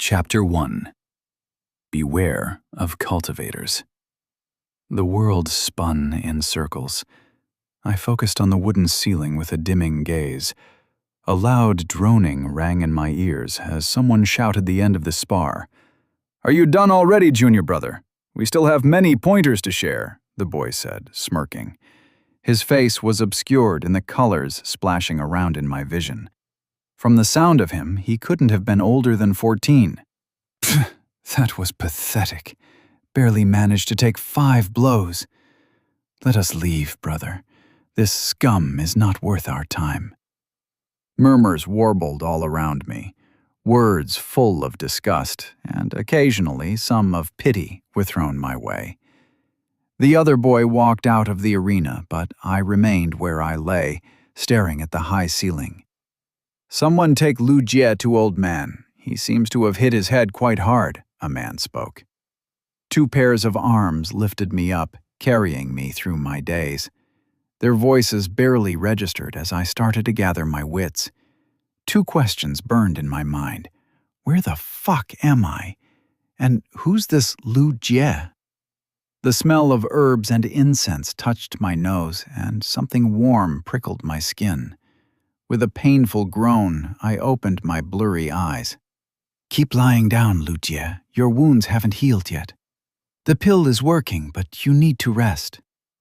Chapter 1. Beware of cultivators. The world spun in circles. I focused on the wooden ceiling with a dimming gaze. A loud droning rang in my ears as someone shouted the end of the spar. "Are you done already, junior brother? We still have many pointers to share," the boy said, smirking. His face was obscured in the colors splashing around in my vision. From the sound of him, he couldn't have been older than 14. Pfft, that was pathetic. Barely managed to take 5 blows. Let us leave, brother. This scum is not worth our time. Murmurs warbled all around me. Words full of disgust, and occasionally some of pity were thrown my way. The other boy walked out of the arena, but I remained where I lay, staring at the high ceiling. "Someone take Lu Jie to old man. He seems to have hit his head quite hard," a man spoke. 2 pairs of arms lifted me up, carrying me through my days. Their voices barely registered as I started to gather my wits. 2 questions burned in my mind. Where the fuck am I? And who's this Lu Jie? The smell of herbs and incense touched my nose, and something warm prickled my skin. With a painful groan, I opened my blurry eyes. "Keep lying down, Lu Jie. Your wounds haven't healed yet. The pill is working, but you need to rest."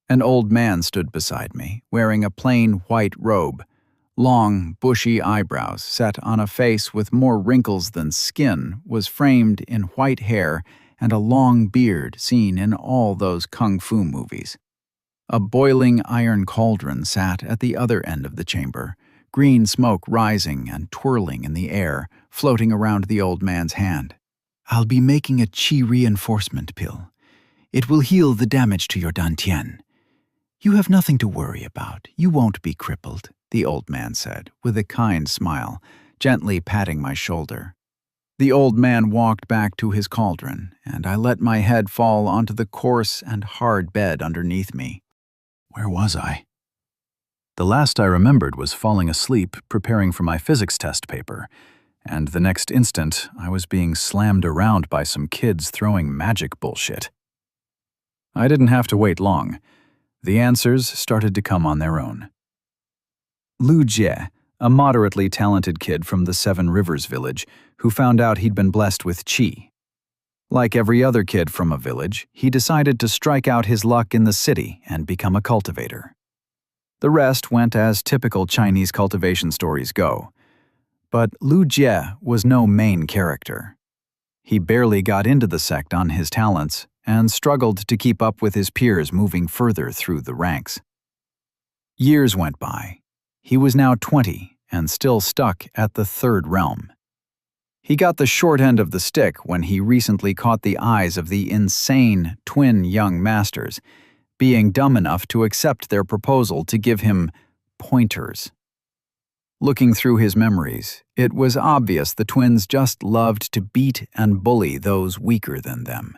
An old man stood beside me, wearing a plain white robe. Long, bushy eyebrows set on a face with more wrinkles than skin was framed in white hair and a long beard seen in all those kung fu movies. A boiling iron cauldron sat at the other end of the chamber, green smoke rising and twirling in the air, floating around the old man's hand. "I'll be making a qi reinforcement pill. It will heal the damage to your dantian. You have nothing to worry about. You won't be crippled," the old man said, with a kind smile, gently patting my shoulder. The old man walked back to his cauldron, and I let my head fall onto the coarse and hard bed underneath me. Where was I? The last I remembered was falling asleep preparing for my physics test paper, and the next instant I was being slammed around by some kids throwing magic bullshit. I didn't have to wait long. The answers started to come on their own. Lu Jie, a moderately talented kid from the 7 Rivers village, who found out he'd been blessed with qi. Like every other kid from a village, he decided to strike out his luck in the city and become a cultivator. The rest went as typical Chinese cultivation stories go. But Lu Jie was no main character. He barely got into the sect on his talents and struggled to keep up with his peers moving further through the ranks. Years went by. He was now 20 and still stuck at the 3rd realm. He got the short end of the stick when he recently caught the eyes of the insane twin young masters, being dumb enough to accept their proposal to give him pointers. Looking through his memories, it was obvious the twins just loved to beat and bully those weaker than them.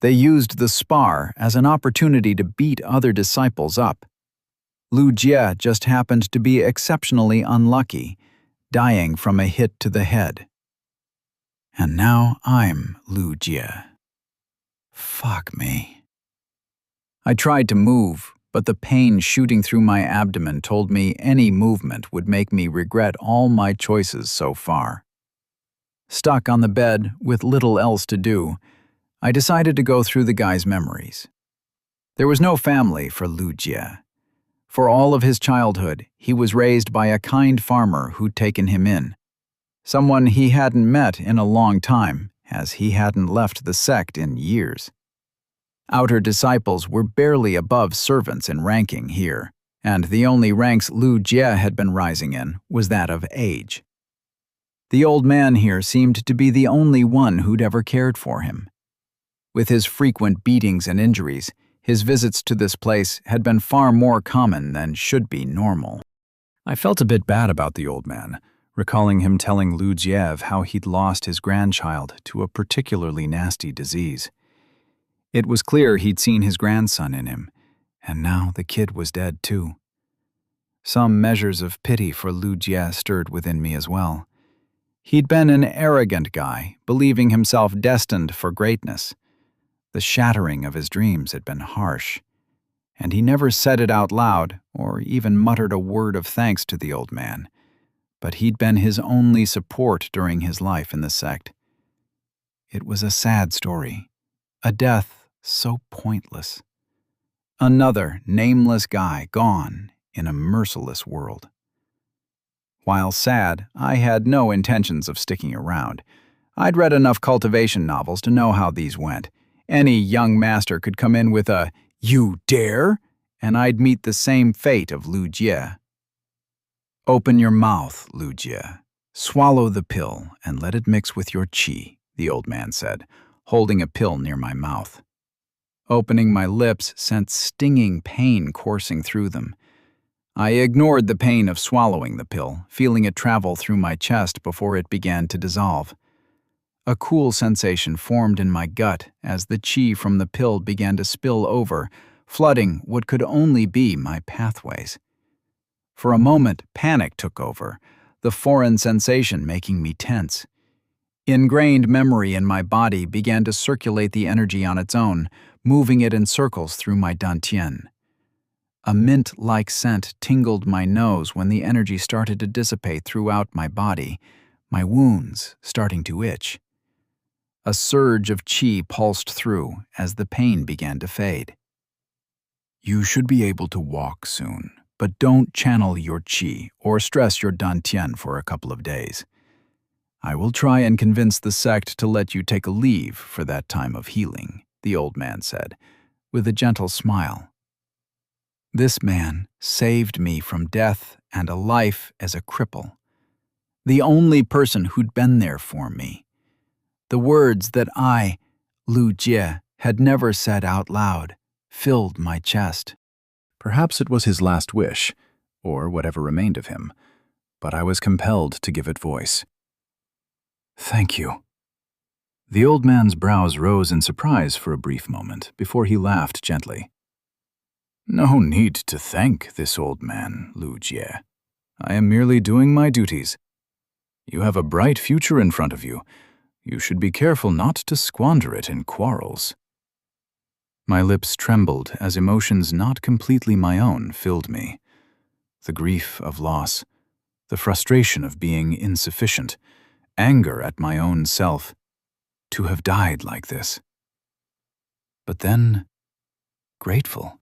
They used the spar as an opportunity to beat other disciples up. Lu Jie just happened to be exceptionally unlucky, dying from a hit to the head. And now I'm Lu Jie. Fuck me. I tried to move, but the pain shooting through my abdomen told me any movement would make me regret all my choices so far. Stuck on the bed with little else to do, I decided to go through the guy's memories. There was no family for Lu Jie. For all of his childhood, he was raised by a kind farmer who'd taken him in. Someone he hadn't met in a long time, as he hadn't left the sect in years. Outer disciples were barely above servants in ranking here, and the only ranks Lu Jie had been rising in was that of age. The old man here seemed to be the only one who'd ever cared for him. With his frequent beatings and injuries, his visits to this place had been far more common than should be normal. I felt a bit bad about the old man, recalling him telling Lu Jie how he'd lost his grandchild to a particularly nasty disease. It was clear he'd seen his grandson in him, and now the kid was dead too. Some measures of pity for Lu Jie stirred within me as well. He'd been an arrogant guy, believing himself destined for greatness. The shattering of his dreams had been harsh, and he never said it out loud or even muttered a word of thanks to the old man. But he'd been his only support during his life in the sect. It was a sad story, a death so pointless. Another nameless guy gone in a merciless world. While sad, I had no intentions of sticking around. I'd read enough cultivation novels to know how these went. Any young master could come in with a, "You dare?" and I'd meet the same fate of Lu Jie. "Open your mouth, Lu Jie. Swallow the pill and let it mix with your qi," the old man said, holding a pill near my mouth. Opening my lips sent stinging pain coursing through them. I ignored the pain of swallowing the pill, feeling it travel through my chest before it began to dissolve. A cool sensation formed in my gut as the qi from the pill began to spill over, flooding what could only be my pathways. For a moment, panic took over, the foreign sensation making me tense. Ingrained memory in my body began to circulate the energy on its own, moving it in circles through my dantian. A mint-like scent tingled my nose when the energy started to dissipate throughout my body, my wounds starting to itch. A surge of qi pulsed through as the pain began to fade. "You should be able to walk soon, but don't channel your qi or stress your dantian for a couple of days. I will try and convince the sect to let you take a leave for that time of healing," the old man said, with a gentle smile. This man saved me from death and a life as a cripple. The only person who'd been there for me. The words that I, Lu Jie, had never said out loud filled my chest. Perhaps it was his last wish, or whatever remained of him, but I was compelled to give it voice. "Thank you." The old man's brows rose in surprise for a brief moment before he laughed gently. "No need to thank this old man, Lu Jie. I am merely doing my duties. You have a bright future in front of you. You should be careful not to squander it in quarrels." My lips trembled as emotions not completely my own filled me. The grief of loss, the frustration of being insufficient, anger at my own self, to have died like this. But then, grateful.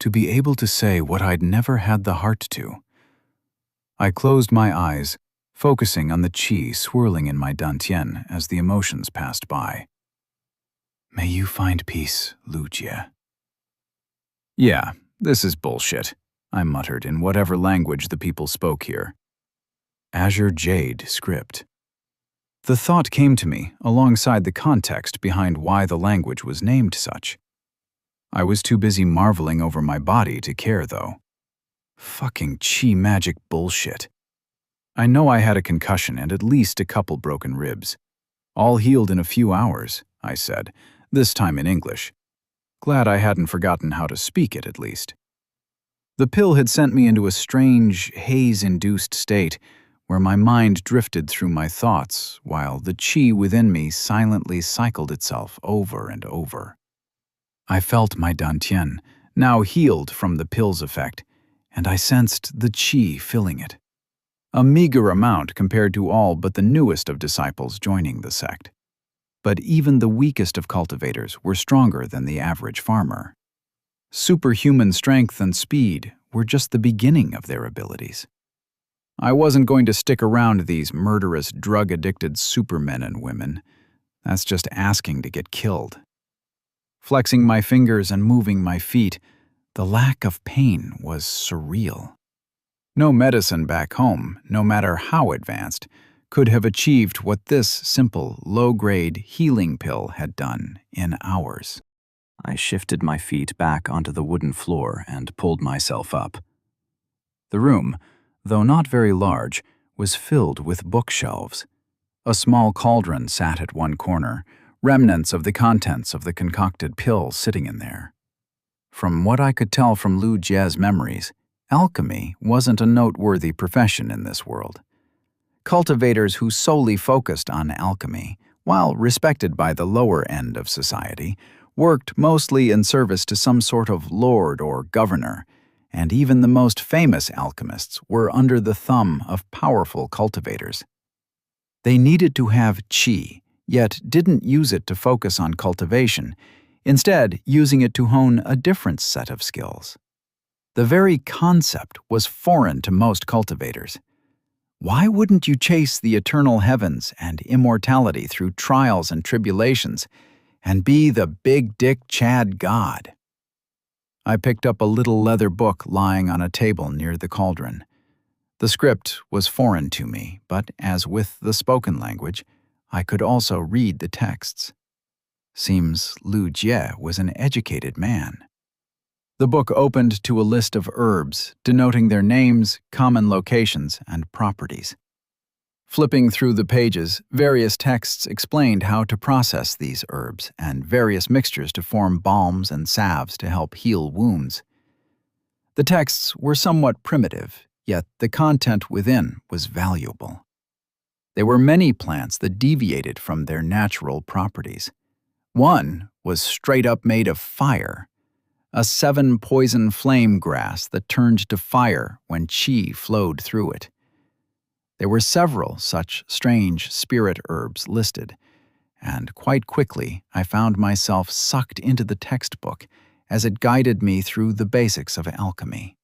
To be able to say what I'd never had the heart to. I closed my eyes, focusing on the qi swirling in my dantian as the emotions passed by. "May you find peace, Lu Jie." "Yeah, this is bullshit," I muttered in whatever language the people spoke here. Azure Jade script. The thought came to me alongside the context behind why the language was named such. I was too busy marveling over my body to care, though. Fucking qi magic bullshit. I know I had a concussion and at least a couple broken ribs. All healed in a few hours, I said, this time in English. Glad I hadn't forgotten how to speak it, at least. The pill had sent me into a strange, haze-induced state where my mind drifted through my thoughts while the qi within me silently cycled itself over and over. I felt my dantian, now healed from the pill's effect, and I sensed the qi filling it. A meager amount compared to all but the newest of disciples joining the sect. But even the weakest of cultivators were stronger than the average farmer. Superhuman strength and speed were just the beginning of their abilities. I wasn't going to stick around these murderous, drug-addicted supermen and women. That's just asking to get killed. Flexing my fingers and moving my feet, the lack of pain was surreal. No medicine back home, no matter how advanced, could have achieved what this simple, low-grade healing pill had done in hours. I shifted my feet back onto the wooden floor and pulled myself up. The room, though not very large, was filled with bookshelves. A small cauldron sat at one corner, remnants of the contents of the concocted pill sitting in there. From what I could tell from Lu Jie's memories, alchemy wasn't a noteworthy profession in this world. Cultivators who solely focused on alchemy, while respected by the lower end of society, worked mostly in service to some sort of lord or governor, and even the most famous alchemists were under the thumb of powerful cultivators. They needed to have qi, yet didn't use it to focus on cultivation, instead using it to hone a different set of skills. The very concept was foreign to most cultivators. Why wouldn't you chase the eternal heavens and immortality through trials and tribulations and be the big dick Chad god? I picked up a little leather book lying on a table near the cauldron. The script was foreign to me, but as with the spoken language, I could also read the texts. Seems Lu Jie was an educated man. The book opened to a list of herbs, denoting their names, common locations, and properties. Flipping through the pages, various texts explained how to process these herbs and various mixtures to form balms and salves to help heal wounds. The texts were somewhat primitive, yet the content within was valuable. There were many plants that deviated from their natural properties. One was straight up made of fire, a 7-poison flame grass that turned to fire when qi flowed through it. There were several such strange spirit herbs listed, and quite quickly I found myself sucked into the textbook as it guided me through the basics of alchemy.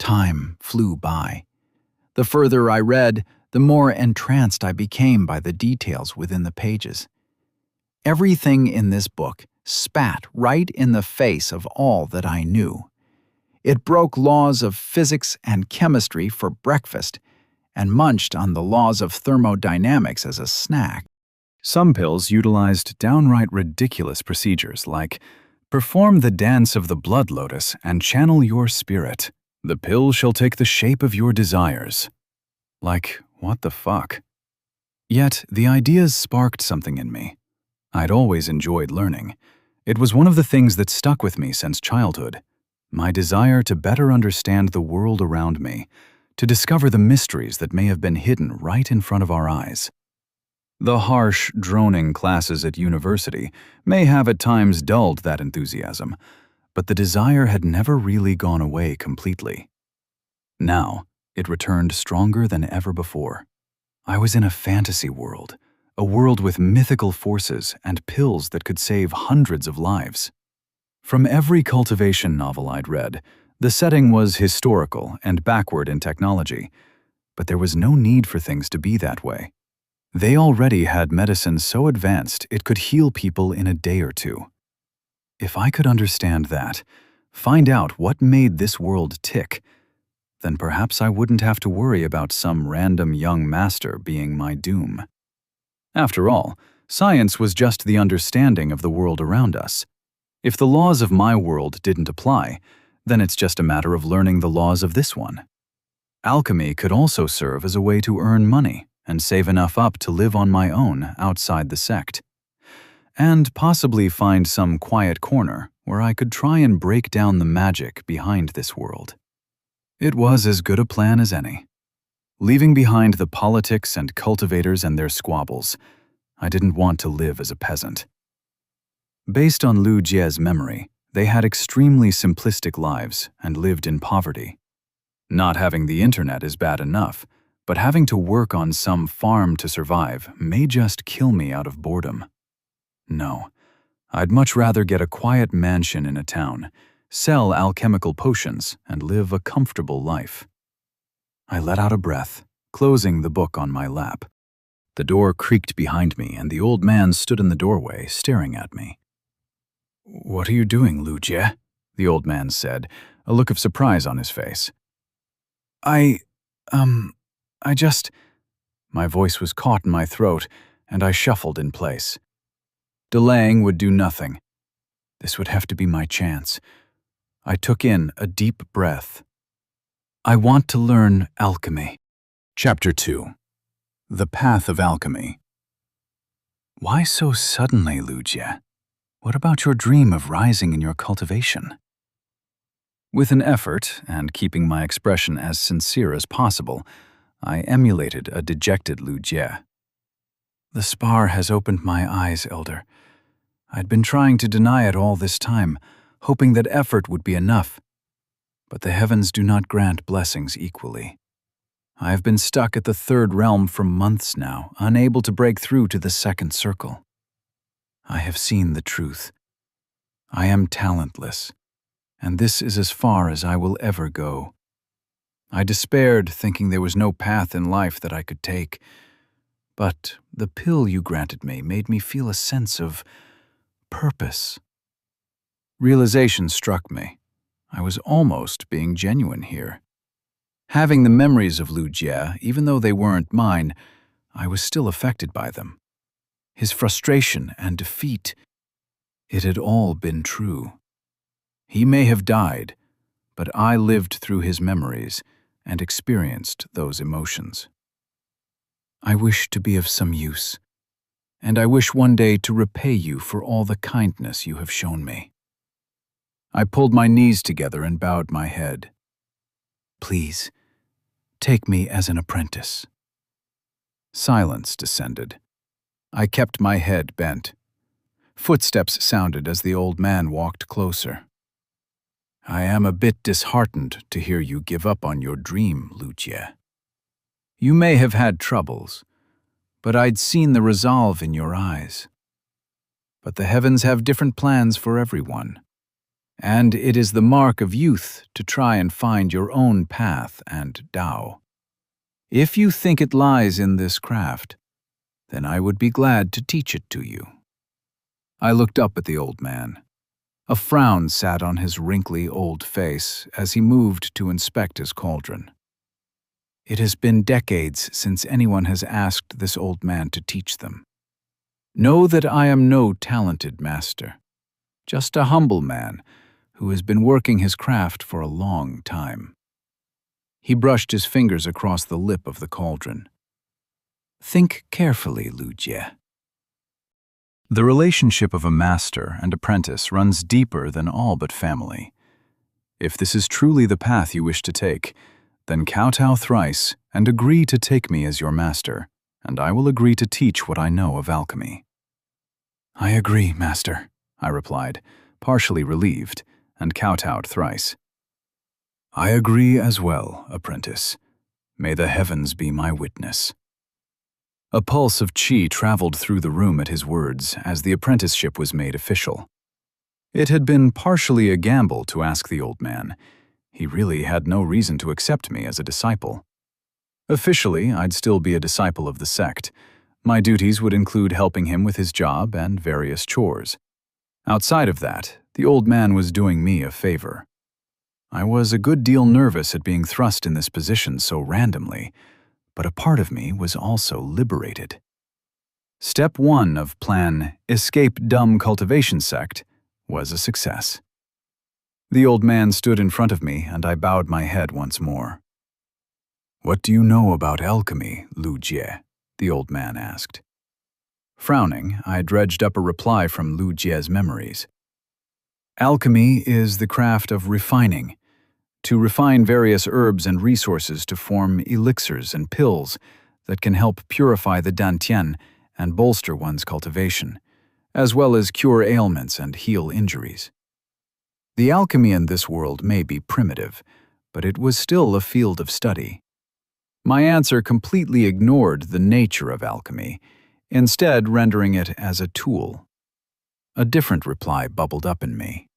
Time flew by. The further I read, the more entranced I became by the details within the pages. Everything in this book spat right in the face of all that I knew. It broke laws of physics and chemistry for breakfast and munched on the laws of thermodynamics as a snack. Some pills utilized downright ridiculous procedures like, perform the dance of the blood lotus and channel your spirit. The pill shall take the shape of your desires. Like, what the fuck? Yet, the ideas sparked something in me. I'd always enjoyed learning. It was one of the things that stuck with me since childhood. My desire to better understand the world around me, to discover the mysteries that may have been hidden right in front of our eyes. The harsh, droning classes at university may have at times dulled that enthusiasm, but the desire had never really gone away completely. Now, it returned stronger than ever before. I was in a fantasy world, a world with mythical forces and pills that could save hundreds of lives. From every cultivation novel I'd read, the setting was historical and backward in technology, but there was no need for things to be that way. They already had medicine so advanced it could heal people in a day or two. If I could understand that, find out what made this world tick, then perhaps I wouldn't have to worry about some random young master being my doom. After all, science was just the understanding of the world around us. If the laws of my world didn't apply, then it's just a matter of learning the laws of this one. Alchemy could also serve as a way to earn money and save enough up to live on my own outside the sect. And possibly find some quiet corner where I could try and break down the magic behind this world. It was as good a plan as any. Leaving behind the politics and cultivators and their squabbles, I didn't want to live as a peasant. Based on Lu Jie's memory, they had extremely simplistic lives and lived in poverty. Not having the internet is bad enough, but having to work on some farm to survive may just kill me out of boredom. No, I'd much rather get a quiet mansion in a town, sell alchemical potions, and live a comfortable life. I let out a breath, closing the book on my lap. The door creaked behind me, and the old man stood in the doorway, staring at me. "What are you doing, Lu Jie?" the old man said, a look of surprise on his face. I just... My voice was caught in my throat, and I shuffled in place. Delaying would do nothing. This would have to be my chance. I took in a deep breath. I want to learn alchemy. Chapter 2. The Path of Alchemy. Why so suddenly, Lu Jie? What about your dream of rising in your cultivation? With an effort, and keeping my expression as sincere as possible, I emulated a dejected Lu Jie. The spar has opened my eyes, Elder. I'd been trying to deny it all this time, hoping that effort would be enough. But the heavens do not grant blessings equally. I have been stuck at the third realm for months now, unable to break through to the second circle. I have seen the truth. I am talentless, and this is as far as I will ever go. I despaired, thinking there was no path in life that I could take. But the pill you granted me made me feel a sense of purpose. Realization struck me. I was almost being genuine here. Having the memories of Lu Jie, even though they weren't mine, I was still affected by them. His frustration and defeat, it had all been true. He may have died, but I lived through his memories and experienced those emotions. I wish to be of some use, and I wish one day to repay you for all the kindness you have shown me. I pulled my knees together and bowed my head. Please, take me as an apprentice. Silence descended. I kept my head bent. Footsteps sounded as the old man walked closer. I am a bit disheartened to hear you give up on your dream, Lu Jie. You may have had troubles, but I'd seen the resolve in your eyes. But the heavens have different plans for everyone, and it is the mark of youth to try and find your own path and Tao. If you think it lies in this craft, then I would be glad to teach it to you. I looked up at the old man. A frown sat on his wrinkly old face as he moved to inspect his cauldron. It has been decades since anyone has asked this old man to teach them. Know that I am no talented master, just a humble man who has been working his craft for a long time. He brushed his fingers across the lip of the cauldron. Think carefully, Lu Jie. The relationship of a master and apprentice runs deeper than all but family. If this is truly the path you wish to take, then kowtow thrice and agree to take me as your master, and I will agree to teach what I know of alchemy. I agree, master, I replied, partially relieved, and kowtowed thrice. I agree as well, apprentice. May the heavens be my witness. A pulse of qi traveled through the room at his words as the apprenticeship was made official. It had been partially a gamble to ask the old man. He really had no reason to accept me as a disciple. Officially, I'd still be a disciple of the sect. My duties would include helping him with his job and various chores. Outside of that, the old man was doing me a favor. I was a good deal nervous at being thrust in this position so randomly, but a part of me was also liberated. Step 1 of Plan Escape Dumb Cultivation Sect was a success. The old man stood in front of me, and I bowed my head once more. What do you know about alchemy, Lu Jie? The old man asked. Frowning, I dredged up a reply from Lu Jie's memories. Alchemy is the craft of refining, to refine various herbs and resources to form elixirs and pills that can help purify the dantian and bolster one's cultivation, as well as cure ailments and heal injuries. The alchemy in this world may be primitive, but it was still a field of study. My answer completely ignored the nature of alchemy, instead rendering it as a tool. A different reply bubbled up in me.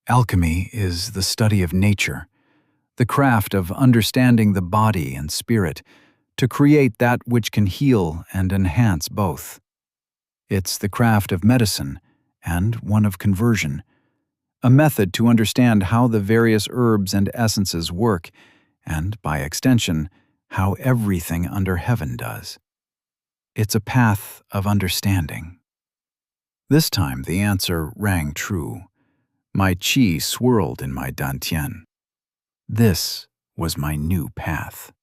Alchemy is the study of nature, the craft of understanding the body and spirit to create that which can heal and enhance both. It's the craft of medicine and one of conversion, a method to understand how the various herbs and essences work, and, by extension, how everything under heaven does. It's a path of understanding. This time the answer rang true. My qi swirled in my dantian. This was my new path.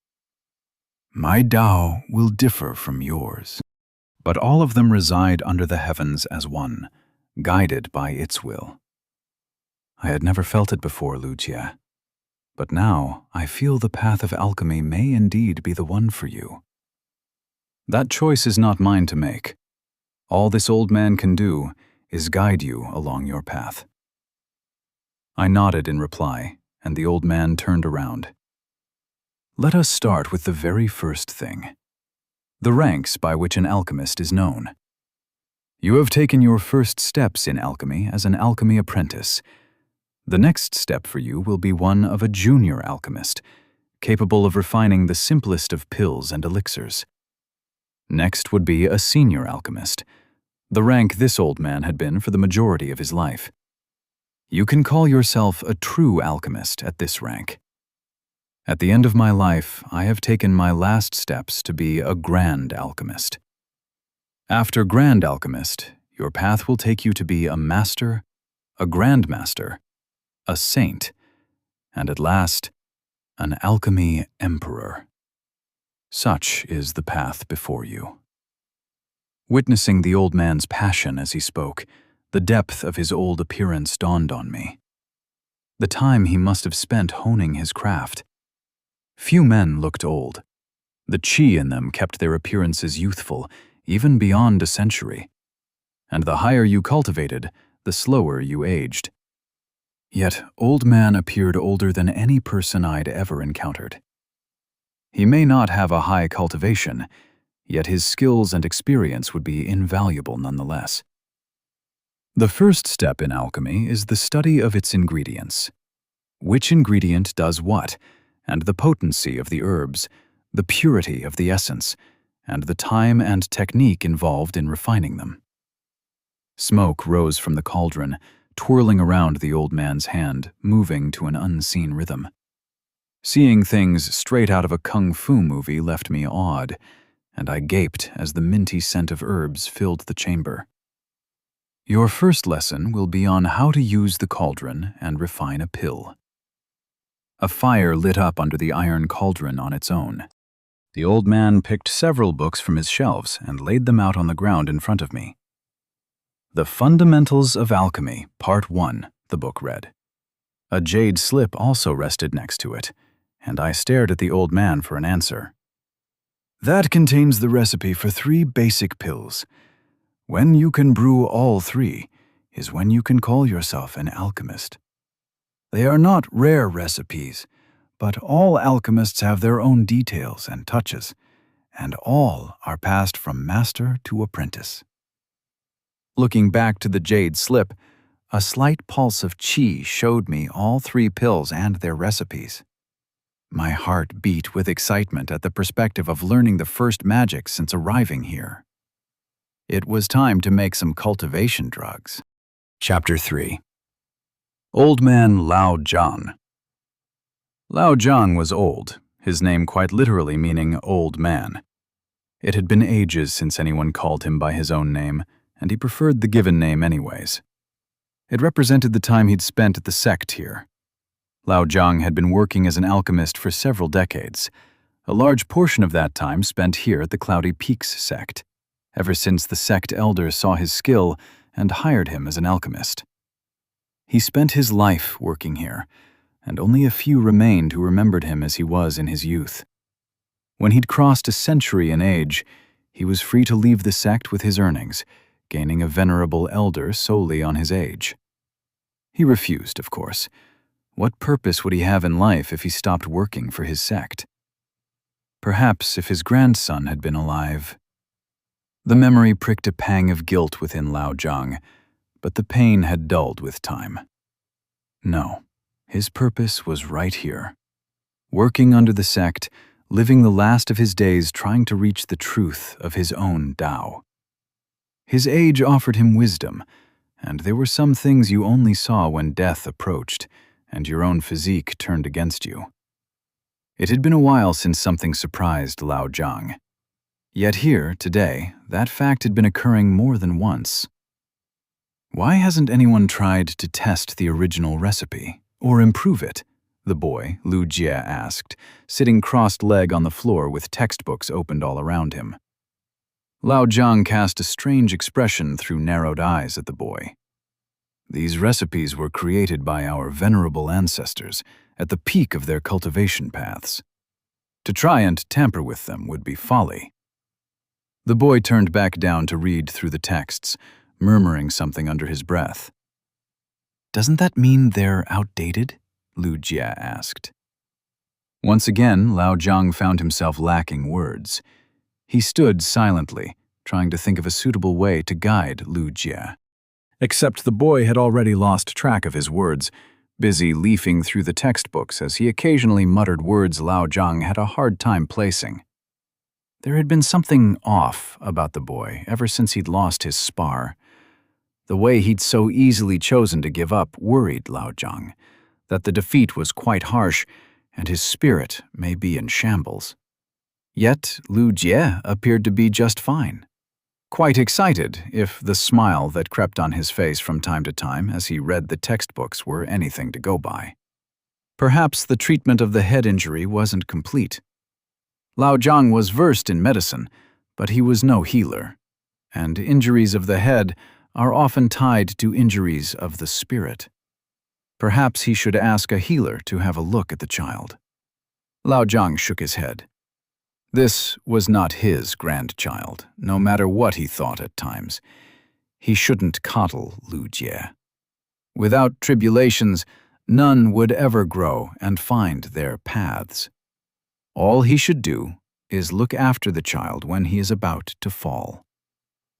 My Tao will differ from yours, but all of them reside under the heavens as one, guided by its will. I had never felt it before, Lu Jie. But now I feel the path of alchemy may indeed be the one for you. That choice is not mine to make. All this old man can do is guide you along your path." I nodded in reply, and the old man turned around. "Let us start with the very first thing, the ranks by which an alchemist is known. You have taken your first steps in alchemy as an alchemy apprentice. The next step for you will be one of a junior alchemist, capable of refining the simplest of pills and elixirs. Next would be a senior alchemist, the rank this old man had been for the majority of his life. You can call yourself a true alchemist at this rank. At the end of my life, I have taken my last steps to be a grand alchemist. After grand alchemist, your path will take you to be a master, a grandmaster, a saint, and at last, an alchemy emperor. Such is the path before you." Witnessing the old man's passion as he spoke, the depth of his old appearance dawned on me. The time he must have spent honing his craft. Few men looked old. The chi in them kept their appearances youthful, even beyond a century. And the higher you cultivated, the slower you aged. Yet old man appeared older than any person I'd ever encountered. He may not have a high cultivation, yet his skills and experience would be invaluable nonetheless. The first step in alchemy is the study of its ingredients. Which ingredient does what, and the potency of the herbs, the purity of the essence, and the time and technique involved in refining them. Smoke rose from the cauldron, twirling around the old man's hand, moving to an unseen rhythm. Seeing things straight out of a kung fu movie left me awed, and I gaped as the minty scent of herbs filled the chamber. Your first lesson will be on how to use the cauldron and refine a pill. A fire lit up under the iron cauldron on its own. The old man picked several books from his shelves and laid them out on the ground in front of me. "The Fundamentals of Alchemy, Part 1, the book read. A jade slip also rested next to it, and I stared at the old man for an answer. "That contains the recipe for 3 basic pills. When you can brew all 3 is when you can call yourself an alchemist. They are not rare recipes, but all alchemists have their own details and touches, and all are passed from master to apprentice." Looking back to the jade slip, a slight pulse of chi showed me all 3 pills and their recipes. My heart beat with excitement at the perspective of learning the first magic since arriving here. It was time to make some cultivation drugs. Chapter 3. Old Man Lao Zhang. Lao Zhang was old, his name quite literally meaning old man. It had been ages since anyone called him by his own name, and he preferred the given name anyways. It represented the time he'd spent at the sect here. Lao Zhang had been working as an alchemist for several decades, a large portion of that time spent here at the Cloudy Peaks sect, ever since the sect elders saw his skill and hired him as an alchemist. He spent his life working here, and only a few remained who remembered him as he was in his youth. When he'd crossed a century in age, he was free to leave the sect with his earnings, gaining a venerable elder solely on his age. He refused, of course. What purpose would he have in life if he stopped working for his sect? Perhaps if his grandson had been alive. The memory pricked a pang of guilt within Lao Zhang, but the pain had dulled with time. No, his purpose was right here. Working under the sect, living the last of his days trying to reach the truth of his own Tao. His age offered him wisdom, and there were some things you only saw when death approached, and your own physique turned against you. It had been a while since something surprised Lao Zhang. Yet here, today, that fact had been occurring more than once. Why hasn't anyone tried to test the original recipe, or improve it? The boy, Lu Jie, asked, sitting crossed-legged on the floor with textbooks opened all around him. Lao Zhang cast a strange expression through narrowed eyes at the boy. These recipes were created by our venerable ancestors, at the peak of their cultivation paths. To try and tamper with them would be folly. The boy turned back down to read through the texts, murmuring something under his breath. "Doesn't that mean they're outdated?" Lu Jie asked. Once again, Lao Zhang found himself lacking words. He stood silently, trying to think of a suitable way to guide Lu Jie. Except the boy had already lost track of his words, busy leafing through the textbooks as he occasionally muttered words Lao Zhang had a hard time placing. There had been something off about the boy ever since he'd lost his spar. The way he'd so easily chosen to give up worried Lao Zhang, that the defeat was quite harsh and his spirit may be in shambles. Yet Lu Jie appeared to be just fine. Quite excited, if the smile that crept on his face from time to time as he read the textbooks were anything to go by. Perhaps the treatment of the head injury wasn't complete. Lao Zhang was versed in medicine, but he was no healer, and injuries of the head are often tied to injuries of the spirit. Perhaps he should ask a healer to have a look at the child. Lao Zhang shook his head. This was not his grandchild, no matter what he thought at times. He shouldn't coddle Lu Jie. Without tribulations, none would ever grow and find their paths. All he should do is look after the child when he is about to fall.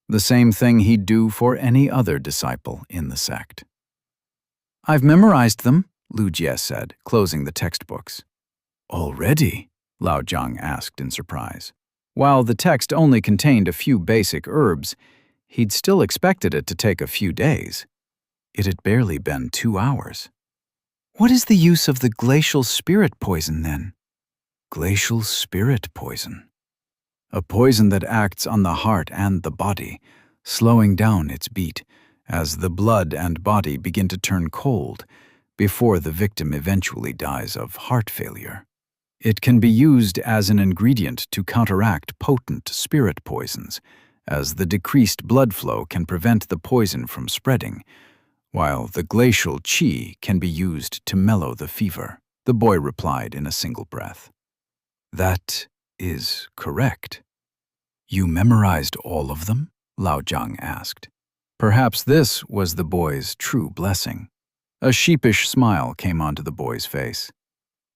The same thing he'd do for any other disciple in the sect. "I've memorized them," Lu Jie said, closing the textbooks. "Already?" Lao Zhang asked in surprise. While the text only contained a few basic herbs, he'd still expected it to take a few days. It had barely been 2 hours. "What is the use of the glacial spirit poison, then?" Glacial spirit poison. A poison that acts on the heart and the body, slowing down its beat as the blood and body begin to turn cold before the victim eventually dies of heart failure. It can be used as an ingredient to counteract potent spirit poisons, as the decreased blood flow can prevent the poison from spreading, while the glacial qi can be used to mellow the fever, the boy replied in a single breath. "That is correct." "You memorized all of them?" Lao Zhang asked. Perhaps this was the boy's true blessing. A sheepish smile came onto the boy's face.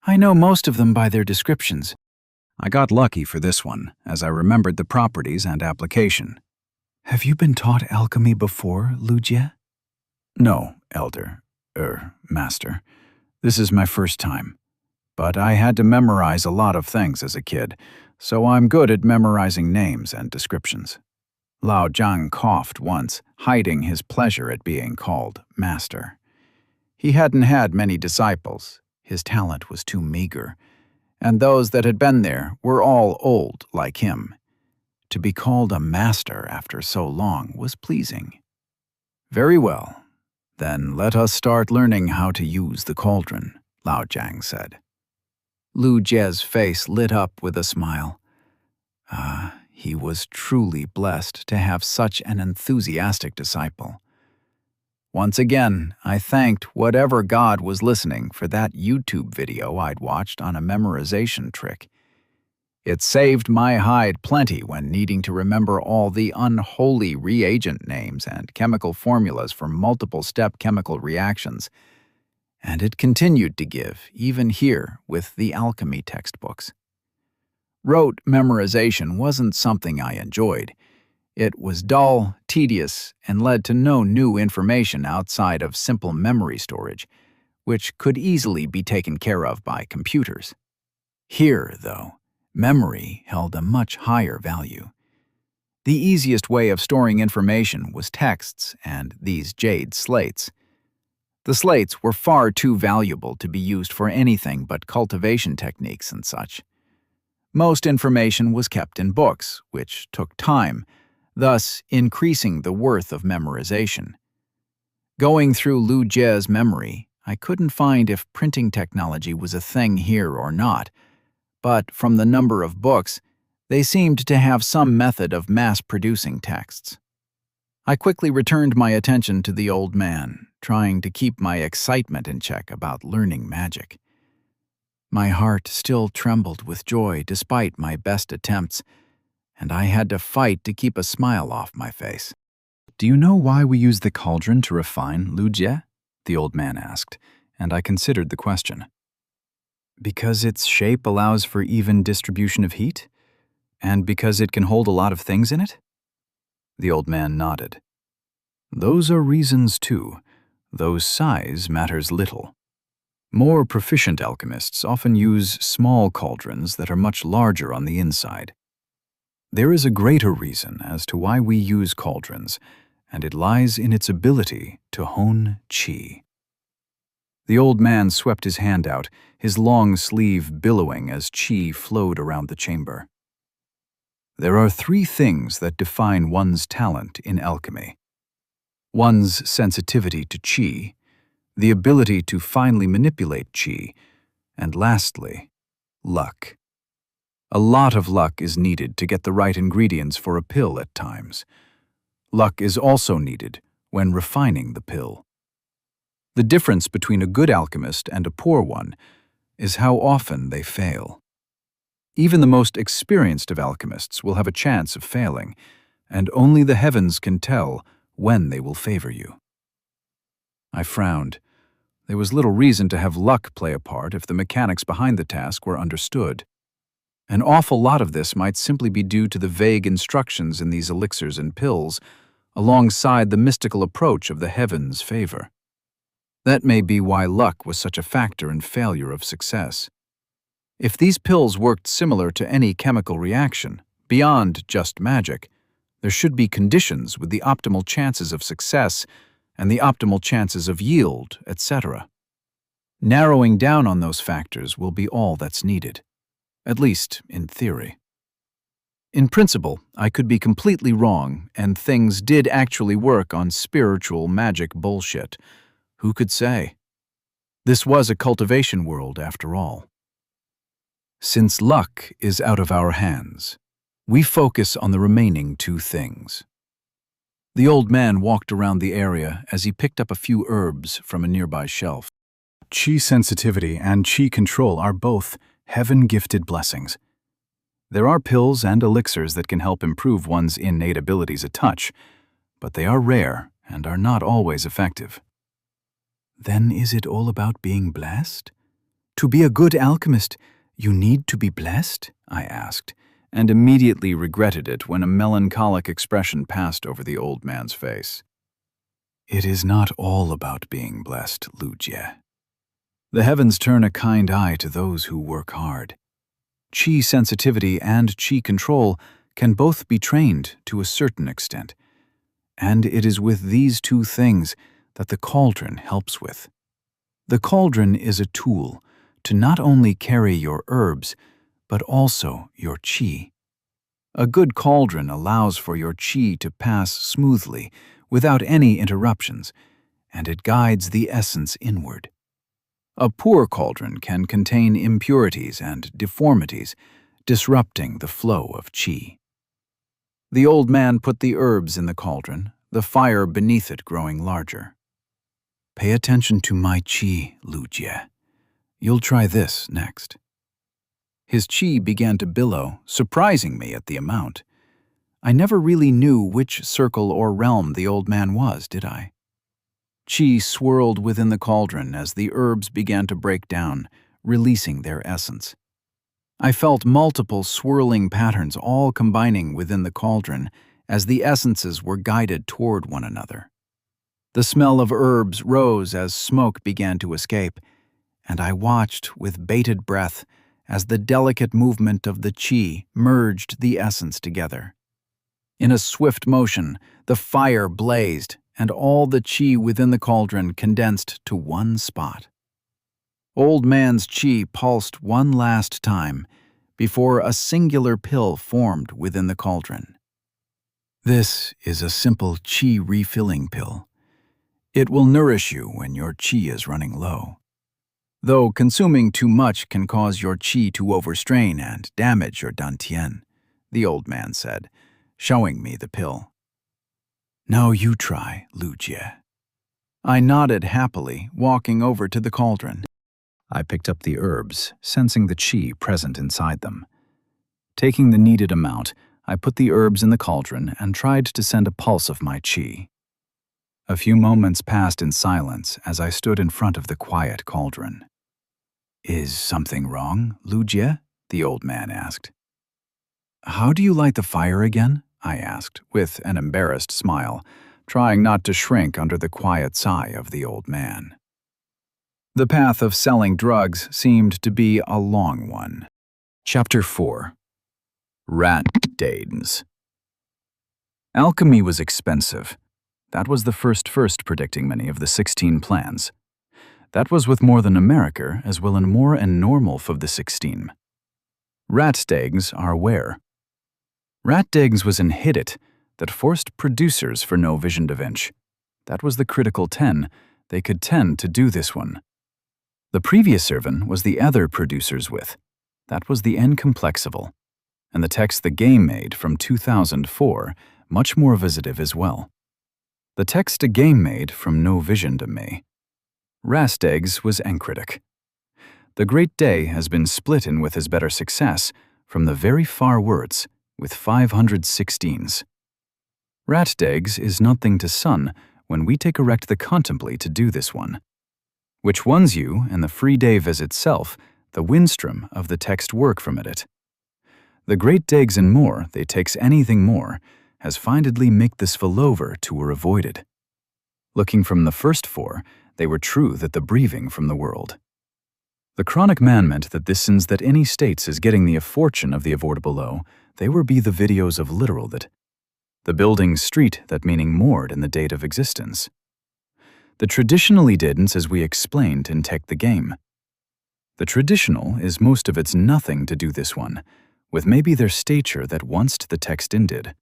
"I know most of them by their descriptions. I got lucky for this one, as I remembered the properties and application." "Have you been taught alchemy before, Lu Jie?" "No, master. This is my first time. But I had to memorize a lot of things as a kid, so I'm good at memorizing names and descriptions." Lao Zhang coughed once, hiding his pleasure at being called master. He hadn't had many disciples. His talent was too meager, and those that had been there were all old like him. To be called a master after so long was pleasing. "Very well. Then let us start learning how to use the cauldron," Lao Zhang said. Lu Jie's face lit up with a smile. He was truly blessed to have such an enthusiastic disciple. Once again, I thanked whatever God was listening for that YouTube video I'd watched on a memorization trick. It saved my hide plenty when needing to remember all the unholy reagent names and chemical formulas for multiple-step chemical reactions. And it continued to give, even here with the alchemy textbooks. Rote memorization wasn't something I enjoyed. It was dull, tedious, and led to no new information outside of simple memory storage, which could easily be taken care of by computers. Here, though, memory held a much higher value. The easiest way of storing information was texts and these jade slates. The slates were far too valuable to be used for anything but cultivation techniques and such. Most information was kept in books, which took time, thus increasing the worth of memorization. Going through Lu Jie's memory, I couldn't find if printing technology was a thing here or not, but from the number of books, they seemed to have some method of mass-producing texts. I quickly returned my attention to the old man, trying to keep my excitement in check about learning magic. My heart still trembled with joy despite my best attempts, and I had to fight to keep a smile off my face. "Do you know why we use the cauldron to refine, Lu Jie?" the old man asked, and I considered the question. "Because its shape allows for even distribution of heat? And because it can hold a lot of things in it?" The old man nodded. "Those are reasons too, though size matters little. More proficient alchemists often use small cauldrons that are much larger on the inside. There is a greater reason as to why we use cauldrons, and it lies in its ability to hone qi." The old man swept his hand out, his long sleeve billowing as qi flowed around the chamber. "There are 3 things that define one's talent in alchemy: one's sensitivity to qi, the ability to finely manipulate qi, and lastly, luck. A lot of luck is needed to get the right ingredients for a pill at times. Luck is also needed when refining the pill. The difference between a good alchemist and a poor one is how often they fail. Even the most experienced of alchemists will have a chance of failing, and only the heavens can tell when they will favor you." I frowned. There was little reason to have luck play a part if the mechanics behind the task were understood. An awful lot of this might simply be due to the vague instructions in these elixirs and pills, alongside the mystical approach of the heavens' favor. That may be why luck was such a factor in failure of success. If these pills worked similar to any chemical reaction, beyond just magic, there should be conditions with the optimal chances of success and the optimal chances of yield, etc. Narrowing down on those factors will be all that's needed, at least in theory. In principle, I could be completely wrong, and things did actually work on spiritual magic bullshit. Who could say? This was a cultivation world, after all. Since luck is out of our hands, we focus on the remaining 2 things. The old man walked around the area as he picked up a few herbs from a nearby shelf. Qi sensitivity and qi control are both heaven-gifted blessings. There are pills and elixirs that can help improve one's innate abilities a touch, but they are rare and are not always effective. Then is it all about being blessed? To be a good alchemist, you need to be blessed? I asked, and immediately regretted it when a melancholic expression passed over the old man's face. It is not all about being blessed, Lu Jie. The heavens turn a kind eye to those who work hard. Qi sensitivity and qi control can both be trained to a certain extent, and it is with these 2 things that the cauldron helps with. The cauldron is a tool to not only carry your herbs, but also your qi. A good cauldron allows for your qi to pass smoothly, without any interruptions, and it guides the essence inward. A poor cauldron can contain impurities and deformities, disrupting the flow of qi. The old man put the herbs in the cauldron, the fire beneath it growing larger. Pay attention to my qi, Lu Jie. You'll try this next. His qi began to billow, surprising me at the amount. I never really knew which circle or realm the old man was, did I? Qi swirled within the cauldron as the herbs began to break down, releasing their essence. I felt multiple swirling patterns all combining within the cauldron as the essences were guided toward one another. The smell of herbs rose as smoke began to escape, and I watched with bated breath as the delicate movement of the qi merged the essence together. In a swift motion, the fire blazed, and all the qi within the cauldron condensed to one spot. Old man's qi pulsed one last time before a singular pill formed within the cauldron. This is a simple qi refilling pill. It will nourish you when your qi is running low. Though consuming too much can cause your qi to overstrain and damage your dantian, the old man said, showing me the pill. Now you try, Lu Jie. I nodded happily, walking over to the cauldron. I picked up the herbs, sensing the qi present inside them. Taking the needed amount, I put the herbs in the cauldron and tried to send a pulse of my qi. A few moments passed in silence as I stood in front of the quiet cauldron. "Is something wrong, Lu Jie?" the old man asked. "How do you light the fire again?" I asked, with an embarrassed smile, trying not to shrink under the quiet sigh of the old man. The path of selling drugs seemed to be a long one. Chapter 4. Rat Danes. Alchemy was expensive. That was the first predicting many of the 16 plans. That was with more than America as well and more and normal for the 16. Ratstegs are where. Ratdegs was in Hidit that forced producers for no vision to vinch. That was the critical 10. They could tend to do this one. The previous servant was the other producers with. That was the incomplexable. And the text the game made from 2004, much more visitive as well. The text a game made from no vision to me. Rastegs was encritic. The great day has been split in with his better success from the very far words with 516s. Ratdegs is nothing to sun when we take erect the contemplate to do this one, which ones you and the free day visit self, the windstrom of the text work from it. The great dags and more, they takes anything more, has findedly make this fallover to were avoided. Looking from the first 4, they were true that the breathing from the world. The chronic man meant that this since that any states is getting the fortune of the avoidable low, they were be the videos of literal that. The building street that meaning moored in the date of existence. The traditionally didn't as we explained in Tech the Game. The traditional is most of its nothing to do this one, with maybe their stature that once the text in did.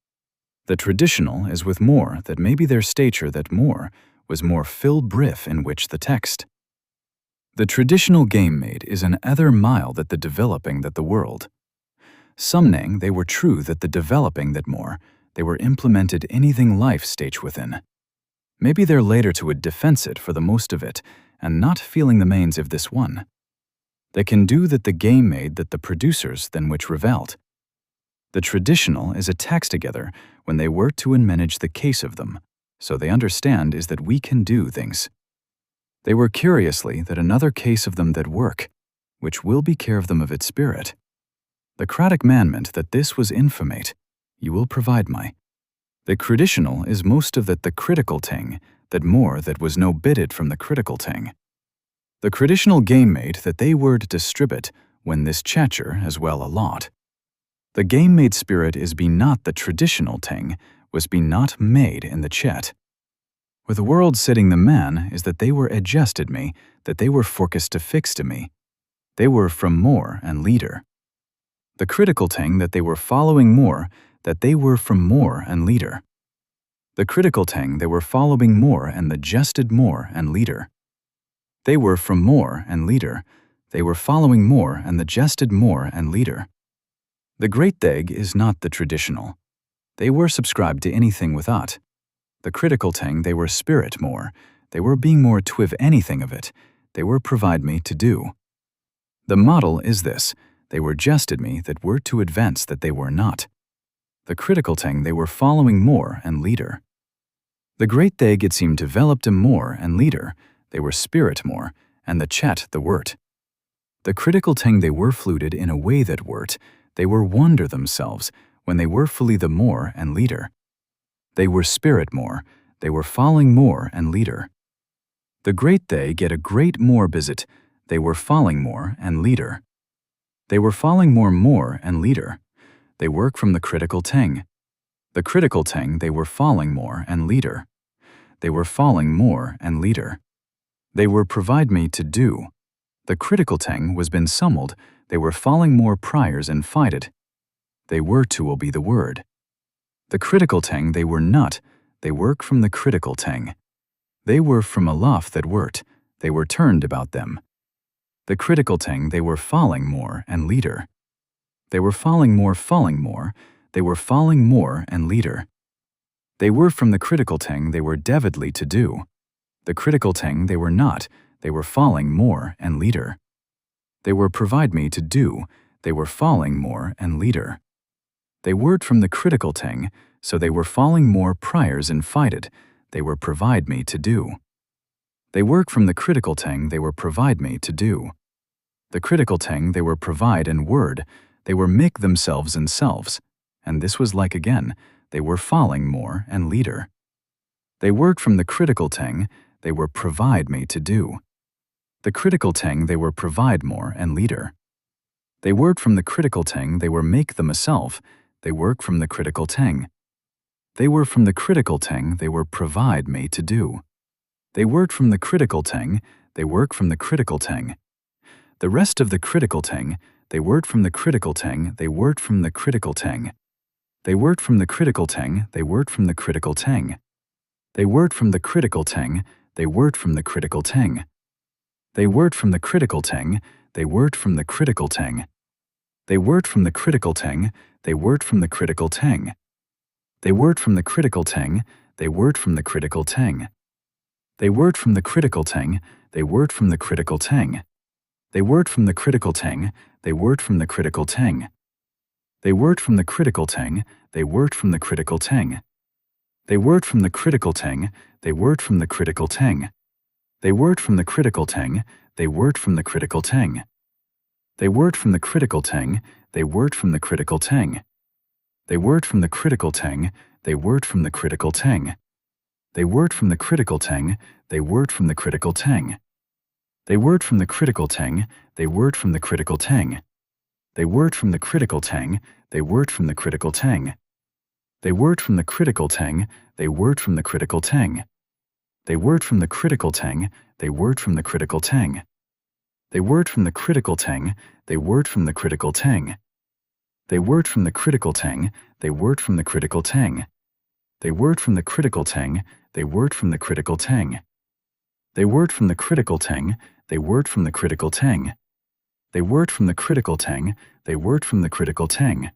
The traditional is with more that maybe their stature that more was more fill brief in which the text. The traditional game made is an other mile that the developing that the world. Sumning they were true that the developing that more, they were implemented anything life stage within. Maybe they're later to would defense it for the most of it, and not feeling the mains of this one. They can do that the game made that the producers than which reveled. The traditional is a text together when they work to and manage the case of them, so they understand is that we can do things. They were curiously that another case of them that work, which will be care of them of its spirit. The cratic man meant that this was infamate, you will provide my. The traditional is most of that the critical ting, that more that was no bidded from the critical ting. The traditional game made that they word distribute when this chatter as well a lot. The game made spirit is be not the traditional ting, was be not made in the chet. With the world sitting the man is that they were adjusted me, that they were forecast to fix to me. They were from more and leader. The critical ting that they were following more, that they were from more and leader. The critical ting they were following more and the justed more and leader. They were from more and leader. They were following more and the jested more and leader. The great theg is not the traditional. They were subscribed to anything without. The critical ting they were spirit more. They were being more twiv anything of it. They were provide me to do. The model is this. They were jested me that were to advance that they were not. The critical ting they were following more and leader. The great theg it seemed developed a more and leader. They were spirit more, and the chet the wort. The critical ting they were fluted in a way that wort. They were wonder themselves when they were fully the more and leader. They were spirit more. They were following more and leader. The great they get a great more visit. They were following more and leader. They were following more and leader. They work from the critical ting. The critical ting they were following more and leader. They were following more and leader. They were provide me to do. The critical ting was been summeled. They were following more priors and fighted. They were to will be the word. The critical ting they were not. They work from the critical ting. They were from aloft that wert. They were turned about them. The critical ting they were following more and leader. They were following more. They were following more and leader. They were from the critical ting they were devidly to do. The critical ting they were not. They were following more and leader. They were provide me to do, they were falling more and leader. They word from the critical tang, so they were falling more priors and fighted, they were provide me to do. They work from the critical tang, they were provide me to do. The critical tang, they were provide and word, they were make themselves and selves, and this was like again, they were falling more and leader. They work from the critical tang, they were provide me to do. The critical tang, they were provide more and leader. They word from the critical tang, they were make them a self, they work from the critical tang. They were from the critical tang, they were provide me to do. They word from the critical tang, they work from the critical tang. The rest of the critical tang, they word from the critical tang, they word from the critical tang. They word from the critical tang, they word from the critical tang. They word from the critical tang, they word from the critical tang. They word from the critical tang, they word from the critical tang. They word from the critical tang, they word from the critical tang. They word from the critical tang, they word from the critical tang. They word from the critical tang, they word from the critical tang. They word from the critical tang, they word from the critical tang. They word from the critical tang, they word from the critical tang. They word from the critical tang, they word from the critical tang. They word from the critical tang, they word from the critical tang. They word from the critical tang, they word from the critical tang. They word from the critical tang, they word from the critical tang. They word from the critical tang, they word from the critical tang. They word from the critical tang, they word from the critical tang. They word from the critical tang, they word from the critical tang. They word from the critical tang, they word from the critical tang. They word from the critical tang, they word from the critical tang. They word from the critical tang, they word from the critical tang. They word from the critical tang, they word from the critical tang. They word from the critical tang, they word from the critical tang. They word from the critical tang, they word from the critical tang. They word from the critical tang, they word from the critical tang. They word from the critical tang, they word from the critical tang.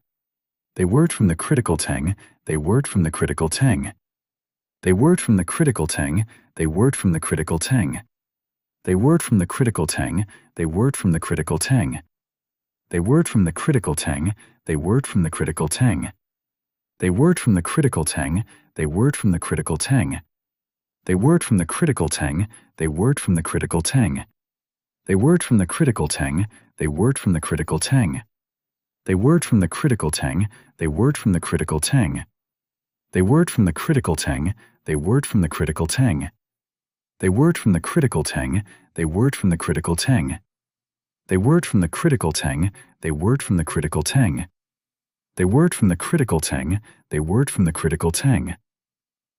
They word from the critical tang, they word from the critical tang. They word from the critical tang, they word from the critical tang. They word from the critical tang, they word from the critical tang. They word from the critical tang, they word from the critical tang. They word from the critical tang, they word from the critical tang. They word from the critical tang, they word from the critical tang. They word from the critical tang, they word from the critical tang. They word from the critical tang, they word from the critical tang. They word from the critical tang, they word from the critical tang. They word from the critical tang, they word from the critical tang. They word from the critical tang, they word from the critical tang.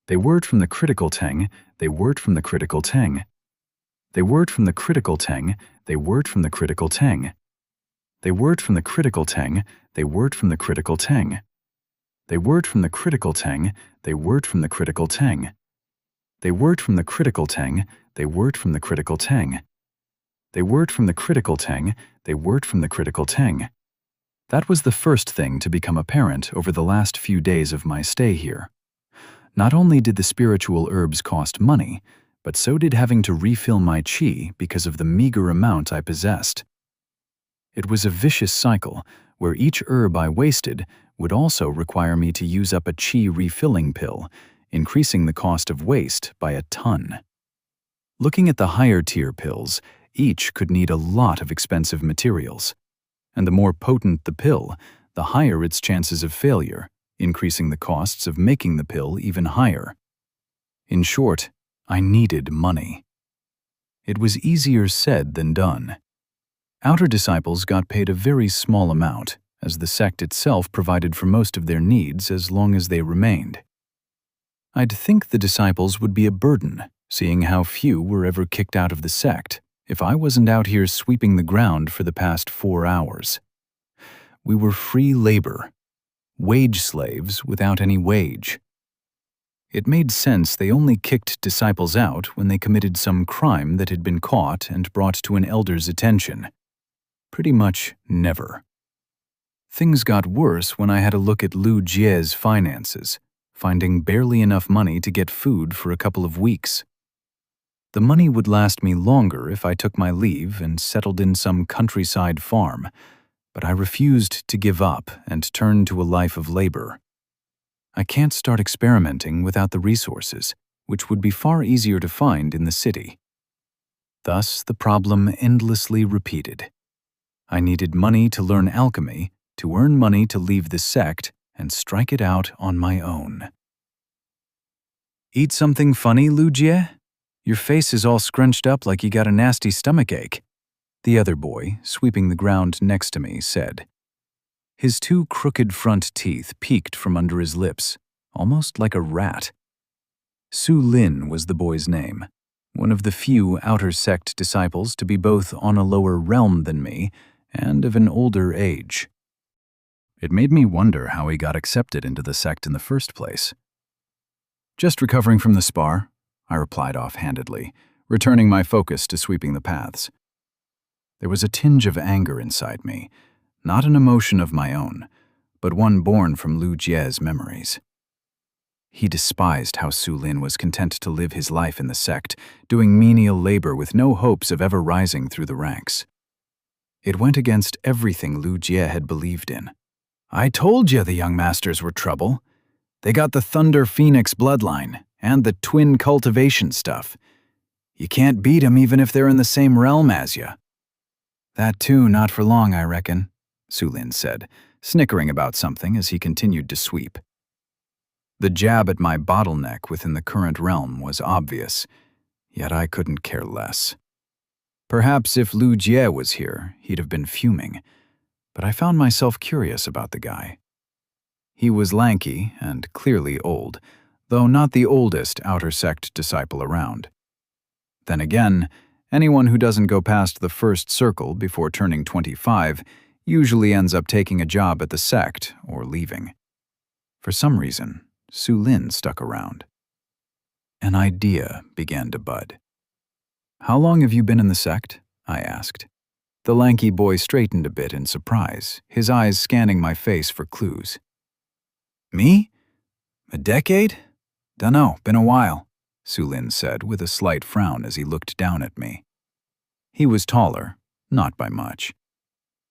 They word from the critical tang, they word from the critical tang. They word from the critical tang, they word from the critical tang. They word from the critical tang, they word from the critical tang. They word from the critical tang, they word from the critical tang. They word from the critical tang, they word from the critical tang. They word from the critical tang, they word from the critical tang. That was the first thing to become apparent over the last few days of my stay here. Not only did the spiritual herbs cost money, but so did having to refill my qi because of the meager amount I possessed. It was a vicious cycle where each herb I wasted would also require me to use up a qi refilling pill, increasing the cost of waste by a ton. Looking at the higher tier pills, each could need a lot of expensive materials. And the more potent the pill, the higher its chances of failure, increasing the costs of making the pill even higher. In short, I needed money. It was easier said than done. Outer disciples got paid a very small amount, as the sect itself provided for most of their needs as long as they remained. I'd think the disciples would be a burden, seeing how few were ever kicked out of the sect, if I wasn't out here sweeping the ground for the past 4 hours. We were free labor, wage slaves without any wage. It made sense they only kicked disciples out when they committed some crime that had been caught and brought to an elder's attention. Pretty much never. Things got worse when I had a look at Lu Jie's finances, finding barely enough money to get food for a couple of weeks. The money would last me longer if I took my leave and settled in some countryside farm, but I refused to give up and turn to a life of labor. I can't start experimenting without the resources, which would be far easier to find in the city. Thus, the problem endlessly repeated. I needed money to learn alchemy, to earn money to leave the sect, and strike it out on my own. Eat something funny, Lu Jie? Your face is all scrunched up like you got a nasty stomachache, the other boy, sweeping the ground next to me, said. His two crooked front teeth peeked from under his lips, almost like a rat. Su Lin was the boy's name, one of the few outer sect disciples to be both on a lower realm than me and of an older age. It made me wonder how he got accepted into the sect in the first place. Just recovering from the spar, I replied offhandedly, returning my focus to sweeping the paths. There was a tinge of anger inside me, not an emotion of my own, but one born from Lu Jie's memories. He despised how Su Lin was content to live his life in the sect, doing menial labor with no hopes of ever rising through the ranks. It went against everything Lu Jie had believed in. I told you the young masters were trouble. They got the Thunder Phoenix bloodline and the twin cultivation stuff. You can't beat 'em even if they're in the same realm as you. That too, not for long, I reckon, Su Lin said, snickering about something as he continued to sweep. The jab at my bottleneck within the current realm was obvious, yet I couldn't care less. Perhaps if Lu Jie was here, he'd have been fuming, but I found myself curious about the guy. He was lanky and clearly old, though not the oldest outer sect disciple around. Then again, anyone who doesn't go past the first circle before turning 25 usually ends up taking a job at the sect or leaving. For some reason, Su Lin stuck around. An idea began to bud. How long have you been in the sect? I asked. The lanky boy straightened a bit in surprise, his eyes scanning my face for clues. Me? A decade? Dunno, been a while, Su Lin said with a slight frown as he looked down at me. He was taller, not by much.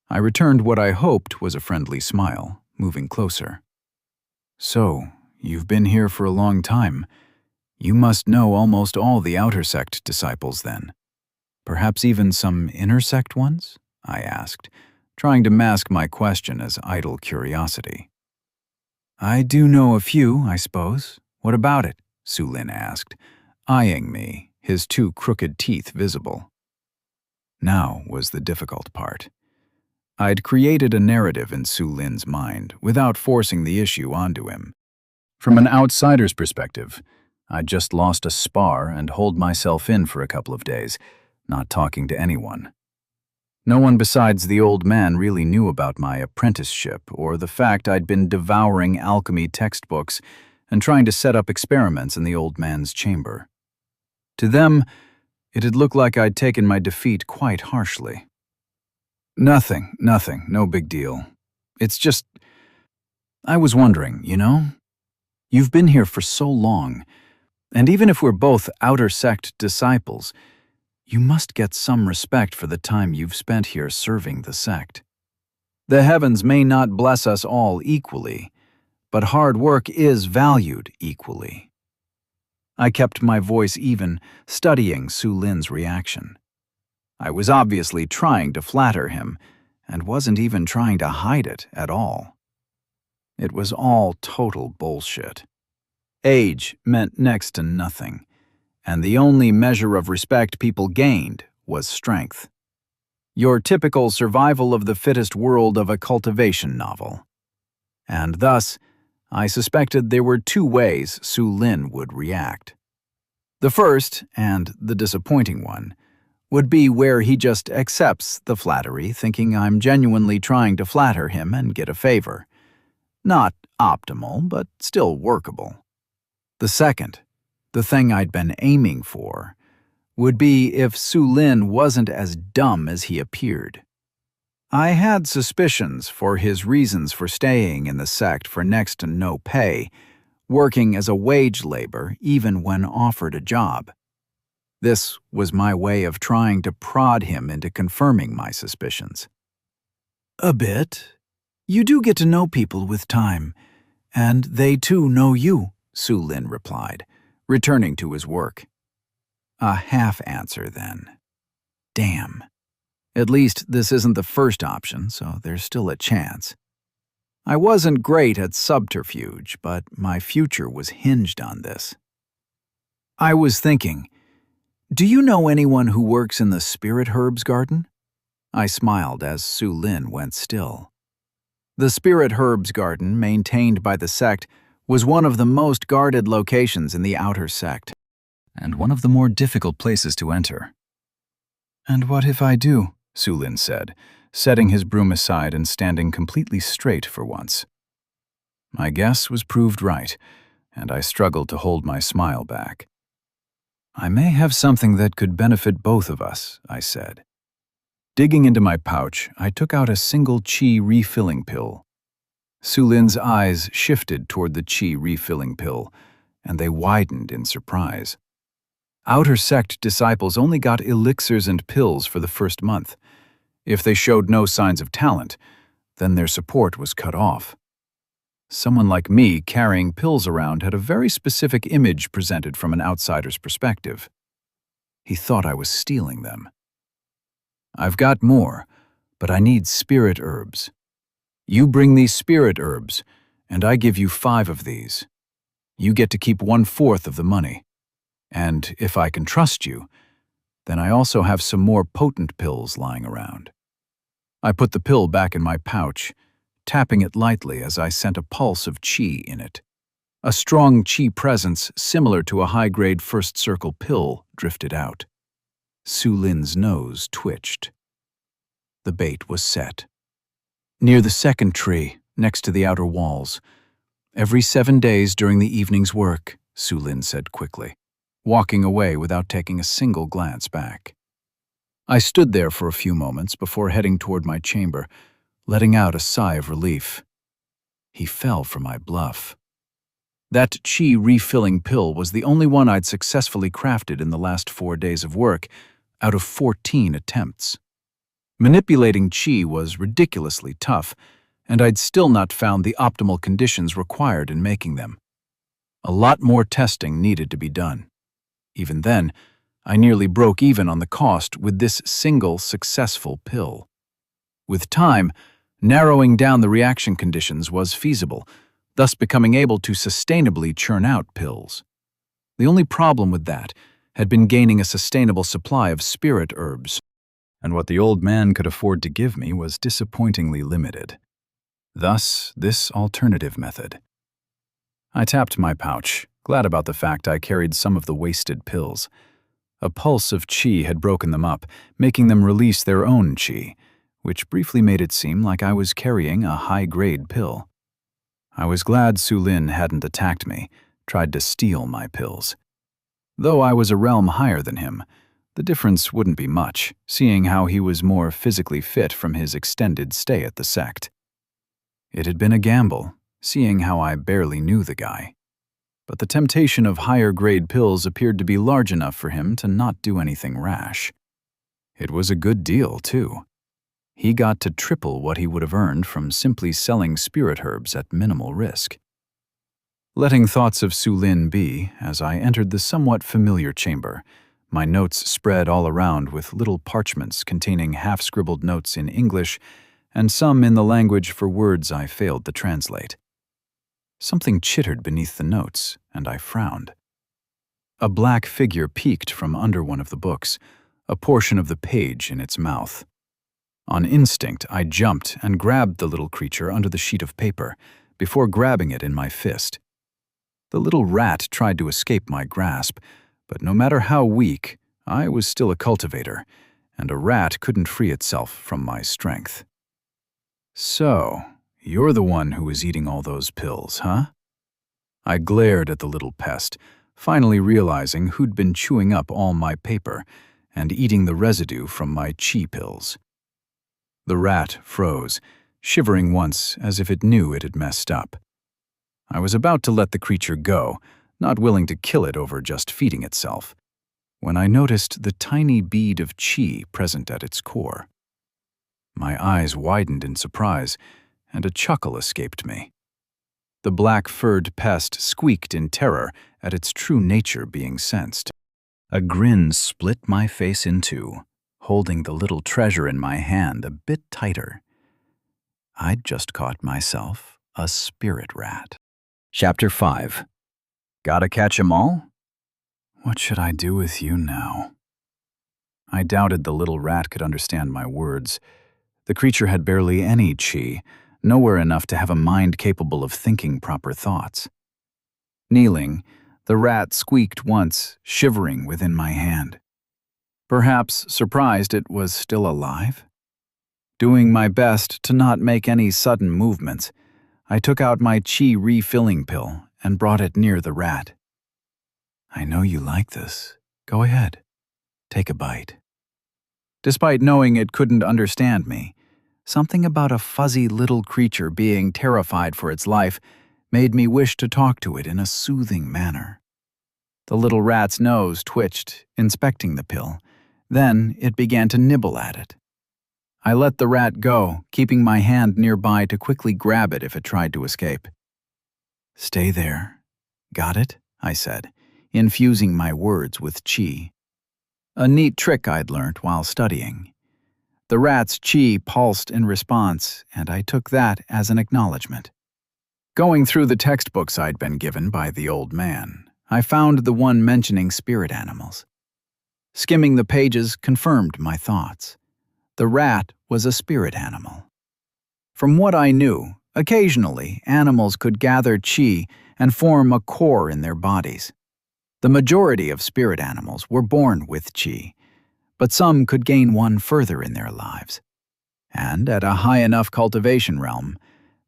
I returned what I hoped was a friendly smile, moving closer. So, you've been here for a long time. You must know almost all the outer sect disciples then. Perhaps even some inner sect ones? I asked, trying to mask my question as idle curiosity. I do know a few, I suppose. What about it? Su Lin asked, eyeing me, his two crooked teeth visible. Now was the difficult part. I'd created a narrative in Su Lin's mind without forcing the issue onto him. From an outsider's perspective, I'd just lost a spar and holed myself in for a couple of days, not talking to anyone. No one besides the old man really knew about my apprenticeship or the fact I'd been devouring alchemy textbooks and trying to set up experiments in the old man's chamber. To them, it had looked like I'd taken my defeat quite harshly. Nothing, no big deal. It's just, I was wondering, you've been here for so long, and even if we're both outer sect disciples, you must get some respect for the time you've spent here serving the sect. The heavens may not bless us all equally, but hard work is valued equally. I kept my voice even, studying Su Lin's reaction. I was obviously trying to flatter him, and wasn't even trying to hide it at all. It was all total bullshit. Age meant next to nothing, and the only measure of respect people gained was strength. Your typical survival of the fittest world of a cultivation novel. And thus, I suspected there were two ways Su Lin would react. The first, and the disappointing one, would be where he just accepts the flattery, thinking I'm genuinely trying to flatter him and get a favor. Not optimal, but still workable. The second, the thing I'd been aiming for, would be if Su Lin wasn't as dumb as he appeared. I had suspicions for his reasons for staying in the sect for next to no pay, working as a wage labor even when offered a job. This was my way of trying to prod him into confirming my suspicions. "A bit. You do get to know people with time, and they too know you," Su Lin replied, returning to his work. A half answer, then. Damn. At least this isn't the first option, so there's still a chance. I wasn't great at subterfuge, but my future was hinged on this. I was thinking, do you know anyone who works in the spirit herbs garden? I smiled as Su Lin went still. The spirit herbs garden, maintained by the sect, was one of the most guarded locations in the outer sect, and one of the more difficult places to enter. "And what if I do?" Su Lin said, setting his broom aside and standing completely straight for once. My guess was proved right, and I struggled to hold my smile back. "I may have something that could benefit both of us," I said. Digging into my pouch, I took out a single qi refilling pill. Su Lin's eyes shifted toward the qi refilling pill, and they widened in surprise. Outer sect disciples only got elixirs and pills for the first month. If they showed no signs of talent, then their support was cut off. Someone like me carrying pills around had a very specific image presented from an outsider's perspective. He thought I was stealing them. "I've got more, but I need spirit herbs. You bring these spirit herbs, and I give you 5 of these. You get to keep 1/4 of the money. And if I can trust you, then I also have some more potent pills lying around." I put the pill back in my pouch, tapping it lightly as I sent a pulse of qi in it. A strong qi presence similar to a high-grade first circle pill drifted out. Su Lin's nose twitched. The bait was set. "Near the second tree, next to the outer walls. Every 7 days during the evening's work," Su Lin said quickly, walking away without taking a single glance back. I stood there for a few moments before heading toward my chamber, letting out a sigh of relief. He fell for my bluff. That qi refilling pill was the only one I'd successfully crafted in the last 4 days of work, out of 14 attempts. Manipulating qi was ridiculously tough, and I'd still not found the optimal conditions required in making them. A lot more testing needed to be done. Even then, I nearly broke even on the cost with this single successful pill. With time, narrowing down the reaction conditions was feasible, thus becoming able to sustainably churn out pills. The only problem with that had been gaining a sustainable supply of spirit herbs, and what the old man could afford to give me was disappointingly limited. Thus, this alternative method. I tapped my pouch, glad about the fact I carried some of the wasted pills. A pulse of qi had broken them up, making them release their own qi, which briefly made it seem like I was carrying a high-grade pill. I was glad Su Lin hadn't attacked me, tried to steal my pills. Though I was a realm higher than him, the difference wouldn't be much, seeing how he was more physically fit from his extended stay at the sect. It had been a gamble, seeing how I barely knew the guy. But the temptation of higher-grade pills appeared to be large enough for him to not do anything rash. It was a good deal, too. He got to triple what he would have earned from simply selling spirit herbs at minimal risk. Letting thoughts of Su Lin be, as I entered the somewhat familiar chamber, my notes spread all around with little parchments containing half-scribbled notes in English and some in the language for words I failed to translate. Something chittered beneath the notes, and I frowned. A black figure peeked from under one of the books, a portion of the page in its mouth. On instinct, I jumped and grabbed the little creature under the sheet of paper, before grabbing it in my fist. The little rat tried to escape my grasp, but no matter how weak, I was still a cultivator, and a rat couldn't free itself from my strength. "So, you're the one who was eating all those pills, huh?" I glared at the little pest, finally realizing who'd been chewing up all my paper and eating the residue from my qi pills. The rat froze, shivering once as if it knew it had messed up. I was about to let the creature go, not willing to kill it over just feeding itself, when I noticed the tiny bead of qi present at its core. My eyes widened in surprise, and a chuckle escaped me. The black-furred pest squeaked in terror at its true nature being sensed. A grin split my face in two, holding the little treasure in my hand a bit tighter. I'd just caught myself a spirit rat. Chapter 5. Gotta catch 'em all? What should I do with you now? I doubted the little rat could understand my words. The creature had barely any qi, nowhere enough to have a mind capable of thinking proper thoughts. Kneeling, the rat squeaked once, shivering within my hand. Perhaps surprised it was still alive? Doing my best to not make any sudden movements, I took out my qi refilling pill and brought it near the rat. I know you like this. Go ahead. Take a bite. Despite knowing it couldn't understand me, something about a fuzzy little creature being terrified for its life made me wish to talk to it in a soothing manner. The little rat's nose twitched, inspecting the pill. Then it began to nibble at it. I let the rat go, keeping my hand nearby to quickly grab it if it tried to escape. Stay there. Got it? I said, infusing my words with qi. A neat trick I'd learnt while studying. The rat's qi pulsed in response, and I took that as an acknowledgement. Going through the textbooks I'd been given by the old man, I found the one mentioning spirit animals. Skimming the pages confirmed my thoughts. The rat was a spirit animal. From what I knew, occasionally animals could gather qi and form a core in their bodies. The majority of spirit animals were born with qi, but some could gain one further in their lives. And at a high enough cultivation realm,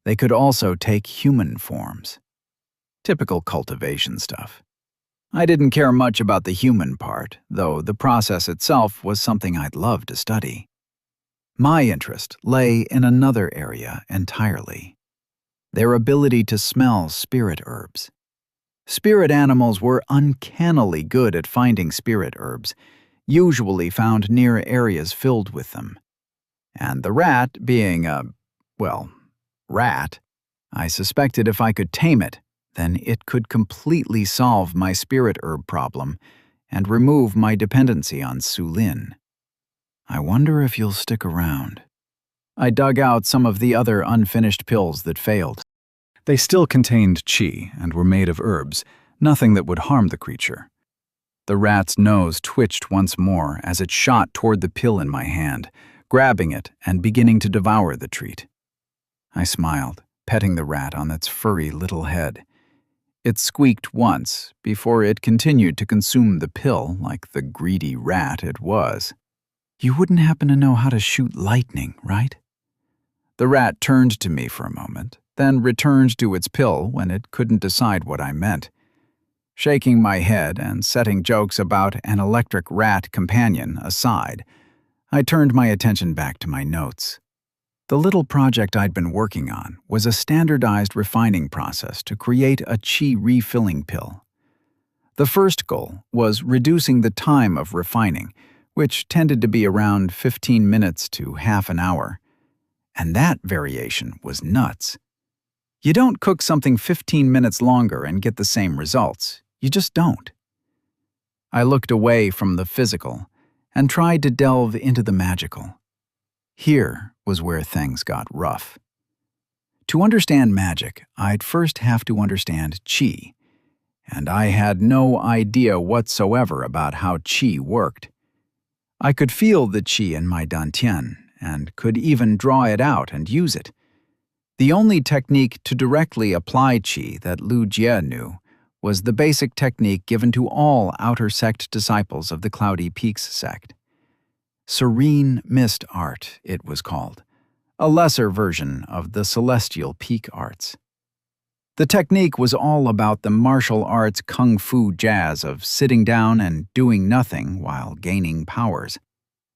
they could also take human forms. Typical cultivation stuff. I didn't care much about the human part, though the process itself was something I'd love to study. My interest lay in another area entirely: their ability to smell spirit herbs. Spirit animals were uncannily good at finding spirit herbs, usually found near areas filled with them. And the rat being rat, I suspected if I could tame it, then it could completely solve my spirit herb problem and remove my dependency on Sulin. I wonder if you'll stick around. I dug out some of the other unfinished pills that failed. They still contained qi and were made of herbs, nothing that would harm the creature. The rat's nose twitched once more as it shot toward the pill in my hand, grabbing it and beginning to devour the treat. I smiled, petting the rat on its furry little head. It squeaked once before it continued to consume the pill like the greedy rat it was. You wouldn't happen to know how to shoot lightning, right? The rat turned to me for a moment, then returned to its pill when it couldn't decide what I meant. Shaking my head and setting jokes about an electric rat companion aside, I turned my attention back to my notes. The little project I'd been working on was a standardized refining process to create a qi refilling pill. The first goal was reducing the time of refining, which tended to be around 15 minutes to half an hour. And that variation was nuts. You don't cook something 15 minutes longer and get the same results. You just don't. I looked away from the physical and tried to delve into the magical. Here was where things got rough. To understand magic, I'd first have to understand qi, and I had no idea whatsoever about how qi worked. I could feel the qi in my dantian and could even draw it out and use it. The only technique to directly apply qi that Lu Jie knew was the basic technique given to all outer sect disciples of the Cloudy Peaks sect. Serene Mist Art, it was called, a lesser version of the Celestial Peak Arts. The technique was all about the martial arts kung fu jazz of sitting down and doing nothing while gaining powers.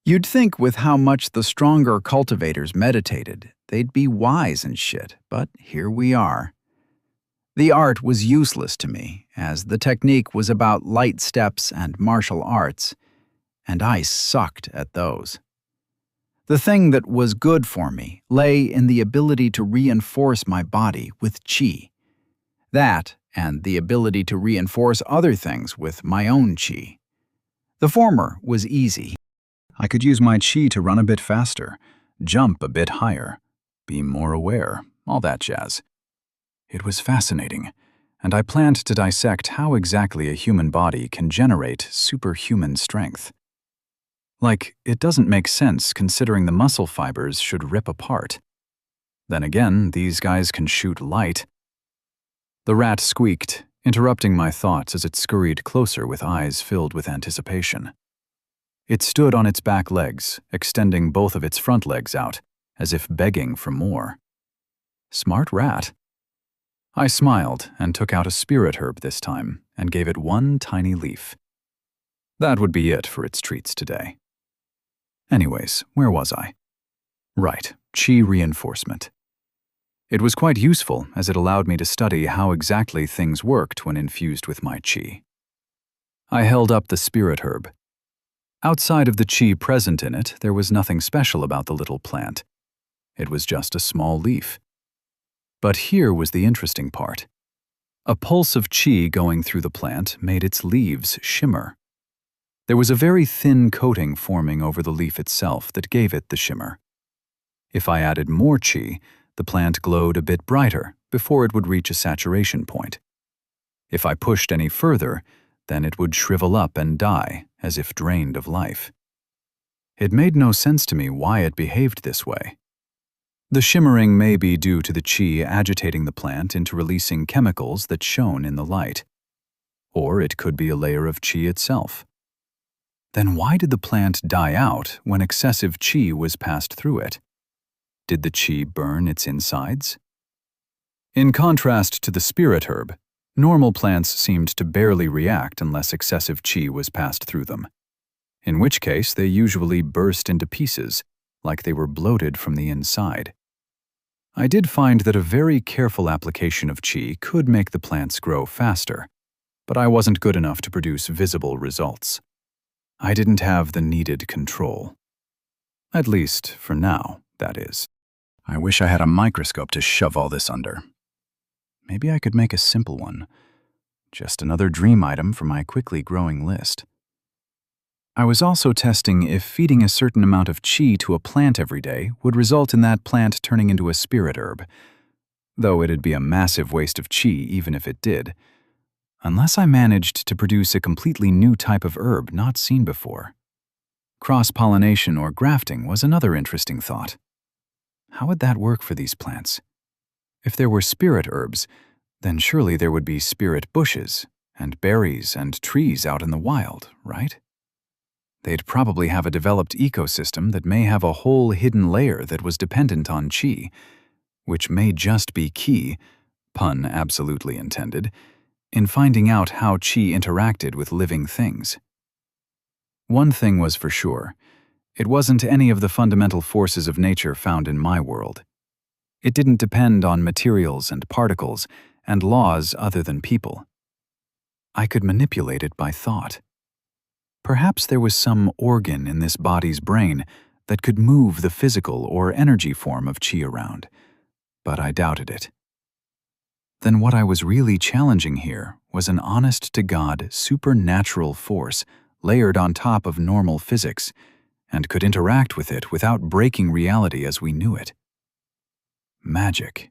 You'd think with how much the stronger cultivators meditated, they'd be wise and shit, but here we are. The art was useless to me, as the technique was about light steps and martial arts, and I sucked at those. The thing that was good for me lay in the ability to reinforce my body with qi. That, and the ability to reinforce other things with my own qi. The former was easy. I could use my qi to run a bit faster, jump a bit higher, be more aware, all that jazz. It was fascinating, and I planned to dissect how exactly a human body can generate superhuman strength. Like, it doesn't make sense considering the muscle fibers should rip apart. Then again, these guys can shoot light. The rat squeaked, interrupting my thoughts as it scurried closer with eyes filled with anticipation. It stood on its back legs, extending both of its front legs out, as if begging for more. Smart rat. I smiled and took out a spirit herb this time and gave it one tiny leaf. That would be it for its treats today. Anyways, where was I? Right, qi reinforcement. It was quite useful as it allowed me to study how exactly things worked when infused with my qi. I held up the spirit herb. Outside of the qi present in it, there was nothing special about the little plant. It was just a small leaf. But here was the interesting part. A pulse of qi going through the plant made its leaves shimmer. There was a very thin coating forming over the leaf itself that gave it the shimmer. If I added more qi, the plant glowed a bit brighter before it would reach a saturation point. If I pushed any further, then it would shrivel up and die, as if drained of life. It made no sense to me why it behaved this way. The shimmering may be due to the qi agitating the plant into releasing chemicals that shone in the light. Or it could be a layer of qi itself. Then why did the plant die out when excessive qi was passed through it? Did the qi burn its insides? In contrast to the spirit herb, normal plants seemed to barely react unless excessive qi was passed through them, in which case they usually burst into pieces, like they were bloated from the inside. I did find that a very careful application of qi could make the plants grow faster, but I wasn't good enough to produce visible results. I didn't have the needed control. At least, for now, that is. I wish I had a microscope to shove all this under. Maybe I could make a simple one. Just another dream item for my quickly growing list. I was also testing if feeding a certain amount of qi to a plant every day would result in that plant turning into a spirit herb, though it'd be a massive waste of qi even if it did, unless I managed to produce a completely new type of herb not seen before. Cross-pollination or grafting was another interesting thought. How would that work for these plants? If there were spirit herbs, then surely there would be spirit bushes, and berries and trees out in the wild, right? They'd probably have a developed ecosystem that may have a whole hidden layer that was dependent on qi, which may just be key, pun absolutely intended, in finding out how qi interacted with living things. One thing was for sure, it wasn't any of the fundamental forces of nature found in my world. It didn't depend on materials and particles and laws other than people. I could manipulate it by thought. Perhaps there was some organ in this body's brain that could move the physical or energy form of qi around, but I doubted it. Then what I was really challenging here was an honest-to-God supernatural force layered on top of normal physics and could interact with it without breaking reality as we knew it. Magic.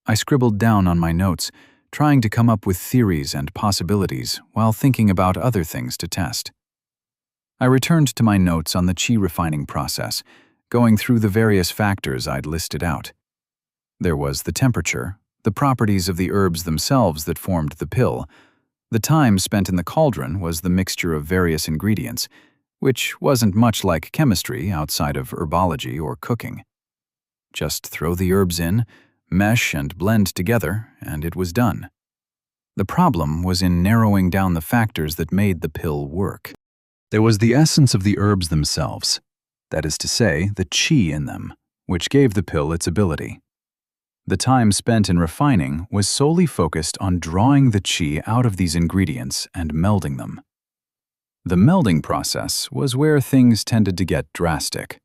I scribbled down on my notes, trying to come up with theories and possibilities while thinking about other things to test. I returned to my notes on the qi refining process, going through the various factors I'd listed out. There was the temperature, the properties of the herbs themselves that formed the pill. The time spent in the cauldron was the mixture of various ingredients, which wasn't much like chemistry outside of herbology or cooking. Just throw the herbs in, mesh and blend together, and it was done. The problem was in narrowing down the factors that made the pill work. There was the essence of the herbs themselves, that is to say, the qi in them, which gave the pill its ability. The time spent in refining was solely focused on drawing the qi out of these ingredients and melding them. The melding process was where things tended to get drastic.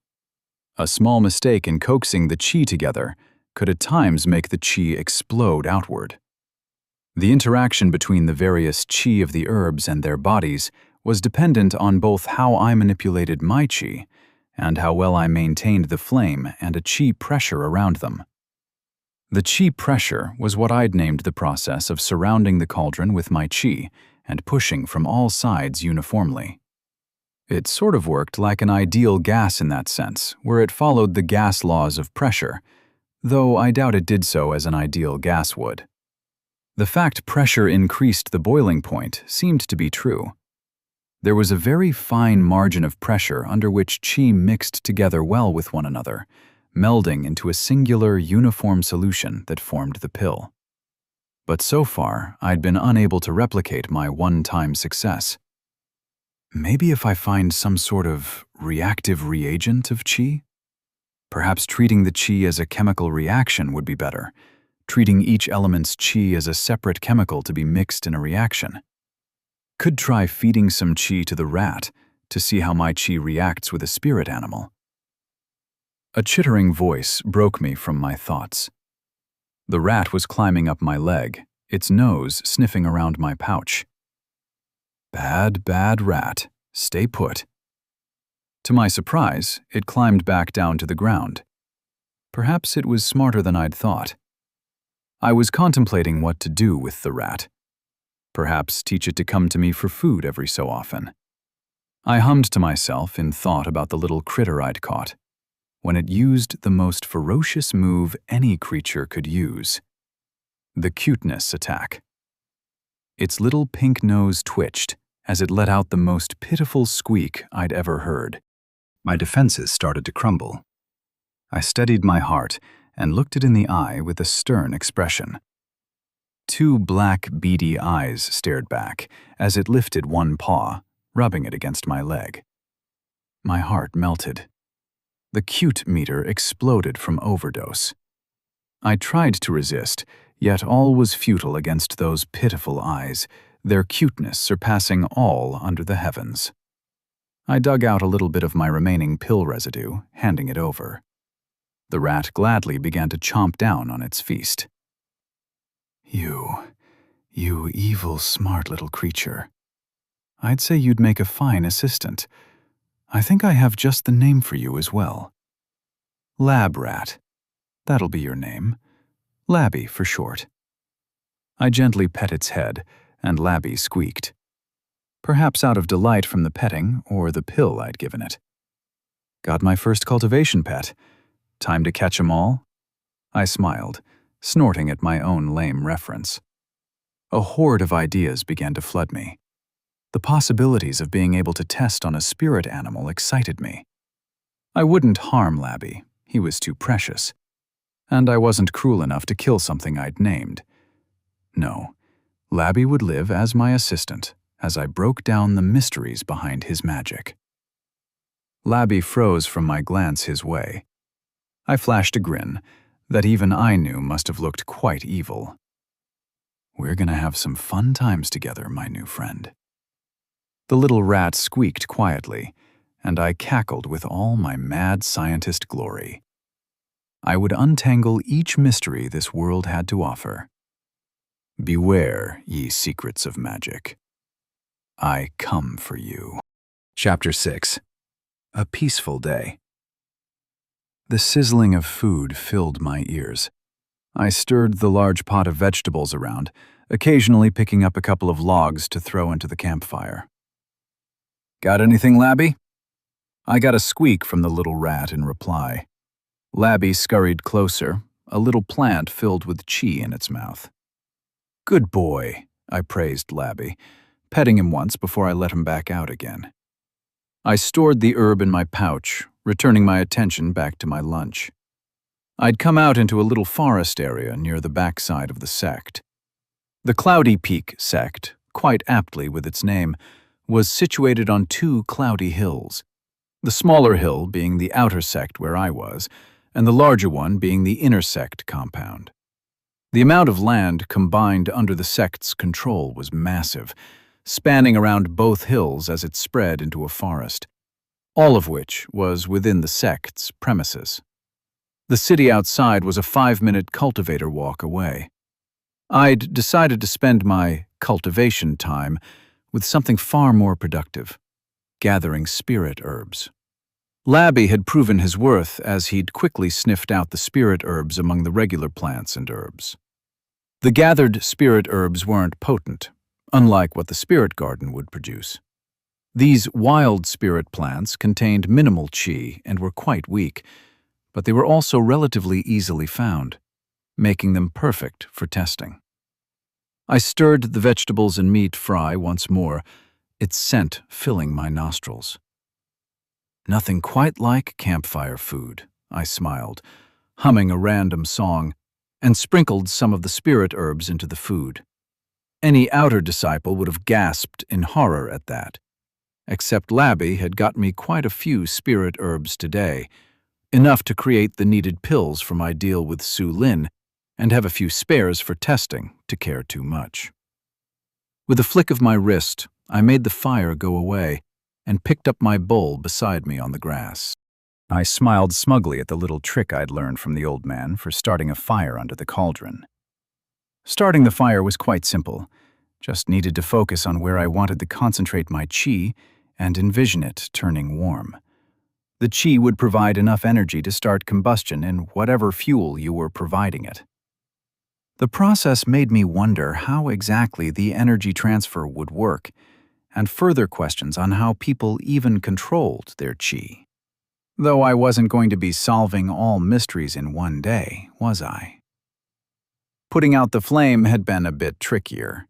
A small mistake in coaxing the qi together could at times make the qi explode outward. The interaction between the various qi of the herbs and their bodies was dependent on both how I manipulated my qi and how well I maintained the flame and a qi pressure around them. The qi pressure was what I'd named the process of surrounding the cauldron with my qi and pushing from all sides uniformly. It sort of worked like an ideal gas in that sense, where it followed the gas laws of pressure, though I doubt it did so as an ideal gas would. The fact pressure increased the boiling point seemed to be true. There was a very fine margin of pressure under which qi mixed together well with one another, melding into a singular, uniform solution that formed the pill. But so far, I'd been unable to replicate my one-time success. Maybe if I find some sort of reactive reagent of qi? Perhaps treating the qi as a chemical reaction would be better, treating each element's qi as a separate chemical to be mixed in a reaction. Could try feeding some qi to the rat to see how my qi reacts with a spirit animal. A chittering voice broke me from my thoughts. The rat was climbing up my leg, its nose sniffing around my pouch. Bad, bad rat, stay put. To my surprise, it climbed back down to the ground. Perhaps it was smarter than I'd thought. I was contemplating what to do with the rat. Perhaps teach it to come to me for food every so often. I hummed to myself in thought about the little critter I'd caught, when it used the most ferocious move any creature could use: the cuteness attack. Its little pink nose twitched as it let out the most pitiful squeak I'd ever heard. My defenses started to crumble. I steadied my heart and looked it in the eye with a stern expression. Two black, beady eyes stared back as it lifted one paw, rubbing it against my leg. My heart melted. The cute meter exploded from overdose. I tried to resist, yet all was futile against those pitiful eyes, their cuteness surpassing all under the heavens. I dug out a little bit of my remaining pill residue, handing it over. The rat gladly began to chomp down on its feast. You evil, smart little creature. I'd say you'd make a fine assistant. I think I have just the name for you as well. Lab rat. That'll be your name. Labby for short. I gently pet its head, and Labby squeaked. Perhaps out of delight from the petting or the pill I'd given it. Got my first cultivation pet. Time to catch 'em all? I smiled, snorting at my own lame reference. A horde of ideas began to flood me. The possibilities of being able to test on a spirit animal excited me. I wouldn't harm Labby, he was too precious. And I wasn't cruel enough to kill something I'd named. No, Labby would live as my assistant as I broke down the mysteries behind his magic. Labby froze from my glance his way. I flashed a grin that even I knew must have looked quite evil. We're gonna have some fun times together, my new friend. The little rat squeaked quietly, and I cackled with all my mad scientist glory. I would untangle each mystery this world had to offer. Beware, ye secrets of magic. I come for you. Chapter 6. A peaceful day. The sizzling of food filled my ears. I stirred the large pot of vegetables around, occasionally picking up a couple of logs to throw into the campfire. Got anything, Labby? I got a squeak from the little rat in reply. Labby scurried closer, a little plant filled with qi in its mouth. Good boy, I praised Labby, petting him once before I let him back out again. I stored the herb in my pouch, returning my attention back to my lunch. I'd come out into a little forest area near the backside of the sect. The Cloudy Peak sect, quite aptly with its name, was situated on two cloudy hills. The smaller hill being the outer sect where I was, and the larger one being the intersect compound. The amount of land combined under the sect's control was massive, spanning around both hills as it spread into a forest, all of which was within the sect's premises. The city outside was a 5-minute cultivator walk away. I'd decided to spend my cultivation time with something far more productive, gathering spirit herbs. Labby had proven his worth as he'd quickly sniffed out the spirit herbs among the regular plants and herbs. The gathered spirit herbs weren't potent, unlike what the spirit garden would produce. These wild spirit plants contained minimal qi and were quite weak, but they were also relatively easily found, making them perfect for testing. I stirred the vegetables and meat fry once more, its scent filling my nostrils. Nothing quite like campfire food, I smiled, humming a random song, and sprinkled some of the spirit herbs into the food. Any outer disciple would have gasped in horror at that, except Labby had got me quite a few spirit herbs today, enough to create the needed pills for my deal with Su Lin, and have a few spares for testing to care too much. With a flick of my wrist, I made the fire go away and picked up my bowl beside me on the grass. I smiled smugly at the little trick I'd learned from the old man for starting a fire under the cauldron. Starting the fire was quite simple, just needed to focus on where I wanted to concentrate my qi and envision it turning warm. The qi would provide enough energy to start combustion in whatever fuel you were providing it. The process made me wonder how exactly the energy transfer would work, and further questions on how people even controlled their qi. Though I wasn't going to be solving all mysteries in one day, was I? Putting out the flame had been a bit trickier.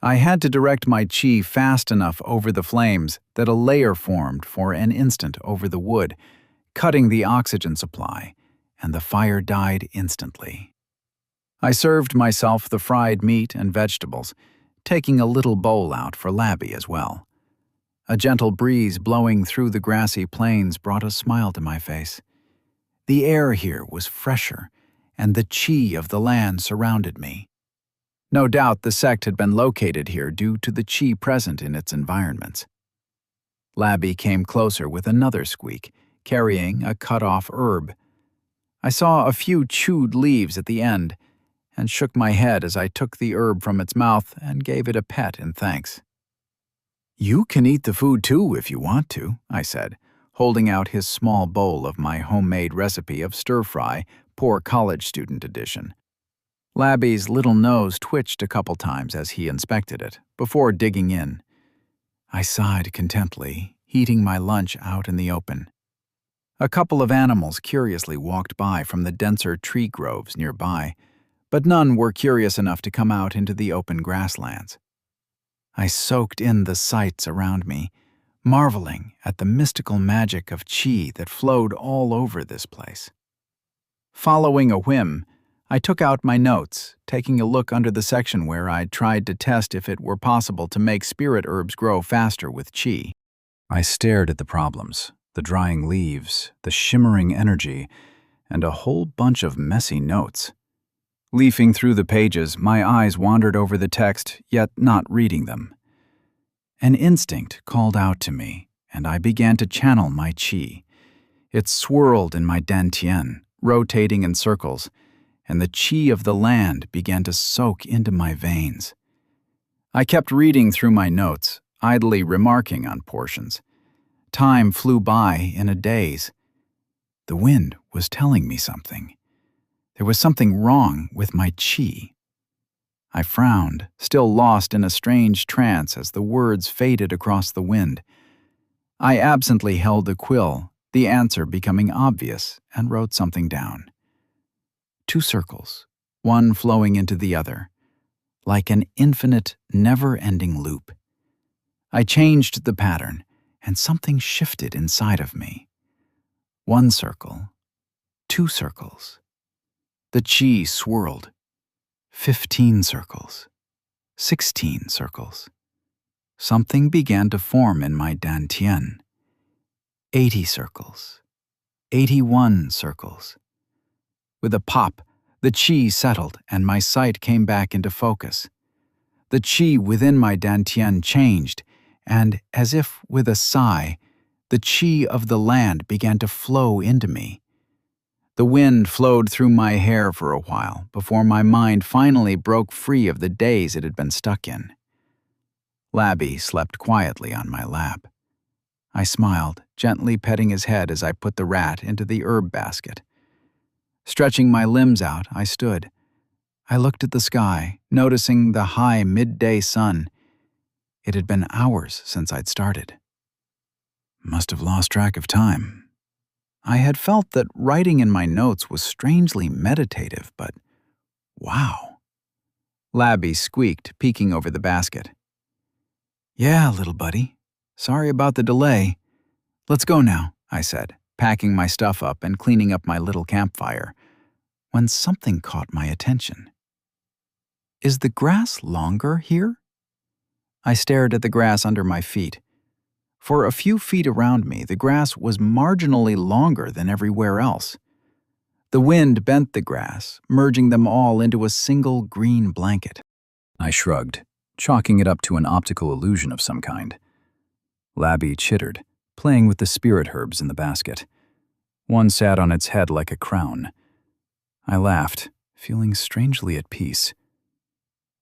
I had to direct my qi fast enough over the flames that a layer formed for an instant over the wood, cutting the oxygen supply, and the fire died instantly. I served myself the fried meat and vegetables, taking a little bowl out for Labby as well. A gentle breeze blowing through the grassy plains brought a smile to my face. The air here was fresher, and the qi of the land surrounded me. No doubt the sect had been located here due to the qi present in its environments. Labby came closer with another squeak, carrying a cut-off herb. I saw a few chewed leaves at the end, and shook my head as I took the herb from its mouth and gave it a pet in thanks. "You can eat the food too if you want to," I said, holding out his small bowl of my homemade recipe of stir-fry, poor college student edition. Labby's little nose twitched a couple times as he inspected it, before digging in. I sighed contently, heating my lunch out in the open. A couple of animals curiously walked by from the denser tree groves nearby, but none were curious enough to come out into the open grasslands. I soaked in the sights around me, marveling at the mystical magic of qi that flowed all over this place. Following a whim, I took out my notes, taking a look under the section where I'd tried to test if it were possible to make spirit herbs grow faster with qi. I stared at the problems, the drying leaves, the shimmering energy, and a whole bunch of messy notes. Leafing through the pages, my eyes wandered over the text, yet not reading them. An instinct called out to me, and I began to channel my qi. It swirled in my dantian, rotating in circles, and the qi of the land began to soak into my veins. I kept reading through my notes, idly remarking on portions. Time flew by in a daze. The wind was telling me something. There was something wrong with my qi. I frowned, still lost in a strange trance as the words faded across the wind. I absently held a quill, the answer becoming obvious, and wrote something down. 2 circles, one flowing into the other, like an infinite, never-ending loop. I changed the pattern, and something shifted inside of me. 1 circle, 2 circles. The qi swirled. 15 circles. 16 circles. Something began to form in my dantian. 80 circles. 81 circles. With a pop, the qi settled and my sight came back into focus. The qi within my dantian changed, and as if with a sigh, the qi of the land began to flow into me. The wind flowed through my hair for a while before my mind finally broke free of the daze it had been stuck in. Labby slept quietly on my lap. I smiled, gently petting his head as I put the rat into the herb basket. Stretching my limbs out, I stood. I looked at the sky, noticing the high midday sun. It had been hours since I'd started. Must have lost track of time. I had felt that writing in my notes was strangely meditative, but wow. Labby squeaked, peeking over the basket. Yeah, little buddy. Sorry about the delay. Let's go now, I said, packing my stuff up and cleaning up my little campfire, when something caught my attention. Is the grass longer here? I stared at the grass under my feet. For a few feet around me, the grass was marginally longer than everywhere else. The wind bent the grass, merging them all into a single green blanket. I shrugged, chalking it up to an optical illusion of some kind. Labby chittered, playing with the spirit herbs in the basket. One sat on its head like a crown. I laughed, feeling strangely at peace.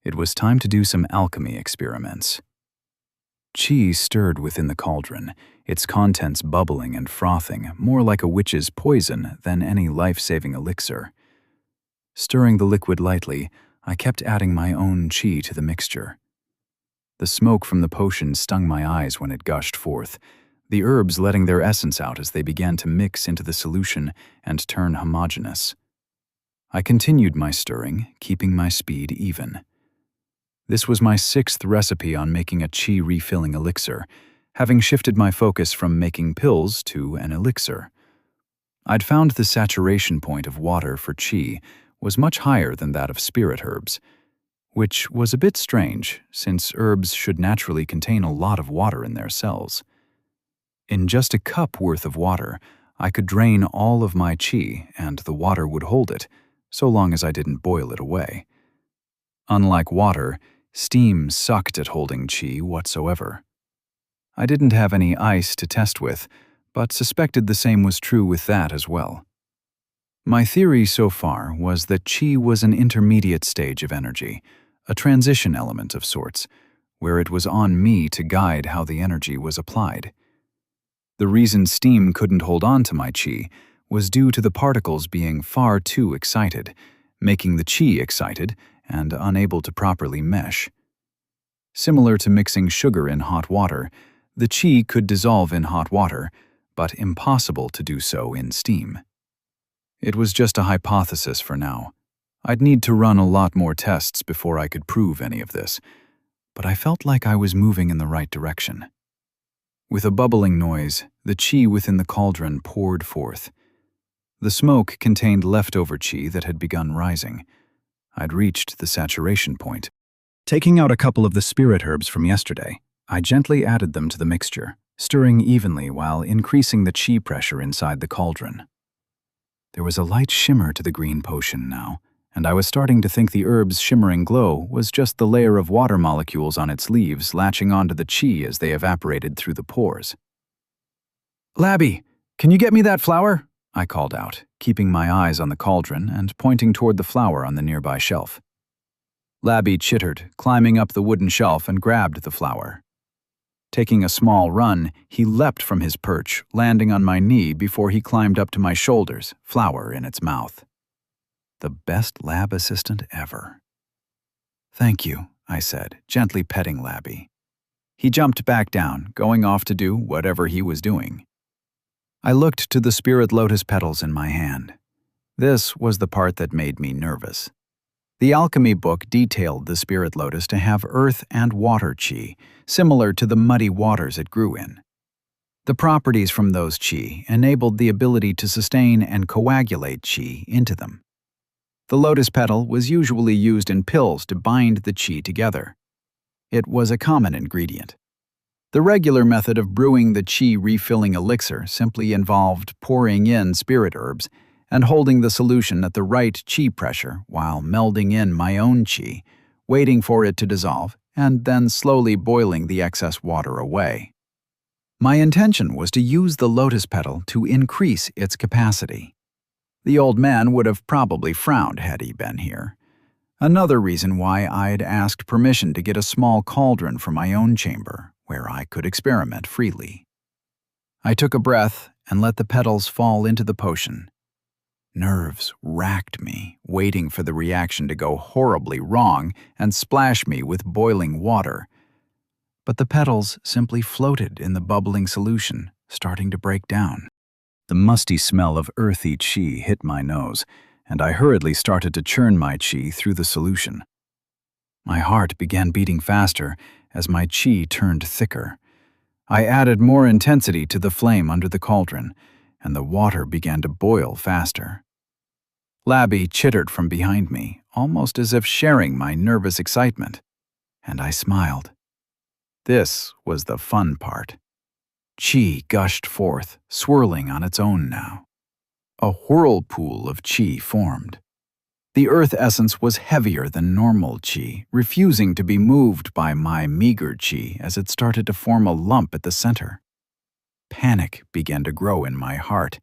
It was time to do some alchemy experiments. Qi stirred within the cauldron, its contents bubbling and frothing, more like a witch's poison than any life-saving elixir. Stirring the liquid lightly, I kept adding my own qi to the mixture. The smoke from the potion stung my eyes when it gushed forth, the herbs letting their essence out as they began to mix into the solution and turn homogeneous. I continued my stirring, keeping my speed even. This was my 6th recipe on making a qi refilling elixir, having shifted my focus from making pills to an elixir. I'd found the saturation point of water for qi was much higher than that of spirit herbs, which was a bit strange since herbs should naturally contain a lot of water in their cells. In just a cup worth of water, I could drain all of my qi and the water would hold it, so long as I didn't boil it away. Unlike water, steam sucked at holding qi whatsoever. I didn't have any ice to test with, but suspected the same was true with that as well. My theory so far was that qi was an intermediate stage of energy, a transition element of sorts, where it was on me to guide how the energy was applied. The reason steam couldn't hold on to my qi was due to the particles being far too excited, making the qi excited and unable to properly mesh. Similar to mixing sugar in hot water, the qi could dissolve in hot water, but impossible to do so in steam. It was just a hypothesis for now. I'd need to run a lot more tests before I could prove any of this, but I felt like I was moving in the right direction. With a bubbling noise, the qi within the cauldron poured forth. The smoke contained leftover qi that had begun rising. I'd reached the saturation point. Taking out a couple of the spirit herbs from yesterday, I gently added them to the mixture, stirring evenly while increasing the qi pressure inside the cauldron. There was a light shimmer to the green potion now, and I was starting to think the herb's shimmering glow was just the layer of water molecules on its leaves latching onto the qi as they evaporated through the pores. "Labby, can you get me that flower?" I called out, keeping my eyes on the cauldron and pointing toward the flower on the nearby shelf. Labby chittered, climbing up the wooden shelf and grabbed the flower. Taking a small run, he leapt from his perch, landing on my knee before he climbed up to my shoulders, flower in its mouth. The best lab assistant ever. "Thank you," I said, gently petting Labby. He jumped back down, going off to do whatever he was doing. I looked to the spirit lotus petals in my hand. This was the part that made me nervous. The alchemy book detailed the spirit lotus to have earth and water qi, similar to the muddy waters it grew in. The properties from those qi enabled the ability to sustain and coagulate qi into them. The lotus petal was usually used in pills to bind the qi together. It was a common ingredient. The regular method of brewing the qi refilling elixir simply involved pouring in spirit herbs and holding the solution at the right qi pressure while melding in my own qi, waiting for it to dissolve, and then slowly boiling the excess water away. My intention was to use the lotus petal to increase its capacity. The old man would have probably frowned had he been here. Another reason why I'd asked permission to get a small cauldron for my own chamber, where I could experiment freely. I took a breath and let the petals fall into the potion. Nerves racked me, waiting for the reaction to go horribly wrong and splash me with boiling water. But the petals simply floated in the bubbling solution, starting to break down. The musty smell of earthy qi hit my nose, and I hurriedly started to churn my qi through the solution. My heart began beating faster as my qi turned thicker. I added more intensity to the flame under the cauldron, and the water began to boil faster. Labby chittered from behind me, almost as if sharing my nervous excitement, and I smiled. This was the fun part. Qi gushed forth, swirling on its own now. A whirlpool of qi formed. The earth essence was heavier than normal qi, refusing to be moved by my meager qi as it started to form a lump at the center. Panic began to grow in my heart.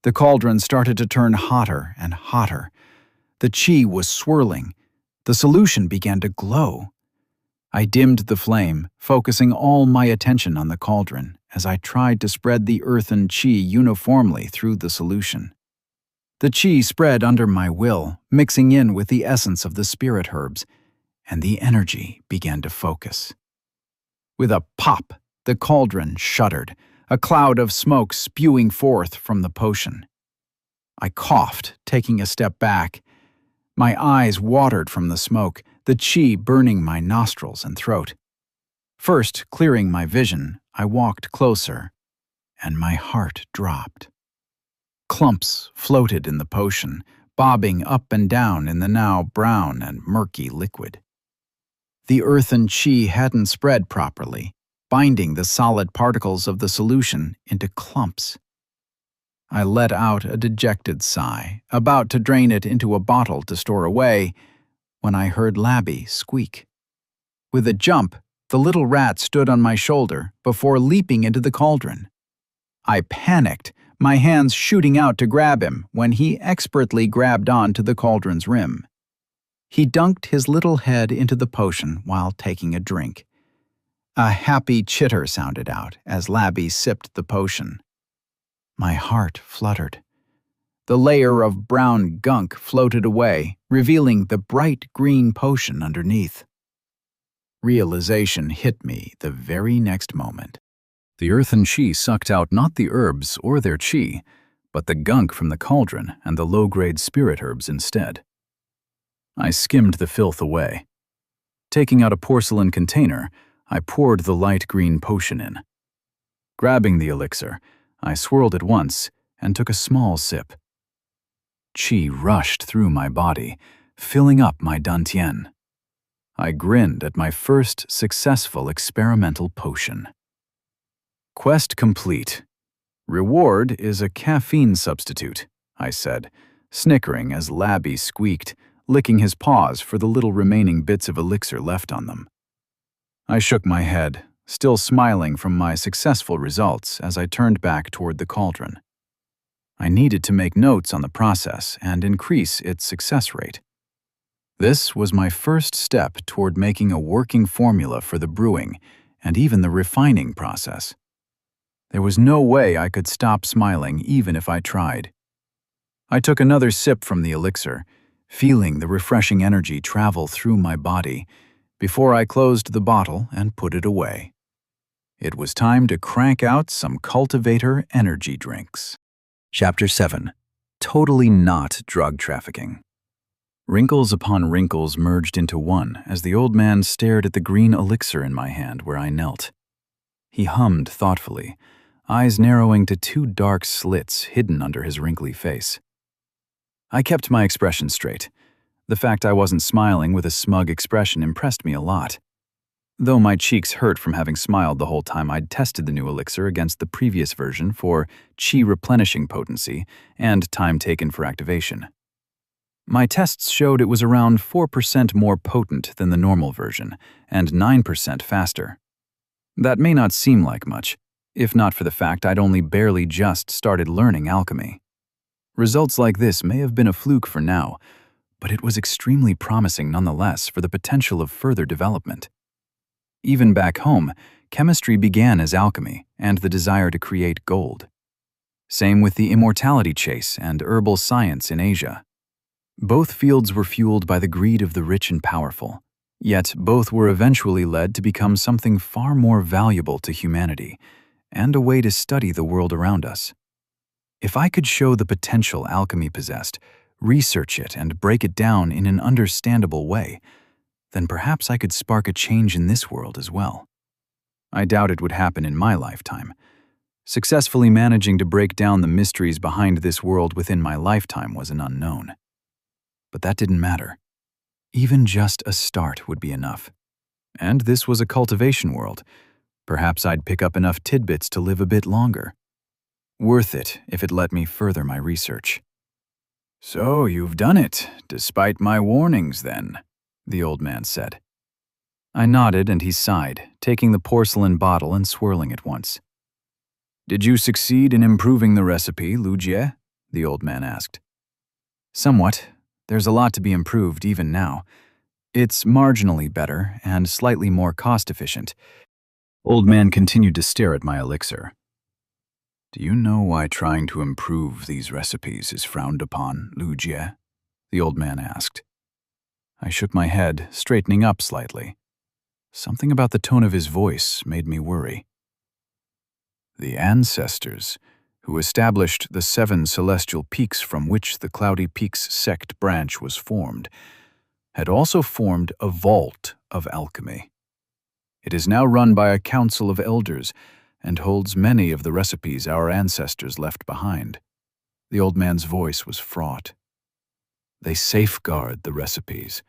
The cauldron started to turn hotter and hotter. The qi was swirling. The solution began to glow. I dimmed the flame, focusing all my attention on the cauldron as I tried to spread the earthen qi uniformly through the solution. The qi spread under my will, mixing in with the essence of the spirit herbs, and the energy began to focus. With a pop, the cauldron shuddered, a cloud of smoke spewing forth from the potion. I coughed, taking a step back. My eyes watered from the smoke, the qi burning my nostrils and throat. First, clearing my vision, I walked closer, and my heart dropped. Clumps floated in the potion, bobbing up and down in the now brown and murky liquid. The earthen qi hadn't spread properly, binding the solid particles of the solution into clumps. I let out a dejected sigh, about to drain it into a bottle to store away, when I heard Labby squeak. With a jump, the little rat stood on my shoulder before leaping into the cauldron. I panicked, my hands shooting out to grab him when he expertly grabbed onto the cauldron's rim. He dunked his little head into the potion while taking a drink. A happy chitter sounded out as Labby sipped the potion. My heart fluttered. The layer of brown gunk floated away, revealing the bright green potion underneath. Realization hit me the very next moment. The earthen qi sucked out not the herbs or their qi, but the gunk from the cauldron and the low-grade spirit herbs instead. I skimmed the filth away. Taking out a porcelain container, I poured the light green potion in. Grabbing the elixir, I swirled it once and took a small sip. Qi rushed through my body, filling up my dantian. I grinned at my first successful experimental potion. Quest complete. Reward is a caffeine substitute, I said, snickering as Labby squeaked, licking his paws for the little remaining bits of elixir left on them. I shook my head, still smiling from my successful results as I turned back toward the cauldron. I needed to make notes on the process and increase its success rate. This was my first step toward making a working formula for the brewing and even the refining process. There was no way I could stop smiling even if I tried. I took another sip from the elixir, feeling the refreshing energy travel through my body, before I closed the bottle and put it away. It was time to crank out some cultivator energy drinks. Chapter 7. Totally not drug trafficking. Wrinkles upon wrinkles merged into one as the old man stared at the green elixir in my hand where I knelt. He hummed thoughtfully, eyes narrowing to two dark slits hidden under his wrinkly face. I kept my expression straight. The fact I wasn't smiling with a smug expression impressed me a lot. Though my cheeks hurt from having smiled the whole time I'd tested the new elixir against the previous version for chi replenishing potency and time taken for activation. My tests showed it was around 4% more potent than the normal version and 9% faster. That may not seem like much, if not for the fact I'd only barely just started learning alchemy. Results like this may have been a fluke for now, but it was extremely promising nonetheless for the potential of further development. Even back home, chemistry began as alchemy and the desire to create gold. Same with the immortality chase and herbal science in Asia. Both fields were fueled by the greed of the rich and powerful, yet both were eventually led to become something far more valuable to humanity and a way to study the world around us. If I could show the potential alchemy possessed, research it and break it down in an understandable way, then perhaps I could spark a change in this world as well. I doubt it would happen in my lifetime. Successfully managing to break down the mysteries behind this world within my lifetime was an unknown. But that didn't matter. Even just a start would be enough. And this was a cultivation world. Perhaps I'd pick up enough tidbits to live a bit longer. Worth it if it let me further my research. "So you've done it, despite my warnings then," the old man said. I nodded and he sighed, taking the porcelain bottle and swirling it once. "Did you succeed in improving the recipe, Lu Jie?" the old man asked. "Somewhat. There's a lot to be improved even now. It's marginally better and slightly more cost-efficient." Old man continued to stare at my elixir. "Do you know why trying to improve these recipes is frowned upon, Lu Jie?" the old man asked. I shook my head, straightening up slightly. Something about the tone of his voice made me worry. "The ancestors, who established the 7 celestial peaks from which the Cloudy Peaks sect branch was formed, had also formed a vault of alchemy. It is now run by a council of elders and holds many of the recipes our ancestors left behind." The old man's voice was fraught. "They safeguard the recipes,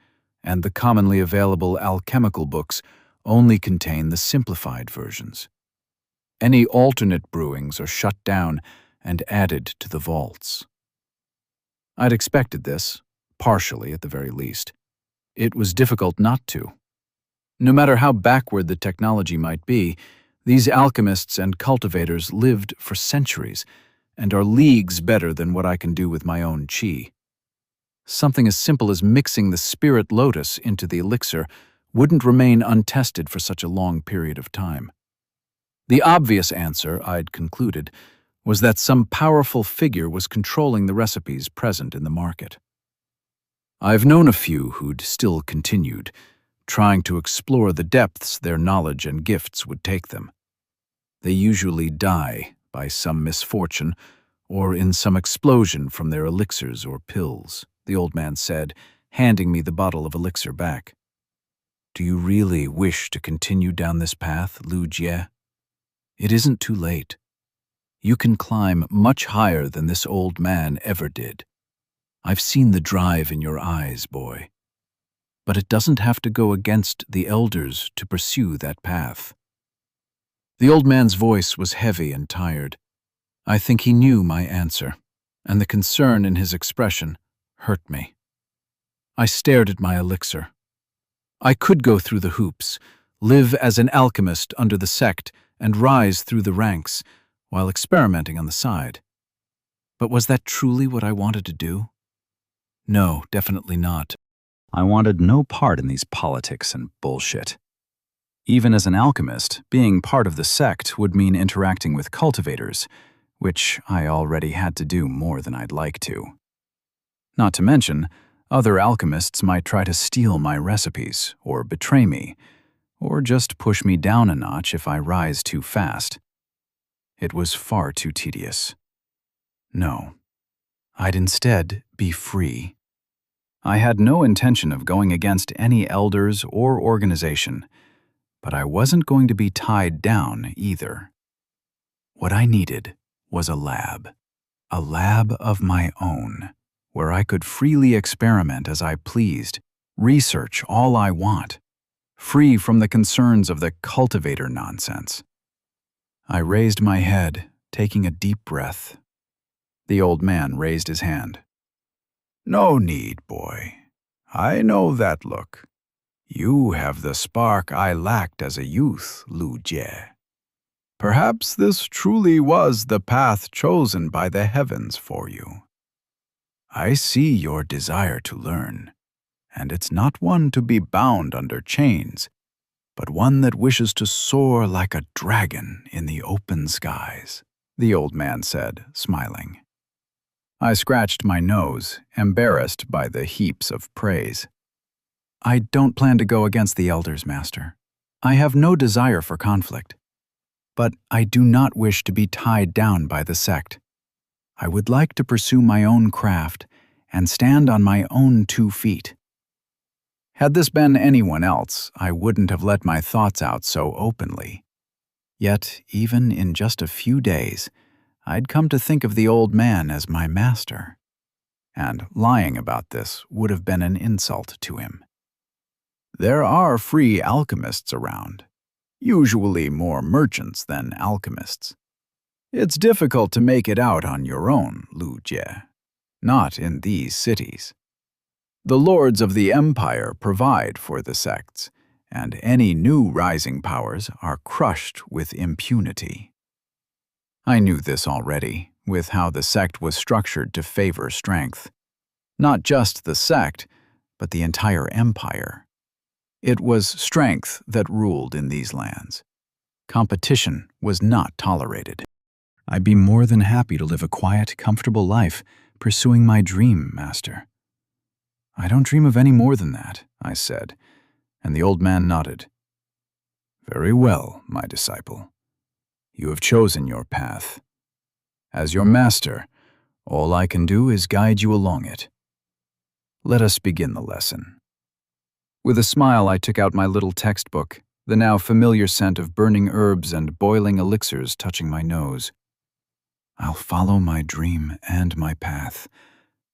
and the commonly available alchemical books only contain the simplified versions. Any alternate brewings are shut down and added to the vaults." I'd expected this, partially at the very least. It was difficult not to. No matter how backward the technology might be, these alchemists and cultivators lived for centuries and are leagues better than what I can do with my own chi. Something as simple as mixing the spirit lotus into the elixir wouldn't remain untested for such a long period of time. The obvious answer, I'd concluded, was that some powerful figure was controlling the recipes present in the market. I've known a few who'd still continued, trying to explore the depths their knowledge and gifts would take them. They usually die by some misfortune or in some explosion from their elixirs or pills, the old man said, handing me the bottle of elixir back. "Do you really wish to continue down this path, Lu Jie? It isn't too late. You can climb much higher than this old man ever did. I've seen the drive in your eyes, boy. But it doesn't have to go against the elders to pursue that path." The old man's voice was heavy and tired. I think he knew my answer, and the concern in his expression hurt me. I stared at my elixir. I could go through the hoops, live as an alchemist under the sect, and rise through the ranks, while experimenting on the side. But was that truly what I wanted to do? No, definitely not. I wanted no part in these politics and bullshit. Even as an alchemist, being part of the sect would mean interacting with cultivators, which I already had to do more than I'd like to. Not to mention, other alchemists might try to steal my recipes, or betray me, or just push me down a notch if I rise too fast. It was far too tedious. No, I'd instead be free. I had no intention of going against any elders or organization, but I wasn't going to be tied down either. What I needed was a lab of my own, where I could freely experiment as I pleased, research all I want, free from the concerns of the cultivator nonsense. I raised my head, taking a deep breath. The old man raised his hand. No need, boy. I know that look. You have the spark I lacked as a youth, Lu Jie. Perhaps this truly was the path chosen by the heavens for you. I see your desire to learn, and it's not one to be bound under chains, but one that wishes to soar like a dragon in the open skies, the old man said, smiling. I scratched my nose, embarrassed by the heaps of praise. I don't plan to go against the elders, Master. I have no desire for conflict. But I do not wish to be tied down by the sect. I would like to pursue my own craft and stand on my own 2 feet. Had this been anyone else, I wouldn't have let my thoughts out so openly. Yet, even in just a few days, I'd come to think of the old man as my master. And lying about this would have been an insult to him. There are free alchemists around. Usually more merchants than alchemists. It's difficult to make it out on your own, Lu Jie. Not in these cities. The lords of the empire provide for the sects, and any new rising powers are crushed with impunity. I knew this already, with how the sect was structured to favor strength. Not just the sect, but the entire empire. It was strength that ruled in these lands. Competition was not tolerated. I'd be more than happy to live a quiet, comfortable life, pursuing my dream, Master. I don't dream of any more than that, I said, and the old man nodded. Very well, my disciple. You have chosen your path. As your master, all I can do is guide you along it. Let us begin the lesson. With a smile, I took out my little textbook, the now familiar scent of burning herbs and boiling elixirs touching my nose. I'll follow my dream and my path,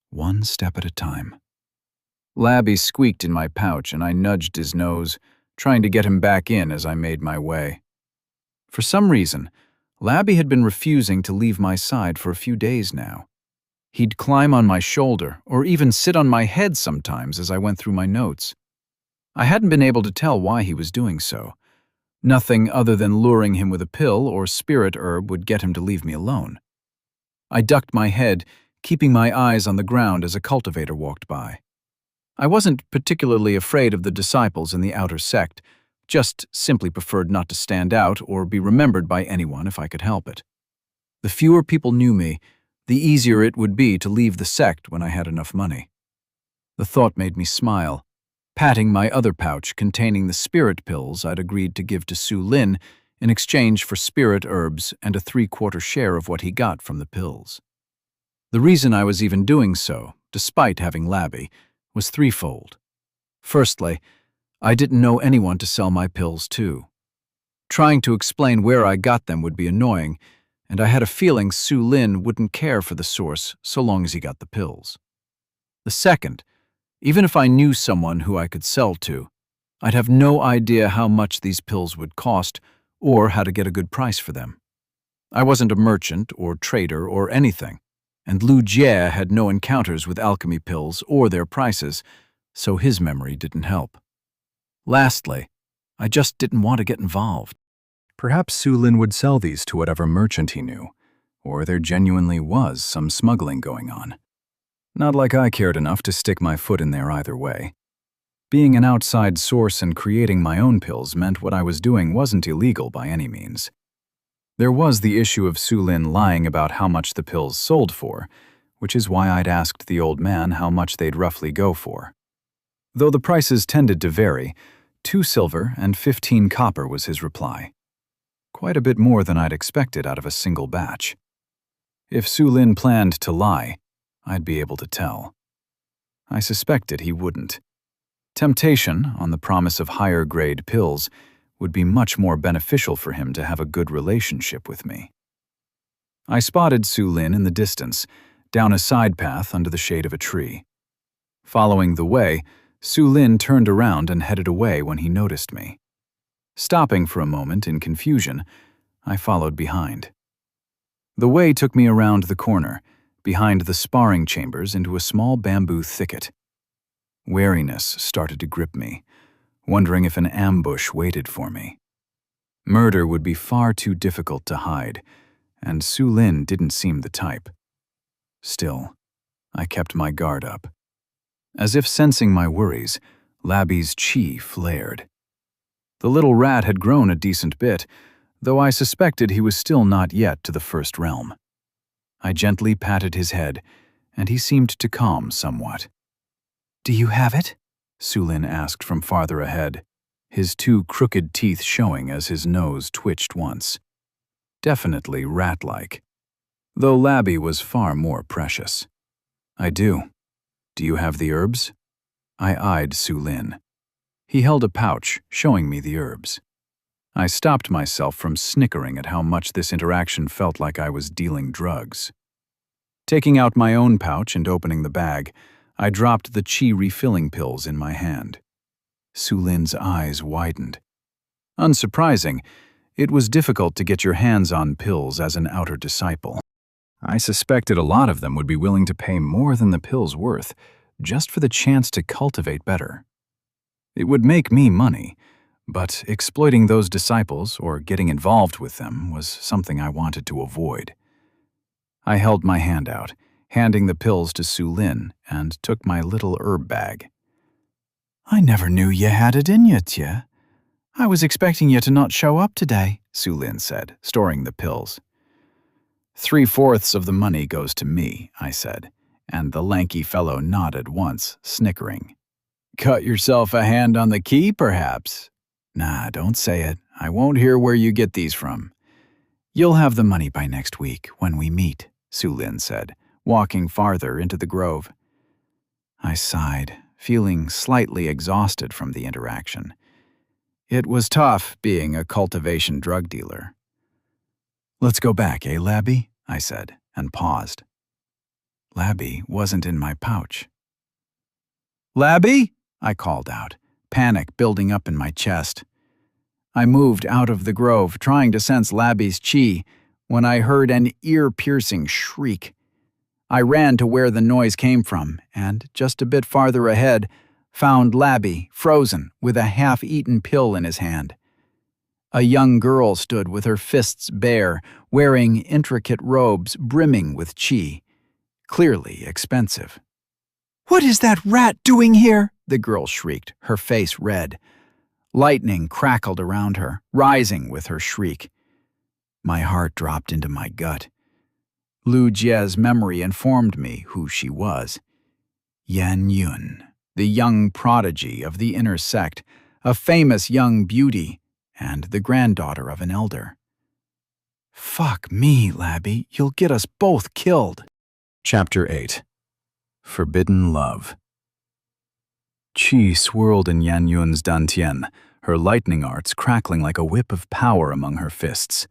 one step at a time. Labby squeaked in my pouch, and I nudged his nose, trying to get him back in as I made my way. For some reason, Labby had been refusing to leave my side for a few days now. He'd climb on my shoulder, or even sit on my head sometimes as I went through my notes. I hadn't been able to tell why he was doing so. Nothing other than luring him with a pill or spirit herb would get him to leave me alone. I ducked my head, keeping my eyes on the ground as a cultivator walked by. I wasn't particularly afraid of the disciples in the outer sect, just simply preferred not to stand out or be remembered by anyone if I could help it. The fewer people knew me, the easier it would be to leave the sect when I had enough money. The thought made me smile, patting my other pouch containing the spirit pills I'd agreed to give to Su Lin in exchange for spirit herbs and a 3/4 share of what he got from the pills. The reason I was even doing so, despite having Labby, was threefold. Firstly, I didn't know anyone to sell my pills to. Trying to explain where I got them would be annoying, and I had a feeling Su Lin wouldn't care for the source so long as he got the pills. The second, even if I knew someone who I could sell to, I'd have no idea how much these pills would cost or how to get a good price for them. I wasn't a merchant or trader or anything, and Lu Jie had no encounters with alchemy pills or their prices, so his memory didn't help. Lastly, I just didn't want to get involved. Perhaps Su Lin would sell these to whatever merchant he knew, or there genuinely was some smuggling going on. Not like I cared enough to stick my foot in there either way. Being an outside source and creating my own pills meant what I was doing wasn't illegal by any means. There was the issue of Su Lin lying about how much the pills sold for, which is why I'd asked the old man how much they'd roughly go for. Though the prices tended to vary, 2 silver and 15 copper was his reply. Quite a bit more than I'd expected out of a single batch. If Su Lin planned to lie, I'd be able to tell. I suspected he wouldn't. Temptation, on the promise of higher-grade pills, would be much more beneficial for him to have a good relationship with me. I spotted Su Lin in the distance, down a side path under the shade of a tree. Following the way, Su Lin turned around and headed away when he noticed me. Stopping for a moment in confusion, I followed behind. The way took me around the corner, behind the sparring chambers into a small bamboo thicket. Wariness started to grip me, wondering if an ambush waited for me. Murder would be far too difficult to hide, and Su Lin didn't seem the type. Still, I kept my guard up. As if sensing my worries, Labby's chi flared. The little rat had grown a decent bit, though I suspected he was still not yet to the first realm. I gently patted his head, and he seemed to calm somewhat. "Do you have it?" Su Lin asked from farther ahead, his two crooked teeth showing as his nose twitched once. Definitely rat-like, though Labby was far more precious. "I do. Do you have the herbs?" I eyed Su Lin. He held a pouch, showing me the herbs. I stopped myself from snickering at how much this interaction felt like I was dealing drugs. Taking out my own pouch and opening the bag, I dropped the chi refilling pills in my hand. Su Lin's eyes widened. Unsurprising, it was difficult to get your hands on pills as an outer disciple. I suspected a lot of them would be willing to pay more than the pill's worth, just for the chance to cultivate better. It would make me money, but exploiting those disciples or getting involved with them was something I wanted to avoid. I held my hand out, handing the pills to Su Lin, and took my little herb bag. "I never knew you had it in you, Tia. I was expecting you to not show up today," Su Lin said, storing the pills. "3/4 of the money goes to me," I said, and the lanky fellow nodded once, snickering. "Cut yourself a hand on the key, perhaps?" "Nah, don't say it. I won't hear where you get these from." "You'll have the money by next week, when we meet," Su Lin said, walking farther into the grove. I sighed, feeling slightly exhausted from the interaction. It was tough being a cultivation drug dealer. "Let's go back, eh, Labby?" I said, and paused. Labby wasn't in my pouch. "Labby?" I called out, panic building up in my chest. I moved out of the grove, trying to sense Labby's chi, when I heard an ear-piercing shriek. I ran to where the noise came from, and, just a bit farther ahead, found Labby, frozen, with a half-eaten pill in his hand. A young girl stood with her fists bare, wearing intricate robes brimming with chi, clearly expensive. "What is that rat doing here?" the girl shrieked, her face red. Lightning crackled around her, rising with her shriek. My heart dropped into my gut. Lu Jie's memory informed me who she was. Yan Yun, the young prodigy of the inner sect, a famous young beauty, and the granddaughter of an elder. "Fuck me, Labby, you'll get us both killed." Chapter 8. Forbidden Love. Qi swirled in Yan Yun's dantian, her lightning arts crackling like a whip of power among her fists.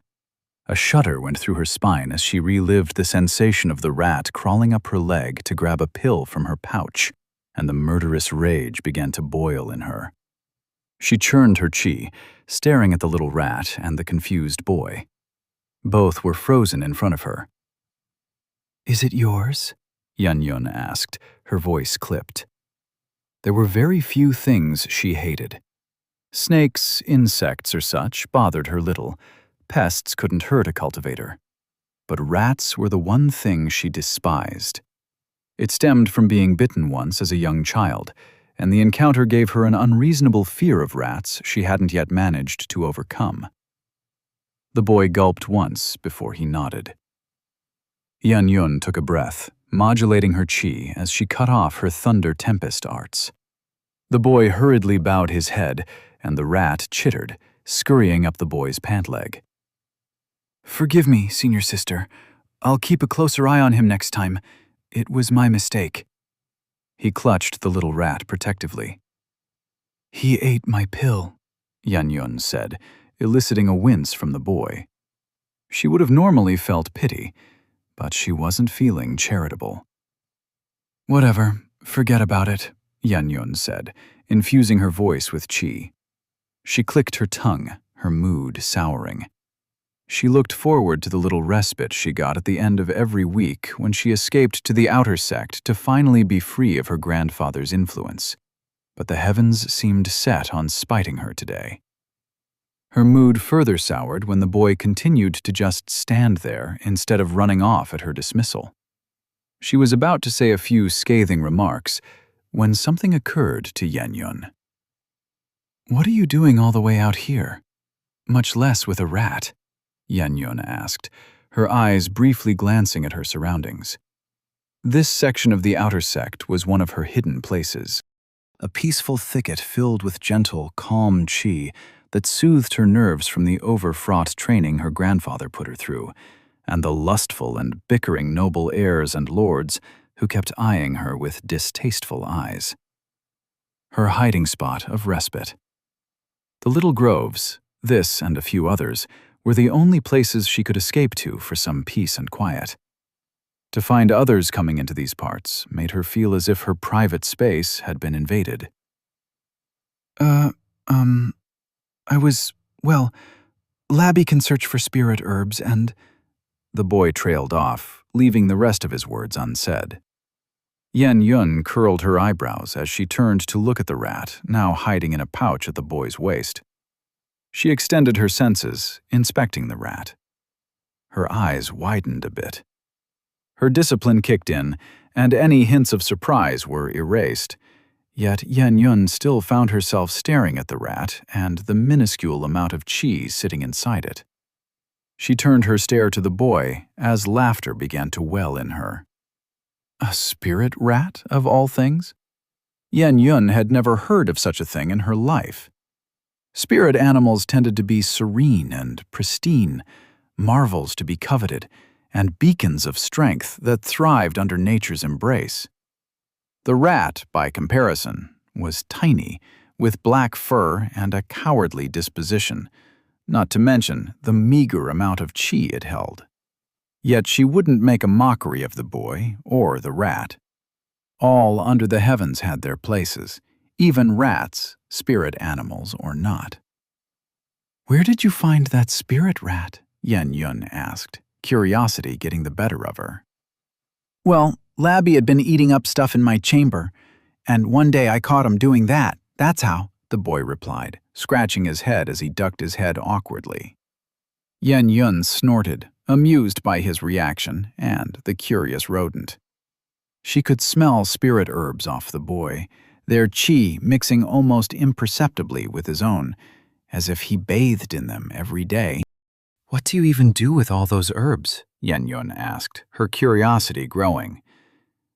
A shudder went through her spine as she relived the sensation of the rat crawling up her leg to grab a pill from her pouch, and the murderous rage began to boil in her. She churned her chi, staring at the little rat and the confused boy. Both were frozen in front of her. "Is it yours?" Yan Yun asked, her voice clipped. There were very few things she hated. Snakes, insects, or such bothered her little. Pests couldn't hurt a cultivator. But rats were the one thing she despised. It stemmed from being bitten once as a young child, and the encounter gave her an unreasonable fear of rats she hadn't yet managed to overcome. The boy gulped once before he nodded. Yan Yun took a breath, modulating her chi as she cut off her thunder tempest arts. The boy hurriedly bowed his head, and the rat chittered, scurrying up the boy's pant leg. "Forgive me, senior sister. I'll keep a closer eye on him next time. It was my mistake." He clutched the little rat protectively. "He ate my pill," Yan Yun said, eliciting a wince from the boy. She would have normally felt pity, but she wasn't feeling charitable. "Whatever, forget about it. Yun said, infusing her voice with qi. She clicked her tongue, her mood souring. She looked forward to the little respite she got at the end of every week when she escaped to the outer sect to finally be free of her grandfather's influence. But the heavens seemed set on spiting her today. Her mood further soured when the boy continued to just stand there instead of running off at her dismissal. She was about to say a few scathing remarks when something occurred to Yun. "What are you doing all the way out here? Much less with a rat?" Yun asked, her eyes briefly glancing at her surroundings. This section of the outer sect was one of her hidden places. A peaceful thicket filled with gentle, calm qi that soothed her nerves from the over-fraught training her grandfather put her through, and the lustful and bickering noble heirs and lords who kept eyeing her with distasteful eyes. Her hiding spot of respite. The little groves, this and a few others, were the only places she could escape to for some peace and quiet. To find others coming into these parts made her feel as if her private space had been invaded. Labby can search for spirit herbs and—" The boy trailed off, leaving the rest of his words unsaid. Yun curled her eyebrows as she turned to look at the rat, now hiding in a pouch at the boy's waist. She extended her senses, inspecting the rat. Her eyes widened a bit. Her discipline kicked in, and any hints of surprise were erased. Yet Yun still found herself staring at the rat and the minuscule amount of qi sitting inside it. She turned her stare to the boy as laughter began to well in her. A spirit rat, of all things? Yun had never heard of such a thing in her life. Spirit animals tended to be serene and pristine, marvels to be coveted, and beacons of strength that thrived under nature's embrace. The rat, by comparison, was tiny, with black fur and a cowardly disposition, not to mention the meager amount of qi it held. Yet she wouldn't make a mockery of the boy or the rat. All under the heavens had their places, even rats, spirit animals or not. "Where did you find that spirit rat?" Yun asked, curiosity getting the better of her. "Well, Labby had been eating up stuff in my chamber, and one day I caught him doing that, that's how," the boy replied, scratching his head as he ducked his head awkwardly. Yun snorted, amused by his reaction and the curious rodent. She could smell spirit herbs off the boy, their qi mixing almost imperceptibly with his own, as if he bathed in them every day. "What do you even do with all those herbs?" Yun asked, her curiosity growing.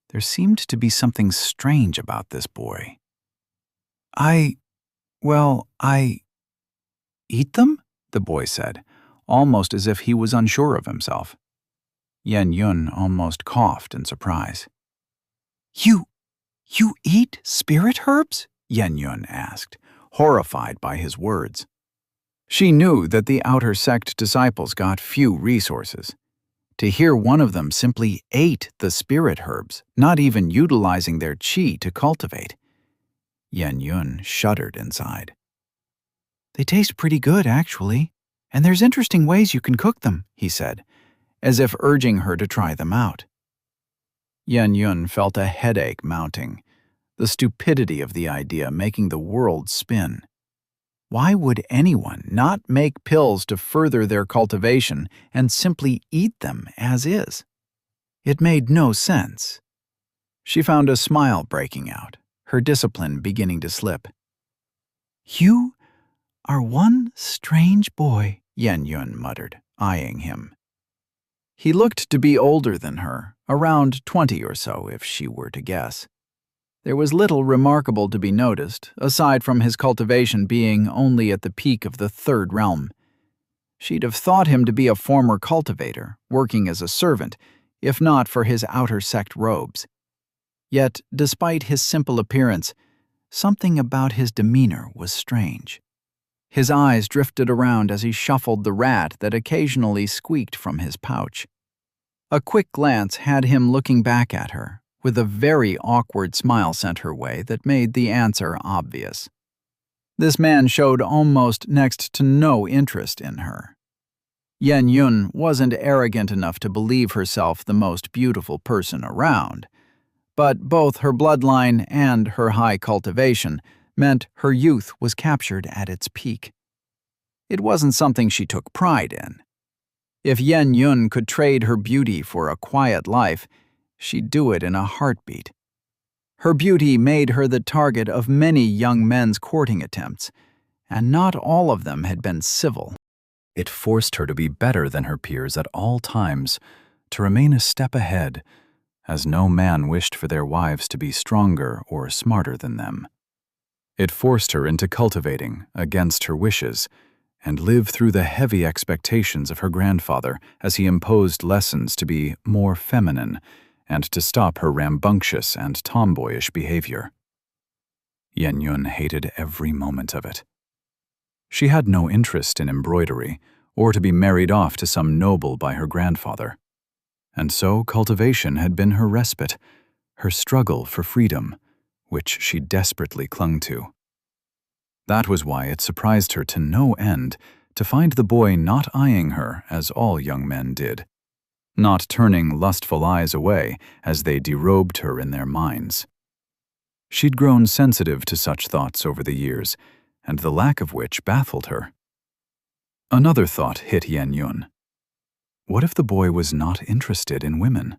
There seemed to be something strange about this boy. I eat them?" the boy said, almost as if he was unsure of himself. Yun almost coughed in surprise. You eat spirit herbs?" Yun asked, horrified by his words. She knew that the outer sect disciples got few resources. To hear one of them simply ate the spirit herbs, not even utilizing their qi to cultivate. Yun shuddered inside. "They taste pretty good, actually, and there's interesting ways you can cook them," he said, as if urging her to try them out. Yun felt a headache mounting, the stupidity of the idea making the world spin. Why would anyone not make pills to further their cultivation and simply eat them as is? It made no sense. She found a smile breaking out, her discipline beginning to slip. "You are one strange boy," Yun muttered, eyeing him. He looked to be older than her, around 20 or so if she were to guess. There was little remarkable to be noticed, aside from his cultivation being only at the peak of the third realm. She'd have thought him to be a former cultivator, working as a servant, if not for his outer sect robes. Yet, despite his simple appearance, something about his demeanor was strange. His eyes drifted around as he shuffled the rat that occasionally squeaked from his pouch. A quick glance had him looking back at her, with a very awkward smile sent her way that made the answer obvious. This man showed almost next to no interest in her. Yen Yun wasn't arrogant enough to believe herself the most beautiful person around, but both her bloodline and her high cultivation meant her youth was captured at its peak. It wasn't something she took pride in. If Yen Yun could trade her beauty for a quiet life, she'd do it in a heartbeat. Her beauty made her the target of many young men's courting attempts, and not all of them had been civil. It forced her to be better than her peers at all times, to remain a step ahead, as no man wished for their wives to be stronger or smarter than them. It forced her into cultivating, against her wishes, and live through the heavy expectations of her grandfather as he imposed lessons to be more feminine and to stop her rambunctious and tomboyish behavior. Yen Yun hated every moment of it. She had no interest in embroidery or to be married off to some noble by her grandfather. And so cultivation had been her respite, her struggle for freedom, which she desperately clung to. That was why it surprised her to no end to find the boy not eyeing her as all young men did, not turning lustful eyes away as they derobed her in their minds. She'd grown sensitive to such thoughts over the years, and the lack of which baffled her. Another thought hit Yen Yun. What if the boy was not interested in women?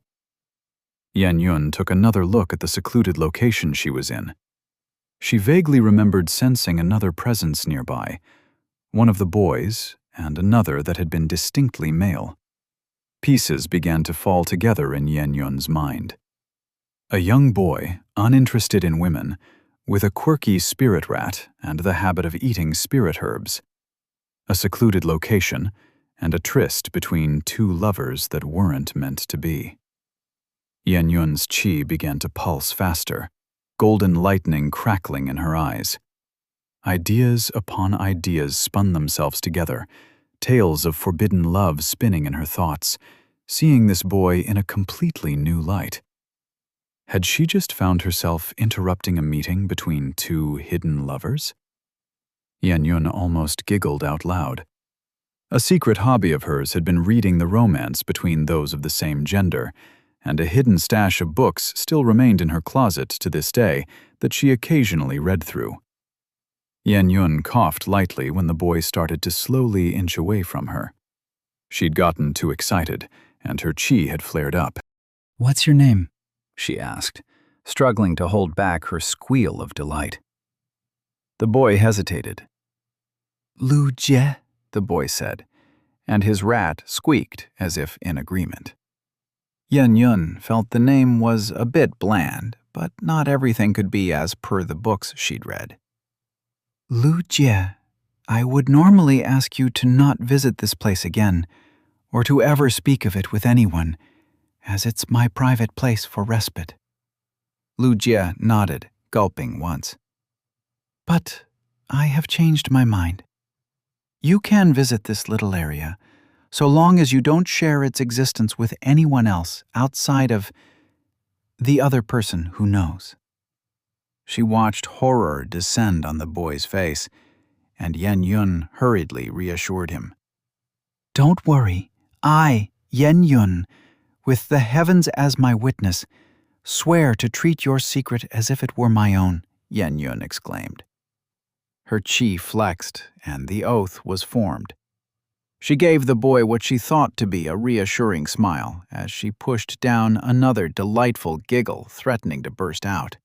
Yen Yun took another look at the secluded location she was in. She vaguely remembered sensing another presence nearby, one of the boys and another that had been distinctly male. Pieces began to fall together in Yen Yun's mind. A young boy, uninterested in women, with a quirky spirit rat and the habit of eating spirit herbs. A secluded location, and a tryst between two lovers that weren't meant to be. Yen Yun's chi began to pulse faster, golden lightning crackling in her eyes. Ideas upon ideas spun themselves together, tales of forbidden love spinning in her thoughts, seeing this boy in a completely new light. Had she just found herself interrupting a meeting between two hidden lovers? Yen Yun almost giggled out loud. A secret hobby of hers had been reading the romance between those of the same gender, and a hidden stash of books still remained in her closet to this day that she occasionally read through. Yen Yun coughed lightly when the boy started to slowly inch away from her. She'd gotten too excited, and her chi had flared up. "What's your name?" she asked, struggling to hold back her squeal of delight. The boy hesitated. "Lu Jie," the boy said, and his rat squeaked as if in agreement. Yen Yun felt the name was a bit bland, but not everything could be as per the books she'd read. "Lu Jie, I would normally ask you to not visit this place again, or to ever speak of it with anyone, as it's my private place for respite." Lu Jie nodded, gulping once. "But I have changed my mind. You can visit this little area, so long as you don't share its existence with anyone else outside of the other person who knows." She watched horror descend on the boy's face, and Yen Yun hurriedly reassured him. "Don't worry. I, Yen Yun, with the heavens as my witness, swear to treat your secret as if it were my own," Yen Yun exclaimed. Her chi flexed, and the oath was formed. She gave the boy what she thought to be a reassuring smile as she pushed down another delightful giggle threatening to burst out.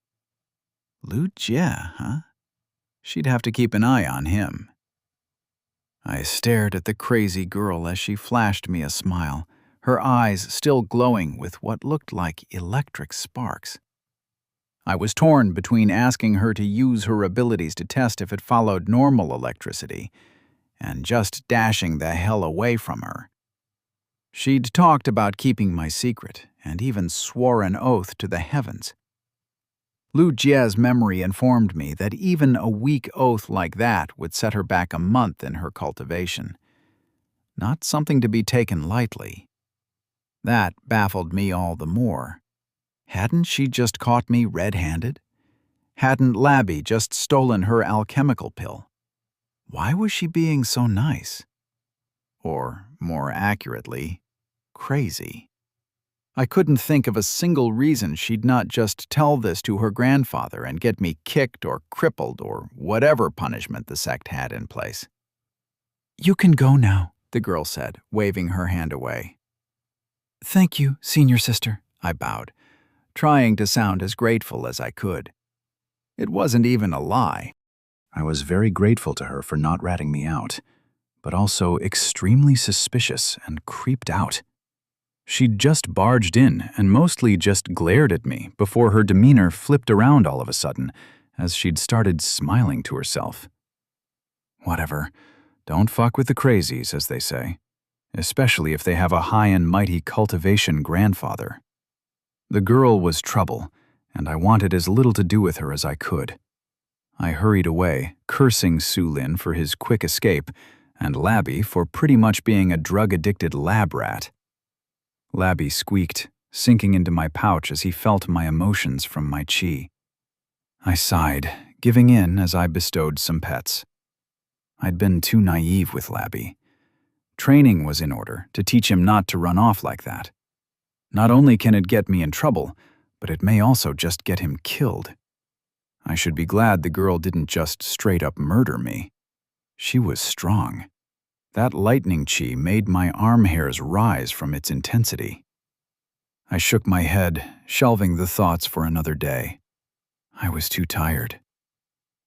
Lu Jie, huh? She'd have to keep an eye on him. I stared at the crazy girl as she flashed me a smile, her eyes still glowing with what looked like electric sparks. I was torn between asking her to use her abilities to test if it followed normal electricity and just dashing the hell away from her. She'd talked about keeping my secret and even swore an oath to the heavens. Lu Jie's memory informed me that even a weak oath like that would set her back a month in her cultivation. Not something to be taken lightly. That baffled me all the more. Hadn't she just caught me red-handed? Hadn't Labby just stolen her alchemical pill? Why was she being so nice? Or, more accurately, crazy. I couldn't think of a single reason she'd not just tell this to her grandfather and get me kicked or crippled or whatever punishment the sect had in place. "You can go now," the girl said, waving her hand away. "Thank you, senior sister," I bowed, trying to sound as grateful as I could. It wasn't even a lie. I was very grateful to her for not ratting me out, but also extremely suspicious and creeped out. She'd just barged in and mostly just glared at me before her demeanor flipped around all of a sudden as she'd started smiling to herself. Whatever. Don't fuck with the crazies, as they say, especially if they have a high and mighty cultivation grandfather. The girl was trouble, and I wanted as little to do with her as I could. I hurried away, cursing Sulin for his quick escape, and Labby for pretty much being a drug-addicted lab rat. Labby squeaked, sinking into my pouch as he felt my emotions from my chi. I sighed, giving in as I bestowed some pets. I'd been too naive with Labby. Training was in order to teach him not to run off like that. Not only can it get me in trouble, but it may also just get him killed. I should be glad the girl didn't just straight up murder me. She was strong. That lightning chi made my arm hairs rise from its intensity. I shook my head, shelving the thoughts for another day. I was too tired.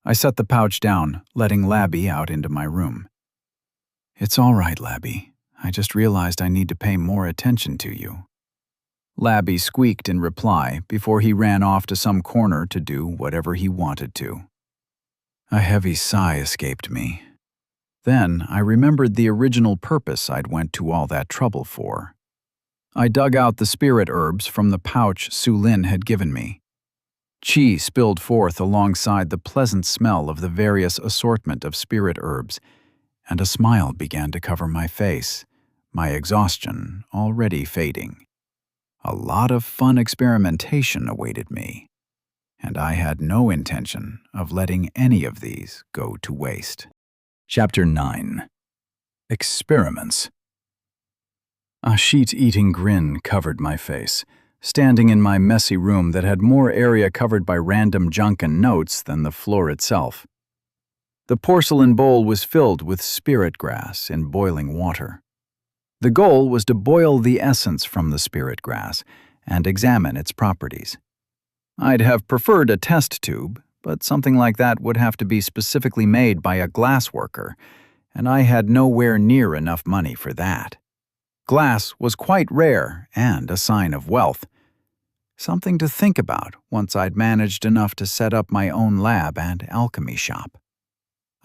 I set the pouch down, letting Labby out into my room. "It's all right, Labby. I just realized I need to pay more attention to you." Labby squeaked in reply before he ran off to some corner to do whatever he wanted to. A heavy sigh escaped me. Then I remembered the original purpose I'd went to all that trouble for. I dug out the spirit herbs from the pouch Sulin had given me. Chi spilled forth alongside the pleasant smell of the various assortment of spirit herbs, and a smile began to cover my face, my exhaustion already fading. A lot of fun experimentation awaited me, and I had no intention of letting any of these go to waste. Chapter 9. Experiments. A sheet-eating grin covered my face, standing in my messy room that had more area covered by random junk and notes than the floor itself. The porcelain bowl was filled with spirit grass in boiling water. The goal was to boil the essence from the spirit grass and examine its properties. I'd have preferred a test tube, but something like that would have to be specifically made by a glass worker, and I had nowhere near enough money for that. Glass was quite rare and a sign of wealth. Something to think about once I'd managed enough to set up my own lab and alchemy shop.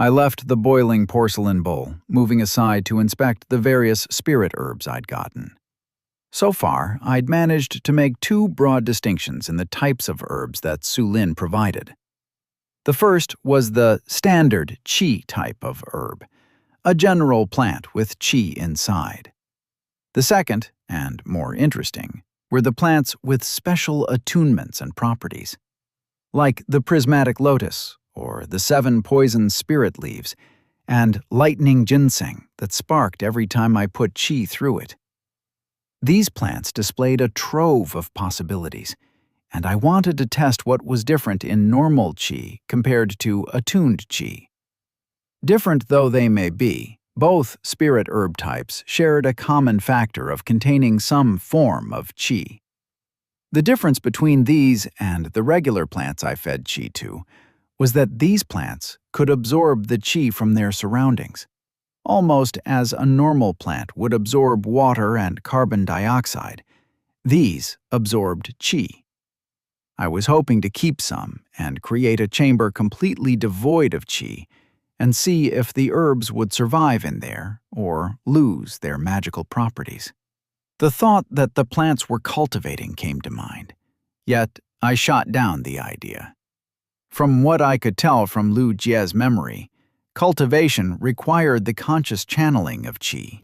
I left the boiling porcelain bowl, moving aside to inspect the various spirit herbs I'd gotten. So far, I'd managed to make two broad distinctions in the types of herbs that Sulin provided. The first was the standard chi type of herb, a general plant with chi inside. The second, and more interesting, were the plants with special attunements and properties, like the prismatic lotus or the 7 poison spirit leaves and lightning ginseng that sparked every time I put chi through it. These plants displayed a trove of possibilities, and I wanted to test what was different in normal chi compared to attuned chi. Different though they may be, both spirit herb types shared a common factor of containing some form of chi. The difference between these and the regular plants I fed chi to was that these plants could absorb the chi from their surroundings, almost as a normal plant would absorb water and carbon dioxide. These absorbed chi. I was hoping to keep some and create a chamber completely devoid of chi and see if the herbs would survive in there or lose their magical properties. The thought that the plants were cultivating came to mind, yet I shot down the idea. From what I could tell from Lu Jie's memory, cultivation required the conscious channeling of chi.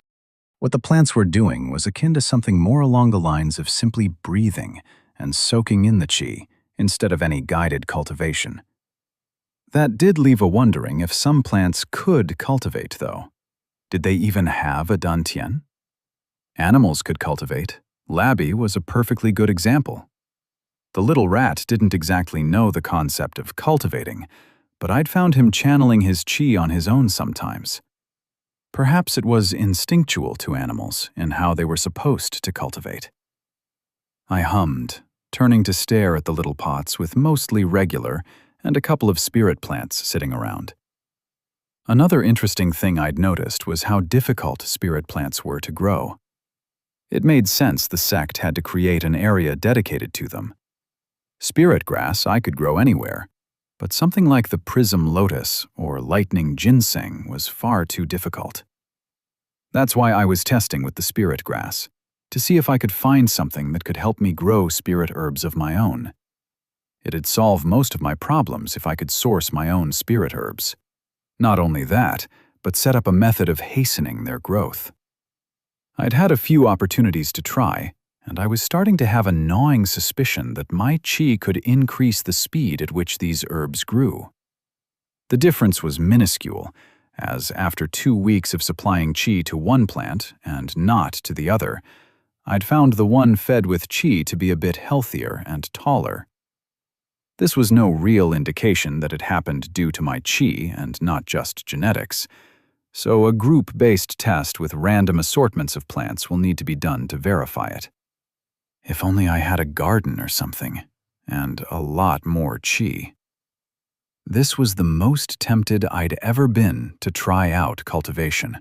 What the plants were doing was akin to something more along the lines of simply breathing and soaking in the qi instead of any guided cultivation. That did leave a wondering if some plants could cultivate, though. Did they even have a dantian? Animals could cultivate. Labby was a perfectly good example. The little rat didn't exactly know the concept of cultivating, but I'd found him channeling his qi on his own sometimes. Perhaps it was instinctual to animals in how they were supposed to cultivate. I hummed, turning to stare at the little pots with mostly regular and a couple of spirit plants sitting around. Another interesting thing I'd noticed was how difficult spirit plants were to grow. It made sense the sect had to create an area dedicated to them. Spirit grass I could grow anywhere, but something like the prism lotus or lightning ginseng was far too difficult. That's why I was testing with the spirit grass, to see if I could find something that could help me grow spirit herbs of my own. It'd solve most of my problems if I could source my own spirit herbs. Not only that, but set up a method of hastening their growth. I'd had a few opportunities to try, and I was starting to have a gnawing suspicion that my qi could increase the speed at which these herbs grew. The difference was minuscule, as after 2 weeks of supplying qi to one plant and not to the other, I'd found the one fed with qi to be a bit healthier and taller. This was no real indication that it happened due to my qi and not just genetics, so a group-based test with random assortments of plants will need to be done to verify it. If only I had a garden or something, and a lot more qi. This was the most tempted I'd ever been to try out cultivation.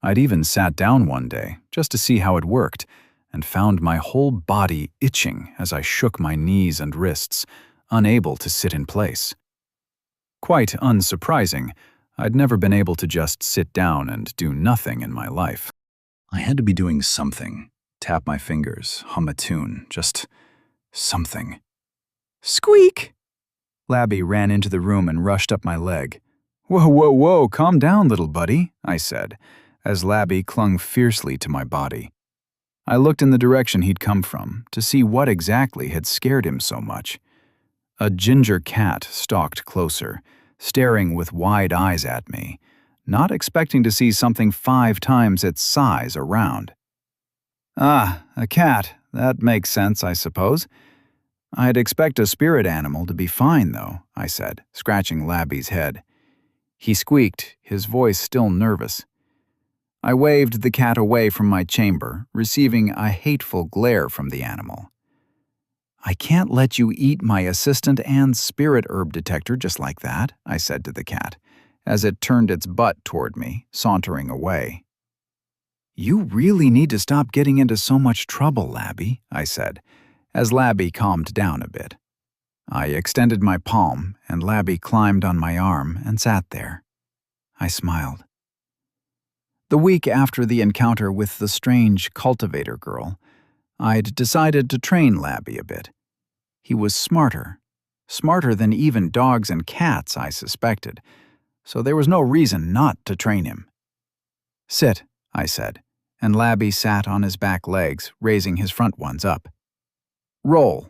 I'd even sat down one day just to see how it worked, and found my whole body itching as I shook my knees and wrists, unable to sit in place. Quite unsurprising, I'd never been able to just sit down and do nothing in my life. I had to be doing something. Tap my fingers, hum a tune, just something. Squeak! Labby ran into the room and rushed up my leg. Whoa, whoa, whoa, calm down, little buddy, I said, as Labby clung fiercely to my body. I looked in the direction he'd come from to see what exactly had scared him so much. A ginger cat stalked closer, staring with wide eyes at me, not expecting to see something 5 times its size around. Ah, a cat. That makes sense, I suppose. I'd expect a spirit animal to be fine, though, I said, scratching Labby's head. He squeaked, his voice still nervous. I waved the cat away from my chamber, receiving a hateful glare from the animal. I can't let you eat my assistant and spirit herb detector just like that, I said to the cat, as it turned its butt toward me, sauntering away. You really need to stop getting into so much trouble, Labby, I said, as Labby calmed down a bit. I extended my palm, and Labby climbed on my arm and sat there. I smiled. The week after the encounter with the strange cultivator girl, I'd decided to train Labby a bit. He was smarter than even dogs and cats, I suspected, so there was no reason not to train him. Sit, I said, and Labby sat on his back legs, raising his front ones up. Roll.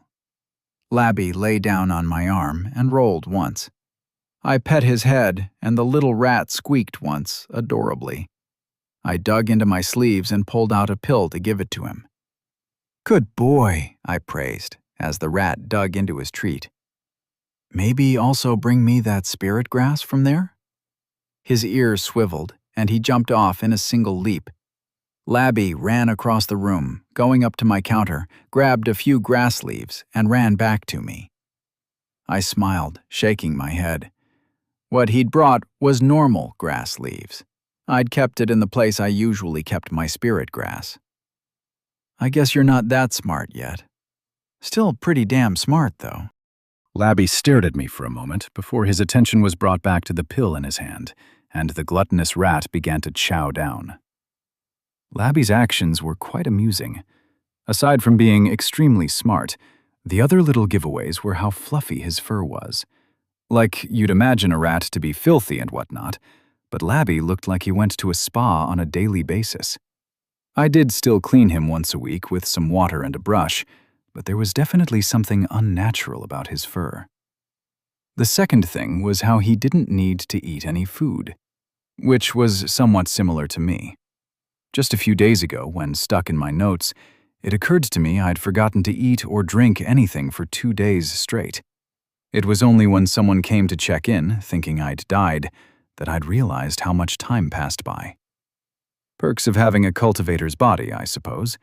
Labby lay down on my arm and rolled once. I pet his head, and the little rat squeaked once, adorably. I dug into my sleeves and pulled out a pill to give it to him. Good boy, I praised, as the rat dug into his treat. Maybe also bring me that spirit grass from there? His ears swiveled, and he jumped off in a single leap. Labby ran across the room, going up to my counter, grabbed a few grass leaves, and ran back to me. I smiled, shaking my head. What he'd brought was normal grass leaves. I'd kept it in the place I usually kept my spirit grass. I guess you're not that smart yet. Still pretty damn smart, though. Labby stared at me for a moment before his attention was brought back to the pill in his hand, and the gluttonous rat began to chow down. Labby's actions were quite amusing. Aside from being extremely smart, the other little giveaways were how fluffy his fur was. Like you'd imagine a rat to be filthy and whatnot, but Labby looked like he went to a spa on a daily basis. I did still clean him once a week with some water and a brush, but there was definitely something unnatural about his fur. The second thing was how he didn't need to eat any food, which was somewhat similar to me. Just a few days ago, when stuck in my notes, it occurred to me I'd forgotten to eat or drink anything for 2 days straight. It was only when someone came to check in, thinking I'd died, that I'd realized how much time passed by. Perks of having a cultivator's body, I suppose,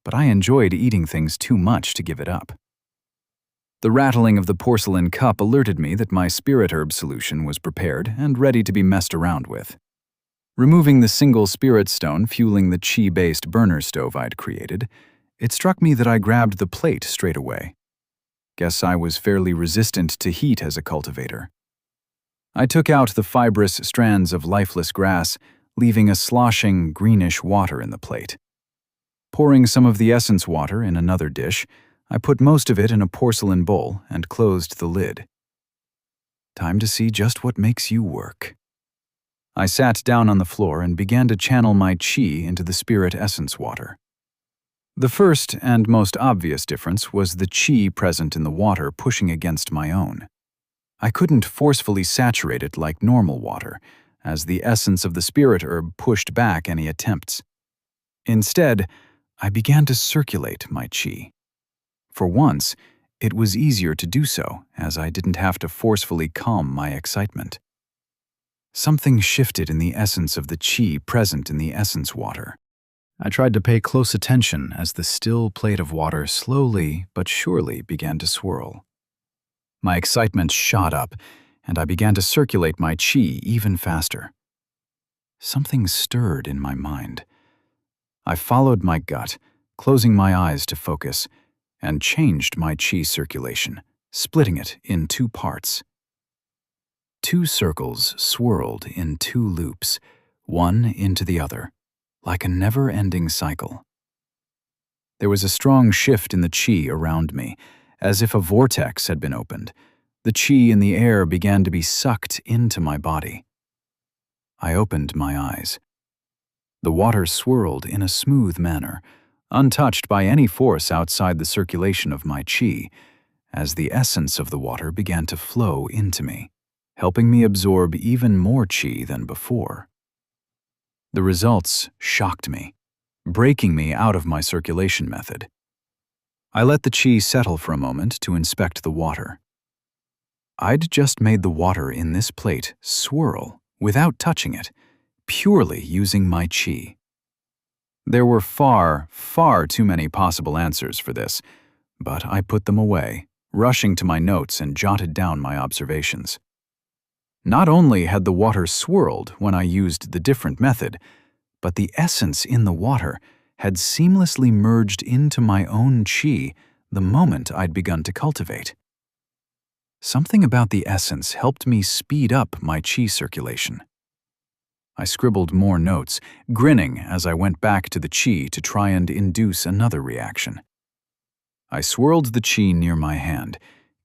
but I enjoyed eating things too much to give it up. The rattling of the porcelain cup alerted me that my spirit herb solution was prepared and ready to be messed around with. Removing the single spirit stone fueling the chi-based burner stove I'd created, it struck me that I grabbed the plate straight away. Guess I was fairly resistant to heat as a cultivator. I took out the fibrous strands of lifeless grass, leaving a sloshing, greenish water in the plate. Pouring some of the essence water in another dish, I put most of it in a porcelain bowl and closed the lid. Time to see just what makes you work. I sat down on the floor and began to channel my chi into the spirit essence water. The first and most obvious difference was the chi present in the water pushing against my own. I couldn't forcefully saturate it like normal water, as the essence of the spirit herb pushed back any attempts. Instead, I began to circulate my chi. For once, it was easier to do so, as I didn't have to forcefully calm my excitement. Something shifted in the essence of the chi present in the essence water. I tried to pay close attention as the still plate of water slowly but surely began to swirl. My excitement shot up, and I began to circulate my chi even faster. Something stirred in my mind. I followed my gut, closing my eyes to focus, and changed my chi circulation, splitting it in 2 parts. 2 circles swirled in 2 loops, one into the other, like a never-ending cycle. There was a strong shift in the chi around me, as if a vortex had been opened. The chi in the air began to be sucked into my body. I opened my eyes. The water swirled in a smooth manner, untouched by any force outside the circulation of my chi, as the essence of the water began to flow into me, helping me absorb even more chi than before. The results shocked me, breaking me out of my circulation method. I let the chi settle for a moment to inspect the water. I'd just made the water in this plate swirl without touching it, purely using my chi. There were far, far too many possible answers for this, but I put them away, rushing to my notes and jotted down my observations. Not only had the water swirled when I used the different method, but the essence in the water had seamlessly merged into my own chi the moment I'd begun to cultivate. Something about the essence helped me speed up my chi circulation. I scribbled more notes, grinning as I went back to the chi to try and induce another reaction. I swirled the chi near my hand,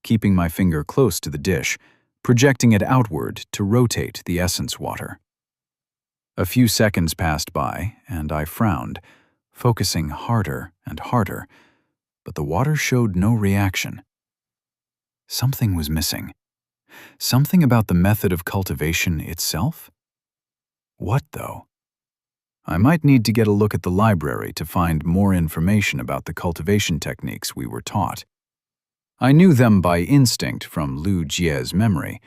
keeping my finger close to the dish, projecting it outward to rotate the essence water. A few seconds passed by, and I frowned, focusing harder and harder, but the water showed no reaction. Something was missing. Something about the method of cultivation itself? What, though? I might need to get a look at the library to find more information about the cultivation techniques we were taught. I knew them by instinct from Lu Jie's memory,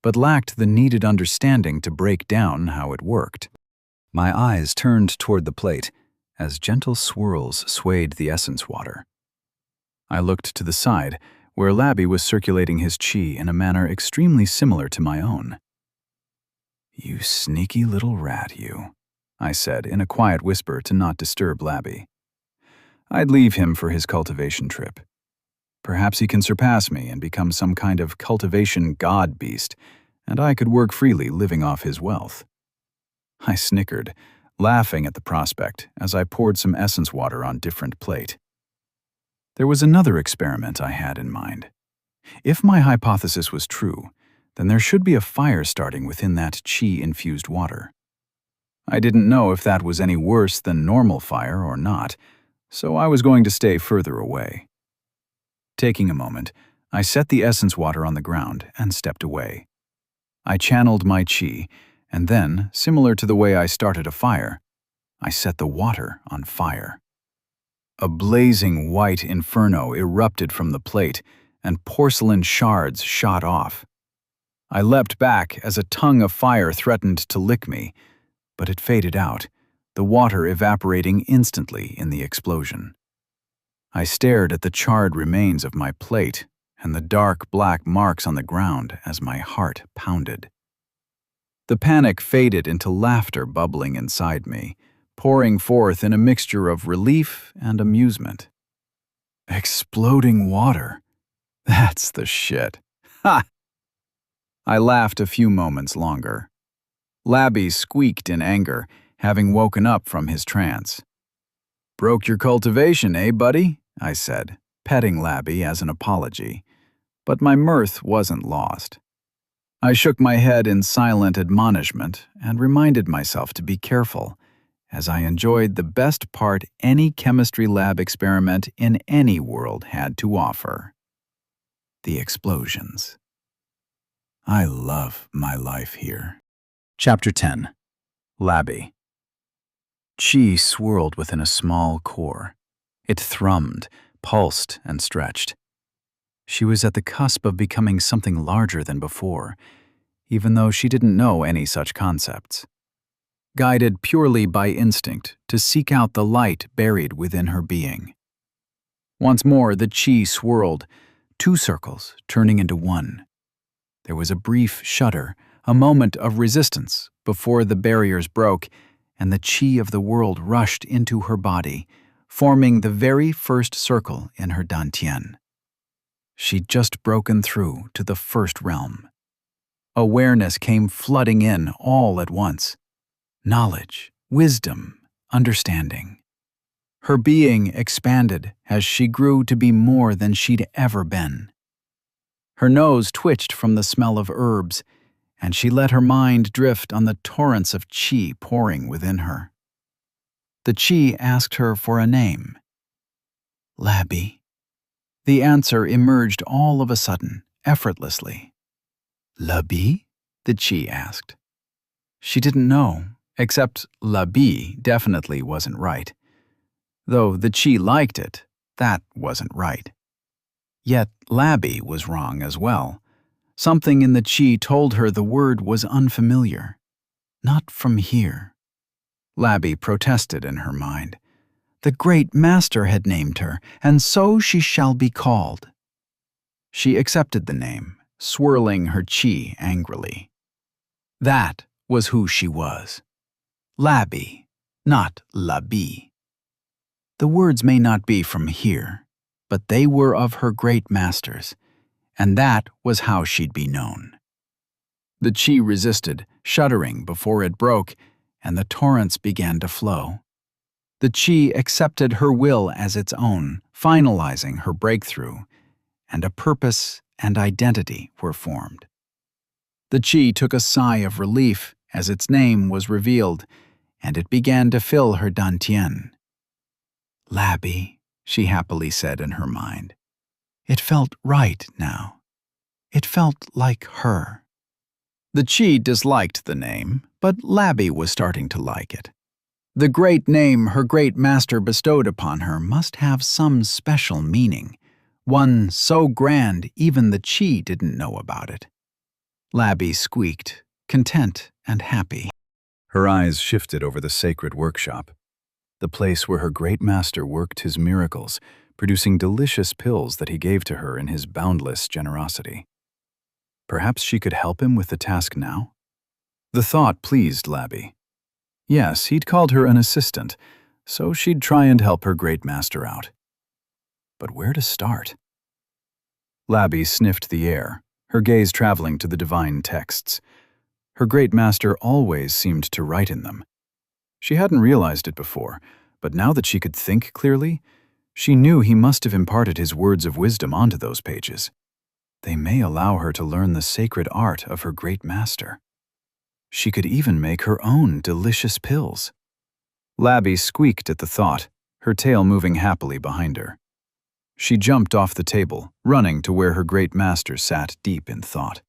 but lacked the needed understanding to break down how it worked. My eyes turned toward the plate as gentle swirls swayed the essence water. I looked to the side, where Labby was circulating his chi in a manner extremely similar to my own. "You sneaky little rat, you," I said in a quiet whisper to not disturb Labby. I'd leave him for his cultivation trip. Perhaps he can surpass me and become some kind of cultivation god beast, and I could work freely living off his wealth. I snickered, laughing at the prospect as I poured some essence water on different plate. There was another experiment I had in mind. If my hypothesis was true, then there should be a fire starting within that chi-infused water. I didn't know if that was any worse than normal fire or not, so I was going to stay further away. Taking a moment, I set the essence water on the ground and stepped away. I channeled my chi, and then, similar to the way I started a fire, I set the water on fire. A blazing white inferno erupted from the plate, and porcelain shards shot off. I leapt back as a tongue of fire threatened to lick me, but it faded out, the water evaporating instantly in the explosion. I stared at the charred remains of my plate and the dark black marks on the ground as my heart pounded. The panic faded into laughter bubbling inside me, pouring forth in a mixture of relief and amusement. Exploding water. That's the shit. Ha! I laughed a few moments longer. Labby squeaked in anger, having woken up from his trance. "Broke your cultivation, eh, buddy?" I said, petting Labby as an apology. But my mirth wasn't lost. I shook my head in silent admonishment and reminded myself to be careful, as I enjoyed the best part any chemistry lab experiment in any world had to offer: the explosions. I love my life here. Chapter 10. Labby. Chi swirled within a small core. It thrummed, pulsed, and stretched. She was at the cusp of becoming something larger than before, even though she didn't know any such concepts. Guided purely by instinct to seek out the light buried within her being. Once more the chi swirled, 2 circles turning into 1. There was a brief shudder, a moment of resistance before the barriers broke and the chi of the world rushed into her body, forming the very first circle in her dantian. She'd just broken through to the first realm. Awareness came flooding in all at once. Knowledge, wisdom, understanding. Her being expanded as she grew to be more than she'd ever been. Her nose twitched from the smell of herbs, and she let her mind drift on the torrents of chi pouring within her. The chi asked her for a name. Labby. The answer emerged all of a sudden, effortlessly. Labby? The chi asked. She didn't know, except Labby definitely wasn't right. Though the chi liked it, that wasn't right. Yet Labby was wrong as well. Something in the chi told her the word was unfamiliar. Not from here. Labby protested in her mind. The great master had named her, and so she shall be called. She accepted the name, swirling her chi angrily. That was who she was. Labby, not Labby. The words may not be from here, but they were of her great masters, and that was how she'd be known. The chi resisted, shuddering before it broke, and the torrents began to flow. The chi accepted her will as its own, finalizing her breakthrough, and a purpose and identity were formed. The chi took a sigh of relief as its name was revealed, and it began to fill her dantian. Labby, she happily said in her mind. It felt right now. It felt like her. The chi disliked the name, but Labby was starting to like it. The great name her great master bestowed upon her must have some special meaning, one so grand even the chi didn't know about it. Labby squeaked, content and happy. Her eyes shifted over the sacred workshop, the place where her great master worked his miracles, producing delicious pills that he gave to her in his boundless generosity. Perhaps she could help him with the task now? The thought pleased Labby. Yes, he'd called her an assistant, so she'd try and help her great master out. But where to start? Labby sniffed the air, her gaze traveling to the divine texts. Her great master always seemed to write in them. She hadn't realized it before, but now that she could think clearly, she knew he must have imparted his words of wisdom onto those pages. They may allow her to learn the sacred art of her great master. She could even make her own delicious pills. Labby squeaked at the thought, her tail moving happily behind her. She jumped off the table, running to where her great master sat deep in thought.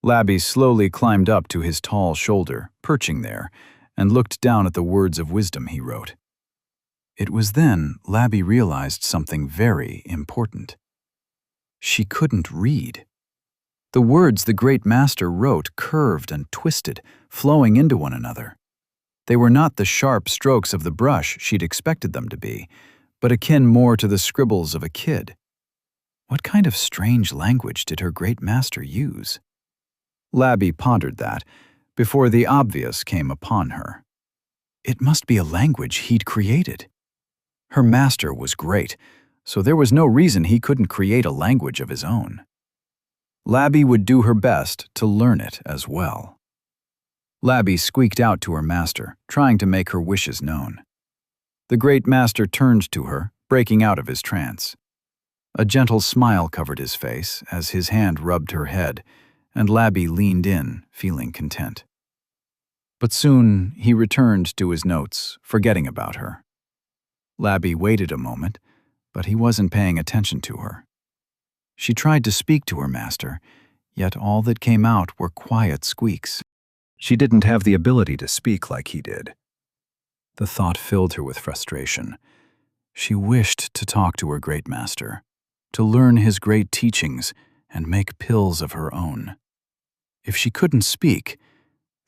Labby slowly climbed up to his tall shoulder, perching there, and looked down at the words of wisdom he wrote. It was then Labby realized something very important. She couldn't read. The words the great master wrote curved and twisted, flowing into one another. They were not the sharp strokes of the brush she'd expected them to be, but akin more to the scribbles of a kid. What kind of strange language did her great master use? Labby pondered that, before the obvious came upon her. It must be a language he'd created. Her master was great, so there was no reason he couldn't create a language of his own. Labby would do her best to learn it as well. Labby squeaked out to her master, trying to make her wishes known. The great master turned to her, breaking out of his trance. A gentle smile covered his face as his hand rubbed her head, and Labby leaned in, feeling content. But soon he returned to his notes, forgetting about her. Labby waited a moment, but he wasn't paying attention to her. She tried to speak to her master, yet all that came out were quiet squeaks. She didn't have the ability to speak like he did. The thought filled her with frustration. She wished to talk to her great master, to learn his great teachings and make pills of her own. If she couldn't speak,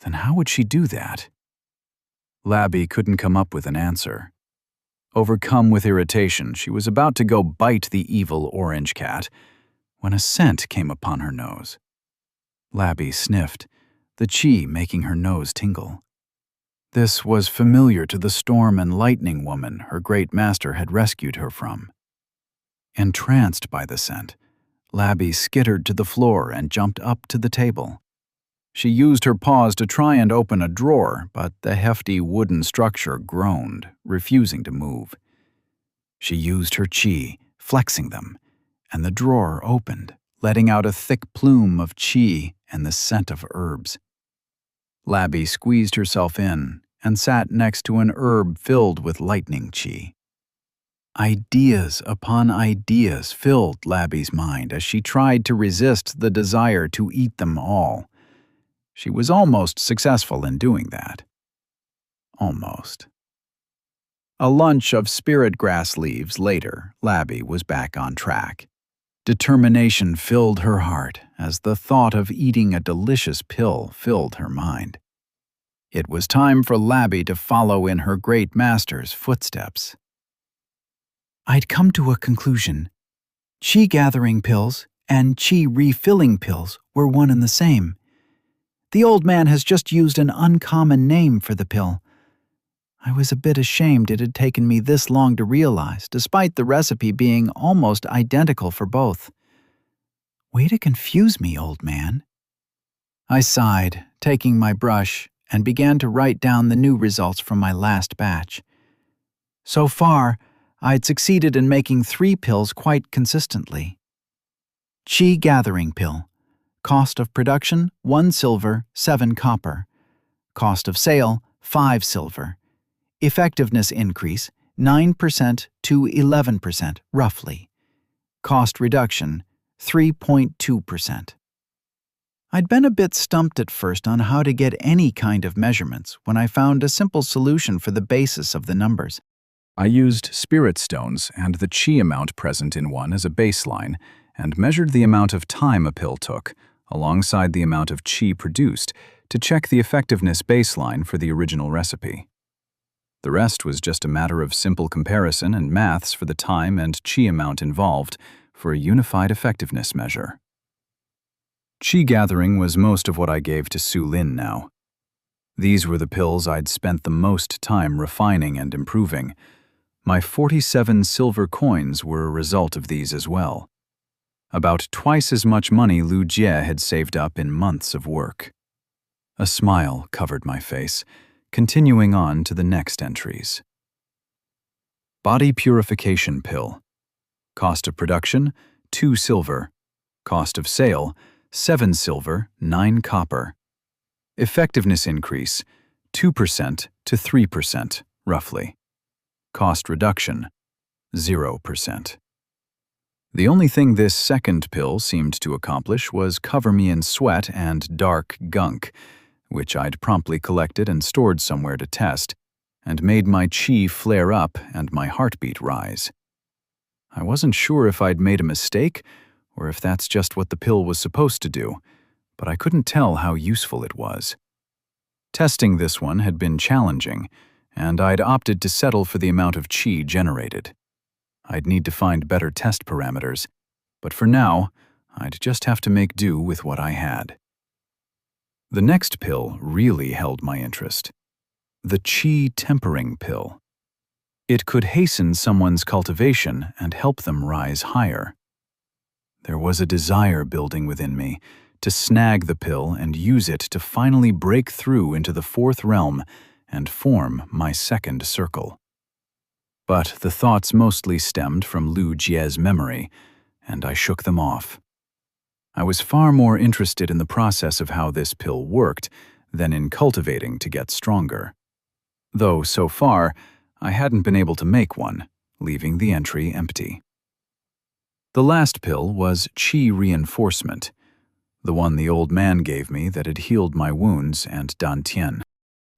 then how would she do that? Labby couldn't come up with an answer. Overcome with irritation, she was about to go bite the evil orange cat when a scent came upon her nose. Labby sniffed, the chi making her nose tingle. This was familiar to the storm and lightning woman her great master had rescued her from. Entranced by the scent, Labby skittered to the floor and jumped up to the table. She used her paws to try and open a drawer, but the hefty wooden structure groaned, refusing to move. She used her chi, flexing them, and the drawer opened, letting out a thick plume of chi and the scent of herbs. Labby squeezed herself in and sat next to an herb filled with lightning chi. Ideas upon ideas filled Labby's mind as she tried to resist the desire to eat them all. She was almost successful in doing that. Almost. A lunch of spirit grass leaves later, Labby was back on track. Determination filled her heart as the thought of eating a delicious pill filled her mind. It was time for Labby to follow in her great master's footsteps. I'd come to a conclusion. Chi-gathering pills and chi-refilling pills were one and the same. The old man has just used an uncommon name for the pill. I was a bit ashamed it had taken me this long to realize, despite the recipe being almost identical for both. Way to confuse me, old man. I sighed, taking my brush, and began to write down the new results from my last batch. So far, I'd succeeded in making 3 pills quite consistently. Chi Gathering Pill. Cost of production, 1 silver, 7 copper. Cost of sale, 5 silver. Effectiveness increase, 9% to 11%, roughly. Cost reduction, 3.2%. I'd been a bit stumped at first on how to get any kind of measurements when I found a simple solution for the basis of the numbers. I used spirit stones and the chi amount present in one as a baseline and measured the amount of time a pill took, alongside the amount of chi produced, to check the effectiveness baseline for the original recipe. The rest was just a matter of simple comparison and maths for the time and chi amount involved for a unified effectiveness measure. Chi gathering was most of what I gave to Su Lin now. These were the pills I'd spent the most time refining and improving. My 47 silver coins were a result of these as well. About twice as much money Lu Jie had saved up in months of work. A smile covered my face, continuing on to the next entries. Body Purification Pill. Cost of production, 2 silver. Cost of sale, 7 silver, 9 copper. Effectiveness increase, 2% to 3%, roughly. Cost reduction, 0%. The only thing this second pill seemed to accomplish was cover me in sweat and dark gunk, which I'd promptly collected and stored somewhere to test, and made my chi flare up and my heartbeat rise. I wasn't sure if I'd made a mistake or if that's just what the pill was supposed to do, but I couldn't tell how useful it was. Testing this one had been challenging, and I'd opted to settle for the amount of chi generated. I'd need to find better test parameters, but for now, I'd just have to make do with what I had. The next pill really held my interest. The Chi Tempering Pill. It could hasten someone's cultivation and help them rise higher. There was a desire building within me to snag the pill and use it to finally break through into the fourth realm and form my second circle. But the thoughts mostly stemmed from Lu Jie's memory, and I shook them off. I was far more interested in the process of how this pill worked than in cultivating to get stronger. Though, so far, I hadn't been able to make one, leaving the entry empty. The last pill was Qi Reinforcement, the one the old man gave me that had healed my wounds and dantian.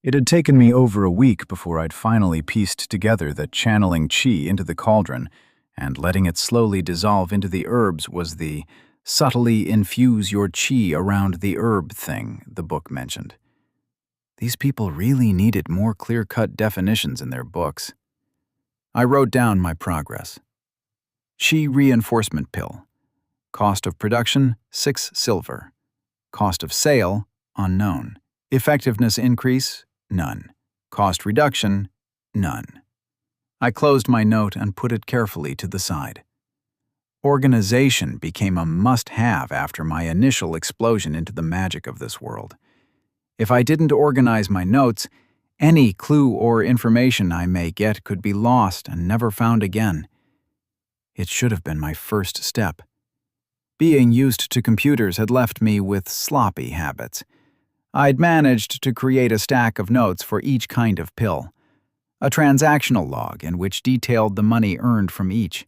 It had taken me over a week before I'd finally pieced together that channeling qi into the cauldron and letting it slowly dissolve into the herbs was the subtly infuse your qi around the herb thing the book mentioned. These people really needed more clear-cut definitions in their books. I wrote down my progress. Qi Reinforcement Pill. Cost of production, 6 silver. Cost of sale, unknown. Effectiveness increase, none. Cost reduction, none. I closed my note and put it carefully to the side. Organization became a must-have after my initial explosion into the magic of this world. If I didn't organize my notes, any clue or information I may get could be lost and never found again. It should have been my first step. Being used to computers had left me with sloppy habits. I'd managed to create a stack of notes for each kind of pill, a transactional log in which detailed the money earned from each.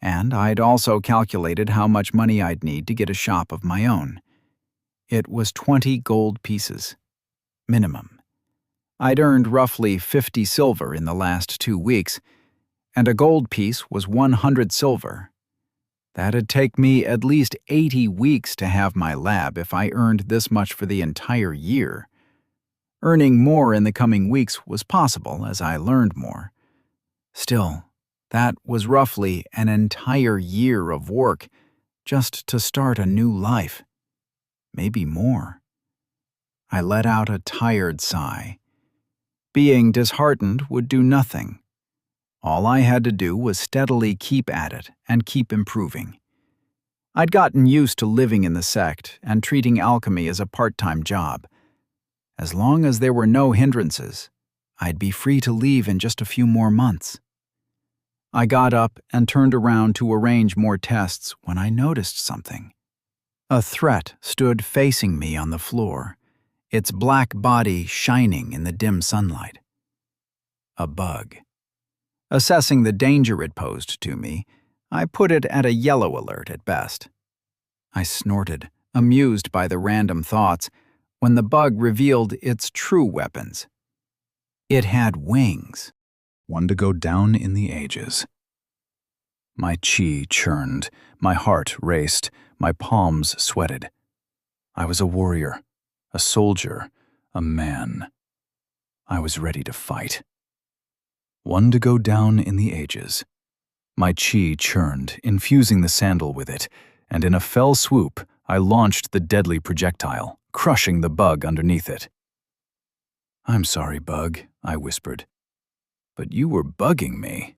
And I'd also calculated how much money I'd need to get a shop of my own. It was 20 gold pieces, minimum. I'd earned roughly 50 silver in the last 2 weeks, and a gold piece was 100 silver. That'd take me at least 80 weeks to have my lab if I earned this much for the entire year. Earning more in the coming weeks was possible as I learned more. Still, that was roughly an entire year of work just to start a new life. Maybe more. I let out a tired sigh. Being disheartened would do nothing. All I had to do was steadily keep at it and keep improving. I'd gotten used to living in the sect and treating alchemy as a part-time job. As long as there were no hindrances, I'd be free to leave in just a few more months. I got up and turned around to arrange more tests when I noticed something. A threat stood facing me on the floor, its black body shining in the dim sunlight. A bug. Assessing the danger it posed to me, I put it at a yellow alert at best. I snorted, amused by the random thoughts, when the bug revealed its true weapons. It had wings. One to go down in the ages. My chi churned, my heart raced, my palms sweated. I was a warrior, a soldier, a man. I was ready to fight. One to go down in the ages. My chi churned, infusing the sandal with it, and in a fell swoop, I launched the deadly projectile, crushing the bug underneath it. "I'm sorry, bug," I whispered. "But you were bugging me."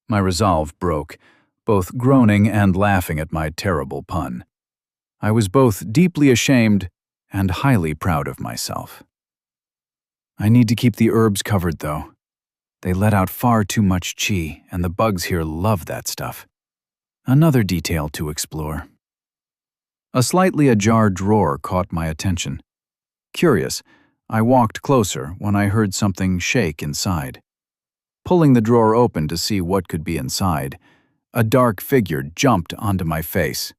My resolve broke, both groaning and laughing at my terrible pun. I was both deeply ashamed and highly proud of myself. I need to keep the herbs covered, though. They let out far too much qi, and the bugs here love that stuff. Another detail to explore. A slightly ajar drawer caught my attention. Curious, I walked closer when I heard something shake inside. Pulling the drawer open to see what could be inside, A dark figure jumped onto my face.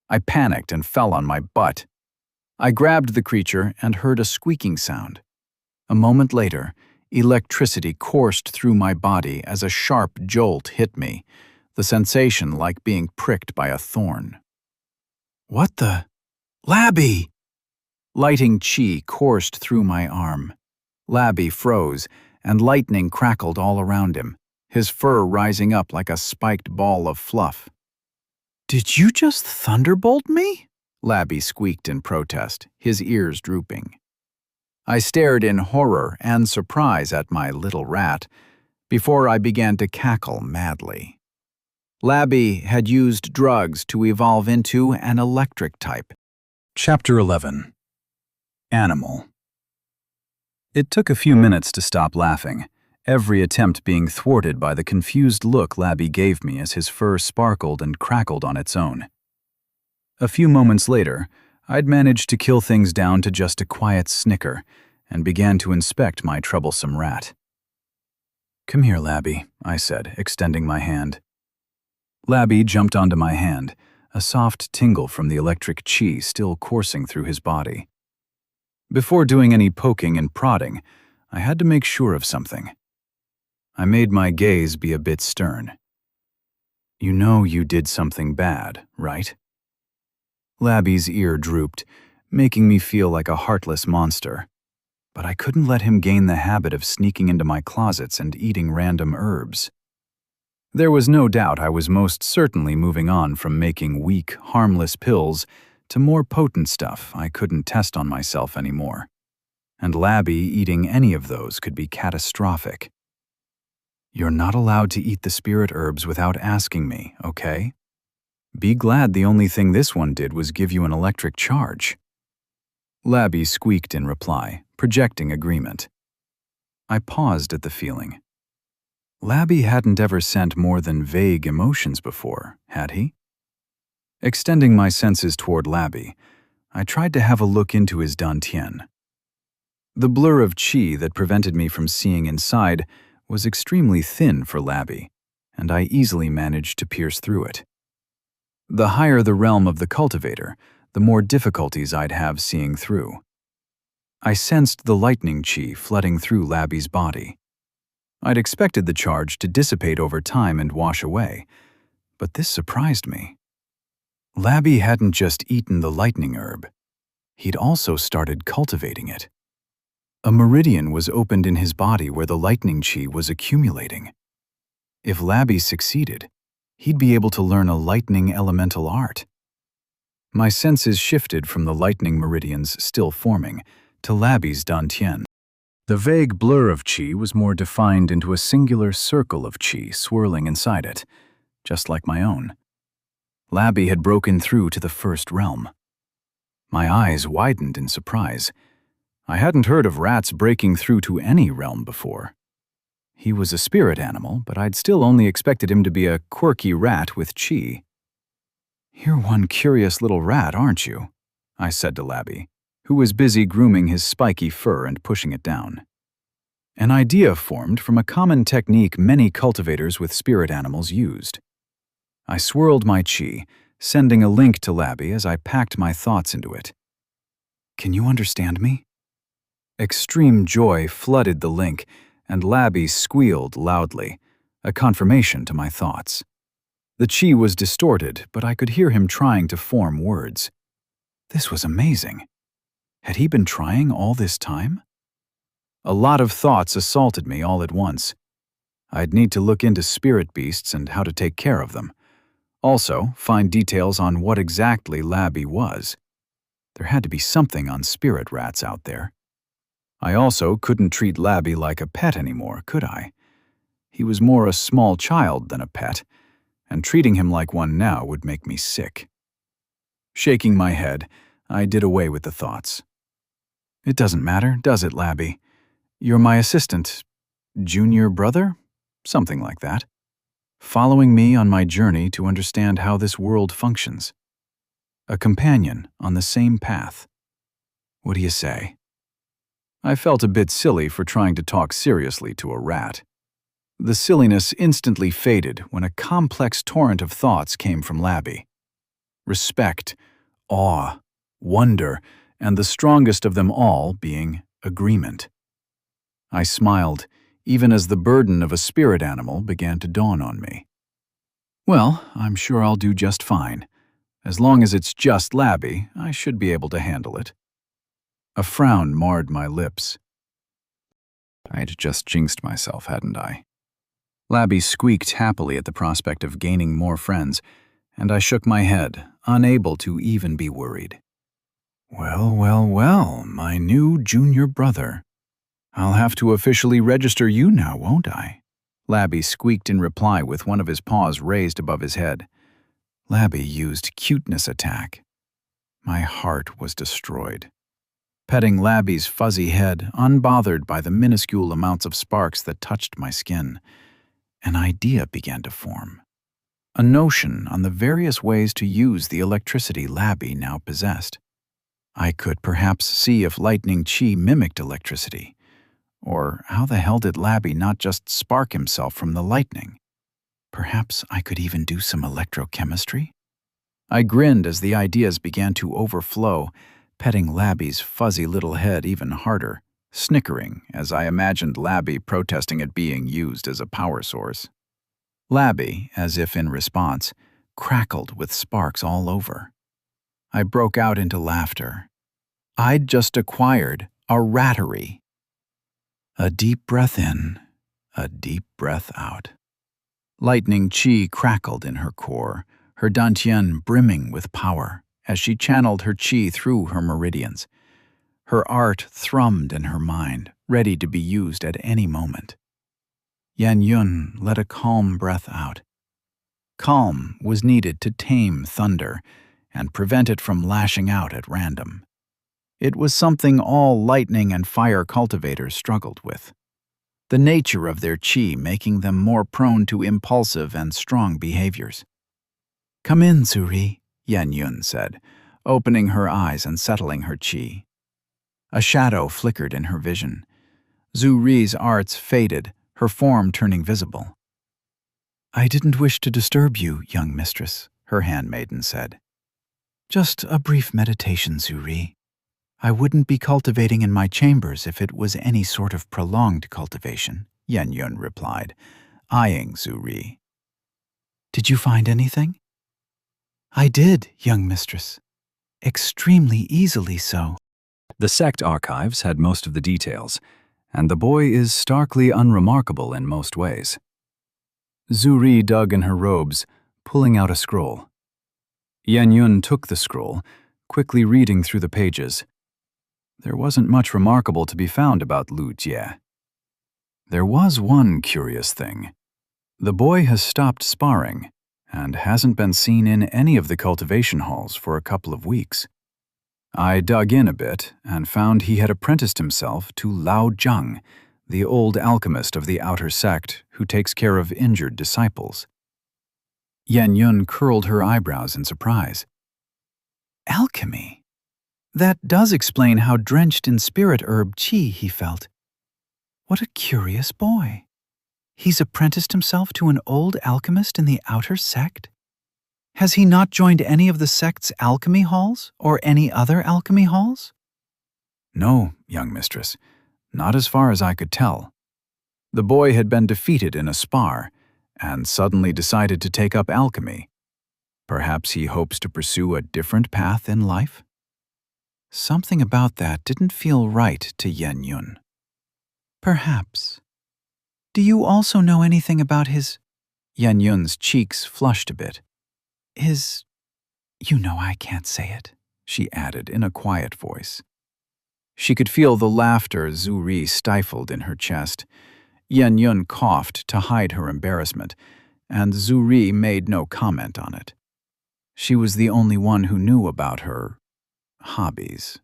I panicked and fell on my butt. I grabbed the creature and heard a squeaking sound. A moment later, electricity coursed through my body as a sharp jolt hit me, the sensation like being pricked by a thorn. "What the? Labby!" Lighting chi coursed through my arm. Labby froze, and lightning crackled all around him, his fur rising up like a spiked ball of fluff. "Did you just thunderbolt me?" Labby squeaked in protest, his ears drooping. I stared in horror and surprise at my little rat before I began to cackle madly. Labby had used drugs to evolve into an electric type. Chapter 11. Animal. It took a few minutes to stop laughing, every attempt being thwarted by the confused look Labby gave me as his fur sparkled and crackled on its own. A few moments later, I'd managed to kill things down to just a quiet snicker and began to inspect my troublesome rat. "Come here, Labby," I said, extending my hand. Labby jumped onto my hand, a soft tingle from the electric chi still coursing through his body. Before doing any poking and prodding, I had to make sure of something. I made my gaze be a bit stern. "You know you did something bad, right?" Labby's ear drooped, making me feel like a heartless monster. But I couldn't let him gain the habit of sneaking into my closets and eating random herbs. There was no doubt I was most certainly moving on from making weak, harmless pills to more potent stuff I couldn't test on myself anymore. And Labby eating any of those could be catastrophic. "You're not allowed to eat the spirit herbs without asking me, okay? Be glad the only thing this one did was give you an electric charge." Labby squeaked in reply, projecting agreement. I paused at the feeling. Labby hadn't ever sent more than vague emotions before, had he? Extending my senses toward Labby, I tried to have a look into his dantian. The blur of chi that prevented me from seeing inside was extremely thin for Labby, and I easily managed to pierce through it. The higher the realm of the cultivator, the more difficulties I'd have seeing through. I sensed the lightning chi flooding through Labby's body. I'd expected the charge to dissipate over time and wash away, but this surprised me. Labby hadn't just eaten the lightning herb. He'd also started cultivating it. A meridian was opened in his body where the lightning chi was accumulating. If Labby succeeded, he'd be able to learn a lightning elemental art. My senses shifted from the lightning meridians still forming to Labby's dantian. The vague blur of chi was more defined into a singular circle of chi swirling inside it, just like my own. Labby had broken through to the first realm. My eyes widened in surprise. I hadn't heard of rats breaking through to any realm before. He was a spirit animal, but I'd still only expected him to be a quirky rat with chi. "You're one curious little rat, aren't you?" I said to Labby, who was busy grooming his spiky fur and pushing it down. An idea formed from a common technique many cultivators with spirit animals used. I swirled my chi, sending a link to Labby as I packed my thoughts into it. "Can you understand me?" Extreme joy flooded the link, and Labby squealed loudly, a confirmation to my thoughts. The chi was distorted, but I could hear him trying to form words. This was amazing. Had he been trying all this time? A lot of thoughts assaulted me all at once. I'd need to look into spirit beasts and how to take care of them. Also, find details on what exactly Labby was. There had to be something on spirit rats out there. I also couldn't treat Labby like a pet anymore, could I? He was more a small child than a pet, and treating him like one now would make me sick. Shaking my head, I did away with the thoughts. "It doesn't matter, does it, Labby? You're my assistant, junior brother? Something like that. Following me on my journey to understand how this world functions. A companion on the same path. What do you say?" I felt a bit silly for trying to talk seriously to a rat. The silliness instantly faded when a complex torrent of thoughts came from Labby. Respect, awe, wonder, and the strongest of them all being agreement. I smiled, even as the burden of a spirit animal began to dawn on me. Well, I'm sure I'll do just fine. As long as it's just Labby, I should be able to handle it. A frown marred my lips. I'd just jinxed myself, hadn't I? Labby squeaked happily at the prospect of gaining more friends, and I shook my head, unable to even be worried. Well, well, well, my new junior brother. I'll have to officially register you now, won't I? Labby squeaked in reply with one of his paws raised above his head. Labby used cuteness attack. My heart was destroyed. Petting Labby's fuzzy head, unbothered by the minuscule amounts of sparks that touched my skin, an idea began to form. A notion on the various ways to use the electricity Labby now possessed. I could perhaps see if lightning chi mimicked electricity. Or how the hell did Labby not just spark himself from the lightning? Perhaps I could even do some electrochemistry? I grinned as the ideas began to overflow, petting Labby's fuzzy little head even harder, snickering as I imagined Labby protesting at being used as a power source. Labby, as if in response, crackled with sparks all over. I broke out into laughter. I'd just acquired a rattery. A deep breath in, a deep breath out. Lightning chi crackled in her core, her dantian brimming with power as she channeled her chi through her meridians. Her art thrummed in her mind, ready to be used at any moment. Yan Yun let a calm breath out. Calm was needed to tame thunder and prevent it from lashing out at random. It was something all lightning and fire cultivators struggled with. The nature of their chi making them more prone to impulsive and strong behaviors. "Come in, Zuri," Yan Yun said, opening her eyes and settling her chi. A shadow flickered in her vision. Zuri's arts faded, her form turning visible. "I didn't wish to disturb you, young mistress," her handmaiden said. "Just a brief meditation, Zuri. I wouldn't be cultivating in my chambers if it was any sort of prolonged cultivation," Yan Yun replied, eyeing Zuri. "Did you find anything?" "I did, young mistress. Extremely easily so." The sect archives had most of the details, and the boy is starkly unremarkable in most ways. Zuri dug in her robes, pulling out a scroll. Yan Yun took the scroll, quickly reading through the pages. There wasn't much remarkable to be found about Lu Jie. There was one curious thing. The boy has stopped sparring and hasn't been seen in any of the cultivation halls for a couple of weeks. I dug in a bit and found he had apprenticed himself to Lao Zhang, the old alchemist of the outer sect who takes care of injured disciples. Yan Yun curled her eyebrows in surprise. "Alchemy? That does explain how drenched in spirit herb chi he felt. What a curious boy. He's apprenticed himself to an old alchemist in the outer sect? Has he not joined any of the sect's alchemy halls or any other alchemy halls?" "No, young mistress, not as far as I could tell. The boy had been defeated in a spar and suddenly decided to take up alchemy. Perhaps he hopes to pursue a different path in life?" Something about that didn't feel right to Yan Yun. "Perhaps. Do you also know anything about his—" Yan Yun's cheeks flushed a bit. You know I can't say it," she added in a quiet voice. She could feel the laughter Zuri stifled in her chest. Yan Yun coughed to hide her embarrassment, and Zuri made no comment on it. She was the only one who knew about her hobbies.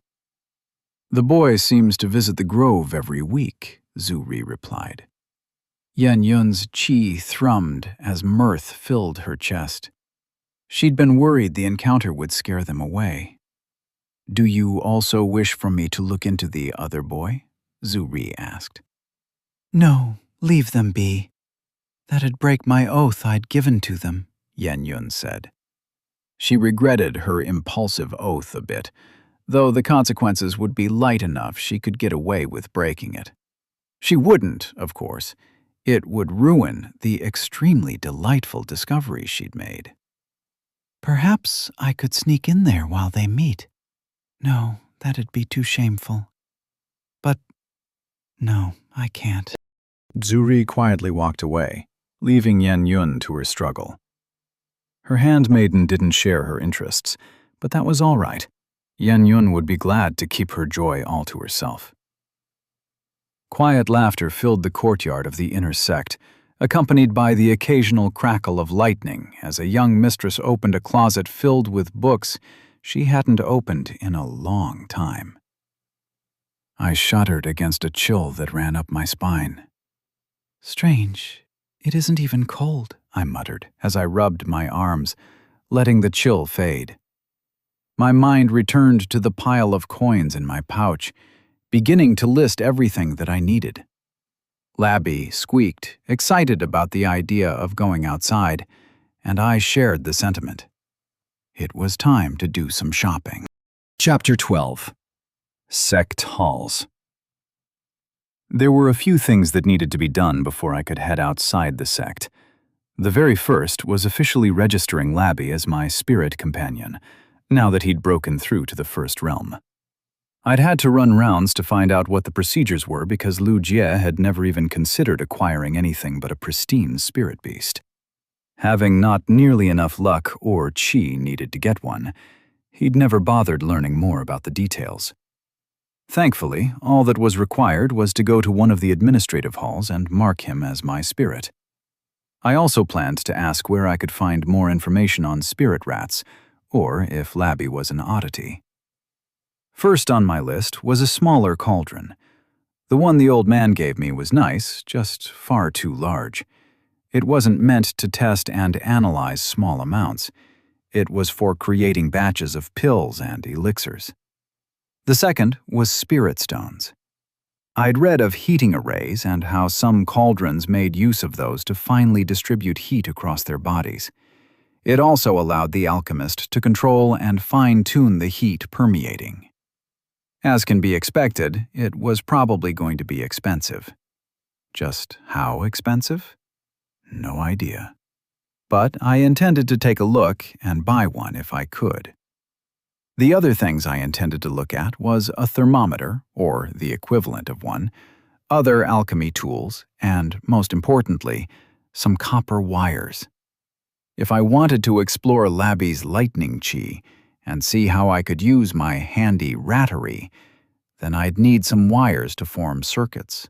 "The boy seems to visit the grove every week," Zuri replied. Yan Yun's chi thrummed as mirth filled her chest. She'd been worried the encounter would scare them away. "Do you also wish for me to look into the other boy?" Zuri asked. "No, leave them be. That'd break my oath I'd given to them, Yen-yun said. She regretted her impulsive oath a bit, though the consequences would be light enough she could get away with breaking it. She wouldn't, of course. It would ruin the extremely delightful discoveries she'd made. Perhaps I could sneak in there while they meet. No, that'd be too shameful. But no, I can't. Zuri quietly walked away, leaving Yen-yun to her struggle. Her handmaiden didn't share her interests, but that was all right. Yen-yun would be glad to keep her joy all to herself. Quiet laughter filled the courtyard of the inner sect, accompanied by the occasional crackle of lightning as a young mistress opened a closet filled with books she hadn't opened in a long time. I shuddered against a chill that ran up my spine. Strange. It isn't even cold, I muttered as I rubbed my arms, letting the chill fade. My mind returned to the pile of coins in my pouch, beginning to list everything that I needed. Labby squeaked, excited about the idea of going outside, and I shared the sentiment. It was time to do some shopping. Chapter 12. Sect Halls. There were a few things that needed to be done before I could head outside the sect. The very first was officially registering Labby as my spirit companion, now that he'd broken through to the first realm. I'd had to run rounds to find out what the procedures were because Lu Jie had never even considered acquiring anything but a pristine spirit beast. Having not nearly enough luck or chi needed to get one, he'd never bothered learning more about the details. Thankfully, all that was required was to go to one of the administrative halls and mark him as my spirit. I also planned to ask where I could find more information on spirit rats, or if Labby was an oddity. First on my list was a smaller cauldron. The one the old man gave me was nice, just far too large. It wasn't meant to test and analyze small amounts. It was for creating batches of pills and elixirs. The second was spirit stones. I'd read of heating arrays and how some cauldrons made use of those to finely distribute heat across their bodies. It also allowed the alchemist to control and fine-tune the heat permeating. As can be expected, it was probably going to be expensive. Just how expensive? No idea. But I intended to take a look and buy one if I could. The other things I intended to look at was a thermometer, or the equivalent of one, other alchemy tools, and, most importantly, some copper wires. If I wanted to explore Labby's lightning chi and see how I could use my handy rattery, then I'd need some wires to form circuits.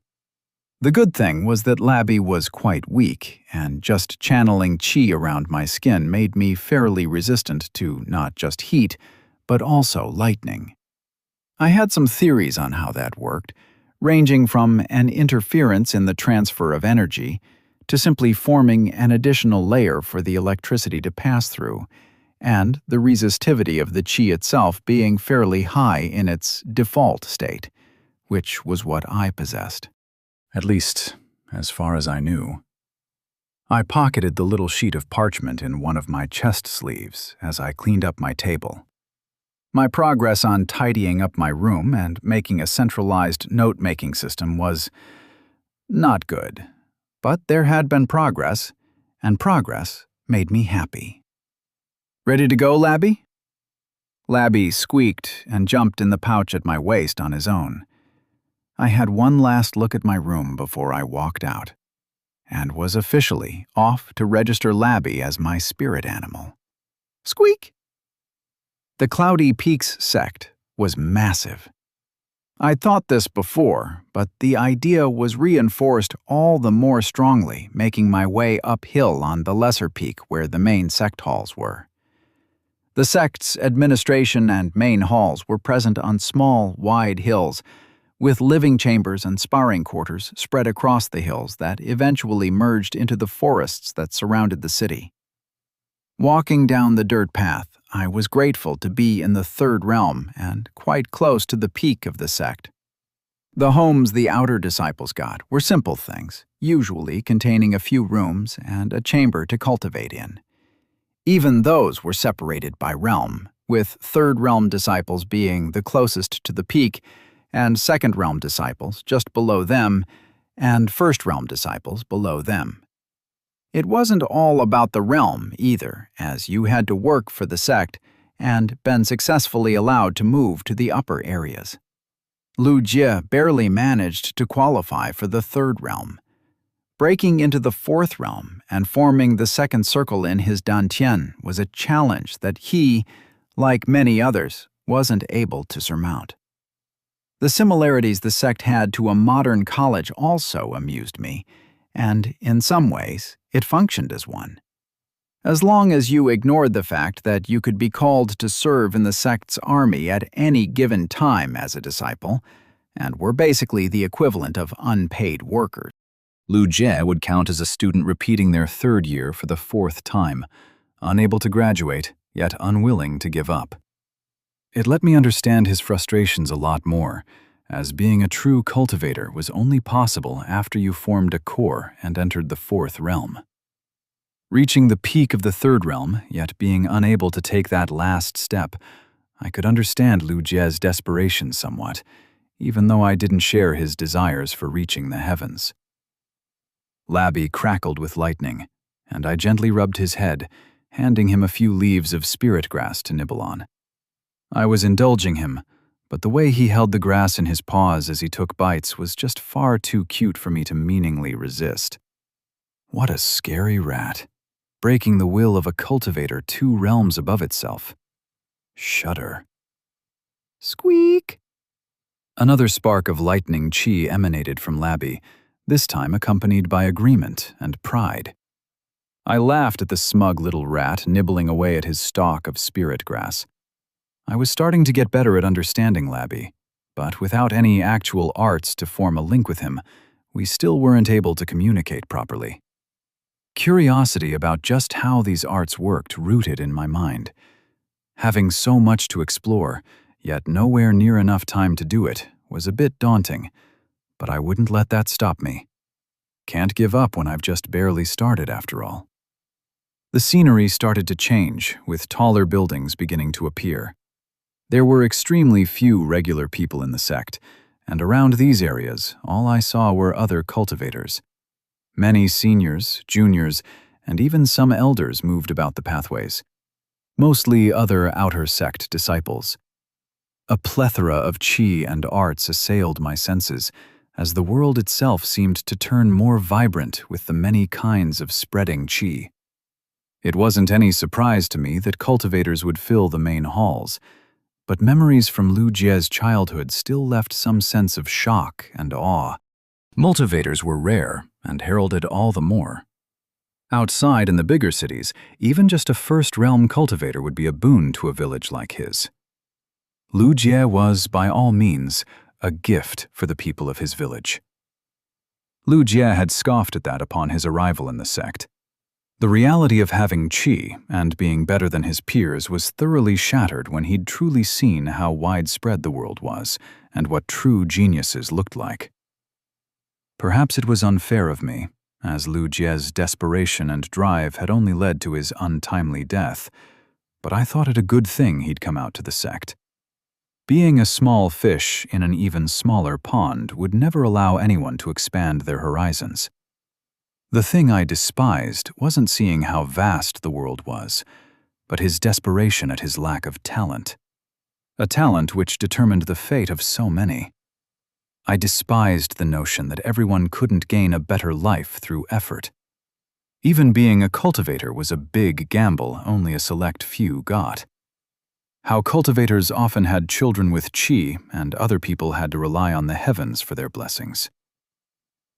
The good thing was that Labby was quite weak, and just channeling chi around my skin made me fairly resistant to not just heat, but also lightning. I had some theories on how that worked, ranging from an interference in the transfer of energy to simply forming an additional layer for the electricity to pass through, and the resistivity of the chi itself being fairly high in its default state, which was what I possessed. At least, as far as I knew. I pocketed the little sheet of parchment in one of my chest sleeves as I cleaned up my table. My progress on tidying up my room and making a centralized note-making system was not good, but there had been progress, and progress made me happy. "Ready to go, Labby?" Labby squeaked and jumped in the pouch at my waist on his own. I had one last look at my room before I walked out, and was officially off to register Labby as my spirit animal. Squeak! The Cloudy Peaks sect was massive. I'd thought this before, but the idea was reinforced all the more strongly making my way uphill on the lesser peak where the main sect halls were. The sect's administration and main halls were present on small, wide hills, with living chambers and sparring quarters spread across the hills that eventually merged into the forests that surrounded the city. Walking down the dirt path, I was grateful to be in the third realm and quite close to the peak of the sect. The homes the outer disciples got were simple things, usually containing a few rooms and a chamber to cultivate in. Even those were separated by realm, with third realm disciples being the closest to the peak, and second realm disciples just below them, and first realm disciples below them. It wasn't all about the realm either, as you had to work for the sect and been successfully allowed to move to the upper areas. Lu Jie barely managed to qualify for the third realm. Breaking into the fourth realm and forming the second circle in his dantian was a challenge that he, like many others, wasn't able to surmount. The similarities the sect had to a modern college also amused me, and in some ways, it functioned as one. As long as you ignored the fact that you could be called to serve in the sect's army at any given time as a disciple, and were basically the equivalent of unpaid workers. Lu Jie would count as a student repeating their third year for the fourth time, unable to graduate, yet unwilling to give up. It let me understand his frustrations a lot more, as being a true cultivator was only possible after you formed a core and entered the fourth realm. Reaching the peak of the third realm, yet being unable to take that last step, I could understand Lu Jie's desperation somewhat, even though I didn't share his desires for reaching the heavens. Labby crackled with lightning, and I gently rubbed his head, handing him a few leaves of spirit grass to nibble on. I was indulging him, but the way he held the grass in his paws as he took bites was just far too cute for me to meaningly resist. What a scary rat, breaking the will of a cultivator 2 realms above itself. Shudder. Squeak! Another spark of lightning chi emanated from Labby, this time accompanied by agreement and pride. I laughed at the smug little rat nibbling away at his stalk of spirit grass. I was starting to get better at understanding Labby, but without any actual arts to form a link with him, we still weren't able to communicate properly. Curiosity about just how these arts worked rooted in my mind. Having so much to explore, yet nowhere near enough time to do it, was a bit daunting, but I wouldn't let that stop me. Can't give up when I've just barely started, after all. The scenery started to change, with taller buildings beginning to appear. There were extremely few regular people in the sect, and around these areas, all I saw were other cultivators. Many seniors, juniors, and even some elders moved about the pathways. Mostly other outer sect disciples. A plethora of chi and arts assailed my senses, as the world itself seemed to turn more vibrant with the many kinds of spreading chi. It wasn't any surprise to me that cultivators would fill the main halls, but memories from Lu Jie's childhood still left some sense of shock and awe. Multivators were rare and heralded all the more. Outside in the bigger cities, even just a first-realm cultivator would be a boon to a village like his. Lu Jie was, by all means, a gift for the people of his village. Lu Jie had scoffed at that upon his arrival in the sect. The reality of having chi and being better than his peers was thoroughly shattered when he'd truly seen how widespread the world was and what true geniuses looked like. Perhaps it was unfair of me, as Lu Jie's desperation and drive had only led to his untimely death, but I thought it a good thing he'd come out to the sect. Being a small fish in an even smaller pond would never allow anyone to expand their horizons. The thing I despised wasn't seeing how vast the world was, but his desperation at his lack of talent. A talent which determined the fate of so many. I despised the notion that everyone couldn't gain a better life through effort. Even being a cultivator was a big gamble only a select few got. How cultivators often had children with chi and other people had to rely on the heavens for their blessings.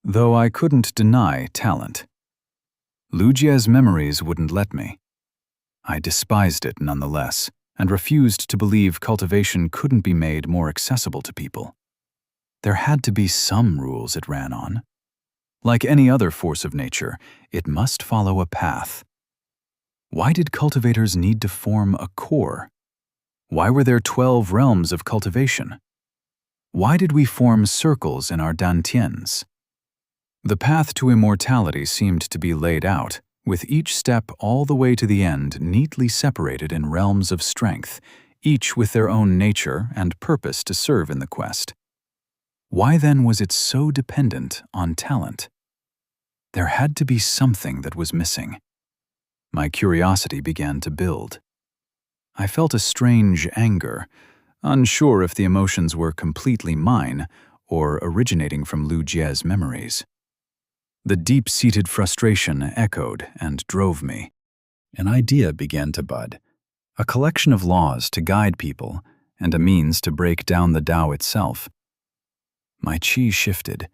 Though I couldn't deny talent. Lu Jie's memories wouldn't let me. I despised it nonetheless, and refused to believe cultivation couldn't be made more accessible to people. There had to be some rules it ran on. Like any other force of nature, it must follow a path. Why did cultivators need to form a core? Why were there 12 realms of cultivation? Why did we form circles in our dantians? The path to immortality seemed to be laid out, with each step all the way to the end neatly separated in realms of strength, each with their own nature and purpose to serve in the quest. Why then was it so dependent on talent? There had to be something that was missing. My curiosity began to build. I felt a strange anger, unsure if the emotions were completely mine or originating from Lu Jie's memories. The deep-seated frustration echoed and drove me. An idea began to bud, a collection of laws to guide people and a means to break down the Tao itself. My qi shifted.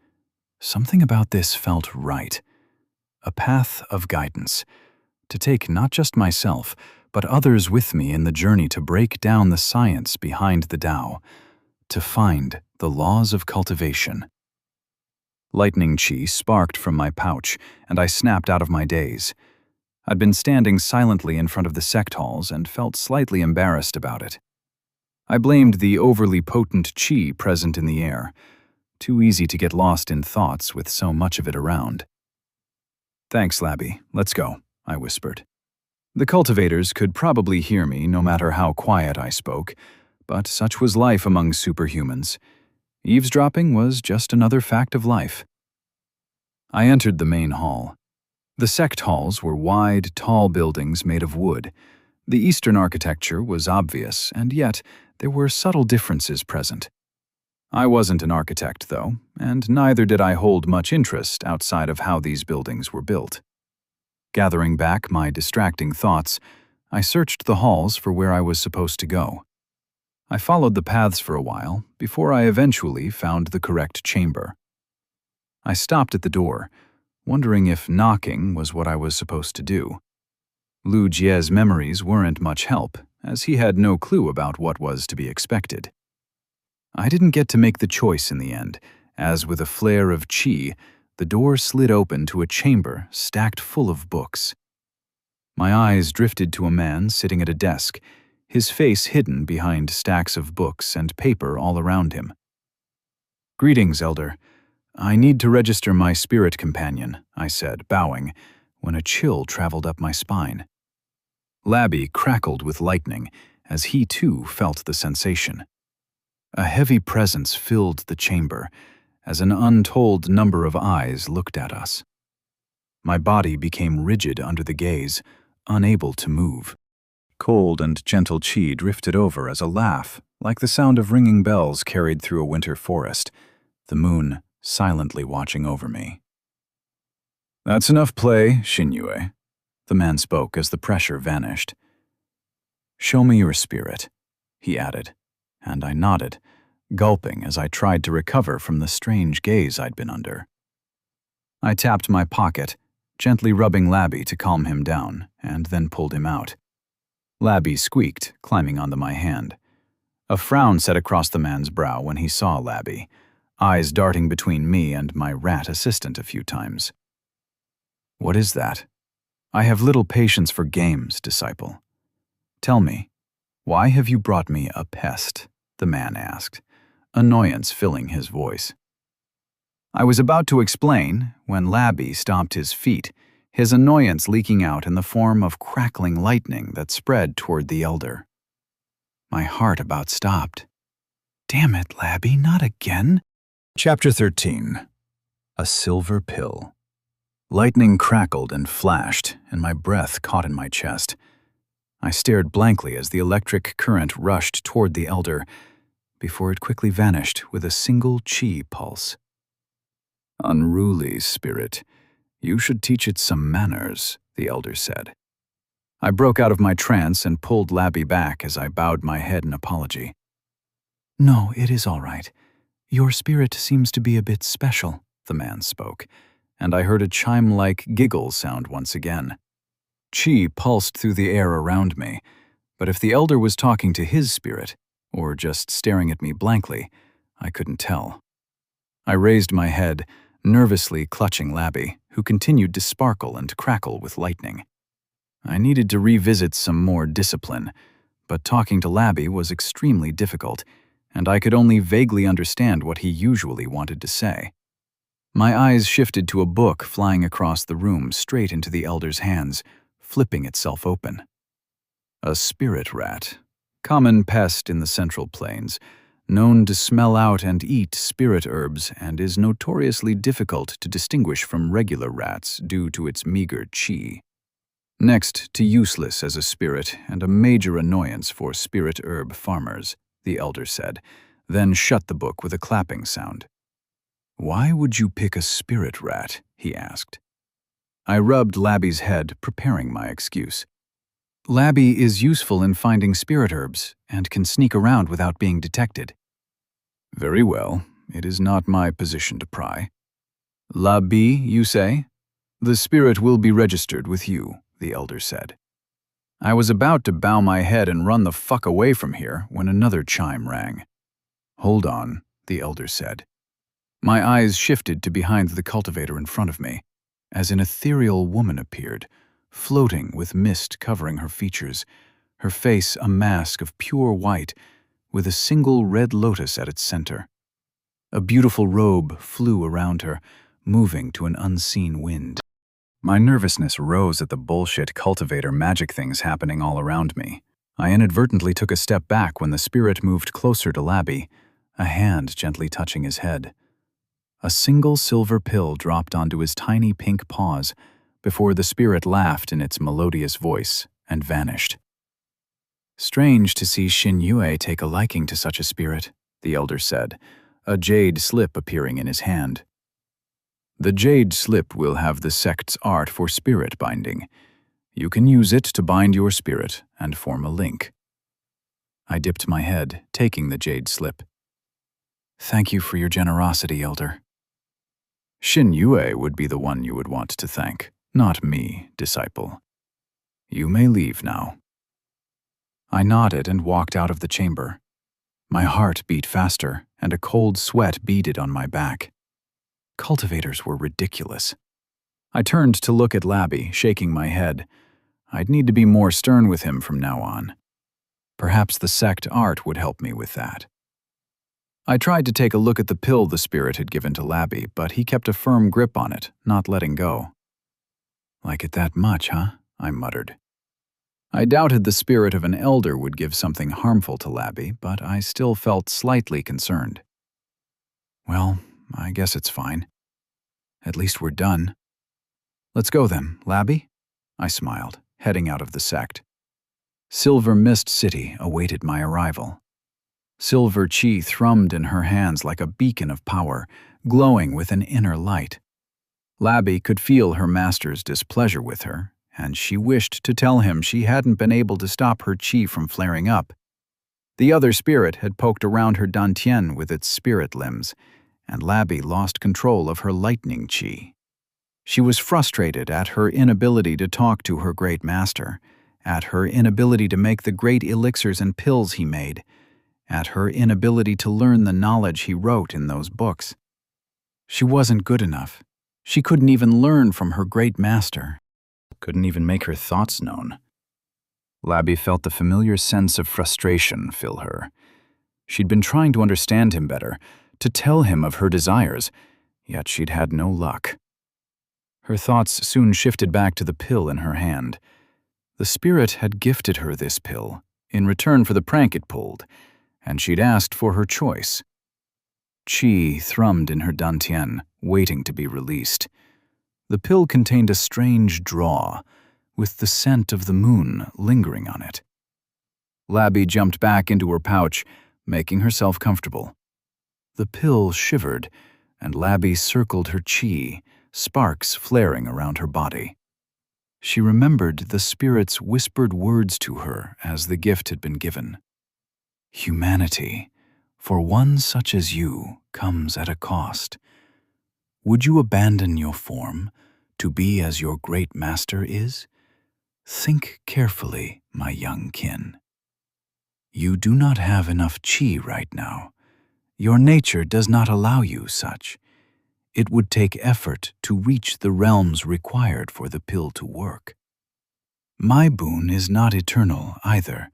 Something about this felt right. A path of guidance, to take not just myself, but others with me in the journey to break down the science behind the Tao, to find the laws of cultivation. Lightning qi sparked from my pouch, and I snapped out of my daze. I'd been standing silently in front of the sect halls and felt slightly embarrassed about it. I blamed the overly potent qi present in the air. Too easy to get lost in thoughts with so much of it around. "Thanks, Labby. Let's go," I whispered. The cultivators could probably hear me no matter how quiet I spoke, but such was life among superhumans. Eavesdropping was just another fact of life. I entered the main hall. The sect halls were wide, tall buildings made of wood. The Eastern architecture was obvious, and yet there were subtle differences present. I wasn't an architect, though, and neither did I hold much interest outside of how these buildings were built. Gathering back my distracting thoughts, I searched the halls for where I was supposed to go. I followed the paths for a while before I eventually found the correct chamber. I stopped at the door, wondering if knocking was what I was supposed to do. Lu Jie's memories weren't much help, as he had no clue about what was to be expected. I didn't get to make the choice in the end, as with a flare of qi, the door slid open to a chamber stacked full of books. My eyes drifted to a man sitting at a desk, his face hidden behind stacks of books and paper all around him. "Greetings, Elder. I need to register my spirit companion," I said, bowing, when a chill traveled up my spine. Labby crackled with lightning, as he too felt the sensation. A heavy presence filled the chamber, as an untold number of eyes looked at us. My body became rigid under the gaze, unable to move. Cold and gentle qi drifted over as a laugh, like the sound of ringing bells carried through a winter forest, the moon silently watching over me. "That's enough play, Xianxia," the man spoke as the pressure vanished. "Show me your spirit," he added, and I nodded, gulping as I tried to recover from the strange gaze I'd been under. I tapped my pocket, gently rubbing Labby to calm him down, and then pulled him out. Labby squeaked, climbing onto my hand. A frown set across the man's brow when he saw Labby, eyes darting between me and my rat assistant a few times. "What is that?" "I have little patience for games, disciple. Tell me, why have you brought me a pest?" the man asked, annoyance filling his voice. I was about to explain when Labby stomped his feet, his annoyance leaking out in the form of crackling lightning that spread toward the elder. My heart about stopped. "Damn it, Labby, not again." Chapter 13. A Silver Pill. Lightning crackled and flashed, and my breath caught in my chest. I stared blankly as the electric current rushed toward the elder, before it quickly vanished with a single qi pulse. "Unruly spirit, you should teach it some manners," the elder said. I broke out of my trance and pulled Labby back as I bowed my head in apology. "No, it is all right. Your spirit seems to be a bit special," the man spoke, and I heard a chime-like giggle sound once again. Qi pulsed through the air around me, but if the elder was talking to his spirit, or just staring at me blankly, I couldn't tell. I raised my head, nervously clutching Labby, who continued to sparkle and crackle with lightning. I needed to revisit some more discipline, but talking to Labby was extremely difficult, and I could only vaguely understand what he usually wanted to say. My eyes shifted to a book flying across the room straight into the elder's hands, flipping itself open. A spirit rat, common pest in the Central Plains, known to smell out and eat spirit herbs and is notoriously difficult to distinguish from regular rats due to its meager chi. Next to useless as a spirit and a major annoyance for spirit herb farmers, the elder said, then shut the book with a clapping sound. "Why would you pick a spirit rat?" he asked. I rubbed Labby's head, preparing my excuse. "Labby is useful in finding spirit herbs and can sneak around without being detected." "Very well, it is not my position to pry." "Labby, you say? The spirit will be registered with you," the elder said. I was about to bow my head and run the fuck away from here when another chime rang. "Hold on," the elder said. My eyes shifted to behind the cultivator in front of me, as an ethereal woman appeared, floating with mist covering her features, her face a mask of pure white, with a single red lotus at its center. A beautiful robe flew around her, moving to an unseen wind. My nervousness rose at the bullshit cultivator magic things happening all around me. I inadvertently took a step back when the spirit moved closer to Labby, a hand gently touching his head. A single silver pill dropped onto his tiny pink paws before the spirit laughed in its melodious voice and vanished. "Strange to see Xianxia take a liking to such a spirit," the elder said, a jade slip appearing in his hand. "The jade slip will have the sect's art for spirit binding. You can use it to bind your spirit and form a link." I dipped my head, taking the jade slip. "Thank you for your generosity, elder." "Xianxia would be the one you would want to thank, not me, disciple. You may leave now." I nodded and walked out of the chamber. My heart beat faster, and a cold sweat beaded on my back. Cultivators were ridiculous. I turned to look at Labby, shaking my head. I'd need to be more stern with him from now on. Perhaps the sect art would help me with that. I tried to take a look at the pill the spirit had given to Labby, but he kept a firm grip on it, not letting go. "Like it that much, huh?" I muttered. I doubted the spirit of an elder would give something harmful to Labby, but I still felt slightly concerned. "Well, I guess it's fine. At least we're done. Let's go then, Labby?" I smiled, heading out of the sect. Silver Mist City awaited my arrival. Silver chi thrummed in her hands like a beacon of power, glowing with an inner light. Labby could feel her master's displeasure with her, and she wished to tell him she hadn't been able to stop her chi from flaring up. The other spirit had poked around her dantian with its spirit limbs, and Labby lost control of her lightning chi. She was frustrated at her inability to talk to her great master, at her inability to make the great elixirs and pills he made, at her inability to learn the knowledge he wrote in those books. She wasn't good enough. She couldn't even learn from her great master. Couldn't even make her thoughts known. Labby felt the familiar sense of frustration fill her. She'd been trying to understand him better, to tell him of her desires, yet she'd had no luck. Her thoughts soon shifted back to the pill in her hand. The spirit had gifted her this pill, in return for the prank it pulled, and she'd asked for her choice. Chi thrummed in her dantian, waiting to be released. The pill contained a strange draw, with the scent of the moon lingering on it. Labby jumped back into her pouch, making herself comfortable. The pill shivered, and Labby circled her chi, sparks flaring around her body. She remembered the spirit's whispered words to her as the gift had been given. "Humanity, for one such as you, comes at a cost. Would you abandon your form to be as your great master is? Think carefully, my young kin. You do not have enough chi right now. Your nature does not allow you such. It would take effort to reach the realms required for the pill to work. My boon is not eternal either.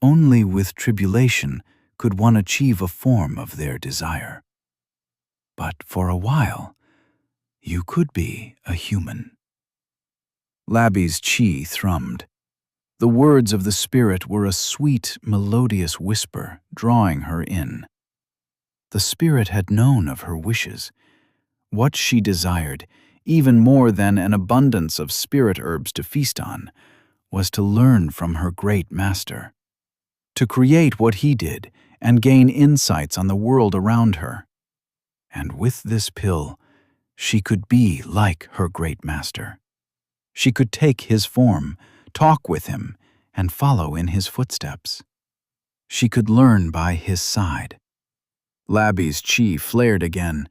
Only with tribulation could one achieve a form of their desire. But for a while, you could be a human. Labby's chi thrummed. The words of the spirit were a sweet, melodious whisper, drawing her in. The spirit had known of her wishes. What she desired, even more than an abundance of spirit herbs to feast on, was to learn from her great master, to create what he did and gain insights on the world around her. And with this pill, she could be like her great master. She could take his form, talk with him, and follow in his footsteps. She could learn by his side. Labby's chi flared again,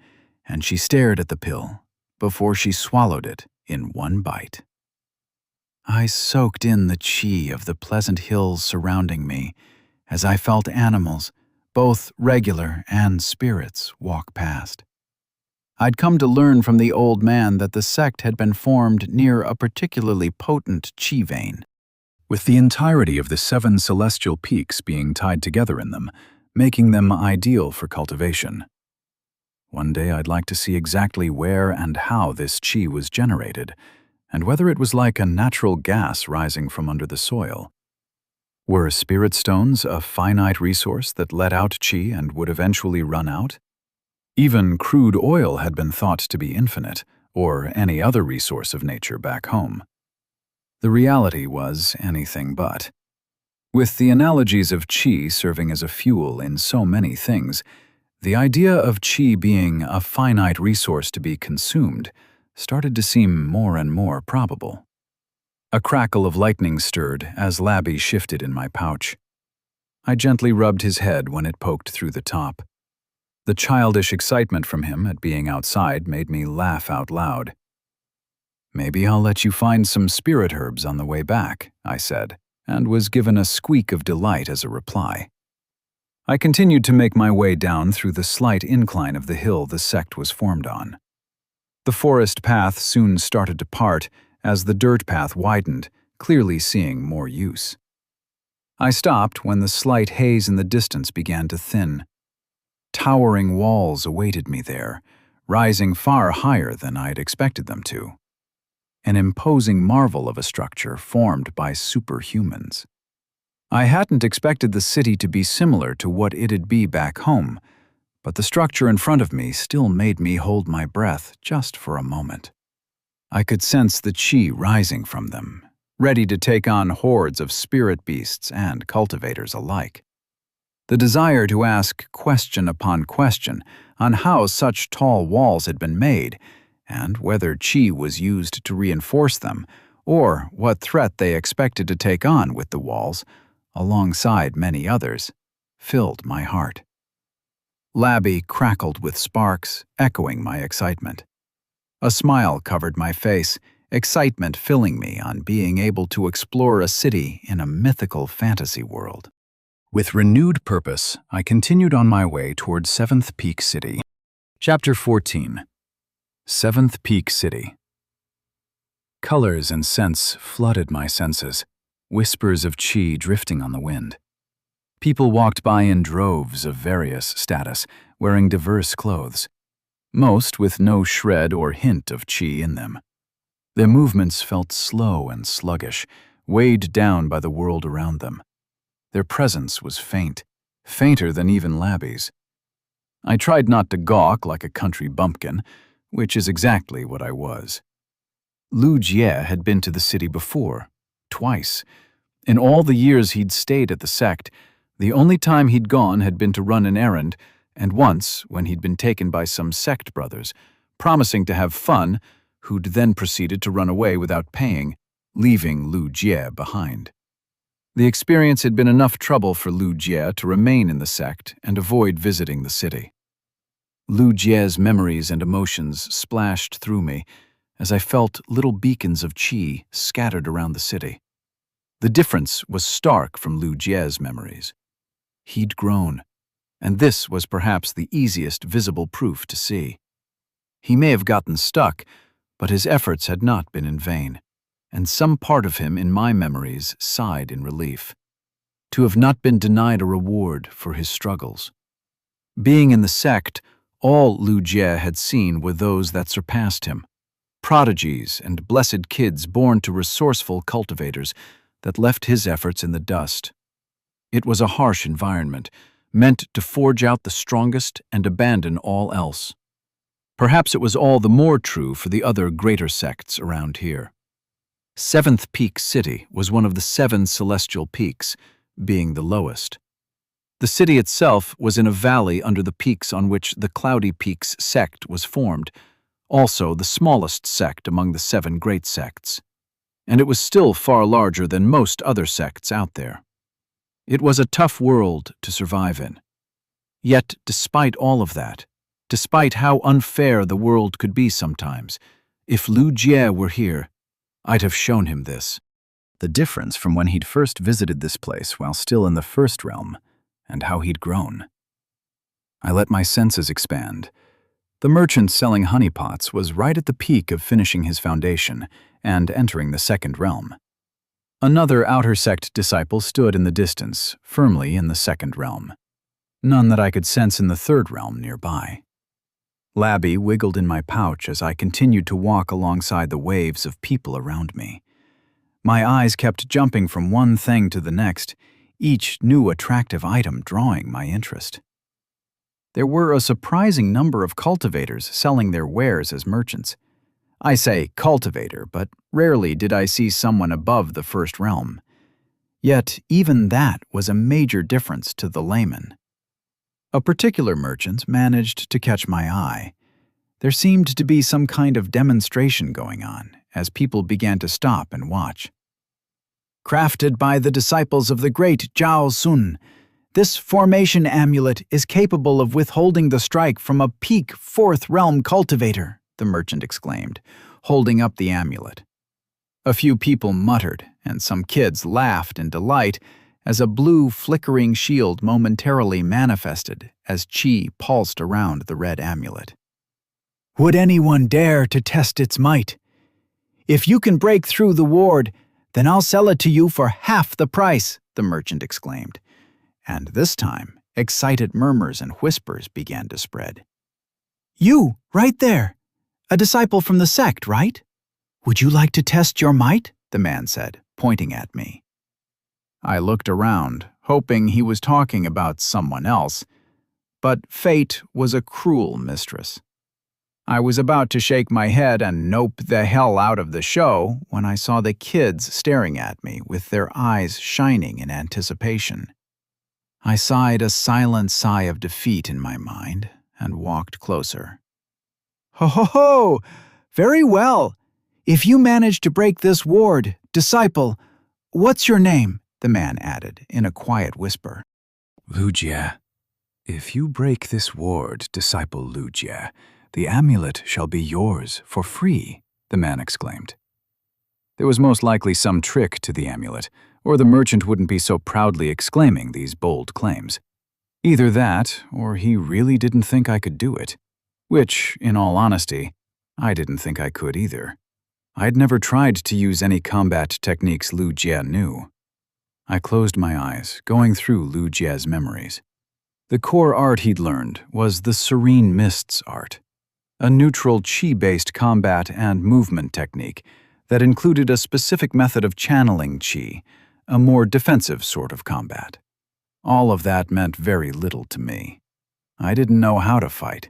and she stared at the pill before she swallowed it in one bite. I soaked in the chi of the pleasant hills surrounding me as I felt animals, both regular and spirits, walk past. I'd come to learn from the old man that the sect had been formed near a particularly potent chi vein, with the entirety of the 7 celestial peaks being tied together in them, making them ideal for cultivation. One day I'd like to see exactly where and how this chi was generated, and whether it was like a natural gas rising from under the soil. Were spirit stones a finite resource that let out chi and would eventually run out? Even crude oil had been thought to be infinite, or any other resource of nature back home. The reality was anything but. With the analogies of chi serving as a fuel in so many things, the idea of chi being a finite resource to be consumed started to seem more and more probable. A crackle of lightning stirred as Labby shifted in my pouch. I gently rubbed his head when it poked through the top. The childish excitement from him at being outside made me laugh out loud. "Maybe I'll let you find some spirit herbs on the way back," I said, and was given a squeak of delight as a reply. I continued to make my way down through the slight incline of the hill the sect was formed on. The forest path soon started to part as the dirt path widened, clearly seeing more use. I stopped when the slight haze in the distance began to thin. Towering walls awaited me there, rising far higher than I'd expected them to. An imposing marvel of a structure formed by superhumans. I hadn't expected the city to be similar to what it'd be back home, but the structure in front of me still made me hold my breath just for a moment. I could sense the chi rising from them, ready to take on hordes of spirit beasts and cultivators alike. The desire to ask question upon question on how such tall walls had been made, and whether chi was used to reinforce them, or what threat they expected to take on with the walls, alongside many others, filled my heart. Labby crackled with sparks, echoing my excitement. A smile covered my face, excitement filling me on being able to explore a city in a mythical fantasy world. With renewed purpose, I continued on my way toward 7th Peak City. Chapter 14. 7th Peak City. Colors and scents flooded my senses, whispers of chi drifting on the wind. People walked by in droves of various status, wearing diverse clothes, most with no shred or hint of chi in them. Their movements felt slow and sluggish, weighed down by the world around them. Their presence was faint, fainter than even Labby's. I tried not to gawk like a country bumpkin, which is exactly what I was. Lu Jie had been to the city before, twice. In all the years he'd stayed at the sect, the only time he'd gone had been to run an errand, and once when he'd been taken by some sect brothers, promising to have fun, who'd then proceeded to run away without paying, leaving Lu Jie behind. The experience had been enough trouble for Lu Jie to remain in the sect and avoid visiting the city. Lu Jie's memories and emotions splashed through me as I felt little beacons of chi scattered around the city. The difference was stark from Lu Jie's memories. He'd grown, and this was perhaps the easiest visible proof to see. He may have gotten stuck, but his efforts had not been in vain, and some part of him in my memories sighed in relief. to have not been denied a reward for his struggles. Being in the sect, all Lu Jie had seen were those that surpassed him, prodigies and blessed kids born to resourceful cultivators that left his efforts in the dust. It was a harsh environment, meant to forge out the strongest and abandon all else. Perhaps it was all the more true for the other greater sects around here. Seventh Peak City was one of the 7 celestial peaks, being the lowest. The city itself was in a valley under the peaks on which the Cloudy Peaks sect was formed, also the smallest sect among the 7 great sects. And it was still far larger than most other sects out there. It was a tough world to survive in. Yet, despite all of that, despite how unfair the world could be sometimes, if Lu Jie were here, I'd have shown him this. The difference from when he'd first visited this place while still in the first realm, and how he'd grown. I let my senses expand. The merchant selling honeypots was right at the peak of finishing his foundation and entering the second realm. Another outer sect disciple stood in the distance, firmly in the second realm. None that I could sense in the third realm nearby. Labby wiggled in my pouch as I continued to walk alongside the waves of people around me. My eyes kept jumping from one thing to the next, each new attractive item drawing my interest. There were a surprising number of cultivators selling their wares as merchants. I say cultivator, but rarely did I see someone above the first realm. Yet even that was a major difference to the layman. A particular merchant managed to catch my eye. There seemed to be some kind of demonstration going on, as people began to stop and watch. Crafted by the disciples of the great Zhao Sun, this formation amulet is capable of withholding the strike from a peak 4th realm cultivator, the merchant exclaimed, holding up the amulet. A few people muttered, and some kids laughed in delight as a blue flickering shield momentarily manifested as qi pulsed around the red amulet. Would anyone dare to test its might? If you can break through the ward, then I'll sell it to you for half the price, the merchant exclaimed. And this time, excited murmurs and whispers began to spread. You, right there. A disciple from the sect, right? Would you like to test your might? The man said, pointing at me. I looked around, hoping he was talking about someone else, but fate was a cruel mistress. I was about to shake my head and nope the hell out of the show when I saw the kids staring at me with their eyes shining in anticipation. I sighed a silent sigh of defeat in my mind and walked closer. Ho ho ho! Very well. If you manage to break this ward, disciple, what's your name? The man added in a quiet whisper. Lu Jie. If you break this ward, disciple Lu Jie, the amulet shall be yours for free, the man exclaimed. There was most likely some trick to the amulet, or the merchant wouldn't be so proudly exclaiming these bold claims. Either that, or he really didn't think I could do it. Which, in all honesty, I didn't think I could either. I'd never tried to use any combat techniques Lu Jie knew. I closed my eyes, going through Lu Jie's memories. The core art he'd learned was the Serene Mists art, a neutral qi-based combat and movement technique that included a specific method of channeling qi, a more defensive sort of combat. All of that meant very little to me. I didn't know how to fight,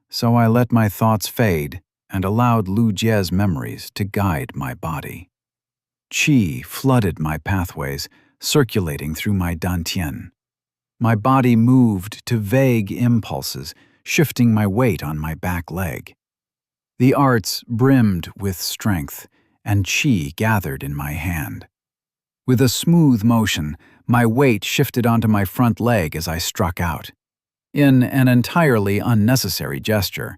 so I let my thoughts fade and allowed Lu Jie's memories to guide my body. Qi flooded my pathways, circulating through my dantian. My body moved to vague impulses, shifting my weight on my back leg. The arts brimmed with strength, and qi gathered in my hand. With a smooth motion, my weight shifted onto my front leg as I struck out. In an entirely unnecessary gesture,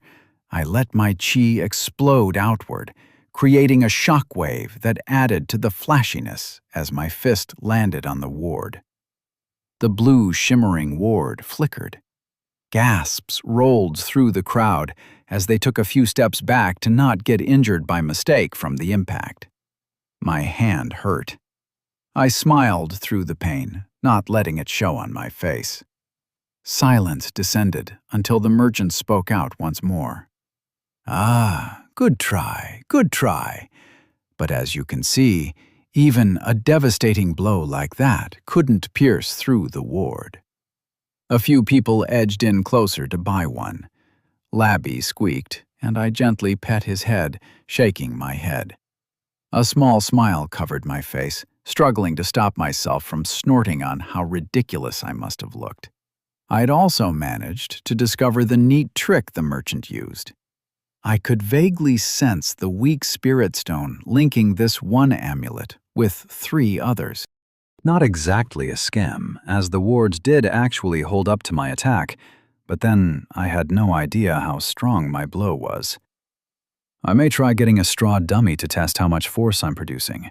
I let my qi explode outward, creating a shock wave that added to the flashiness as my fist landed on the ward. The blue shimmering ward flickered. Gasps rolled through the crowd as they took a few steps back to not get injured by mistake from the impact. My hand hurt. I smiled through the pain, not letting it show on my face. Silence descended until the merchant spoke out once more. "Ah, good try, good try. But as you can see, even a devastating blow like that couldn't pierce through the ward." A few people edged in closer to buy one. Labby squeaked, and I gently pet his head, shaking my head. A small smile covered my face, struggling to stop myself from snorting on how ridiculous I must have looked. I'd also managed to discover the neat trick the merchant used. I could vaguely sense the weak spirit stone linking this one amulet with 3 others. Not exactly a scam, as the wards did actually hold up to my attack, but then I had no idea how strong my blow was. I may try getting a straw dummy to test how much force I'm producing.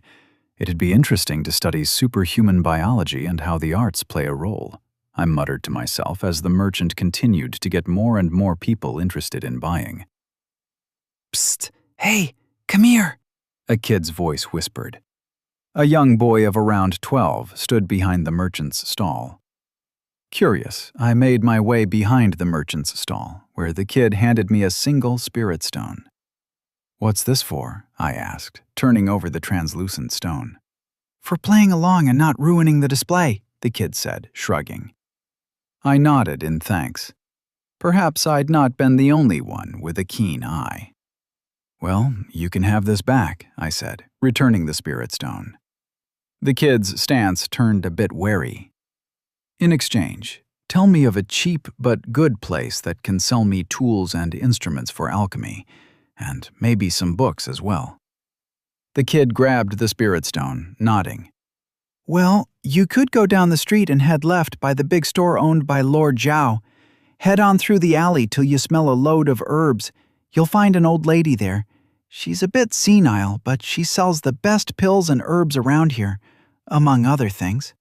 It'd be interesting to study superhuman biology and how the arts play a role, I muttered to myself as the merchant continued to get more and more people interested in buying. "Psst, hey, come here," a kid's voice whispered. A young boy of around 12 stood behind the merchant's stall. Curious, I made my way behind the merchant's stall, where the kid handed me a single spirit stone. "What's this for?" I asked, turning over the translucent stone. "For playing along and not ruining the display," the kid said, shrugging. I nodded in thanks. Perhaps I'd not been the only one with a keen eye. "Well, you can have this back," I said, returning the spirit stone. The kid's stance turned a bit wary. "In exchange, tell me of a cheap but good place that can sell me tools and instruments for alchemy, and maybe some books as well." The kid grabbed the spirit stone, nodding. "Well, you could go down the street and head left by the big store owned by Lord Zhao. Head on through the alley till you smell a load of herbs. You'll find an old lady there. She's a bit senile, but she sells the best pills and herbs around here, among other things."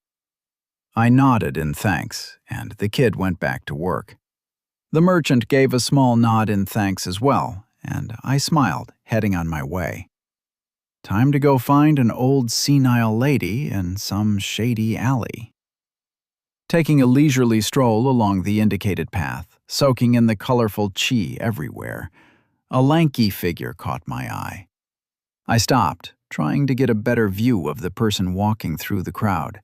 I nodded in thanks, and the kid went back to work. The merchant gave a small nod in thanks as well, and I smiled, heading on my way. Time to go find an old senile lady in some shady alley. Taking a leisurely stroll along the indicated path, soaking in the colorful qi everywhere, a lanky figure caught my eye. I stopped, trying to get a better view of the person walking through the crowd.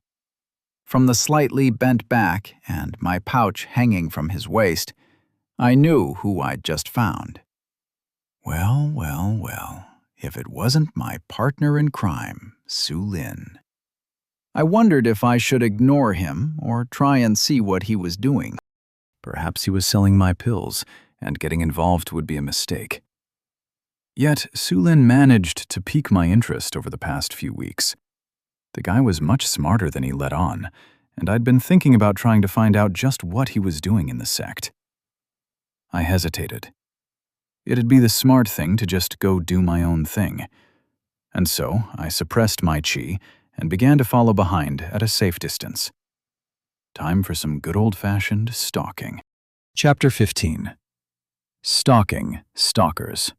From the slightly bent back and my pouch hanging from his waist, I knew who I'd just found. Well, well, well. If it wasn't my partner in crime, Su Lin. I wondered if I should ignore him or try and see what he was doing. Perhaps he was selling my pills, and getting involved would be a mistake. Yet Su Lin managed to pique my interest over the past few weeks. The guy was much smarter than he let on, and I'd been thinking about trying to find out just what he was doing in the sect. I hesitated. It'd be the smart thing to just go do my own thing. And so I suppressed my qi and began to follow behind at a safe distance. Time for some good old-fashioned stalking. Chapter 15. Stalking Stalkers.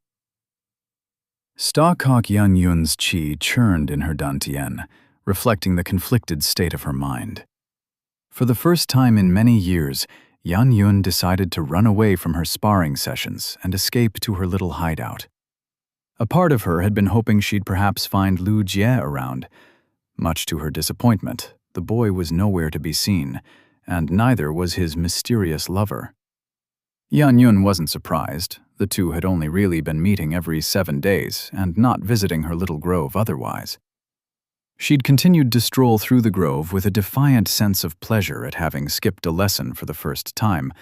Stalkhawk Yan Yun's qi churned in her dantian, reflecting the conflicted state of her mind. For the first time in many years, Yan Yun decided to run away from her sparring sessions and escape to her little hideout. A part of her had been hoping she'd perhaps find Lu Jie around. Much to her disappointment, the boy was nowhere to be seen, and neither was his mysterious lover. Yan Yun wasn't surprised. The two had only really been meeting every 7 days and not visiting her little grove otherwise. She'd continued to stroll through the grove with a defiant sense of pleasure at having skipped a lesson for the first time,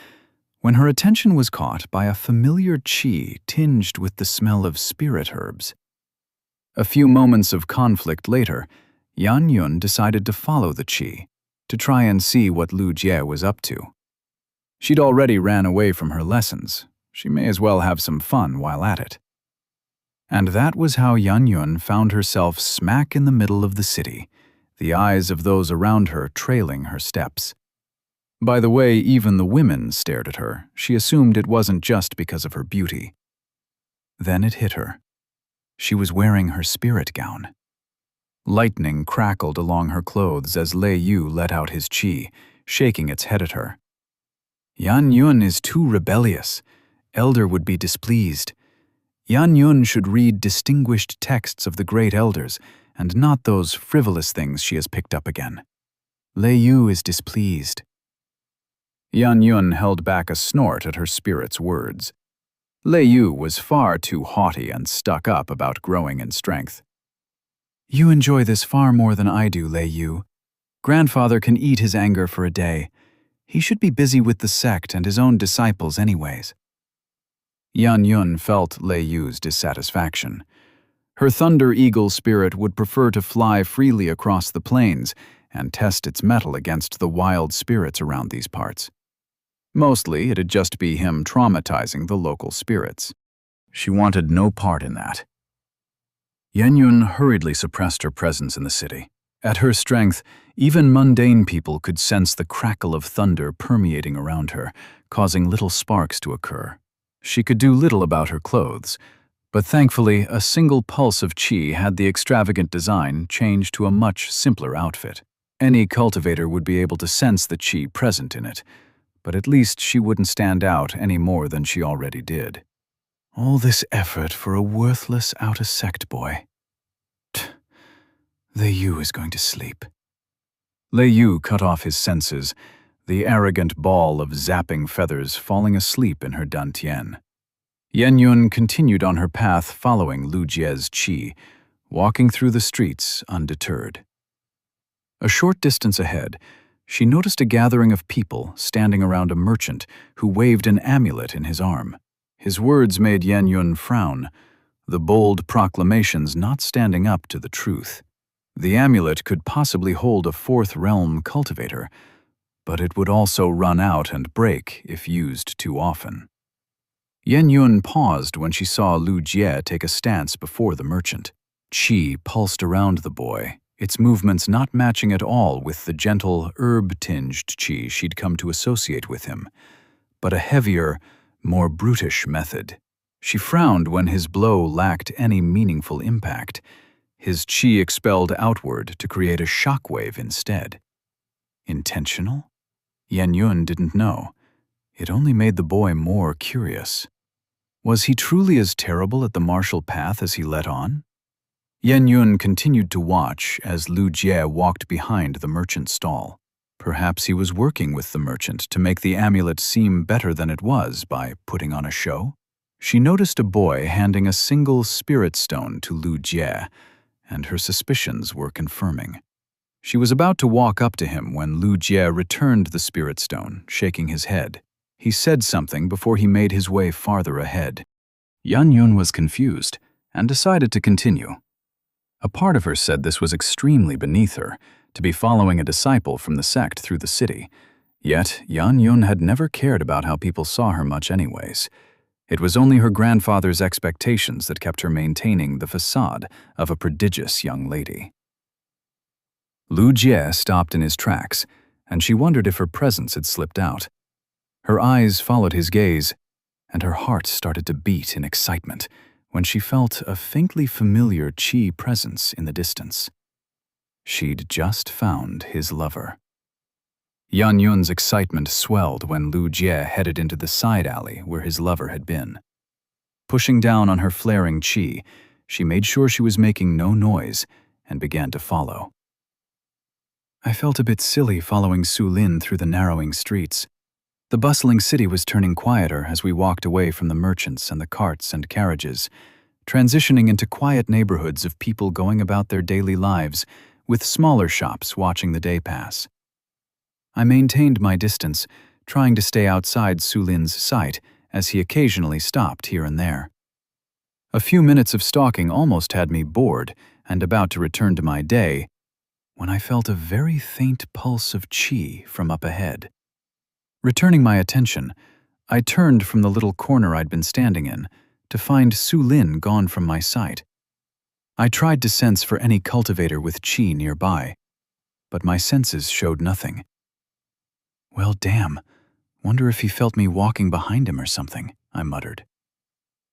when her attention was caught by a familiar qi tinged with the smell of spirit herbs. A few moments of conflict later, Yan Yun decided to follow the qi, to try and see what Lu Jie was up to. She'd already ran away from her lessons. She may as well have some fun while at it. And that was how Yan Yun found herself smack in the middle of the city, the eyes of those around her trailing her steps. By the way even the women stared at her, she assumed it wasn't just because of her beauty. Then it hit her. She was wearing her spirit gown. Lightning crackled along her clothes as Lei Yu let out his qi, shaking its head at her. Yan Yun is too rebellious. Elder would be displeased. Yan Yun should read distinguished texts of the great elders, and not those frivolous things she has picked up again. Lei Yu is displeased. Yan Yun held back a snort at her spirit's words. Lei Yu was far too haughty and stuck up about growing in strength. You enjoy this far more than I do, Lei Yu. Grandfather can eat his anger for a day. He should be busy with the sect and his own disciples anyways. Yan Yun felt Lei Yu's dissatisfaction. Her Thunder Eagle spirit would prefer to fly freely across the plains and test its mettle against the wild spirits around these parts. Mostly, it'd just be him traumatizing the local spirits. She wanted no part in that. Yan Yun hurriedly suppressed her presence in the city. At her strength, even mundane people could sense the crackle of thunder permeating around her, causing little sparks to occur. She could do little about her clothes, but thankfully a single pulse of qi had the extravagant design changed to a much simpler outfit. Any cultivator would be able to sense the qi present in it, but at least she wouldn't stand out any more than she already did. All this effort for a worthless out-of-sect boy. Lei Yu is going to sleep. Lei Yu cut off his senses, the arrogant ball of zapping feathers falling asleep in her dantian. Yan Yun continued on her path following Lu Jie's qi, walking through the streets undeterred. A short distance ahead, she noticed a gathering of people standing around a merchant who waved an amulet in his arm. His words made Yan Yun frown, the bold proclamations not standing up to the truth. The amulet could possibly hold a fourth realm cultivator, but it would also run out and break if used too often. Yan Yun paused when she saw Lu Jie take a stance before the merchant. Qi pulsed around the boy, its movements not matching at all with the gentle, herb-tinged qi she'd come to associate with him, but a heavier, more brutish method. She frowned when his blow lacked any meaningful impact. His qi expelled outward to create a shockwave instead. Intentional? Yan Yun didn't know. It only made the boy more curious. Was he truly as terrible at the martial path as he let on? Yan Yun continued to watch as Lu Jie walked behind the merchant's stall. Perhaps he was working with the merchant to make the amulet seem better than it was by putting on a show. She noticed a boy handing a single spirit stone to Lu Jie, and her suspicions were confirming. She was about to walk up to him when Lu Jie returned the spirit stone, shaking his head. He said something before he made his way farther ahead. Yan Yun was confused and decided to continue. A part of her said this was extremely beneath her, to be following a disciple from the sect through the city. Yet, Yan Yun had never cared about how people saw her much anyways. It was only her grandfather's expectations that kept her maintaining the facade of a prodigious young lady. Lu Jie stopped in his tracks, and she wondered if her presence had slipped out. Her eyes followed his gaze, and her heart started to beat in excitement when she felt a faintly familiar qi presence in the distance. She'd just found his lover. Yan Yun's excitement swelled when Lu Jie headed into the side alley where his lover had been. Pushing down on her flaring qi, she made sure she was making no noise and began to follow. I felt a bit silly following Su Lin through the narrowing streets. The bustling city was turning quieter as we walked away from the merchants and the carts and carriages, transitioning into quiet neighborhoods of people going about their daily lives, with smaller shops watching the day pass. I maintained my distance, trying to stay outside Su Lin's sight as he occasionally stopped here and there. A few minutes of stalking almost had me bored and about to return to my day when I felt a very faint pulse of qi from up ahead. Returning my attention, I turned from the little corner I'd been standing in to find Su Lin gone from my sight. I tried to sense for any cultivator with qi nearby, but my senses showed nothing. Well, damn. Wonder if he felt me walking behind him or something, I muttered.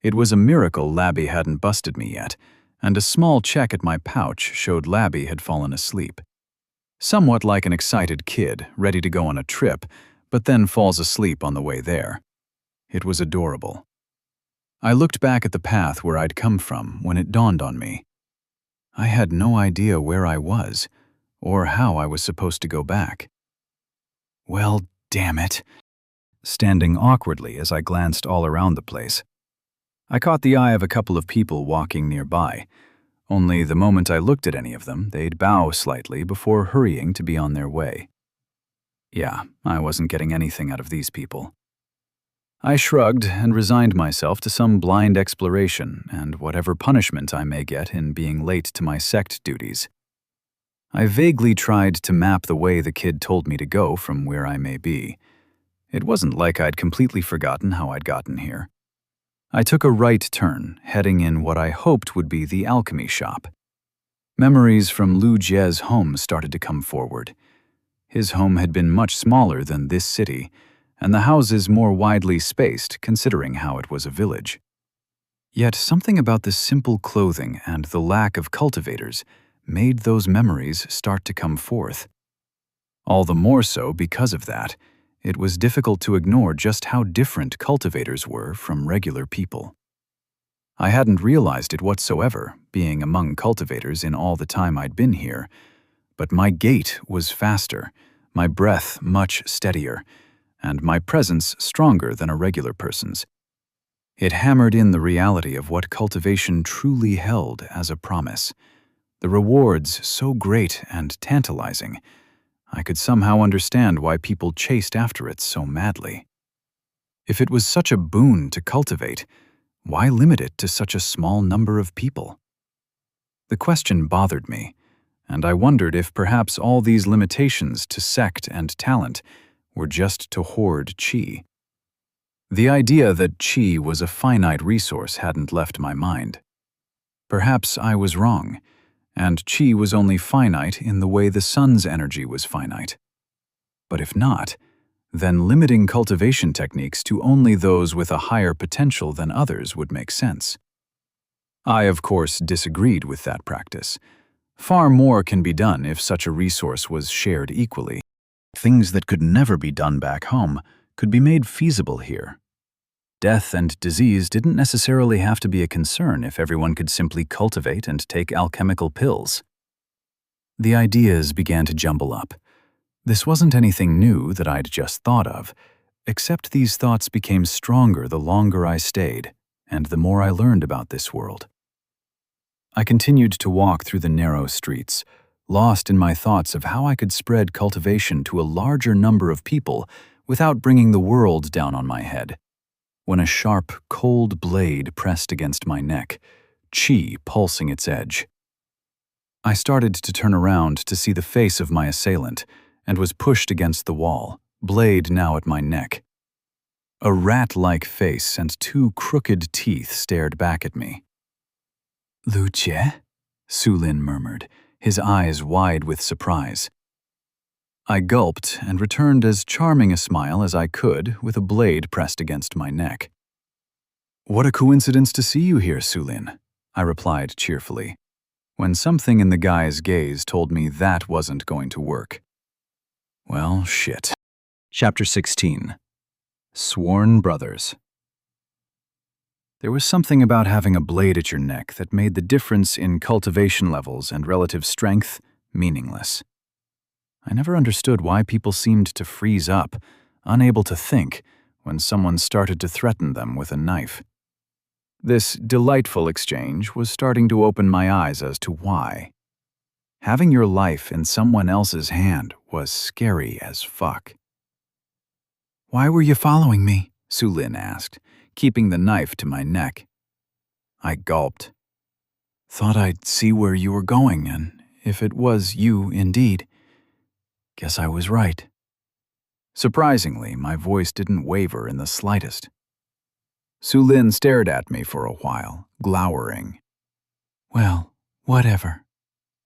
It was a miracle Labby hadn't busted me yet, and a small check at my pouch showed Labby had fallen asleep. Somewhat like an excited kid ready to go on a trip, but then falls asleep on the way there. It was adorable. I looked back at the path where I'd come from when it dawned on me. I had no idea where I was, or how I was supposed to go back. Well, damn it. Standing awkwardly as I glanced all around the place, I caught the eye of a couple of people walking nearby. Only the moment I looked at any of them, they'd bow slightly before hurrying to be on their way. Yeah, I wasn't getting anything out of these people. I shrugged and resigned myself to some blind exploration and whatever punishment I may get in being late to my sect duties. I vaguely tried to map the way the kid told me to go from where I may be. It wasn't like I'd completely forgotten how I'd gotten here. I took a right turn, heading in what I hoped would be the alchemy shop. Memories from Lu Jie's home started to come forward. His home had been much smaller than this city, and the houses more widely spaced considering how it was a village. Yet something about the simple clothing and the lack of cultivators made those memories start to come forth. All the more so because of that, it was difficult to ignore just how different cultivators were from regular people. I hadn't realized it whatsoever, being among cultivators in all the time I'd been here, but my gait was faster, my breath much steadier, and my presence stronger than a regular person's. It hammered in the reality of what cultivation truly held as a promise. The rewards so great and tantalizing, I could somehow understand why people chased after it so madly. If it was such a boon to cultivate, why limit it to such a small number of people? The question bothered me, and I wondered if perhaps all these limitations to sect and talent were just to hoard qi. The idea that qi was a finite resource hadn't left my mind. Perhaps I was wrong, and qi was only finite in the way the sun's energy was finite. But if not, then limiting cultivation techniques to only those with a higher potential than others would make sense. I, of course, disagreed with that practice. Far more can be done if such a resource was shared equally. Things that could never be done back home could be made feasible here. Death and disease didn't necessarily have to be a concern if everyone could simply cultivate and take alchemical pills. The ideas began to jumble up. This wasn't anything new that I'd just thought of, except these thoughts became stronger the longer I stayed, and the more I learned about this world. I continued to walk through the narrow streets, lost in my thoughts of how I could spread cultivation to a larger number of people without bringing the world down on my head, when a sharp, cold blade pressed against my neck, qi pulsing its edge. I started to turn around to see the face of my assailant and was pushed against the wall, blade now at my neck. A rat-like face and two crooked teeth stared back at me. "Lu Jie?" Su Lin murmured, his eyes wide with surprise. I gulped and returned as charming a smile as I could with a blade pressed against my neck. "What a coincidence to see you here, Su Lin," I replied cheerfully, when something in the guy's gaze told me that wasn't going to work. Well, shit. Chapter 16. Sworn Brothers. There was something about having a blade at your neck that made the difference in cultivation levels and relative strength meaningless. I never understood why people seemed to freeze up, unable to think, when someone started to threaten them with a knife. This delightful exchange was starting to open my eyes as to why. Having your life in someone else's hand was scary as fuck. "Why were you following me?" Su Lin asked, keeping the knife to my neck. I gulped. "Thought I'd see where you were going, and if it was you indeed. Guess I was right." Surprisingly, my voice didn't waver in the slightest. Su Lin stared at me for a while, glowering. "Well, whatever.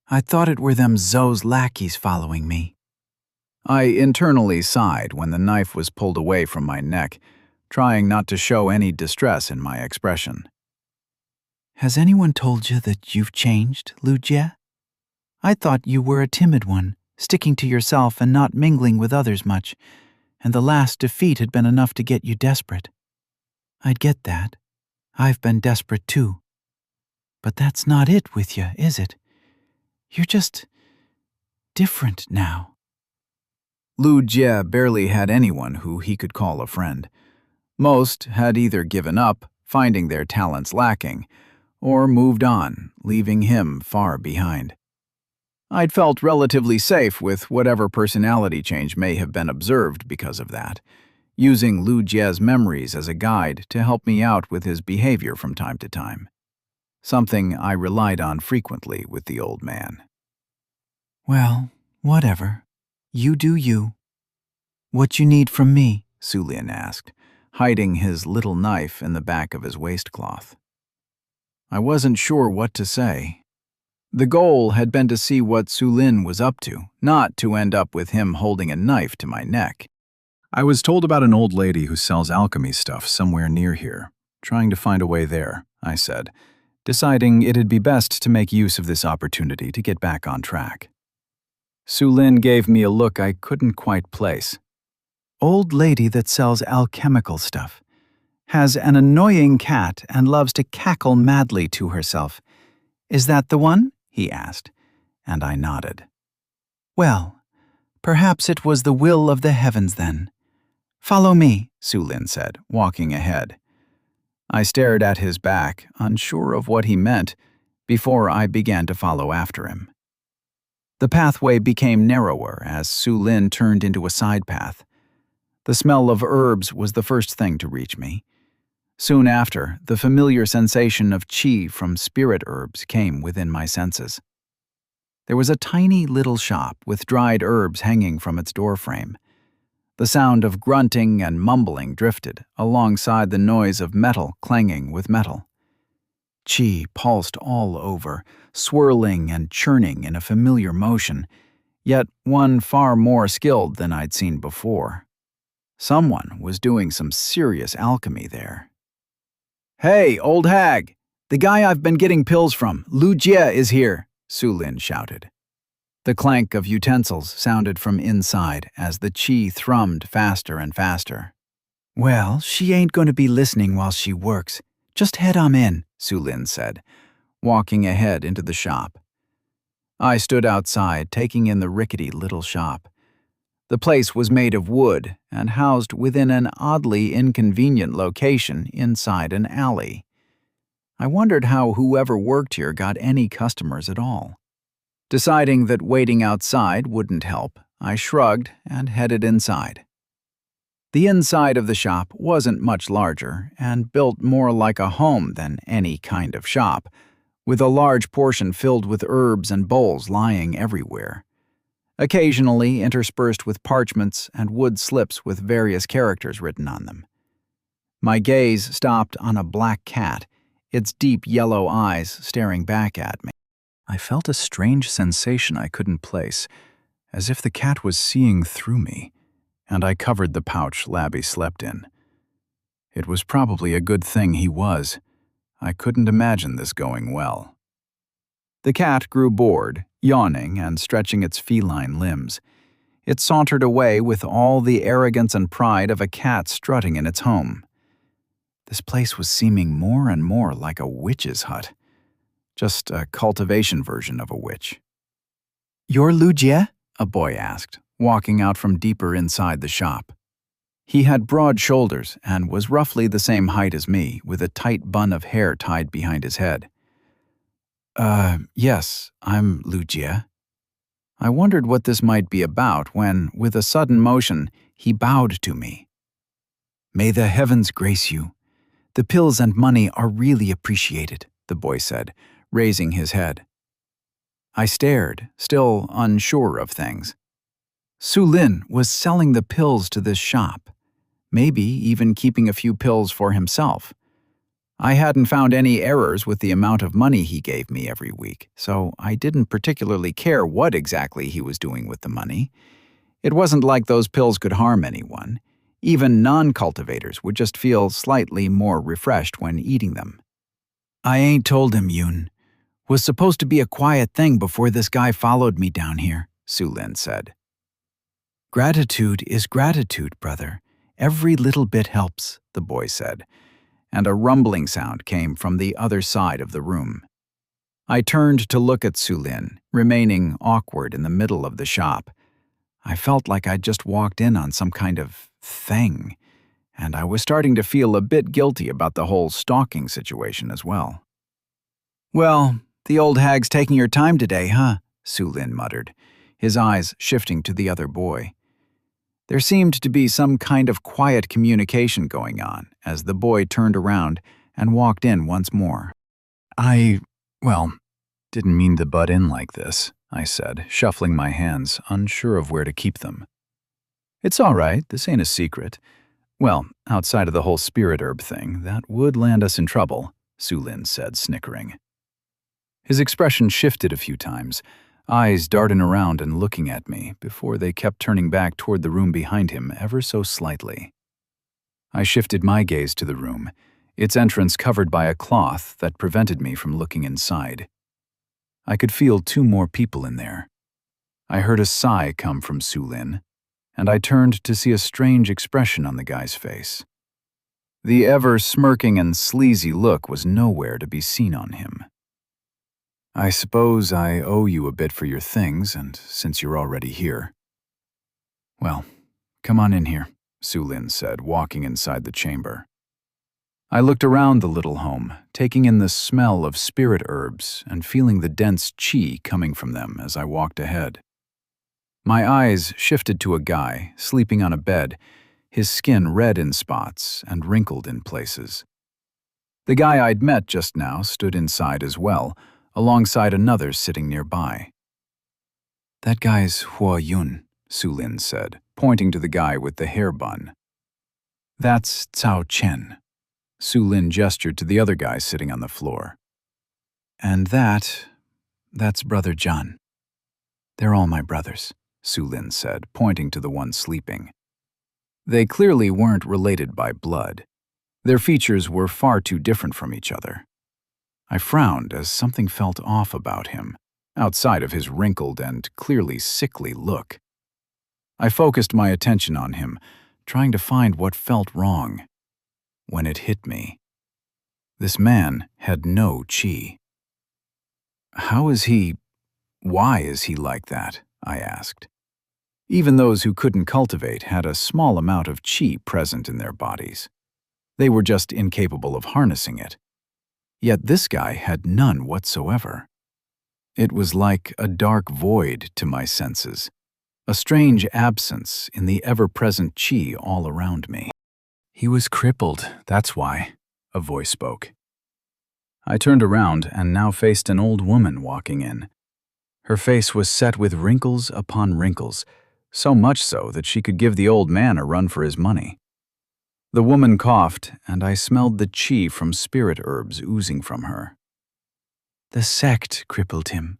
I thought it were them Zou's lackeys following me." I internally sighed when the knife was pulled away from my neck, trying not to show any distress in my expression. Has anyone told you that you've changed, Lu Jie? I thought you were a timid one, sticking to yourself and not mingling with others much, and the last defeat had been enough to get you desperate. I'd get that. I've been desperate too. But that's not it with you, is it? You're just different now. Lu Jie barely had anyone who he could call a friend. Most had either given up, finding their talents lacking, or moved on, leaving him far behind. I'd felt relatively safe with whatever personality change may have been observed because of that, using Lu Jie's memories as a guide to help me out with his behavior from time to time. Something I relied on frequently with the old man. Well, whatever. You do you. What you need from me? Su Lin asked, hiding his little knife in the back of his waistcloth. I wasn't sure what to say. The goal had been to see what Su Lin was up to, not to end up with him holding a knife to my neck. I was told about an old lady who sells alchemy stuff somewhere near here. Trying to find a way there, I said, deciding it'd be best to make use of this opportunity to get back on track. Su Lin gave me a look I couldn't quite place. Old lady that sells alchemical stuff. Has an annoying cat and loves to cackle madly to herself. Is that the one? He asked, and I nodded. Well, perhaps it was the will of the heavens then. Follow me, Su Lin said, walking ahead. I stared at his back, unsure of what he meant, before I began to follow after him. The pathway became narrower as Su Lin turned into a side path. The smell of herbs was the first thing to reach me. Soon after, the familiar sensation of qi from spirit herbs came within my senses. There was a tiny little shop with dried herbs hanging from its doorframe. The sound of grunting and mumbling drifted alongside the noise of metal clanging with metal. Qi pulsed all over, swirling and churning in a familiar motion, yet one far more skilled than I'd seen before. Someone was doing some serious alchemy there. "Hey, old hag! The guy I've been getting pills from, Lu Jie, is here," Su Lin shouted. The clank of utensils sounded from inside as the qi thrummed faster and faster. "Well, she ain't going to be listening while she works. Just head on in," Su Lin said, walking ahead into the shop. I stood outside, taking in the rickety little shop. The place was made of wood and housed within an oddly inconvenient location inside an alley. I wondered how whoever worked here got any customers at all. Deciding that waiting outside wouldn't help, I shrugged and headed inside. The inside of the shop wasn't much larger and built more like a home than any kind of shop, with a large portion filled with herbs and bowls lying everywhere, occasionally interspersed with parchments and wood slips with various characters written on them. My gaze stopped on a black cat, its deep yellow eyes staring back at me. I felt a strange sensation I couldn't place, as if the cat was seeing through me, and I covered the pouch Labby slept in. It was probably a good thing he was. I couldn't imagine this going well. The cat grew bored, yawning and stretching its feline limbs. It sauntered away with all the arrogance and pride of a cat strutting in its home. This place was seeming more and more like a witch's hut. Just a cultivation version of a witch. "You're Lu Jie?" a boy asked, walking out from deeper inside the shop. He had broad shoulders and was roughly the same height as me, with a tight bun of hair tied behind his head. Yes, I'm Lu Jie." I wondered what this might be about when, with a sudden motion, he bowed to me. "May the heavens grace you. The pills and money are really appreciated," the boy said, raising his head. I stared, still unsure of things. Su Lin was selling the pills to this shop, maybe even keeping a few pills for himself. I hadn't found any errors with the amount of money he gave me every week, so I didn't particularly care what exactly he was doing with the money. It wasn't like those pills could harm anyone. Even non-cultivators would just feel slightly more refreshed when eating them. I ain't told him, Yoon. Was supposed to be a quiet thing before this guy followed me down here, Sulin said. Gratitude is gratitude, brother. Every little bit helps, the boy said, and a rumbling sound came from the other side of the room. I turned to look at Sulin, remaining awkward in the middle of the shop. I felt like I'd just walked in on some kind of thing, and I was starting to feel a bit guilty about the whole stalking situation as well. Well, the old hag's taking your time today, huh? Sulin muttered, his eyes shifting to the other boy. There seemed to be some kind of quiet communication going on as the boy turned around and walked in once more. Didn't mean to butt in like this, I said, shuffling my hands, unsure of where to keep them. It's all right, this ain't a secret. Well, outside of the whole spirit herb thing, that would land us in trouble, Sulin said, snickering. His expression shifted a few times, eyes darting around and looking at me before they kept turning back toward the room behind him ever so slightly. I shifted my gaze to the room, its entrance covered by a cloth that prevented me from looking inside. I could feel 2 more people in there. I heard a sigh come from Sulin, and I turned to see a strange expression on the guy's face. The ever-smirking and sleazy look was nowhere to be seen on him. I suppose I owe you a bit for your things, and since you're already here. Well, come on in here, Sulin said, walking inside the chamber. I looked around the little home, taking in the smell of spirit herbs and feeling the dense qi coming from them as I walked ahead. My eyes shifted to a guy sleeping on a bed, his skin red in spots and wrinkled in places. The guy I'd met just now stood inside as well, alongside another sitting nearby. That guy's Hua Yun, Sulin said, pointing to the guy with the hair bun. That's Cao Chen. Sulin gestured to the other guy sitting on the floor. And that's Brother John. They're all my brothers, Sulin said, pointing to the one sleeping. They clearly weren't related by blood. Their features were far too different from each other. I frowned as something felt off about him, outside of his wrinkled and clearly sickly look. I focused my attention on him, trying to find what felt wrong. When it hit me, this man had no qi. Why is he like that? I asked. Even those who couldn't cultivate had a small amount of qi present in their bodies. They were just incapable of harnessing it. Yet this guy had none whatsoever. It was like a dark void to my senses, a strange absence in the ever-present qi all around me. He was crippled, that's why, a voice spoke. I turned around and now faced an old woman walking in. Her face was set with wrinkles upon wrinkles, so much so that she could give the old man a run for his money. The woman coughed, and I smelled the qi from spirit herbs oozing from her. The sect crippled him,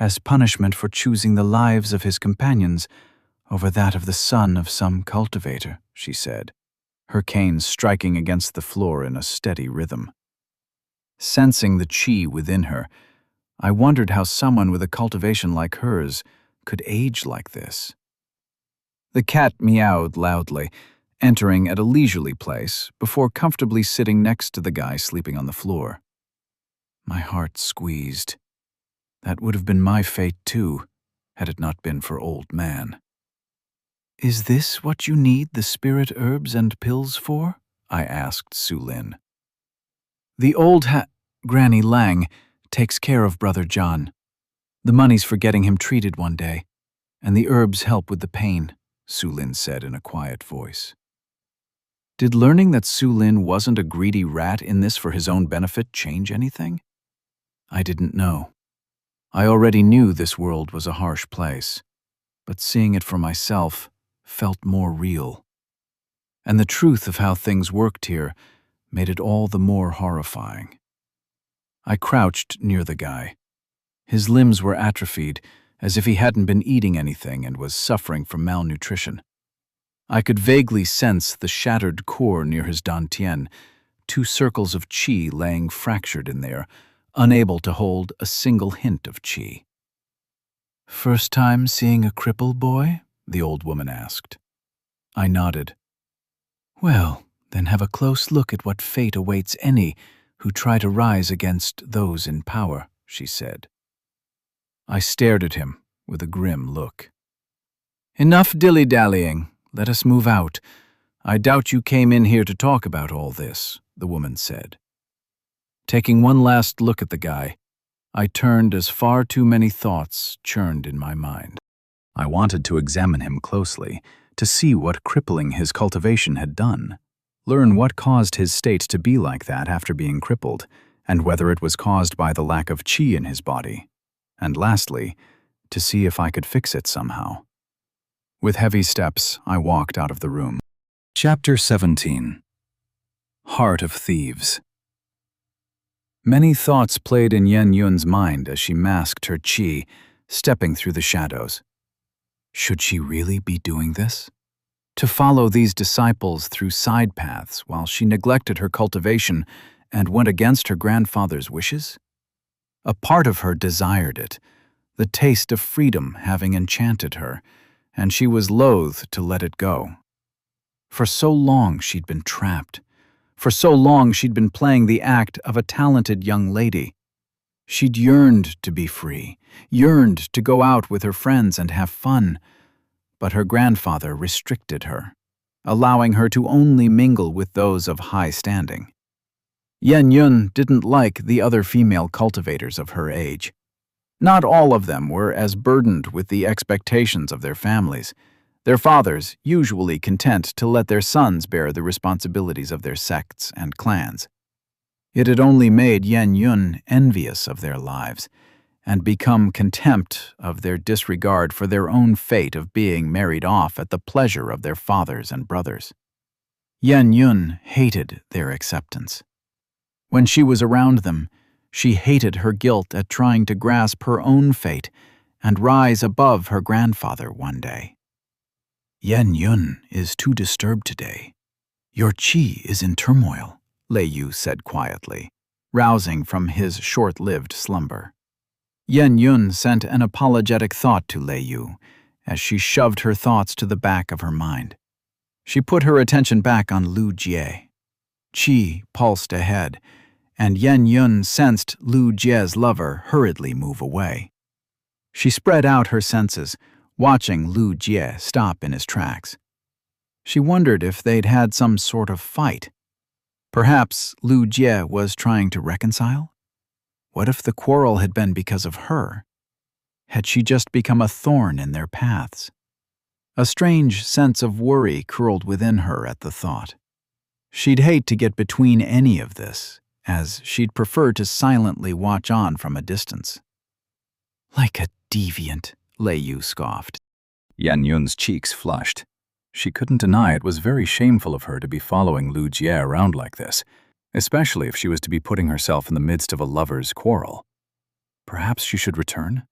as punishment for choosing the lives of his companions over that of the son of some cultivator, she said, her cane striking against the floor in a steady rhythm. Sensing the qi within her, I wondered how someone with a cultivation like hers could age like this. The cat meowed loudly, entering at a leisurely pace before comfortably sitting next to the guy sleeping on the floor. My heart squeezed. That would have been my fate too, had it not been for Old Man. Is this what you need the spirit herbs and pills for? I asked Sulin. The old Granny Lang takes care of Brother John. The money's for getting him treated one day, and the herbs help with the pain, Sulin said in a quiet voice. Did learning that Sulin wasn't a greedy rat in this for his own benefit change anything? I didn't know. I already knew this world was a harsh place, but seeing it for myself felt more real. And the truth of how things worked here made it all the more horrifying. I crouched near the guy. His limbs were atrophied, as if he hadn't been eating anything and was suffering from malnutrition. I could vaguely sense the shattered core near his dantian, 2 circles of qi laying fractured in there, unable to hold a single hint of qi. "First time seeing a cripple, boy?" the old woman asked. I nodded. "Well, then have a close look at what fate awaits any who try to rise against those in power," she said. I stared at him with a grim look. "Enough dilly-dallying. Let us move out. I doubt you came in here to talk about all this," the woman said. Taking one last look at the guy, I turned as far too many thoughts churned in my mind. I wanted to examine him closely, to see what crippling his cultivation had done, learn what caused his state to be like that after being crippled, and whether it was caused by the lack of qi in his body, and lastly, to see if I could fix it somehow. With heavy steps, I walked out of the room. Chapter 17. Heart of Thieves. Many thoughts played in Yen Yun's mind as she masked her qi, stepping through the shadows. Should she really be doing this? To follow these disciples through side paths while she neglected her cultivation and went against her grandfather's wishes? A part of her desired it, the taste of freedom having enchanted her, and she was loath to let it go. For so long she'd been trapped. For so long she'd been playing the act of a talented young lady. She'd yearned to be free, yearned to go out with her friends and have fun, but her grandfather restricted her, allowing her to only mingle with those of high standing. Yen Yun didn't like the other female cultivators of her age. Not all of them were as burdened with the expectations of their families, their fathers usually content to let their sons bear the responsibilities of their sects and clans. It had only made Yen Yun envious of their lives, and become contempt of their disregard for their own fate of being married off at the pleasure of their fathers and brothers. Yen Yun hated their acceptance. When she was around them, she hated her guilt at trying to grasp her own fate and rise above her grandfather one day. "Yen Yun is too disturbed today. Your qi is in turmoil," Lei Yu said quietly, rousing from his short-lived slumber. Yen Yun sent an apologetic thought to Lei Yu as she shoved her thoughts to the back of her mind. She put her attention back on Lu Jie. Qi pulsed ahead, and Yen Yun sensed Lu Jie's lover hurriedly move away. She spread out her senses, watching Lu Jie stop in his tracks. She wondered if they'd had some sort of fight. Perhaps Lu Jie was trying to reconcile? What if the quarrel had been because of her? Had she just become a thorn in their paths? A strange sense of worry curled within her at the thought. She'd hate to get between any of this, as she'd prefer to silently watch on from a distance. "Like a deviant," Lei Yu scoffed. Yen Yun's cheeks flushed. She couldn't deny it was very shameful of her to be following Lu Jie around like this, especially if she was to be putting herself in the midst of a lover's quarrel. Perhaps she should return?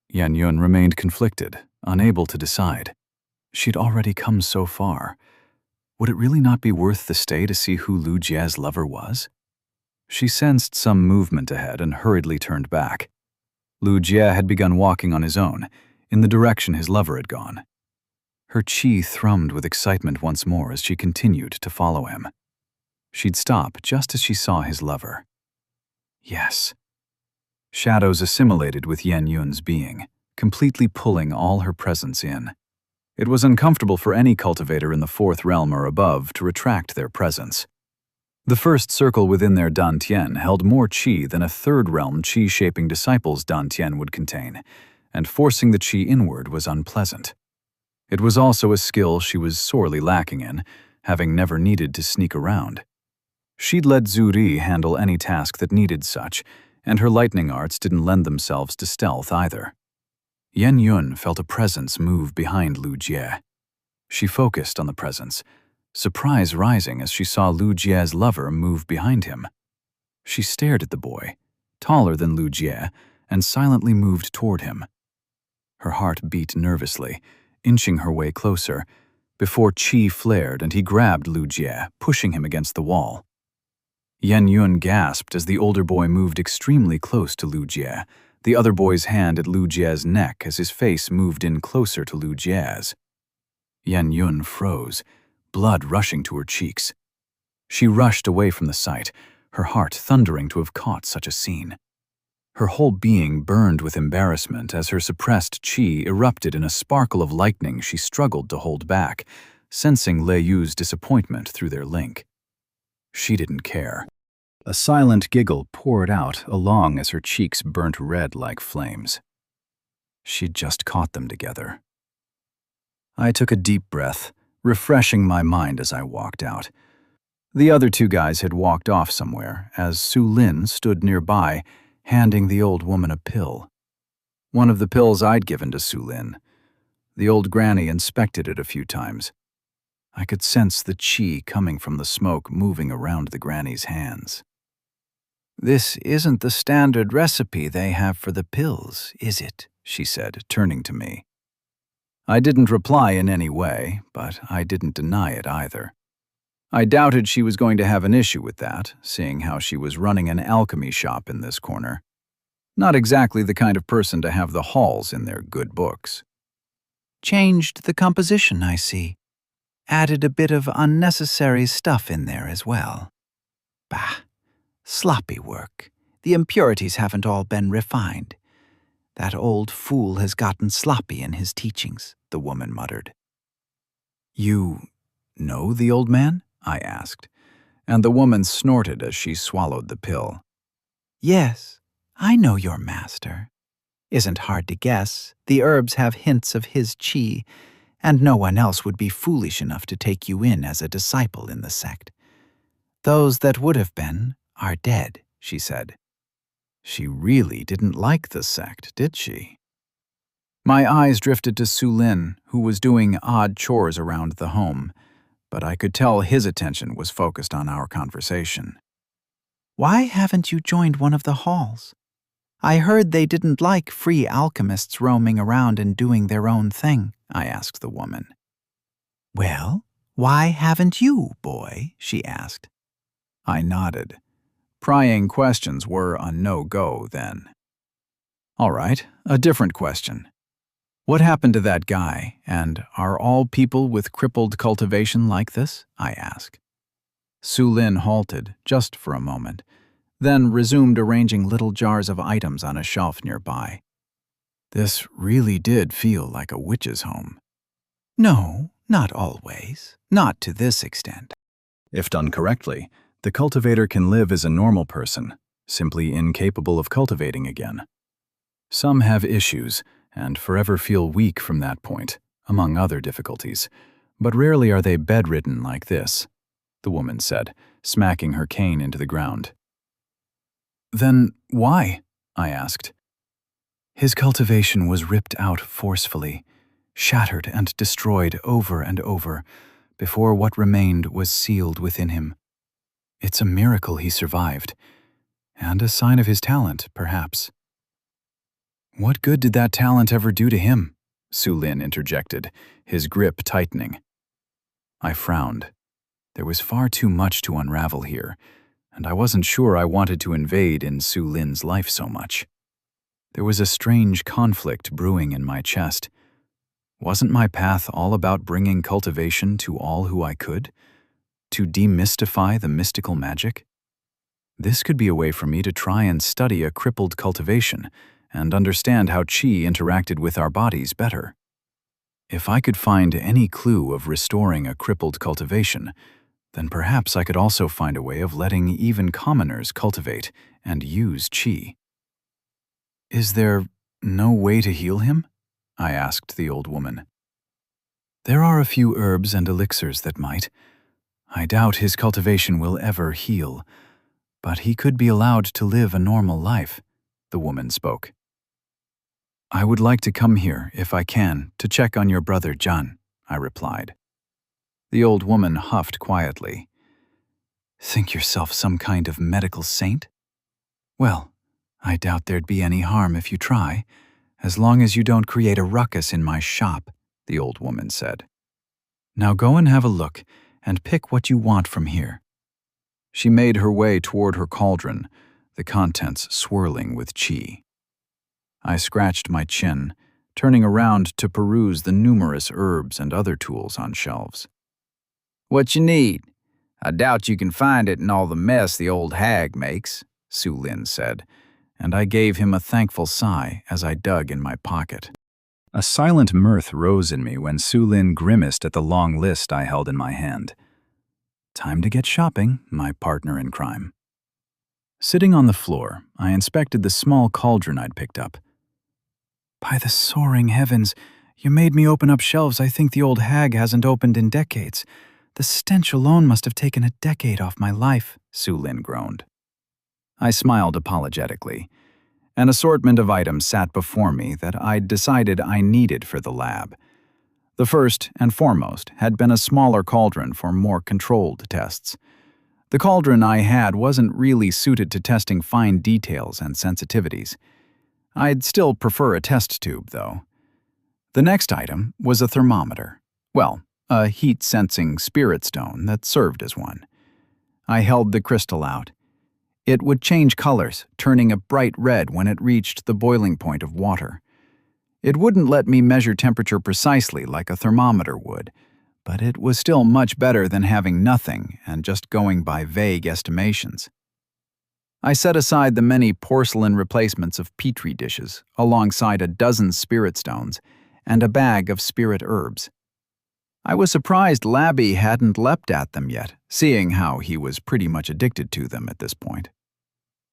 Yen Yun remained conflicted, unable to decide. She'd already come so far. Would it really not be worth the stay to see who Lu Jie's lover was? She sensed some movement ahead and hurriedly turned back. Lu Jie had begun walking on his own, in the direction his lover had gone. Her qi thrummed with excitement once more as she continued to follow him. She'd stop just as she saw his lover. Yes. Shadows assimilated with Yen Yun's being, completely pulling all her presence in. It was uncomfortable for any cultivator in the 4th realm or above to retract their presence. The first circle within their dantian held more qi than a 3rd realm qi-shaping disciple's dantian would contain, and forcing the qi inward was unpleasant. It was also a skill she was sorely lacking in, having never needed to sneak around. She'd let Zhu Ri handle any task that needed such, and her lightning arts didn't lend themselves to stealth either. Yen Yun felt a presence move behind Lu Jie. She focused on the presence, surprise rising as she saw Lu Jie's lover move behind him. She stared at the boy, taller than Lu Jie, and silently moved toward him. Her heart beat nervously, inching her way closer, before qi flared and he grabbed Lu Jie, pushing him against the wall. Yan Yun gasped as the older boy moved extremely close to Lu Jie, the other boy's hand at Lu Jie's neck as his face moved in closer to Lu Jie's. Yan Yun froze, blood rushing to her cheeks. She rushed away from the sight, her heart thundering to have caught such a scene. Her whole being burned with embarrassment as her suppressed qi erupted in a sparkle of lightning she struggled to hold back, sensing Lei Yu's disappointment through their link. She didn't care. A silent giggle poured out along as her cheeks burnt red like flames. She'd just caught them together. I took a deep breath, refreshing my mind as I walked out. The other two guys had walked off somewhere as Su Lin stood nearby, handing the old woman a pill. One of the pills I'd given to Su Lin. The old granny inspected it a few times. I could sense the qi coming from the smoke moving around the granny's hands. "This isn't the standard recipe they have for the pills, is it?" she said, turning to me. I didn't reply in any way, but I didn't deny it either. I doubted she was going to have an issue with that, seeing how she was running an alchemy shop in this corner. Not exactly the kind of person to have the halls in their good books. "Changed the composition, I see. Added a bit of unnecessary stuff in there as well. Bah, sloppy work. The impurities haven't all been refined. That old fool has gotten sloppy in his teachings," the woman muttered. "You know the old man?" I asked, and the woman snorted as she swallowed the pill. "Yes, I know your master. Isn't hard to guess. The herbs have hints of his qi, and no one else would be foolish enough to take you in as a disciple in the sect. Those that would have been are dead," she said. She really didn't like the sect, did she? My eyes drifted to Su Lin, who was doing odd chores around the home, but I could tell his attention was focused on our conversation. "Why haven't you joined one of the halls? I heard they didn't like free alchemists roaming around and doing their own thing," I asked the woman. "Well, why haven't you, boy?" she asked. I nodded. Prying questions were a no-go then. All right, a different question. What happened to that guy, and are all people with crippled cultivation like this? I asked. Su Lin halted, just for a moment, then resumed arranging little jars of items on a shelf nearby. This really did feel like a witch's home. "No, not always. Not to this extent. If done correctly, the cultivator can live as a normal person, simply incapable of cultivating again. Some have issues and forever feel weak from that point, among other difficulties, but rarely are they bedridden like this," the woman said, smacking her cane into the ground. "Then why?" I asked. "His cultivation was ripped out forcefully, shattered and destroyed over and over, before what remained was sealed within him. It's a miracle he survived, and a sign of his talent, perhaps." "What good did that talent ever do to him?" Su Lin interjected, his grip tightening. I frowned. There was far too much to unravel here, and I wasn't sure I wanted to invade in Su Lin's life so much. There was a strange conflict brewing in my chest. Wasn't my path all about bringing cultivation to all who I could? To demystify the mystical magic? This could be a way for me to try and study a crippled cultivation and understand how qi interacted with our bodies better. If I could find any clue of restoring a crippled cultivation, then perhaps I could also find a way of letting even commoners cultivate and use qi. "Is there no way to heal him?" I asked the old woman. "There are a few herbs and elixirs that might. I doubt his cultivation will ever heal, but he could be allowed to live a normal life," the woman spoke. "I would like to come here, if I can, to check on your brother John," I replied. The old woman huffed quietly. "Think yourself some kind of medical saint? Well, I doubt there'd be any harm if you try, as long as you don't create a ruckus in my shop," the old woman said. "Now go and have a look, and pick what you want from here." She made her way toward her cauldron, the contents swirling with qi. I scratched my chin, turning around to peruse the numerous herbs and other tools on shelves. "What you need? I doubt you can find it in all the mess the old hag makes," Su Lin said, and I gave him a thankful sigh as I dug in my pocket. A silent mirth rose in me when Su Lin grimaced at the long list I held in my hand. Time to get shopping, my partner in crime. Sitting on the floor, I inspected the small cauldron I'd picked up. "By the soaring heavens, you made me open up shelves I think the old hag hasn't opened in decades. The stench alone must have taken a decade off my life," Su Lin groaned. I smiled apologetically. An assortment of items sat before me that I'd decided I needed for the lab. The first and foremost had been a smaller cauldron for more controlled tests. The cauldron I had wasn't really suited to testing fine details and sensitivities. I'd still prefer a test tube, though. The next item was a thermometer. Well, a heat-sensing spirit stone that served as one. I held the crystal out. It would change colors, turning a bright red when it reached the boiling point of water. It wouldn't let me measure temperature precisely like a thermometer would, but it was still much better than having nothing and just going by vague estimations. I set aside the many porcelain replacements of petri dishes, alongside a dozen spirit stones and a bag of spirit herbs. I was surprised Labby hadn't leapt at them yet, seeing how he was pretty much addicted to them at this point.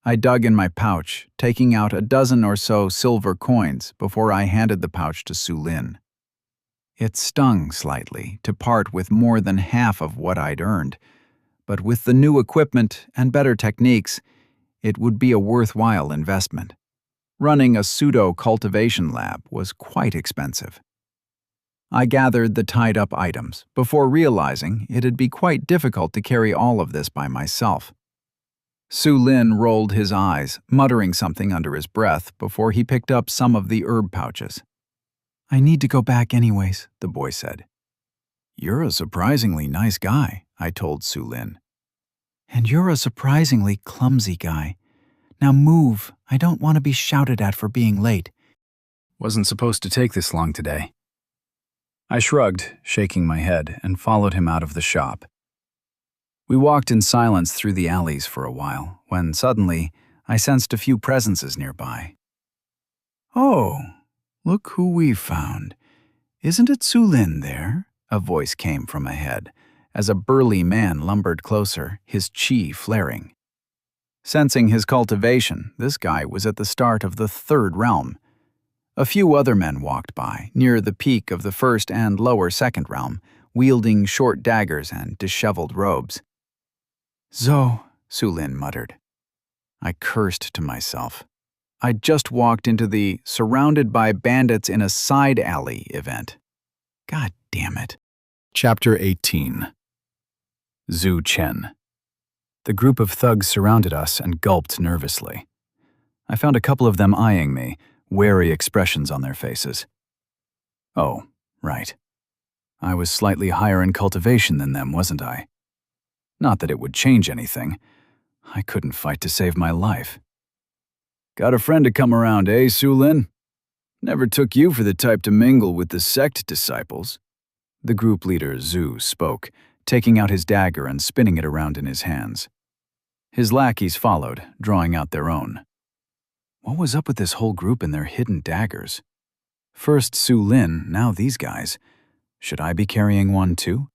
I dug in my pouch, taking out a dozen or so silver coins before I handed the pouch to Su Lin. It stung slightly to part with more than half of what I'd earned, but with the new equipment and better techniques, it would be a worthwhile investment. Running a pseudo-cultivation lab was quite expensive. I gathered the tied-up items before realizing it'd be quite difficult to carry all of this by myself. Su Lin rolled his eyes, muttering something under his breath before he picked up some of the herb pouches. "I need to go back anyways," the boy said. "You're a surprisingly nice guy," I told Su Lin. "And you're a surprisingly clumsy guy. Now move, I don't want to be shouted at for being late." Wasn't supposed to take this long today. I shrugged, shaking my head, and followed him out of the shop. We walked in silence through the alleys for a while, when suddenly I sensed a few presences nearby. "Oh, look who we found. Isn't it Su Lin there?" a voice came from ahead, as a burly man lumbered closer, his qi flaring. Sensing his cultivation, this guy was at the start of the third realm. A few other men walked by, near the peak of the first and lower second realm, wielding short daggers and disheveled robes. "Zo," Su Lin muttered. I cursed to myself. I'd just walked into the "surrounded by bandits in a side alley" event. God damn it. Chapter 18. Zhu Chen. The group of thugs surrounded us and gulped nervously. I found a couple of them eyeing me, wary expressions on their faces. Oh, right. I was slightly higher in cultivation than them, wasn't I? Not that it would change anything. I couldn't fight to save my life. "Got a friend to come around, eh, Su Lin? Never took you for the type to mingle with the sect disciples." The group leader, Zhu, spoke, taking out his dagger and spinning it around in his hands. His lackeys followed, drawing out their own. What was up with this whole group and their hidden daggers? First Su Lin, now these guys. Should I be carrying one too?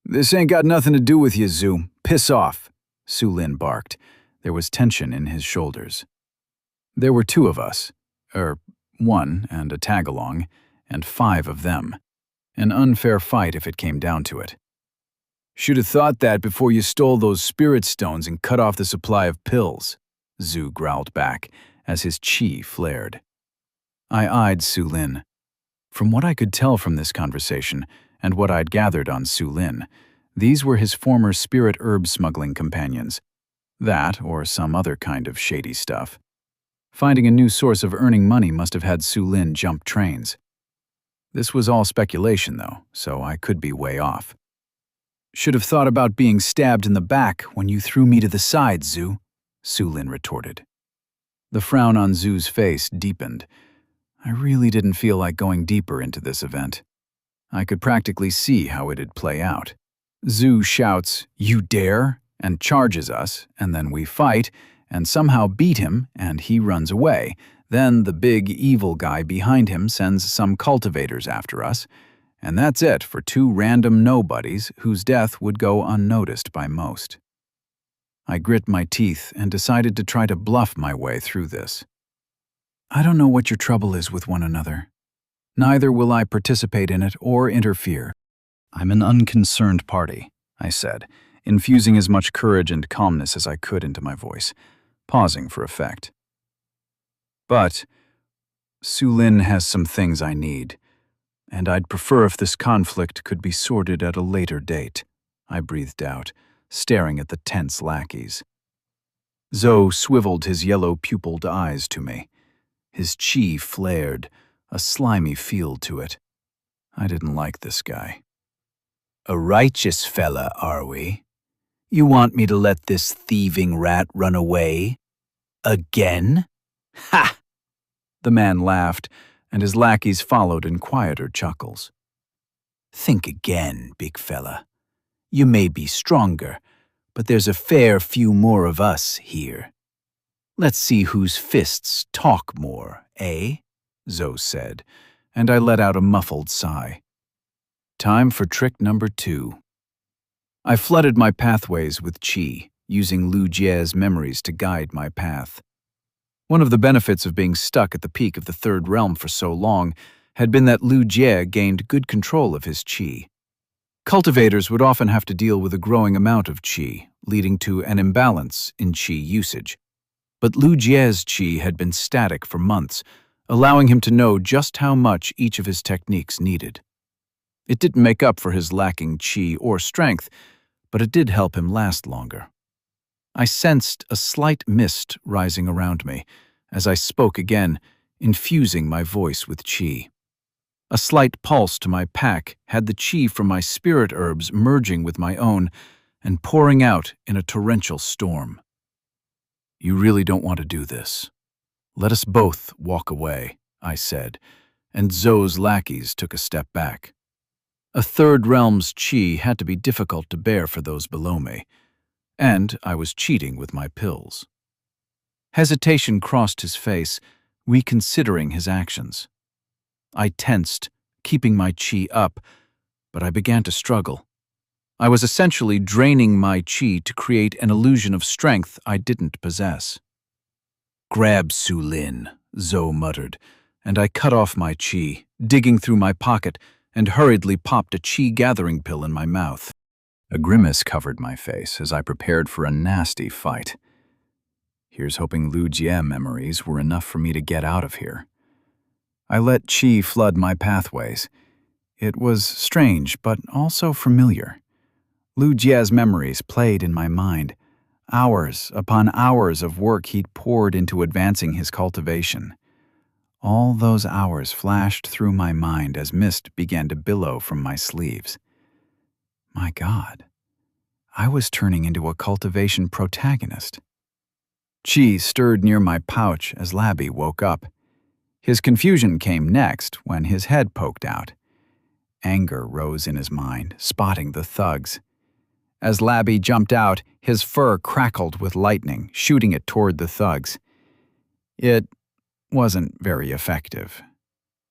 "This ain't got nothing to do with you, Zhu. Piss off," Su Lin barked. There was tension in his shoulders. There were two of us. One and a tag-along, and 5 of them. An unfair fight if it came down to it. "Should have thought that before you stole those spirit stones and cut off the supply of pills," Zhu growled back as his qi flared. I eyed Su Lin. From what I could tell from this conversation, and what I'd gathered on Su Lin, these were his former spirit herb smuggling companions. That, or some other kind of shady stuff. Finding a new source of earning money must have had Su Lin jump trains. This was all speculation, though, so I could be way off. Should have thought about being stabbed in the back when you threw me to the side, Zhu, Sulin retorted. The frown on Zhu's face deepened. I really didn't feel like going deeper into this event. I could practically see how it'd play out. Zhu shouts, "You dare?" and charges us, and then we fight, and somehow beat him, and he runs away. Then the big evil guy behind him sends some cultivators after us, and that's it for two random nobodies whose death would go unnoticed by most. I grit my teeth and decided to try to bluff my way through this. I don't know what your trouble is with one another. Neither will I participate in it or interfere. I'm an unconcerned party, I said, infusing as much courage and calmness as I could into my voice, pausing for effect. But Sulin has some things I need, and I'd prefer if this conflict could be sorted at a later date, I breathed out, staring at the tense lackeys. Zhou swiveled his yellow-pupilled eyes to me. His chi flared, a slimy feel to it. I didn't like this guy. A righteous fella, are we? You want me to let this thieving rat run away? Again? Ha! The man laughed, and his lackeys followed in quieter chuckles. Think again, big fella. You may be stronger, but there's a fair few more of us here. Let's see whose fists talk more, eh? Zhou said, and I let out a muffled sigh. Time for trick number 2. I flooded my pathways with qi, using Lu Jie's memories to guide my path. One of the benefits of being stuck at the peak of the third realm for so long had been that Lu Jie gained good control of his qi. Cultivators would often have to deal with a growing amount of qi, leading to an imbalance in qi usage. But Lu Jie's qi had been static for months, allowing him to know just how much each of his techniques needed. It didn't make up for his lacking qi or strength, but it did help him last longer. I sensed a slight mist rising around me as I spoke again, infusing my voice with qi. A slight pulse to my pack had the qi from my spirit herbs merging with my own and pouring out in a torrential storm. You really don't want to do this. Let us both walk away, I said, and Zhou's lackeys took a step back. A third realm's qi had to be difficult to bear for those below me, and I was cheating with my pills. Hesitation crossed his face, reconsidering his actions. I tensed, keeping my qi up, but I began to struggle. I was essentially draining my qi to create an illusion of strength I didn't possess. Grab Sulin, Zhou muttered, and I cut off my qi, digging through my pocket, and hurriedly popped a qi-gathering pill in my mouth. A grimace covered my face as I prepared for a nasty fight. Here's hoping Lu Jie memories were enough for me to get out of here. I let qi flood my pathways. It was strange, but also familiar. Lu Jie's memories played in my mind, hours upon hours of work he'd poured into advancing his cultivation. All those hours flashed through my mind as mist began to billow from my sleeves. My God, I was turning into a cultivation protagonist. Qi stirred near my pouch as Labby woke up. His confusion came next when his head poked out. Anger rose in his mind, spotting the thugs. As Labby jumped out, his fur crackled with lightning, shooting it toward the thugs. It wasn't very effective.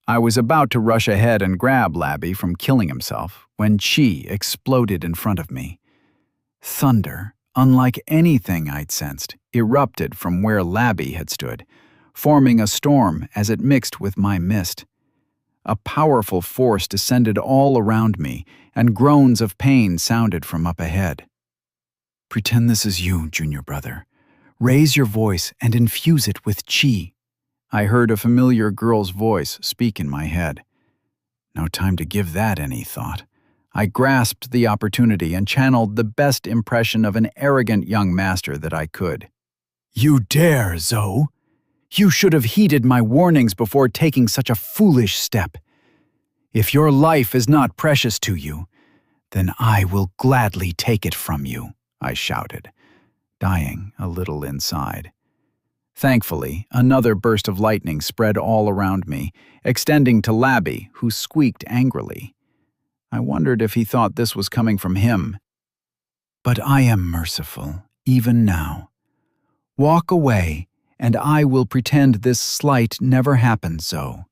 I was about to rush ahead and grab Labby from killing himself when qi exploded in front of me. Thunder, unlike anything I'd sensed, erupted from where Labby had stood, forming a storm as it mixed with my mist. A powerful force descended all around me, and groans of pain sounded from up ahead. Pretend this is you, junior brother. Raise your voice and infuse it with qi. I heard a familiar girl's voice speak in my head. No time to give that any thought. I grasped the opportunity and channeled the best impression of an arrogant young master that I could. You dare, Zhou! You should have heeded my warnings before taking such a foolish step. If your life is not precious to you, "Then I will gladly take it from you," I shouted, dying a little inside. Thankfully, another burst of lightning spread all around me, extending to Labby, who squeaked angrily. I wondered if he thought this was coming from him. "But I am merciful, even now. Walk away, and I will pretend this slight never happened so.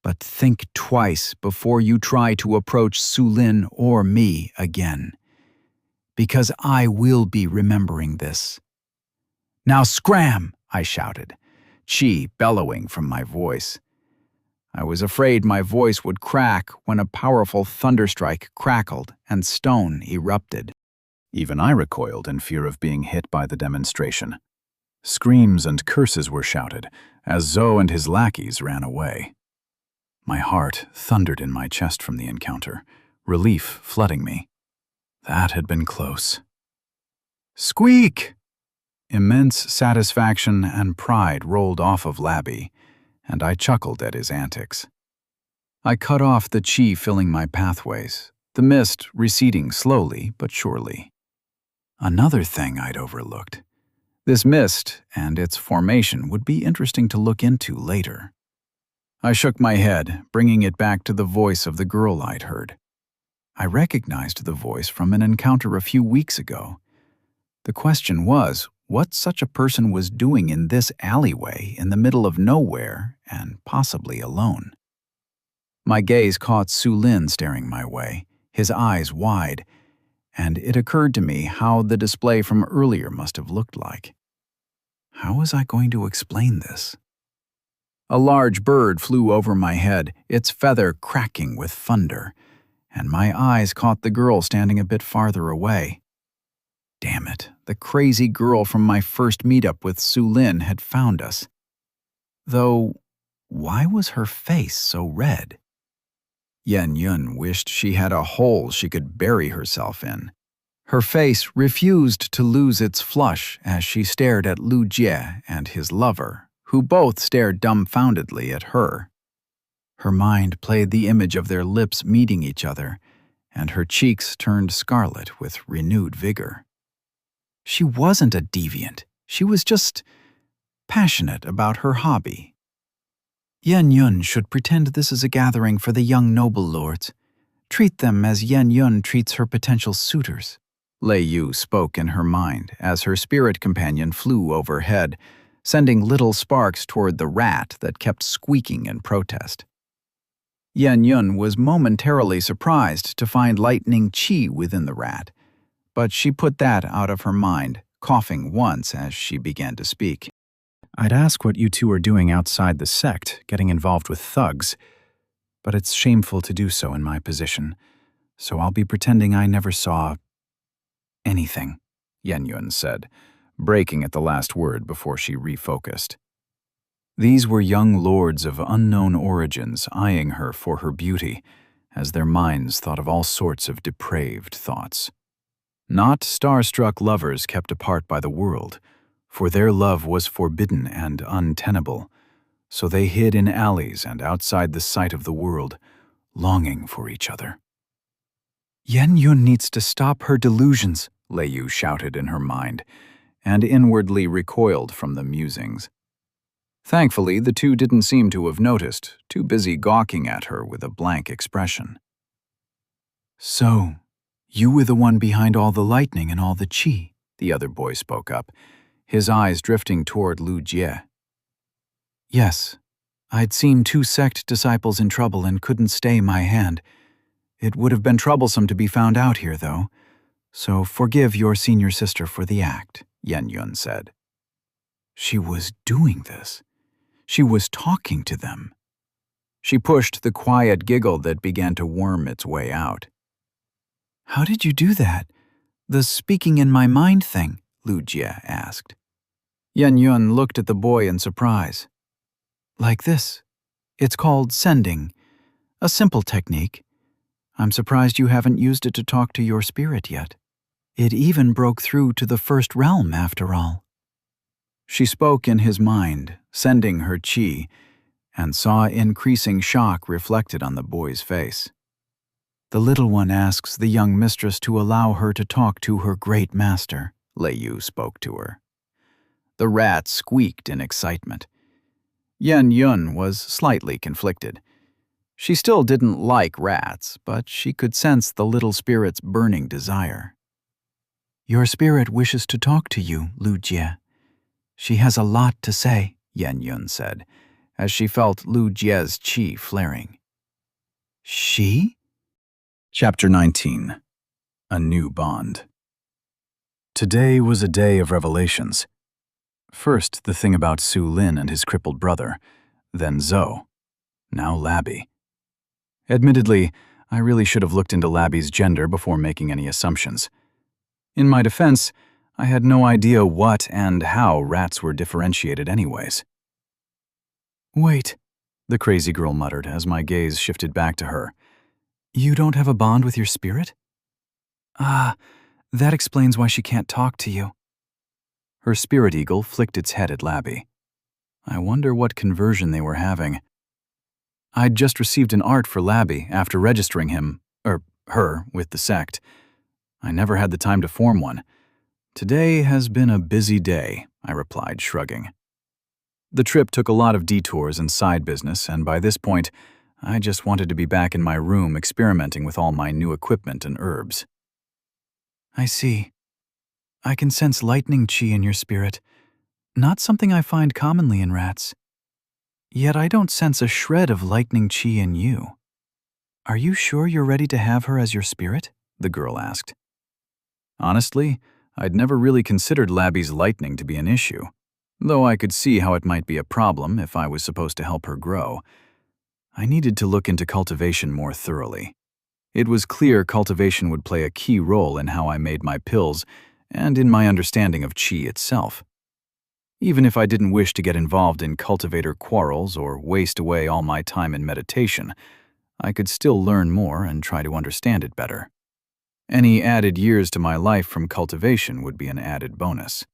But think twice before you try to approach Sulin or me again, because I will be remembering this." "Now scram!" I shouted, chi bellowing from my voice. I was afraid my voice would crack when a powerful thunderstrike crackled and stone erupted. Even I recoiled in fear of being hit by the demonstration. Screams and curses were shouted as Zoe and his lackeys ran away. My heart thundered in my chest from the encounter, relief flooding me. That had been close. Squeak! Immense satisfaction and pride rolled off of Labby, and I chuckled at his antics. I cut off the chi filling my pathways, the mist receding slowly but surely. Another thing I'd overlooked. This mist and its formation would be interesting to look into later. I shook my head, bringing it back to the voice of the girl I'd heard. I recognized the voice from an encounter a few weeks ago. The question was, what such a person was doing in this alleyway in the middle of nowhere and possibly alone. My gaze caught Sulin staring my way, his eyes wide, and it occurred to me how the display from earlier must have looked like. How was I going to explain this? A large bird flew over my head, its feather cracking with thunder, and my eyes caught the girl standing a bit farther away. Damn it, the crazy girl from my first meetup with Sulin had found us. Though, why was her face so red? Xianxia wished she had a hole she could bury herself in. Her face refused to lose its flush as she stared at Lu Jie and his lover, who both stared dumbfoundedly at her. Her mind played the image of their lips meeting each other, and her cheeks turned scarlet with renewed vigor. She wasn't a deviant. She was just passionate about her hobby. Xianxia should pretend this is a gathering for the young noble lords. Treat them as Xianxia treats her potential suitors. Lei Yu spoke in her mind as her spirit companion flew overhead, sending little sparks toward the rat that kept squeaking in protest. Xianxia was momentarily surprised to find lightning chi within the rat, but she put that out of her mind, coughing once as she began to speak. I'd ask what you two are doing outside the sect, getting involved with thugs, but it's shameful to do so in my position, so I'll be pretending I never saw anything, Xianxia said, breaking at the last word before she refocused. These were young lords of unknown origins eyeing her for her beauty, as their minds thought of all sorts of depraved thoughts. Not starstruck lovers kept apart by the world, for their love was forbidden and untenable, so they hid in alleys and outside the sight of the world, longing for each other. Xianxia needs to stop her delusions, Lei Yu shouted in her mind, and inwardly recoiled from the musings. Thankfully, the two didn't seem to have noticed, too busy gawking at her with a blank expression. So, you were the one behind all the lightning and all the chi, the other boy spoke up, his eyes drifting toward Lu Jie. Yes, I'd seen 2 sect disciples in trouble and couldn't stay my hand. It would have been troublesome to be found out here, though, so forgive your senior sister for the act, Xianxia said. She was doing this. She was talking to them. She pushed the quiet giggle that began to worm its way out. How did you do that? The speaking in my mind thing, Lu Jie asked. Xianxia looked at the boy in surprise. Like this. It's called sending. A simple technique. I'm surprised you haven't used it to talk to your spirit yet. It even broke through to the first realm, after all. She spoke in his mind, sending her chi, and saw increasing shock reflected on the boy's face. The little one asks the young mistress to allow her to talk to her great master, Lei Yu spoke to her. The rat squeaked in excitement. Yan Yun was slightly conflicted. She still didn't like rats, but she could sense the little spirit's burning desire. Your spirit wishes to talk to you, Lu Jie. She has a lot to say, Yan Yun said, as she felt Lu Jie's qi flaring. She? Chapter 19. A New Bond. Today was a day of revelations. First, the thing about Su Lin and his crippled brother, then Zhou, now Labby. Admittedly, I really should have looked into Labby's gender before making any assumptions. In my defense, I had no idea what and how rats were differentiated anyways. Wait, the crazy girl muttered as my gaze shifted back to her. You don't have a bond with your spirit? Ah, that explains why she can't talk to you. Her spirit eagle flicked its head at Labby. I wonder what conversion they were having. I'd just received an art for Labby after registering her, with the sect. I never had the time to form one. Today has been a busy day, I replied, shrugging. The trip took a lot of detours and side business, and by this point, I just wanted to be back in my room experimenting with all my new equipment and herbs. I see. I can sense lightning qi in your spirit, not something I find commonly in rats. Yet I don't sense a shred of lightning qi in you. Are you sure you're ready to have her as your spirit? The girl asked. Honestly, I'd never really considered Labby's lightning to be an issue, though I could see how it might be a problem if I was supposed to help her grow. I needed to look into cultivation more thoroughly. It was clear cultivation would play a key role in how I made my pills and in my understanding of qi itself. Even if I didn't wish to get involved in cultivator quarrels or waste away all my time in meditation, I could still learn more and try to understand it better. Any added years to my life from cultivation would be an added bonus.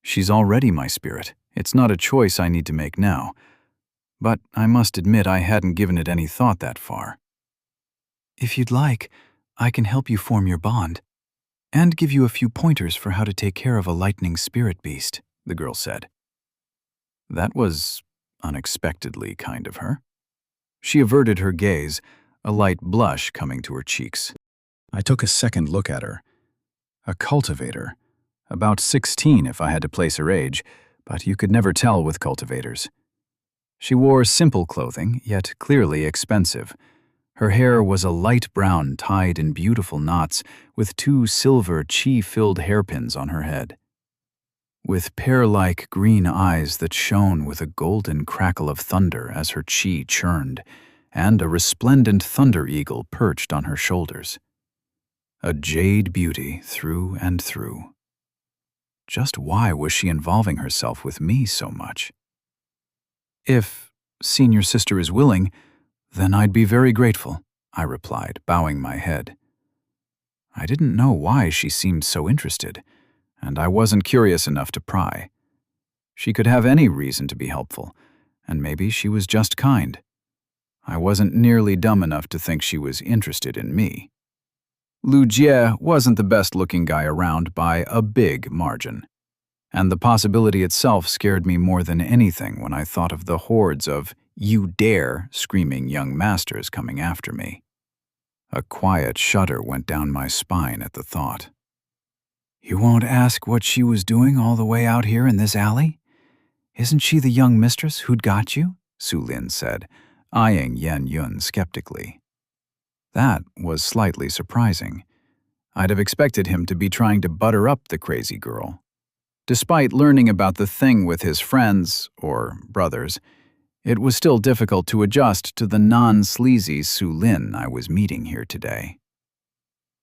She's already my spirit. It's not a choice I need to make now. But I must admit I hadn't given it any thought that far. If you'd like, I can help you form your bond, and give you a few pointers for how to take care of a lightning spirit beast, the girl said. That was unexpectedly kind of her. She averted her gaze, a light blush coming to her cheeks. I took a second look at her. A cultivator. About 16 if I had to place her age, but you could never tell with cultivators. She wore simple clothing, yet clearly expensive. Her hair was a light brown tied in beautiful knots with 2 silver qi-filled hairpins on her head. With pear-like green eyes that shone with a golden crackle of thunder as her qi churned, and a resplendent thunder eagle perched on her shoulders. A jade beauty through and through. Just why was she involving herself with me so much? If senior sister is willing, then I'd be very grateful, I replied, bowing my head. I didn't know why she seemed so interested, and I wasn't curious enough to pry. She could have any reason to be helpful, and maybe she was just kind. I wasn't nearly dumb enough to think she was interested in me. Lu Jie wasn't the best-looking guy around by a big margin, and the possibility itself scared me more than anything when I thought of the hordes of "You dare" screaming young masters coming after me. A quiet shudder went down my spine at the thought. You won't ask what she was doing all the way out here in this alley? Isn't she the young mistress who'd got you? Su Lin said, eyeing Yan Yun skeptically. That was slightly surprising. I'd have expected him to be trying to butter up the crazy girl. Despite learning about the thing with his friends, or brothers, it was still difficult to adjust to the non-sleazy Su Lin I was meeting here today.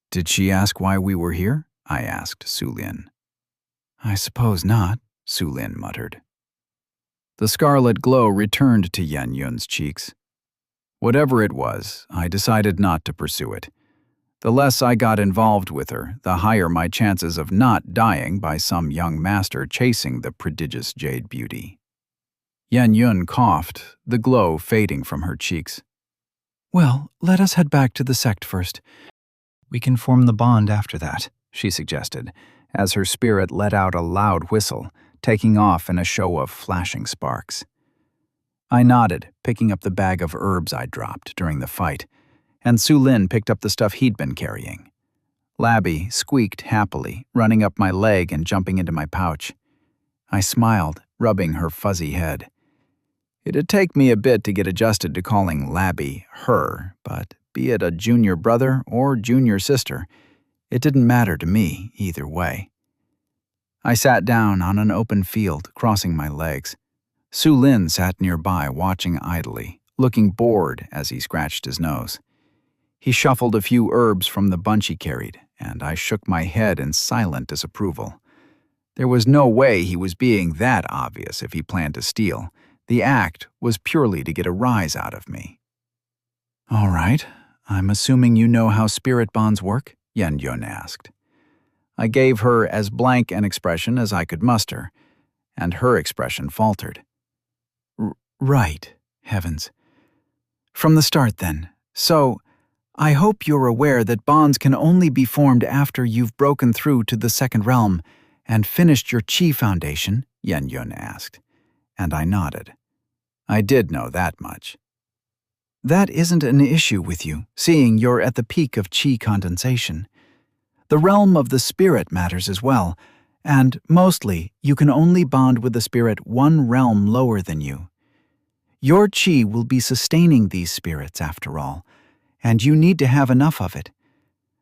Did she ask why we were here? I asked Su Lin. I suppose not, Su Lin muttered. The scarlet glow returned to Yan Yun's cheeks. Whatever it was, I decided not to pursue it. The less I got involved with her, the higher my chances of not dying by some young master chasing the prodigious jade beauty. Yan Yun coughed, the glow fading from her cheeks. Well, let us head back to the sect first. We can form the bond after that, she suggested, as her spirit let out a loud whistle, taking off in a show of flashing sparks. I nodded, picking up the bag of herbs I'd dropped during the fight, and Su Lin picked up the stuff he'd been carrying. Labby squeaked happily, running up my leg and jumping into my pouch. I smiled, rubbing her fuzzy head. It'd take me a bit to get adjusted to calling Labby her, but be it a junior brother or junior sister, it didn't matter to me either way. I sat down on an open field, crossing my legs. Su Lin sat nearby, watching idly, looking bored as he scratched his nose. He shuffled a few herbs from the bunch he carried, and I shook my head in silent disapproval. There was no way he was being that obvious if he planned to steal. The act was purely to get a rise out of me. All right, I'm assuming you know how spirit bonds work? Xianxia asked. I gave her as blank an expression as I could muster, and her expression faltered. Right, heavens. From the start, then. So, I hope you're aware that bonds can only be formed after you've broken through to the second realm and finished your Qi foundation, Xianxia asked, and I nodded. I did know that much. That isn't an issue with you, seeing you're at the peak of Qi condensation. The realm of the spirit matters as well, and, mostly, you can only bond with a spirit one realm lower than you. Your Qi will be sustaining these spirits, after all, and you need to have enough of it.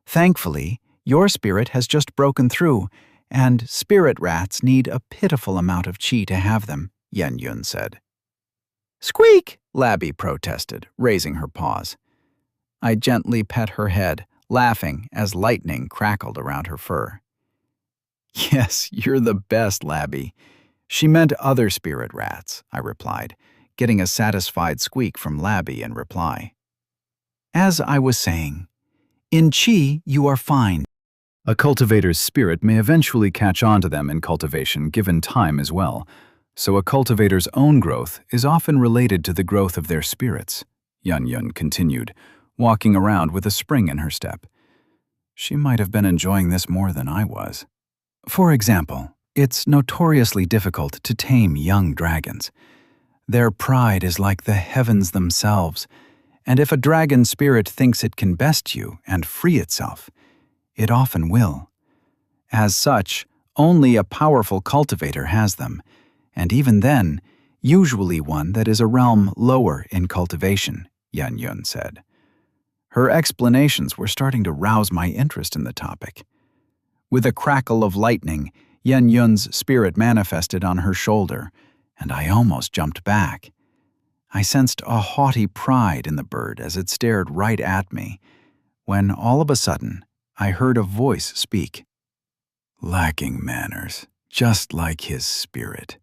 Thankfully, your spirit has just broken through, and spirit rats need a pitiful amount of Qi to have them, Xianxia said. Squeak! Labby protested, raising her paws. I gently pet her head, laughing as lightning crackled around her fur. Yes, you're the best, Labby. She meant other spirit rats, I replied, getting a satisfied squeak from Labby in reply. As I was saying, in Qi you are fine. A cultivator's spirit may eventually catch on to them in cultivation given time as well, so a cultivator's own growth is often related to the growth of their spirits, Xianxia continued, walking around with a spring in her step. She might have been enjoying this more than I was. For example, it's notoriously difficult to tame young dragons. Their pride is like the heavens themselves, and if a dragon spirit thinks it can best you and free itself, it often will. As such, only a powerful cultivator has them, and even then, usually one that is a realm lower in cultivation, Xianxia said. Her explanations were starting to rouse my interest in the topic. With a crackle of lightning, Xianxia's spirit manifested on her shoulder, and I almost jumped back. I sensed a haughty pride in the bird as it stared right at me, when all of a sudden, I heard a voice speak. Lacking manners, just like his spirit.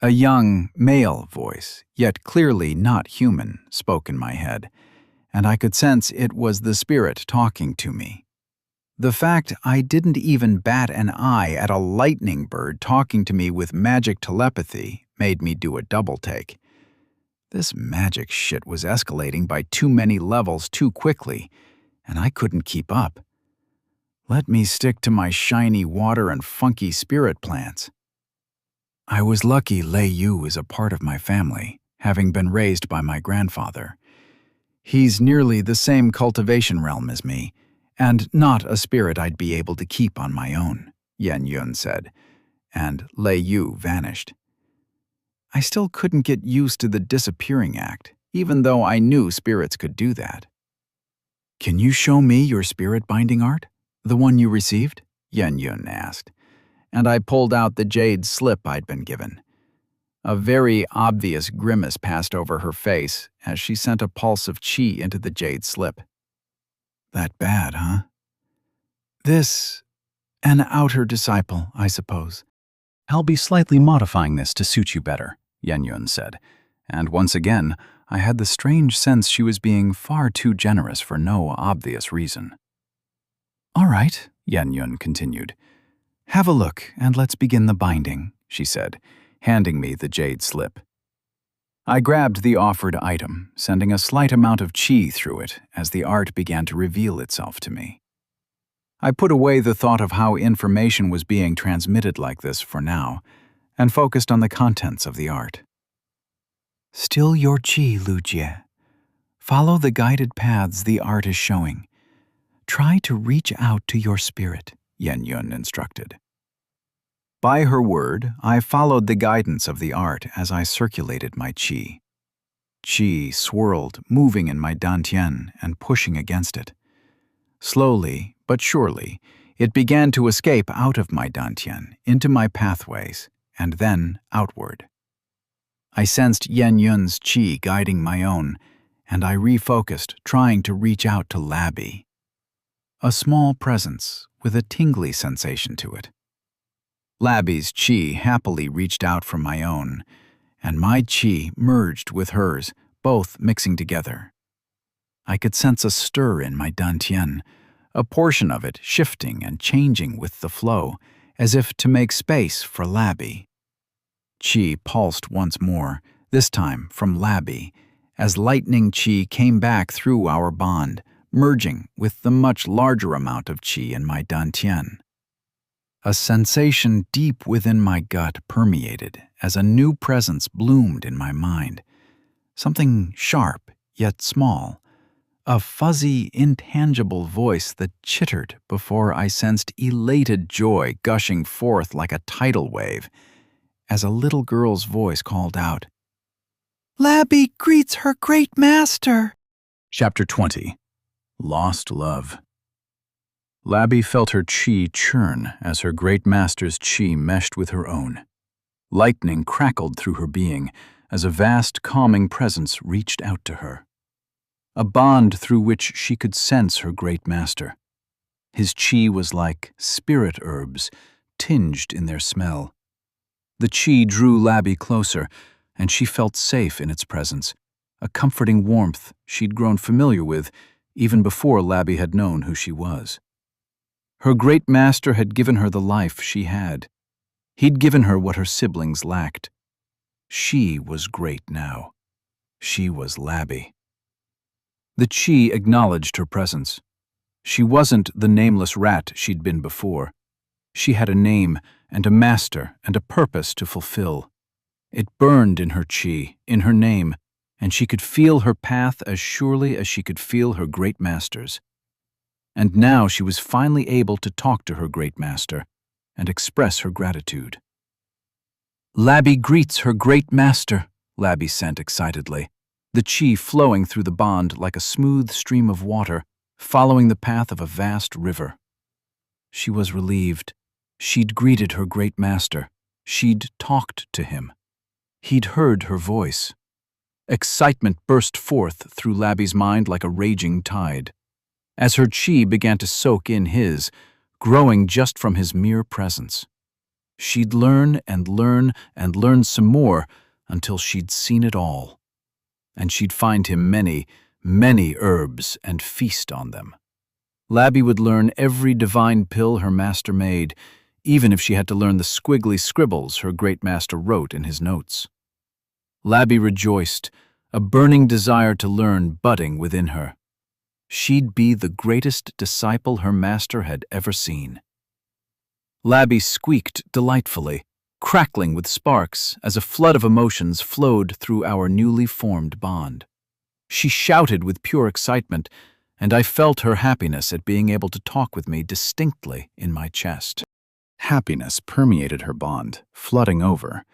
A young, male voice, yet clearly not human, spoke in my head, and I could sense it was the spirit talking to me. The fact I didn't even bat an eye at a lightning bird talking to me with magic telepathy made me do a double take. This magic shit was escalating by too many levels too quickly, and I couldn't keep up. Let me stick to my shiny water and funky spirit plants. I was lucky Lei Yu is a part of my family, having been raised by my grandfather. He's nearly the same cultivation realm as me, and not a spirit I'd be able to keep on my own, Xianxia said, and Lei Yu vanished. I still couldn't get used to the disappearing act, even though I knew spirits could do that. Can you show me your spirit binding art? The one you received? Xianxia asked, and I pulled out the jade slip I'd been given. A very obvious grimace passed over her face as she sent a pulse of qi into the jade slip. That bad, huh? An outer disciple, I suppose. I'll be slightly modifying this to suit you better, Xianxia said, and once again, I had the strange sense she was being far too generous for no obvious reason. All right, Xianxia continued. Have a look and let's begin the binding, she said, handing me the jade slip. I grabbed the offered item, sending a slight amount of chi through it as the art began to reveal itself to me. I put away the thought of how information was being transmitted like this for now, and focused on the contents of the art. Still your chi, Lujie. Follow the guided paths the art is showing. Try to reach out to your spirit, Yen Yun instructed. By her word, I followed the guidance of the art as I circulated my qi. Qi swirled, moving in my dantian and pushing against it. Slowly, but surely, it began to escape out of my dantian, into my pathways, and then outward. I sensed Yen Yun's qi guiding my own, and I refocused, trying to reach out to Labi. A small presence with a tingly sensation to it. Labi's qi happily reached out from my own, and my qi merged with hers, both mixing together. I could sense a stir in my dantian, a portion of it shifting and changing with the flow, as if to make space for Labi. Qi pulsed once more, this time from Labi, as lightning qi came back through our bond, merging with the much larger amount of qi in my dantian. A sensation deep within my gut permeated as a new presence bloomed in my mind. Something sharp, yet small. A fuzzy, intangible voice that chittered before I sensed elated joy gushing forth like a tidal wave, as a little girl's voice called out, "Labi greets her great master." Chapter 20. Lost Love. Labi felt her qi churn as her great master's qi meshed with her own. Lightning crackled through her being as a vast, calming presence reached out to her. A bond through which she could sense her great master. His qi was like spirit herbs, tinged in their smell. The qi drew Labi closer, and she felt safe in its presence, a comforting warmth she'd grown familiar with even before Labi had known who she was. Her great master had given her the life she had. He'd given her what her siblings lacked. She was great now. She was Labi. The qi acknowledged her presence. She wasn't the nameless rat she'd been before. She had a name and a master and a purpose to fulfill. It burned in her qi, in her name, and she could feel her path as surely as she could feel her great master's. And now she was finally able to talk to her great master and express her gratitude. "Labi greets her great master," Labi sent excitedly, the qi flowing through the bond like a smooth stream of water, following the path of a vast river. She was relieved. She'd greeted her great master. She'd talked to him. He'd heard her voice. Excitement burst forth through Labi's mind like a raging tide, as her qi began to soak in his, growing just from his mere presence. She'd learn and learn and learn some more until she'd seen it all. And she'd find him many, many herbs and feast on them. Labi would learn every divine pill her master made, even if she had to learn the squiggly scribbles her great master wrote in his notes. Labi rejoiced, a burning desire to learn budding within her. She'd be the greatest disciple her master had ever seen. Labi squeaked delightfully, crackling with sparks as a flood of emotions flowed through our newly formed bond. She shouted with pure excitement, and I felt her happiness at being able to talk with me distinctly in my chest. Happiness permeated her bond, flooding over.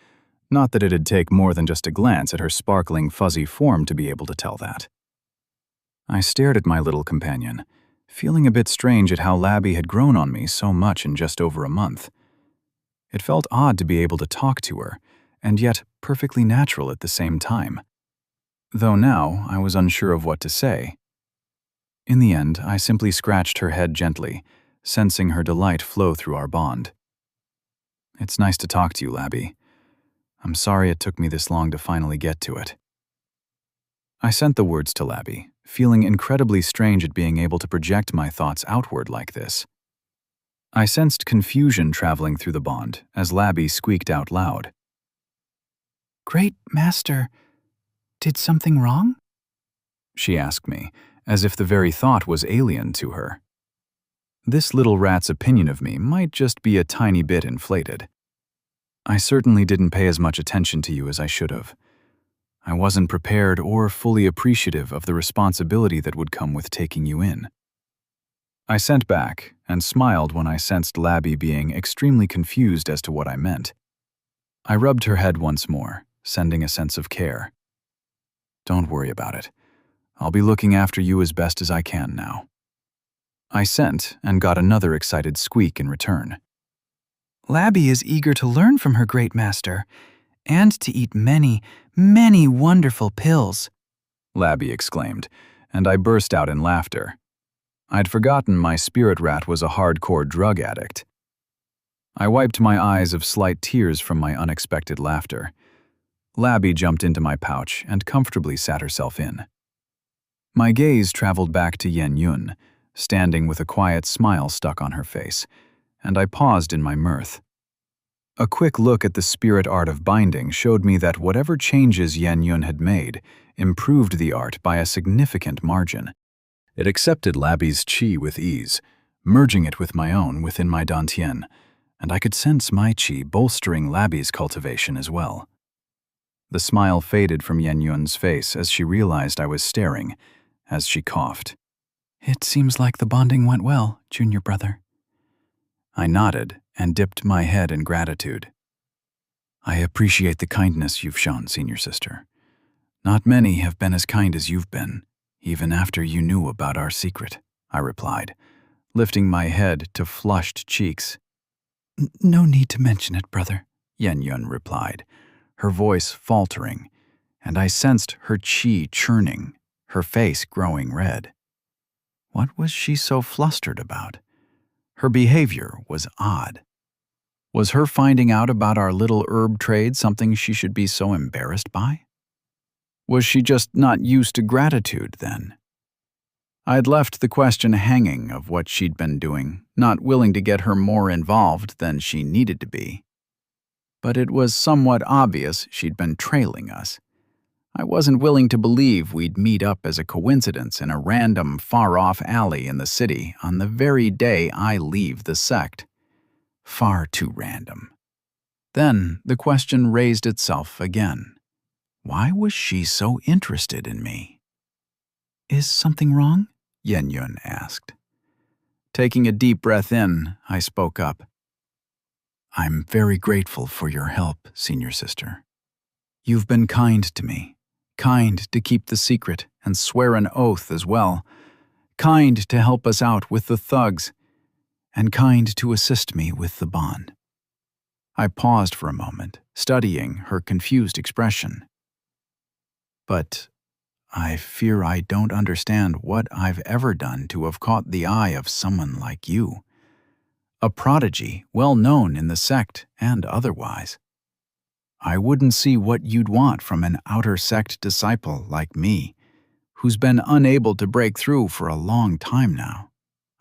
Not that it'd take more than just a glance at her sparkling, fuzzy form to be able to tell that. I stared at my little companion, feeling a bit strange at how Labi had grown on me so much in just over a month. It felt odd to be able to talk to her, and yet perfectly natural at the same time. Though now I was unsure of what to say. In the end, I simply scratched her head gently, sensing her delight flow through our bond. "It's nice to talk to you, Labi. I'm sorry it took me this long to finally get to it." I sent the words to Labi, feeling incredibly strange at being able to project my thoughts outward like this. I sensed confusion traveling through the bond as Labi squeaked out loud. "Great Master, Did something wrong? She asked me, as if the very thought was alien to her. This little rat's opinion of me might just be a tiny bit inflated. I certainly didn't pay as much attention to you as I should have. I wasn't prepared or fully appreciative of the responsibility that would come with taking you in. I sent back and smiled when I sensed Labby being extremely confused as to what I meant. I rubbed her head once more, sending a sense of care. Don't worry about it. I'll be looking after you as best as I can now. I sent and got another excited squeak in return. Labby is eager to learn from her great master, and to eat many, many wonderful pills, Labby exclaimed, and I burst out in laughter. I'd forgotten my spirit rat was a hardcore drug addict. I wiped my eyes of slight tears from my unexpected laughter. Labby jumped into my pouch and comfortably sat herself in. My gaze traveled back to Yen Yun, standing with a quiet smile stuck on her face, and I paused in my mirth. A quick look at the spirit art of binding showed me that whatever changes Yen Yun had made improved the art by a significant margin. It accepted Labby's qi with ease, merging it with my own within my dantian, and I could sense my qi bolstering Labby's cultivation as well. The smile faded from Yen Yun's face as she realized I was staring, as she coughed. It seems like the bonding went well, junior brother. I nodded and dipped my head in gratitude. I appreciate the kindness you've shown, senior sister. Not many have been as kind as you've been, even after you knew about our secret, I replied, lifting my head to flushed cheeks. No need to mention it, brother, Yen Yun replied, her voice faltering, and I sensed her qi churning, her face growing red. What was she so flustered about? Her behavior was odd. Was her finding out about our little herb trade something she should be so embarrassed by? Was she just not used to gratitude then? I'd left the question hanging of what she'd been doing, not willing to get her more involved than she needed to be. But it was somewhat obvious she'd been trailing us. I wasn't willing to believe we'd meet up as a coincidence in a random, far-off alley in the city on the very day I leave the sect. Far too random. Then the question raised itself again. Why was she so interested in me? Is something wrong? Yen Yun asked. Taking a deep breath in, I spoke up. I'm very grateful for your help, senior sister. You've been kind to me. Kind to keep the secret and swear an oath as well. Kind to help us out with the thugs. And kind to assist me with the bond. I paused for a moment, studying her confused expression. But I fear I don't understand what I've ever done to have caught the eye of someone like you. A prodigy well known in the sect and otherwise. I wouldn't see what you'd want from an outer sect disciple like me, who's been unable to break through for a long time now,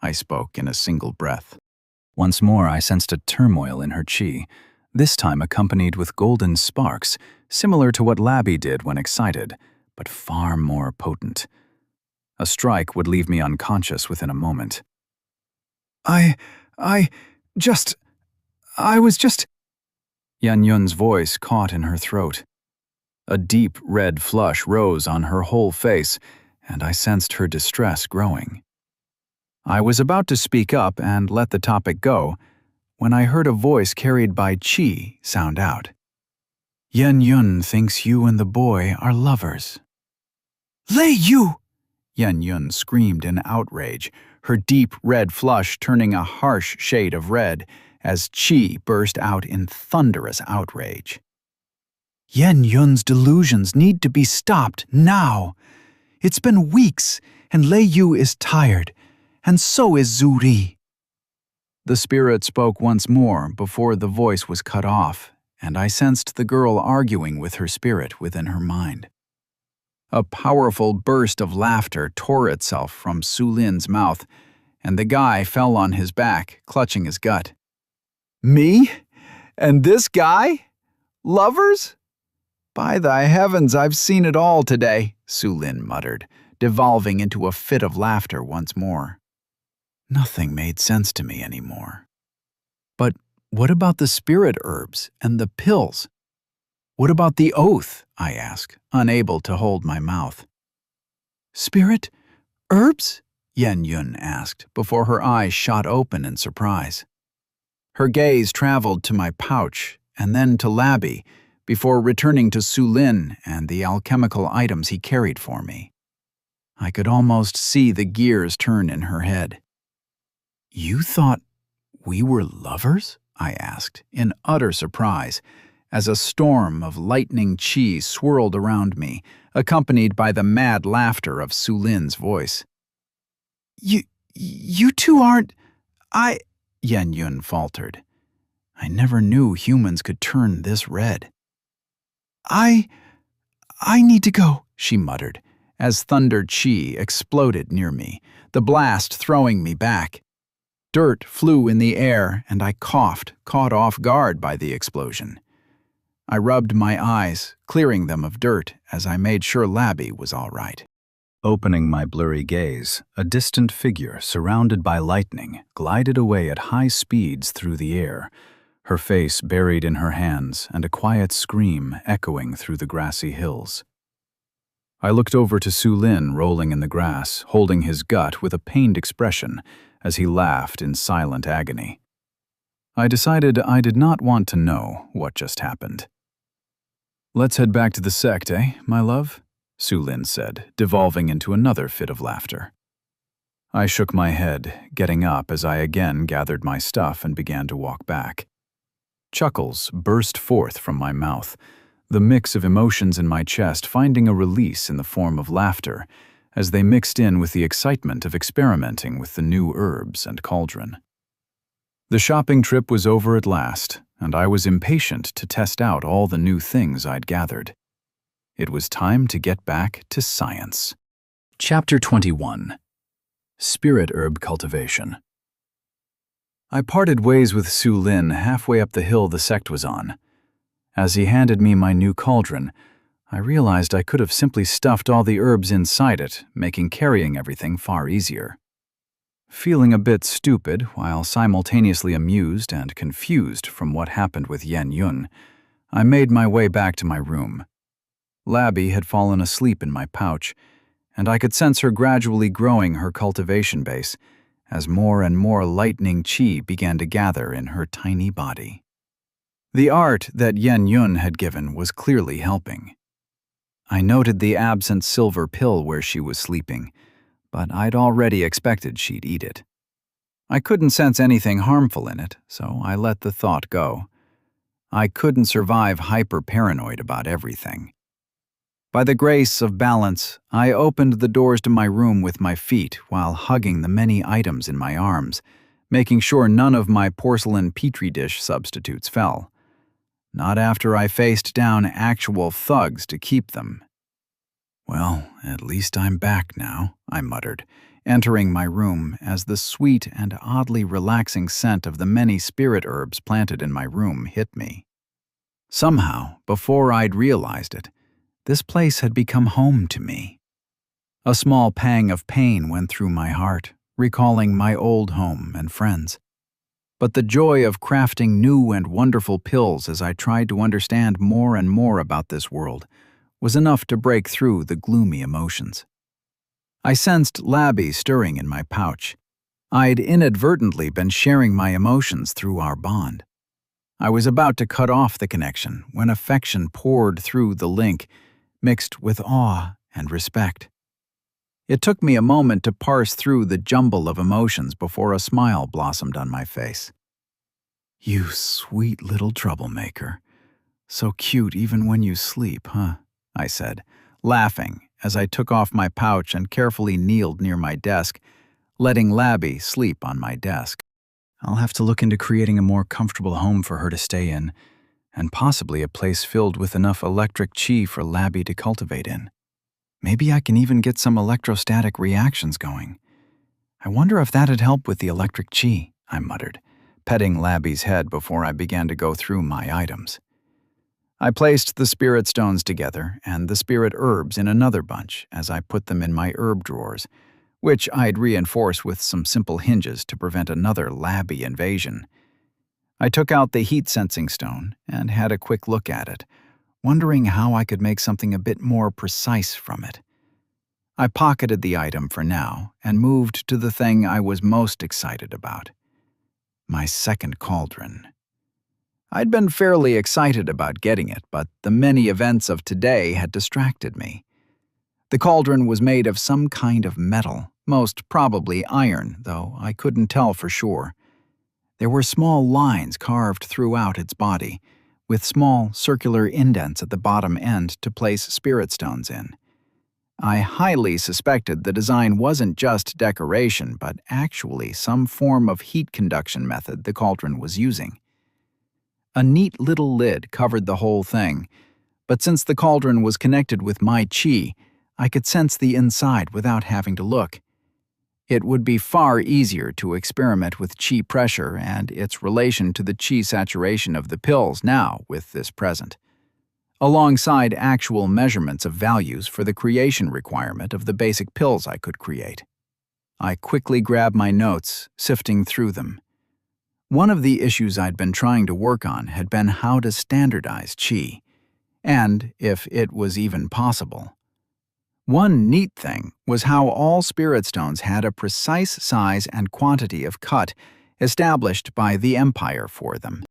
I spoke in a single breath. Once more I sensed a turmoil in her qi, this time accompanied with golden sparks, similar to what Labby did when excited, but far more potent. A strike would leave me unconscious within a moment. I was just... Yen Yun's voice caught in her throat. A deep red flush rose on her whole face, and I sensed her distress growing. I was about to speak up and let the topic go when I heard a voice carried by qi sound out. Yen Yun thinks you and the boy are lovers. Lei Yu! Yen Yun screamed in outrage, her deep red flush turning a harsh shade of red as qi burst out in thunderous outrage. Yen Yun's delusions need to be stopped now. It's been weeks, and Lei Yu is tired, and so is Zhu Ri. The spirit spoke once more before the voice was cut off, and I sensed the girl arguing with her spirit within her mind. A powerful burst of laughter tore itself from Su Lin's mouth, and the guy fell on his back, clutching his gut. Me? And this guy? Lovers? By the heavens, I've seen it all today, Sulin muttered, devolving into a fit of laughter once more. Nothing made sense to me anymore. But what about the spirit herbs and the pills? What about the oath? I asked, unable to hold my mouth. Spirit herbs? Xianxia asked before her eyes shot open in surprise. Her gaze traveled to my pouch and then to Labby before returning to Sulin and the alchemical items he carried for me. I could almost see the gears turn in her head. You thought we were lovers? I asked, in utter surprise, as a storm of lightning chi swirled around me, accompanied by the mad laughter of Sulin's voice. You two aren't... Xianxia faltered. I never knew humans could turn this red. I need to go, she muttered, as thunder chi exploded near me, the blast throwing me back. Dirt flew in the air, and I coughed, caught off guard by the explosion. I rubbed my eyes, clearing them of dirt as I made sure Labby was all right. Opening my blurry gaze, a distant figure surrounded by lightning glided away at high speeds through the air, her face buried in her hands and a quiet scream echoing through the grassy hills. I looked over to Sulin rolling in the grass, holding his gut with a pained expression as he laughed in silent agony. I decided I did not want to know what just happened. Let's head back to the sect, my love? Sulin said, devolving into another fit of laughter. I shook my head, getting up as I again gathered my stuff and began to walk back. Chuckles burst forth from my mouth, the mix of emotions in my chest finding a release in the form of laughter as they mixed in with the excitement of experimenting with the new herbs and cauldron. The shopping trip was over at last, and I was impatient to test out all the new things I'd gathered. It was time to get back to science. Chapter 21. Spirit Herb Cultivation. I parted ways with Sulin halfway up the hill the sect was on. As he handed me my new cauldron, I realized I could have simply stuffed all the herbs inside it, making carrying everything far easier. Feeling a bit stupid while simultaneously amused and confused from what happened with Xianxia, I made my way back to my room. Labby had fallen asleep in my pouch, and I could sense her gradually growing her cultivation base as more and more lightning chi began to gather in her tiny body. The art that Xianxia had given was clearly helping. I noted the absent silver pill where she was sleeping, but I'd already expected she'd eat it. I couldn't sense anything harmful in it, so I let the thought go. I couldn't survive hyper-paranoid about everything. By the grace of balance, I opened the doors to my room with my feet while hugging the many items in my arms, making sure none of my porcelain petri dish substitutes fell. Not after I faced down actual thugs to keep them. Well, at least I'm back now, I muttered, entering my room as the sweet and oddly relaxing scent of the many spirit herbs planted in my room hit me. Somehow, before I'd realized it, this place had become home to me. A small pang of pain went through my heart, recalling my old home and friends. But the joy of crafting new and wonderful pills as I tried to understand more and more about this world was enough to break through the gloomy emotions. I sensed Labby stirring in my pouch. I'd inadvertently been sharing my emotions through our bond. I was about to cut off the connection when affection poured through the link, mixed with awe and respect. It took me a moment to parse through the jumble of emotions before a smile blossomed on my face. You sweet little troublemaker. So cute even when you sleep, huh? I said, laughing as I took off my pouch and carefully kneeled near my desk, letting Labby sleep on my desk. I'll have to look into creating a more comfortable home for her to stay in, and possibly a place filled with enough electric chi for Labby to cultivate in. Maybe I can even get some electrostatic reactions going. I wonder if that'd help with the electric chi, I muttered, petting Labby's head before I began to go through my items. I placed the spirit stones together and the spirit herbs in another bunch as I put them in my herb drawers, which I'd reinforce with some simple hinges to prevent another labby invasion. I took out the heat-sensing stone and had a quick look at it, wondering how I could make something a bit more precise from it. I pocketed the item for now and moved to the thing I was most excited about: my second cauldron. I'd been fairly excited about getting it, but the many events of today had distracted me. The cauldron was made of some kind of metal, most probably iron, though I couldn't tell for sure. There were small lines carved throughout its body, with small circular indents at the bottom end to place spirit stones in. I highly suspected the design wasn't just decoration, but actually some form of heat conduction method the cauldron was using. A neat little lid covered the whole thing, but since the cauldron was connected with my chi, I could sense the inside without having to look. It would be far easier to experiment with chi pressure and its relation to the chi saturation of the pills now with this present, alongside actual measurements of values for the creation requirement of the basic pills I could create. I quickly grabbed my notes, sifting through them. One of the issues I'd been trying to work on had been how to standardize chi, and if it was even possible. One neat thing was how all spirit stones had a precise size and quantity of cut established by the Empire for them,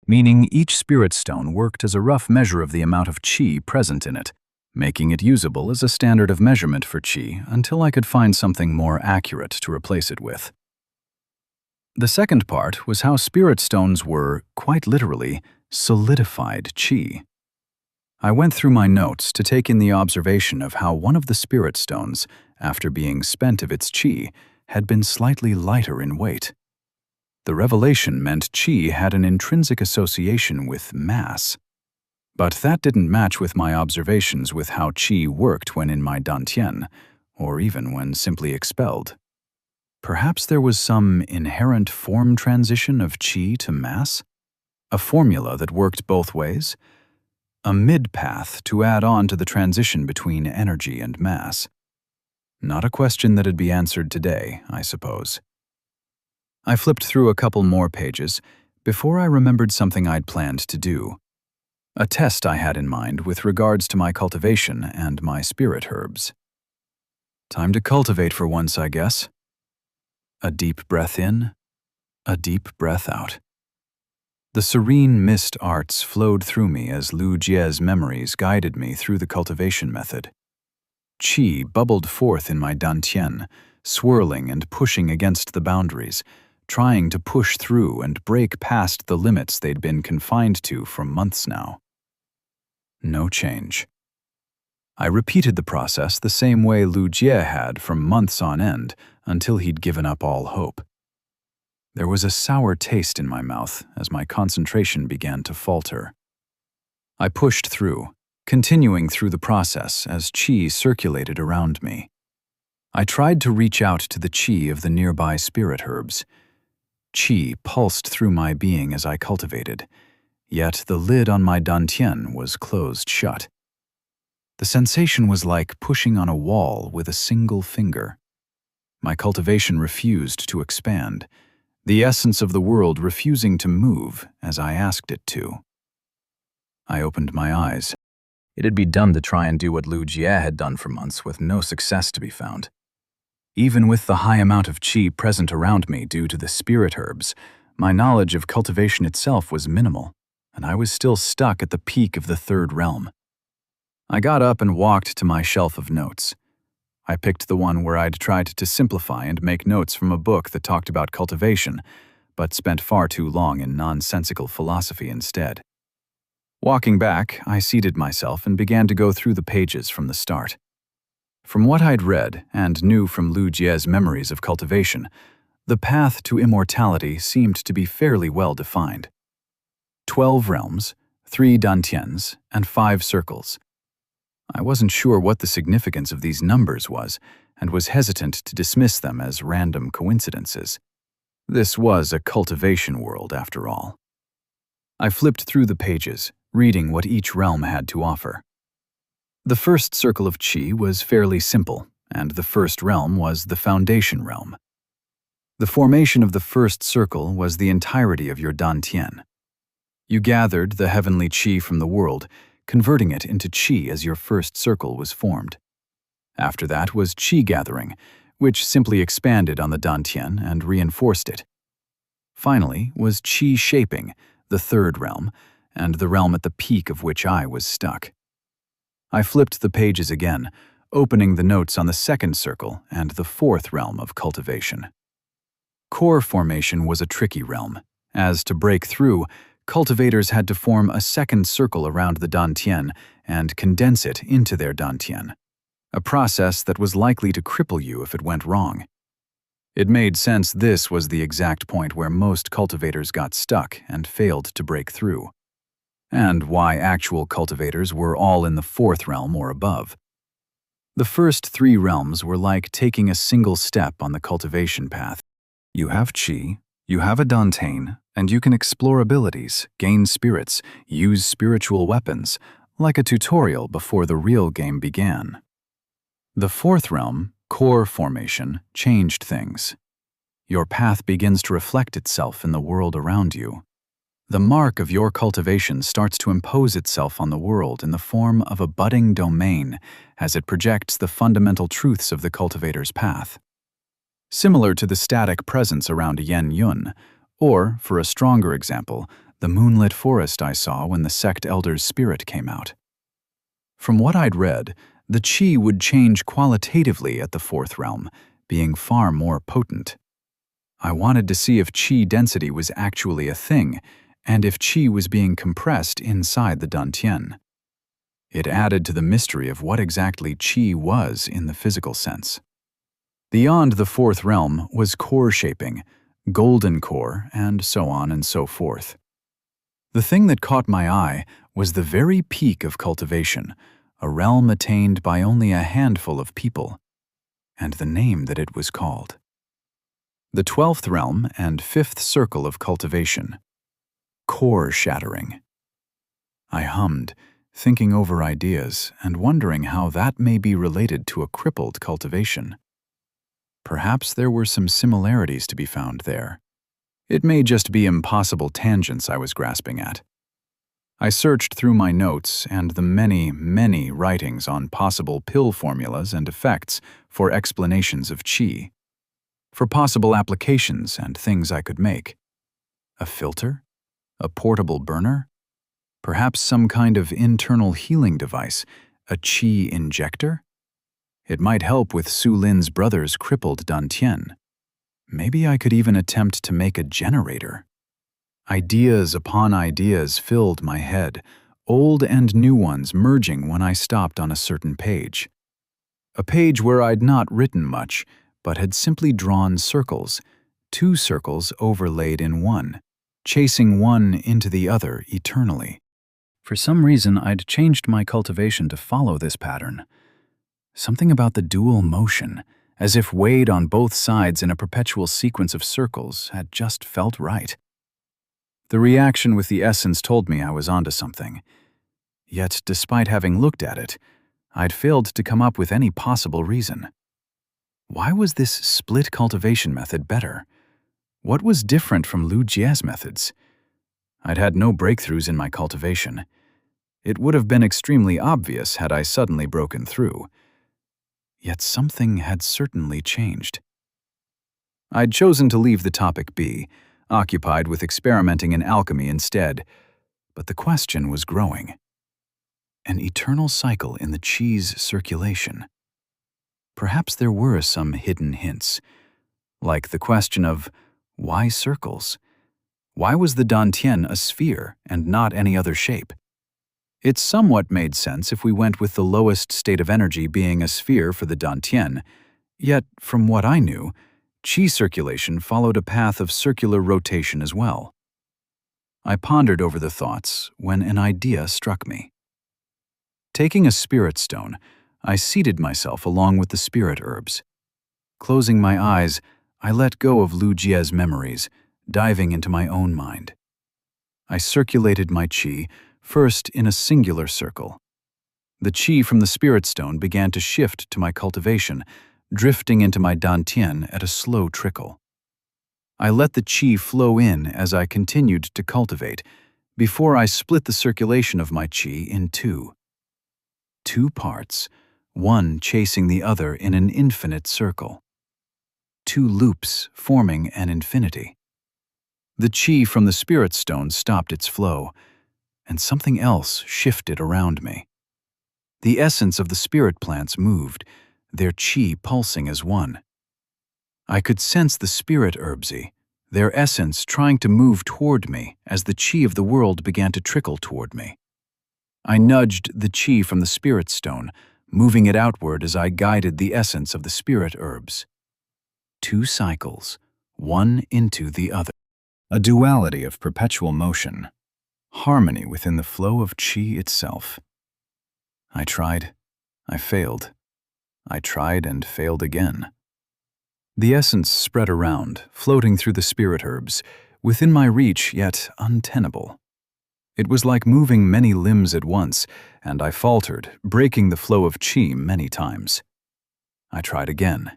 meaning each spirit stone worked as a rough measure of the amount of chi present in it, making it usable as a standard of measurement for chi until I could find something more accurate to replace it with. The second part was how spirit stones were, quite literally, solidified chi. I went through my notes to take in the observation of how one of the spirit stones, after being spent of its chi, had been slightly lighter in weight. The revelation meant chi had an intrinsic association with mass. But that didn't match with my observations with how chi worked when in my dantian, or even when simply expelled. Perhaps there was some inherent form transition of chi to mass? A formula that worked both ways? A mid-path to add on to the transition between energy and mass? Not a question that'd be answered today, I suppose. I flipped through a couple more pages before I remembered something I'd planned to do. A test I had in mind with regards to my cultivation and my spirit herbs. Time to cultivate for once, I guess. A deep breath in, a deep breath out. The serene mist arts flowed through me as Lu Jie's memories guided me through the cultivation method. Qi bubbled forth in my dantian, swirling and pushing against the boundaries, trying to push through and break past the limits they'd been confined to for months now. No change. I repeated the process the same way Lu Jie had for months on end until he'd given up all hope. There was a sour taste in my mouth as my concentration began to falter. I pushed through, continuing through the process as qi circulated around me. I tried to reach out to the qi of the nearby spirit herbs. Qi pulsed through my being as I cultivated, yet the lid on my dantian was closed shut. The sensation was like pushing on a wall with a single finger. My cultivation refused to expand, the essence of the world refusing to move as I asked it to. I opened my eyes. It'd be dumb to try and do what Lu Jie had done for months with no success to be found. Even with the high amount of qi present around me due to the spirit herbs, my knowledge of cultivation itself was minimal, and I was still stuck at the peak of the third realm. I got up and walked to my shelf of notes. I picked the one where I'd tried to simplify and make notes from a book that talked about cultivation, but spent far too long in nonsensical philosophy instead. Walking back, I seated myself and began to go through the pages from the start. From what I'd read and knew from Lu Jie's memories of cultivation, the path to immortality seemed to be fairly well defined. 12 realms, 3 dantians, and 5 circles. I wasn't sure what the significance of these numbers was, and was hesitant to dismiss them as random coincidences. This was a cultivation world, after all. I flipped through the pages, reading what each realm had to offer. The first circle of qi was fairly simple, and the first realm was the foundation realm. The formation of the first circle was the entirety of your dantian. You gathered the heavenly qi from the world, converting it into qi as your first circle was formed. After that was qi gathering, which simply expanded on the dantian and reinforced it. Finally was qi shaping, the third realm, and the realm at the peak of which I was stuck. I flipped the pages again, opening the notes on the second circle and the fourth realm of cultivation. Core formation was a tricky realm, as to break through, cultivators had to form a second circle around the dantian and condense it into their dantian, a process that was likely to cripple you if it went wrong. It made sense this was the exact point where most cultivators got stuck and failed to break through, and why actual cultivators were all in the fourth realm or above. The first three realms were like taking a single step on the cultivation path. You have qi, you have a dantian, and you can explore abilities, gain spirits, use spiritual weapons, like a tutorial before the real game began. The fourth realm, core formation, changed things. Your path begins to reflect itself in the world around you. The mark of your cultivation starts to impose itself on the world in the form of a budding domain as it projects the fundamental truths of the cultivator's path. Similar to the static presence around Yen Yun, or, for a stronger example, the moonlit forest I saw when the sect elder's spirit came out. From what I'd read, the qi would change qualitatively at the fourth realm, being far more potent. I wanted to see if qi density was actually a thing, and if qi was being compressed inside the dantian. It added to the mystery of what exactly qi was in the physical sense. Beyond the fourth realm was core shaping, golden core, and so on and so forth. The thing that caught my eye was the very peak of cultivation, a realm attained by only a handful of people, and the name that it was called. The 12th realm and 5th circle of cultivation. Core shattering. I hummed, thinking over ideas and wondering how that may be related to a crippled cultivation. Perhaps there were some similarities to be found there. It may just be impossible tangents I was grasping at. I searched through my notes and the many, many writings on possible pill formulas and effects for explanations of qi, for possible applications and things I could make. A filter? A portable burner? Perhaps some kind of internal healing device, a qi injector? It might help with Su Lin's brother's crippled dantian. Maybe I could even attempt to make a generator. Ideas upon ideas filled my head, old and new ones merging when I stopped on a certain page. A page where I'd not written much, but had simply drawn circles, 2 circles overlaid in one, chasing one into the other eternally. For some reason, I'd changed my cultivation to follow this pattern. Something about the dual motion, as if weighed on both sides in a perpetual sequence of circles, had just felt right. The reaction with the essence told me I was onto something. Yet, despite having looked at it, I'd failed to come up with any possible reason. Why was this split cultivation method better? What was different from Lu Jie's methods? I'd had no breakthroughs in my cultivation. It would have been extremely obvious had I suddenly broken through. Yet something had certainly changed. I'd chosen to leave the topic be, occupied with experimenting in alchemy instead, but the question was growing. An eternal cycle in the qi's circulation. Perhaps there were some hidden hints, like the question of, why circles? Why was the dantian a sphere and not any other shape? It somewhat made sense if we went with the lowest state of energy being a sphere for the dantian, yet, from what I knew, qi circulation followed a path of circular rotation as well. I pondered over the thoughts when an idea struck me. Taking a spirit stone, I seated myself along with the spirit herbs. Closing my eyes, I let go of Lu Jie's memories, diving into my own mind. I circulated my qi, first in a singular circle. The qi from the spirit stone began to shift to my cultivation, drifting into my dantian at a slow trickle. I let the qi flow in as I continued to cultivate, before I split the circulation of my qi in two. Two parts, one chasing the other in an infinite circle. Two loops forming an infinity. The qi from the spirit stone stopped its flow, and something else shifted around me. The essence of the spirit plants moved, their qi pulsing as one. I could sense the spirit herbsy, their essence trying to move toward me as the qi of the world began to trickle toward me. I nudged the qi from the spirit stone, moving it outward as I guided the essence of the spirit herbs. Two cycles, one into the other. A duality of perpetual motion, harmony within the flow of qi itself. I tried, I failed. I tried and failed again. The essence spread around, floating through the spirit herbs, within my reach yet untenable. It was like moving many limbs at once, and I faltered, breaking the flow of qi many times. I tried again.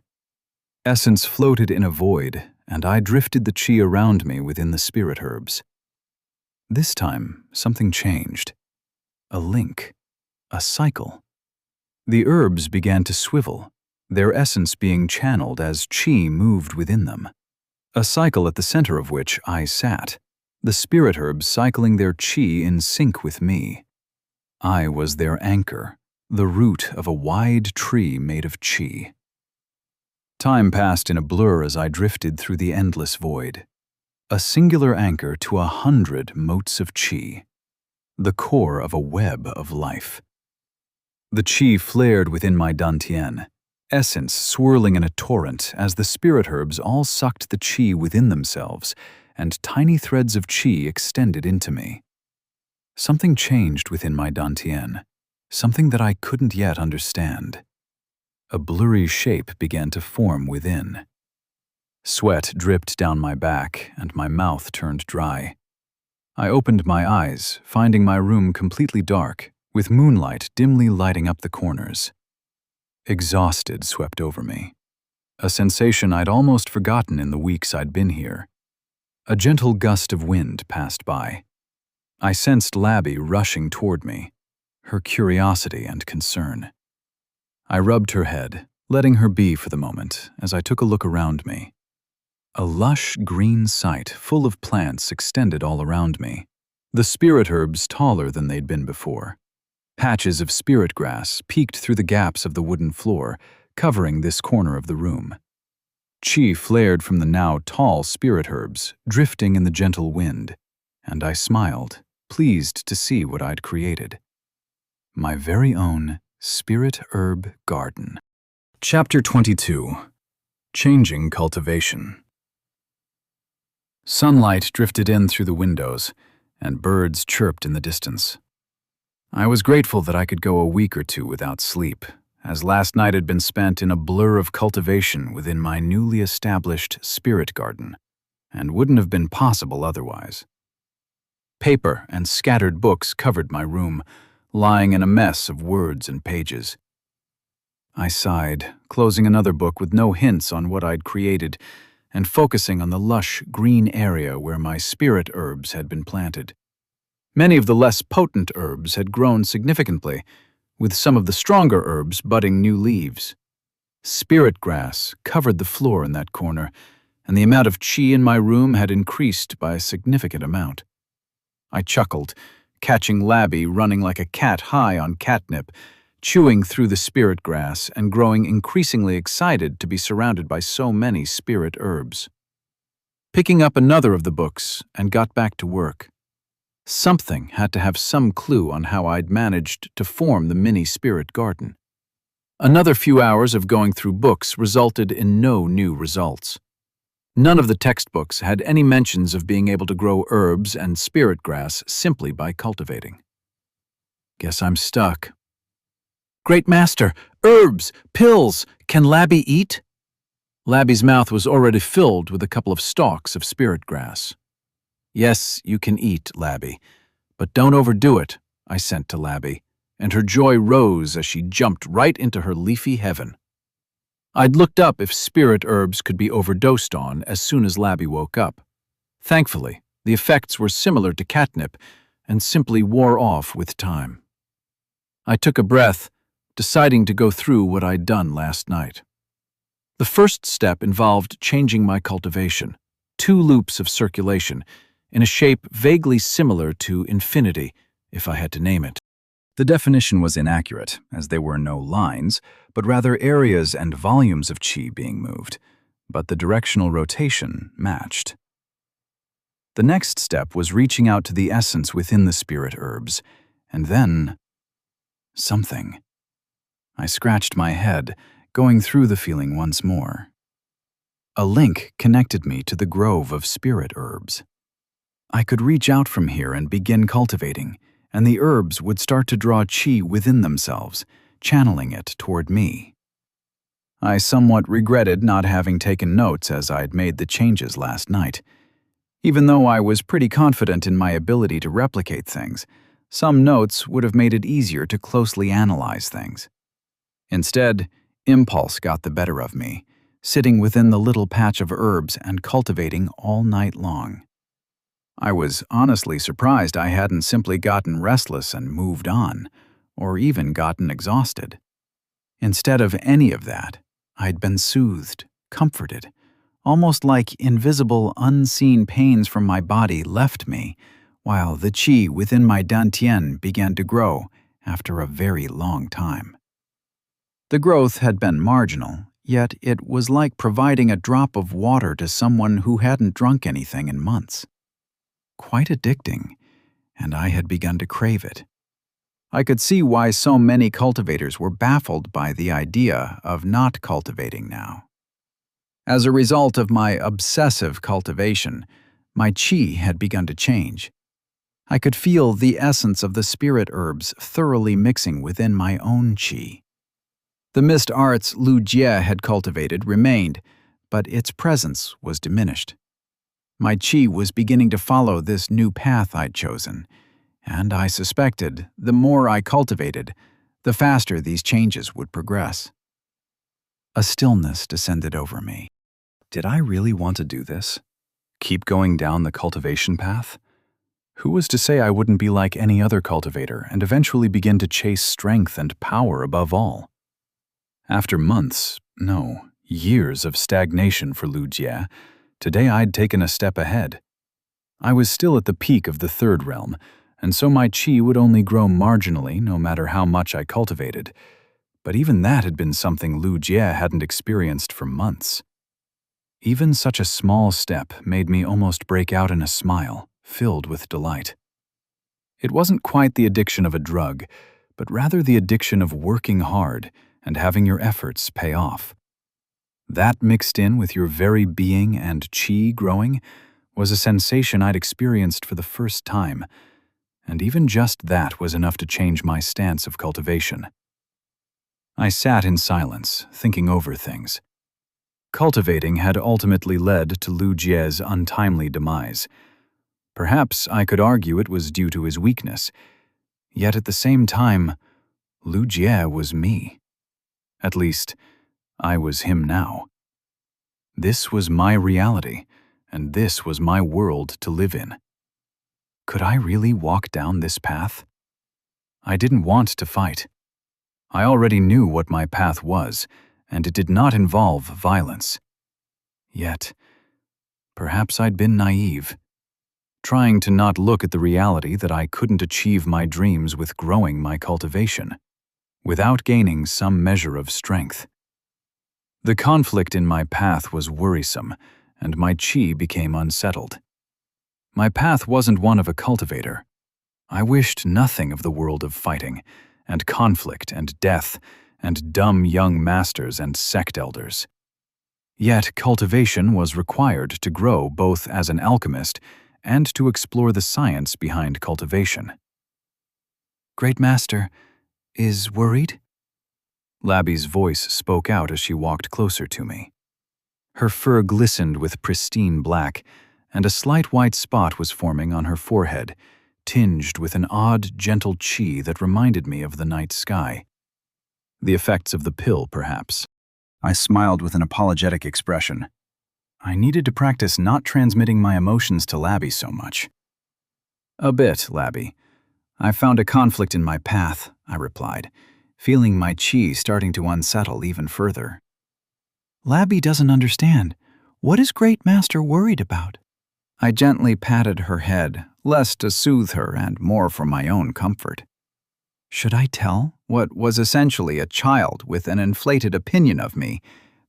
Essence floated in a void, and I drifted the qi around me within the spirit herbs. This time, something changed. A link. A cycle. The herbs began to swivel, their essence being channeled as qi moved within them. A cycle at the center of which I sat, the spirit herbs cycling their qi in sync with me. I was their anchor, the root of a wide tree made of qi. Time passed in a blur as I drifted through the endless void. A singular anchor to 100 motes of qi, the core of a web of life. The qi flared within my dantian, essence swirling in a torrent as the spirit herbs all sucked the qi within themselves, and tiny threads of qi extended into me. Something changed within my dantian, something that I couldn't yet understand. A blurry shape began to form within. Sweat dripped down my back, and my mouth turned dry. I opened my eyes, finding my room completely dark, with moonlight dimly lighting up the corners. Exhausted swept over me, a sensation I'd almost forgotten in the weeks I'd been here. A gentle gust of wind passed by. I sensed Labby rushing toward me, her curiosity and concern. I rubbed her head, letting her be for the moment as I took a look around me. A lush green site full of plants extended all around me, the spirit herbs taller than they'd been before. Patches of spirit grass peeked through the gaps of the wooden floor, covering this corner of the room. Qi flared from the now tall spirit herbs, drifting in the gentle wind, and I smiled, pleased to see what I'd created. My very own spirit herb garden. Chapter 22. Changing Cultivation. Sunlight drifted in through the windows, and birds chirped in the distance. I was grateful that I could go a week or two without sleep, as last night had been spent in a blur of cultivation within my newly established spirit garden, and wouldn't have been possible otherwise. Paper and scattered books covered my room, lying in a mess of words and pages. I sighed, closing another book with no hints on what I'd created, and focusing on the lush green area where my spirit herbs had been planted. Many of the less potent herbs had grown significantly, with some of the stronger herbs budding new leaves. Spirit grass covered the floor in that corner, and the amount of qi in my room had increased by a significant amount. I chuckled, catching Labby running like a cat high on catnip, chewing through the spirit grass and growing increasingly excited to be surrounded by so many spirit herbs. Picking up another of the books and got back to work. Something had to have some clue on how I'd managed to form the mini spirit garden. Another few hours of going through books resulted in no new results. None of the textbooks had any mentions of being able to grow herbs and spirit grass simply by cultivating. Guess I'm stuck. Great Master, herbs, pills, can Labby eat? Labby's mouth was already filled with a couple of stalks of spirit grass. Yes, you can eat, Labby, But don't overdo it, I sent to Labby, and her joy rose as she jumped right into her leafy heaven. I'd looked up if spirit herbs could be overdosed on as soon as Labby woke up. Thankfully, the effects were similar to catnip and simply wore off with time. I took a breath, deciding to go through what I'd done last night. The first step involved changing my cultivation, 2 loops of circulation, in a shape vaguely similar to infinity, if I had to name it. The definition was inaccurate, as there were no lines, but rather areas and volumes of qi being moved, but the directional rotation matched. The next step was reaching out to the essence within the spirit herbs, and then something. I scratched my head, going through the feeling once more. A link connected me to the grove of spirit herbs. I could reach out from here and begin cultivating, and the herbs would start to draw qi within themselves, channeling it toward me. I somewhat regretted not having taken notes as I'd made the changes last night. Even though I was pretty confident in my ability to replicate things, some notes would have made it easier to closely analyze things. Instead, impulse got the better of me, sitting within the little patch of herbs and cultivating all night long. I was honestly surprised I hadn't simply gotten restless and moved on, or even gotten exhausted. Instead of any of that, I'd been soothed, comforted, almost like invisible, unseen pains from my body left me, while the qi within my dantian began to grow after a very long time. The growth had been marginal, yet it was like providing a drop of water to someone who hadn't drunk anything in months. Quite addicting, and I had begun to crave it. I could see why so many cultivators were baffled by the idea of not cultivating now. As a result of my obsessive cultivation, my qi had begun to change. I could feel the essence of the spirit herbs thoroughly mixing within my own qi. The mist arts Lu Jie had cultivated remained, but its presence was diminished. My qi was beginning to follow this new path I'd chosen, and I suspected the more I cultivated, the faster these changes would progress. A stillness descended over me. Did I really want to do this? Keep going down the cultivation path? Who was to say I wouldn't be like any other cultivator and eventually begin to chase strength and power above all? After months, no, years of stagnation for Lu Jie, today I'd taken a step ahead. I was still at the peak of the 3rd realm, and so my qi would only grow marginally no matter how much I cultivated. But even that had been something Lu Jie hadn't experienced for months. Even such a small step made me almost break out in a smile, filled with delight. It wasn't quite the addiction of a drug, but rather the addiction of working hard and having your efforts pay off. That mixed in with your very being and qi growing was a sensation I'd experienced for the first time, and even just that was enough to change my stance of cultivation. I sat in silence, thinking over things. Cultivating had ultimately led to Lu Jie's untimely demise. Perhaps I could argue it was due to his weakness, yet at the same time, Lu Jie was me. At least, I was him now. This was my reality, and this was my world to live in. Could I really walk down this path? I didn't want to fight. I already knew what my path was, and it did not involve violence. Yet, perhaps I'd been naive, trying to not look at the reality that I couldn't achieve my dreams with growing my cultivation, without gaining some measure of strength. The conflict in my path was worrisome, and my qi became unsettled. My path wasn't one of a cultivator. I wished nothing of the world of fighting, and conflict and death, and dumb young masters and sect elders. Yet cultivation was required to grow both as an alchemist and to explore the science behind cultivation. Great Master, is worried? Labby's voice spoke out as she walked closer to me. Her fur glistened with pristine black, and a slight white spot was forming on her forehead, tinged with an odd, gentle chi that reminded me of the night sky. The effects of the pill, perhaps. I smiled with an apologetic expression. I needed to practice not transmitting my emotions to Labby so much. A bit, Labby. I found a conflict in my path, I replied, feeling my chi starting to unsettle even further. Labby doesn't understand. What is Great Master worried about? I gently patted her head, less to soothe her and more for my own comfort. Should I tell what was essentially a child with an inflated opinion of me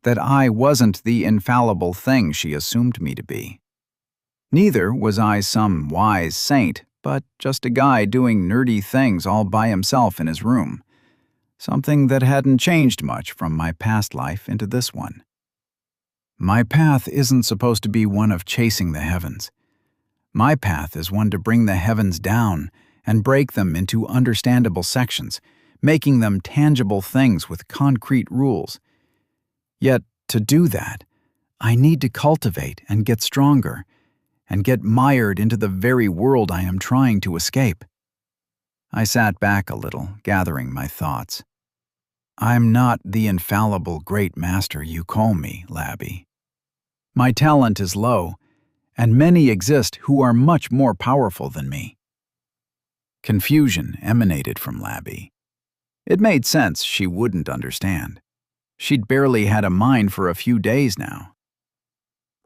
that I wasn't the infallible thing she assumed me to be? Neither was I some wise saint, but just a guy doing nerdy things all by himself in his room. Something that hadn't changed much from my past life into this one. My path isn't supposed to be one of chasing the heavens. My path is one to bring the heavens down and break them into understandable sections, making them tangible things with concrete rules. Yet, to do that, I need to cultivate and get stronger, and get mired into the very world I am trying to escape. I sat back a little, gathering my thoughts. I'm not the infallible great master you call me, Labby. My talent is low, and many exist who are much more powerful than me. Confusion emanated from Labby. It made sense she wouldn't understand. She'd barely had a mind for a few days now.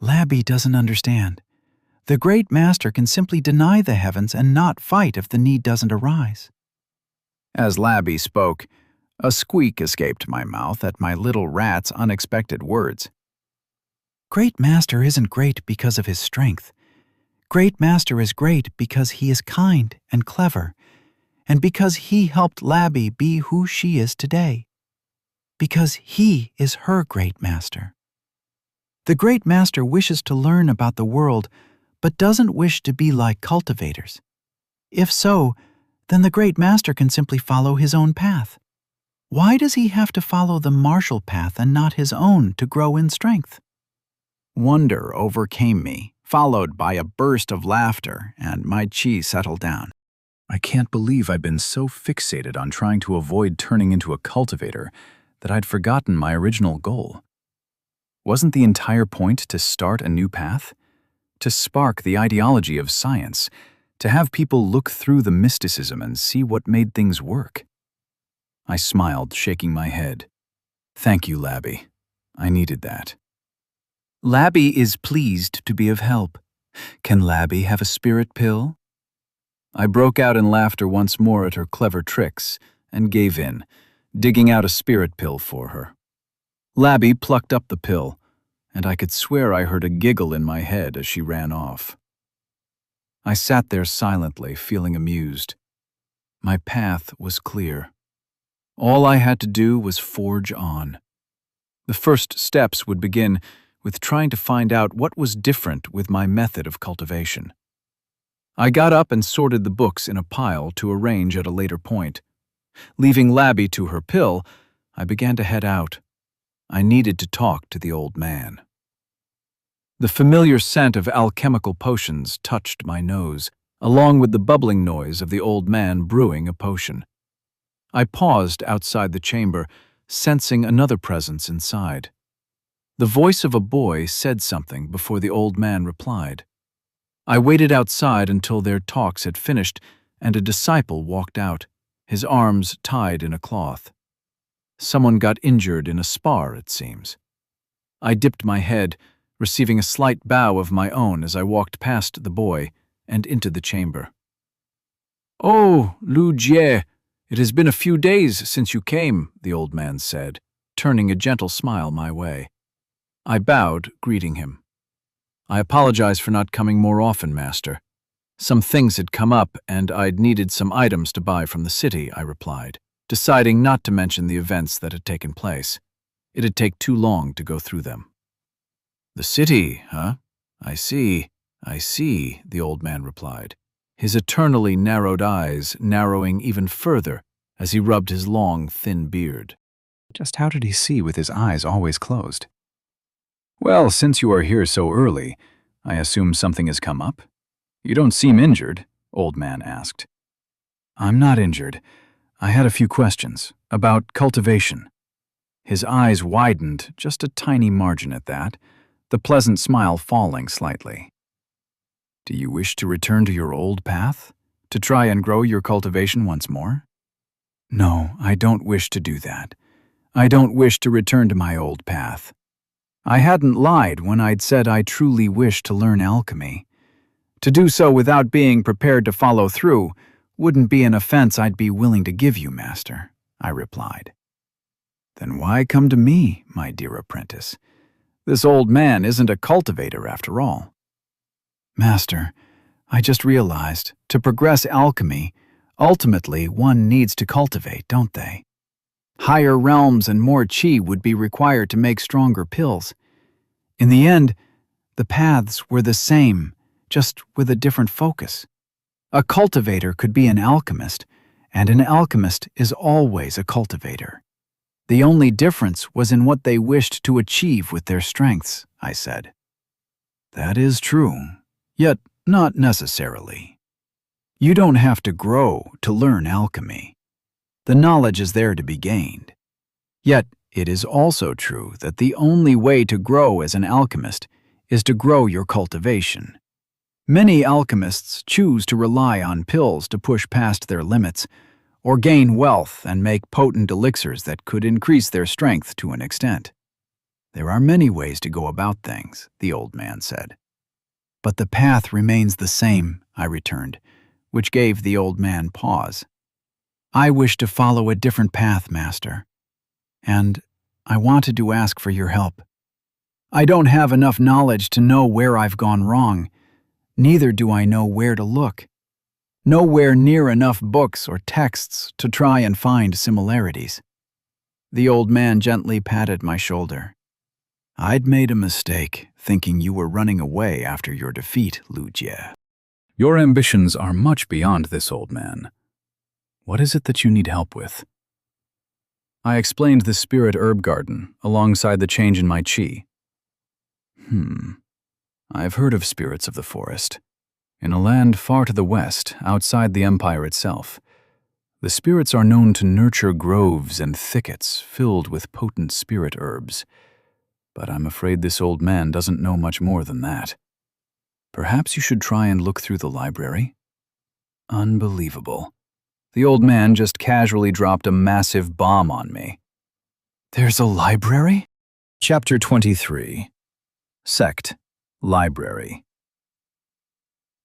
Labby doesn't understand. The Great Master can simply deny the heavens and not fight if the need doesn't arise. As Labby spoke, a squeak escaped my mouth at my little rat's unexpected words. Great Master isn't great because of his strength. Great Master is great because he is kind and clever, and because he helped Labby be who she is today. Because he is her Great Master. The Great Master wishes to learn about the world, but doesn't wish to be like cultivators. If so, then the Great Master can simply follow his own path. Why does he have to follow the martial path and not his own to grow in strength? Wonder overcame me, followed by a burst of laughter, and my chi settled down. I can't believe I'd been so fixated on trying to avoid turning into a cultivator that I'd forgotten my original goal. Wasn't the entire point to start a new path? To spark the ideology of science, to have people look through the mysticism and see what made things work? I smiled, shaking my head. Thank you, Labby. I needed that. Labby is pleased to be of help. Can Labby have a spirit pill? I broke out in laughter once more at her clever tricks and gave in, digging out a spirit pill for her. Labby plucked up the pill, and I could swear I heard a giggle in my head as she ran off. I sat there silently, feeling amused. My path was clear. All I had to do was forge on. The first steps would begin with trying to find out what was different with my method of cultivation. I got up and sorted the books in a pile to arrange at a later point. Leaving Labby to her pill, I began to head out. I needed to talk to the old man. The familiar scent of alchemical potions touched my nose, along with the bubbling noise of the old man brewing a potion. I paused outside the chamber, sensing another presence inside. The voice of a boy said something before the old man replied. I waited outside until their talks had finished, and a disciple walked out, his arms tied in a cloth. Someone got injured in a spar, it seems. I dipped my head, receiving a slight bow of my own as I walked past the boy and into the chamber. "Oh, Lu Jie, it has been a few days since you came," the old man said, turning a gentle smile my way. I bowed, greeting him. "I apologize for not coming more often, Master. Some things had come up, and I'd needed some items to buy from the city," I replied, deciding not to mention the events that had taken place. It'd take too long to go through them. "The city, huh? I see, the old man replied, his eternally narrowed eyes narrowing even further as he rubbed his long, thin beard. Just how did he see with his eyes always closed? "Well, since you are here so early, I assume something has come up? You don't seem injured. Old Man asked. I'm not injured. I had a few questions about cultivation. His eyes widened just a tiny margin at that, the pleasant smile falling slightly. Do you wish to return to your old path? To try and grow your cultivation once more? No, I don't wish to do that. I don't wish to return to my old path. I hadn't lied when I'd said I truly wished to learn alchemy. To do so without being prepared to follow through wouldn't be an offense I'd be willing to give you, Master, I replied. Then why come to me, my dear apprentice? This old man isn't a cultivator after all. Master, I just realized, to progress alchemy, ultimately one needs to cultivate, don't they? Higher realms and more chi would be required to make stronger pills. In the end, the paths were the same, just with a different focus. A cultivator could be an alchemist, and an alchemist is always a cultivator. The only difference was in what they wished to achieve with their strengths, I said. That is true, yet not necessarily. You don't have to grow to learn alchemy. The knowledge is there to be gained. Yet it is also true that the only way to grow as an alchemist is to grow your cultivation. Many alchemists choose to rely on pills to push past their limits, or gain wealth and make potent elixirs that could increase their strength to an extent. There are many ways to go about things, the old man said. But the path remains the same, I returned, which gave the old man pause. I wish to follow a different path, Master, and I wanted to ask for your help. I don't have enough knowledge to know where I've gone wrong, neither do I know where to look. Nowhere near enough books or texts to try and find similarities. The old man gently patted my shoulder. I'd made a mistake, thinking you were running away after your defeat, Lu Jie. Your ambitions are much beyond this, old man. What is it that you need help with? I explained the spirit herb garden alongside the change in my chi. I've heard of spirits of the forest. In a land far to the west, outside the empire itself, the spirits are known to nurture groves and thickets filled with potent spirit herbs. But I'm afraid this old man doesn't know much more than that. Perhaps you should try and look through the library? Unbelievable. The old man just casually dropped a massive bomb on me. There's a library? Chapter 23. Sect. Library.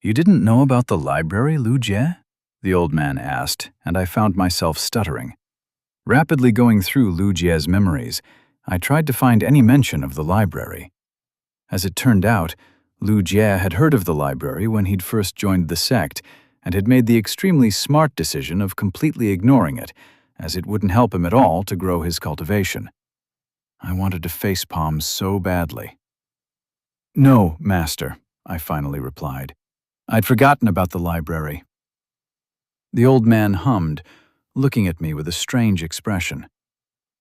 You didn't know about the library, Lu Jie? The old man asked, and I found myself stuttering. Rapidly going through Lu Jie's memories, I tried to find any mention of the library. As it turned out, Lu Jie had heard of the library when he'd first joined the sect, and had made the extremely smart decision of completely ignoring it, as it wouldn't help him at all to grow his cultivation. I wanted to facepalm so badly. No, Master, I finally replied. I'd forgotten about the library. The old man hummed, looking at me with a strange expression.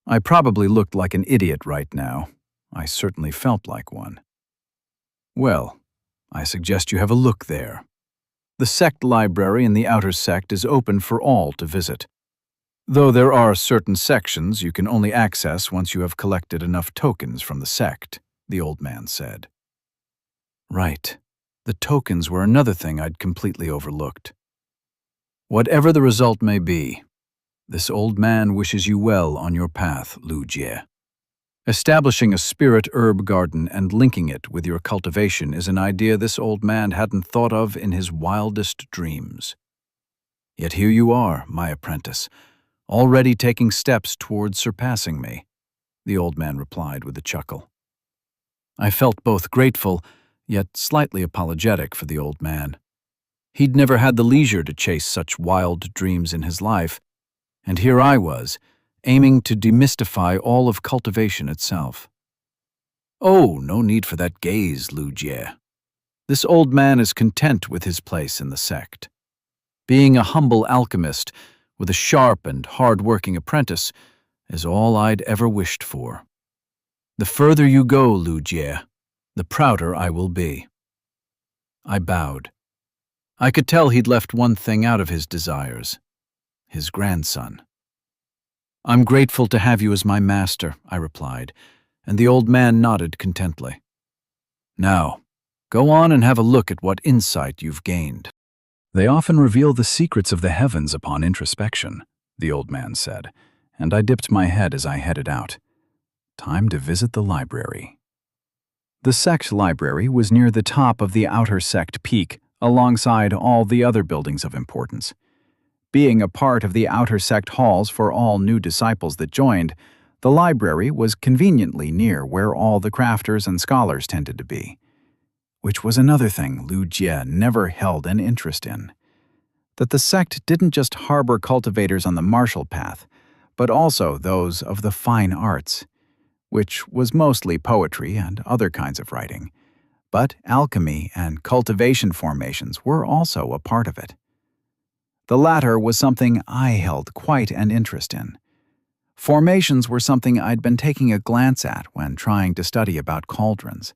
I probably looked like an idiot right now. I certainly felt like one. Well, I suggest you have a look there. The sect library in the outer sect is open for all to visit. Though there are certain sections you can only access once you have collected enough tokens from the sect, the old man said. Right. The tokens were another thing I'd completely overlooked. Whatever the result may be, this old man wishes you well on your path, Lu Jie. Establishing a spirit herb garden and linking it with your cultivation is an idea this old man hadn't thought of in his wildest dreams. Yet here you are, my apprentice, already taking steps towards surpassing me, the old man replied with a chuckle. I felt both grateful, yet slightly apologetic for the old man. He'd never had the leisure to chase such wild dreams in his life, and here I was, aiming to demystify all of cultivation itself. Oh, no need for that gaze, Lu Jie. This old man is content with his place in the sect. Being a humble alchemist with a sharp and hard-working apprentice is all I'd ever wished for. The further you go, Lu Jie, the prouder I will be. I bowed. I could tell he'd left one thing out of his desires: his grandson. "I'm grateful to have you as my master," I replied, and the old man nodded contently. "Now, go on and have a look at what insight you've gained." "They often reveal the secrets of the heavens upon introspection," the old man said, and I dipped my head as I headed out. Time to visit the library. The sect library was near the top of the outer sect peak, alongside all the other buildings of importance. Being a part of the outer sect halls for all new disciples that joined, the library was conveniently near where all the crafters and scholars tended to be. Which was another thing Lu Jie never held an interest in. That the sect didn't just harbor cultivators on the martial path, but also those of the fine arts, which was mostly poetry and other kinds of writing. But alchemy and cultivation formations were also a part of it. The latter was something I held quite an interest in. Formations were something I'd been taking a glance at when trying to study about cauldrons.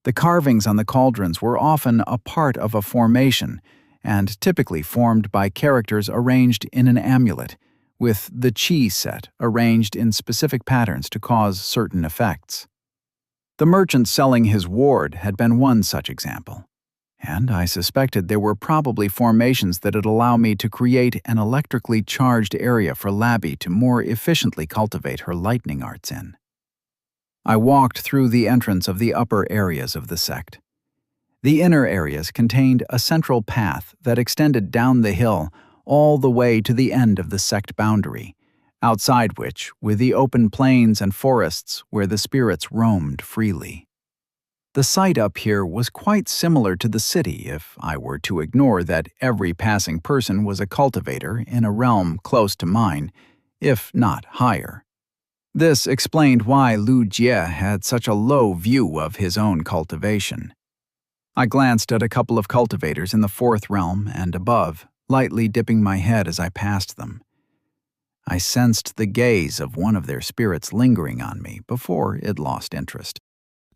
The carvings on the cauldrons were often a part of a formation, and typically formed by characters arranged in an amulet, with the chi set arranged in specific patterns to cause certain effects. The merchant selling his ward had been one such example, and I suspected there were probably formations that'd allow me to create an electrically charged area for Labby to more efficiently cultivate her lightning arts in. I walked through the entrance of the upper areas of the sect. The inner areas contained a central path that extended down the hill all the way to the end of the sect boundary, outside which were the open plains and forests where the spirits roamed freely. The sight up here was quite similar to the city if I were to ignore that every passing person was a cultivator in a realm close to mine, if not higher. This explained why Lu Jie had such a low view of his own cultivation. I glanced at a couple of cultivators in the fourth realm and above, lightly dipping my head as I passed them. I sensed the gaze of one of their spirits lingering on me before it lost interest.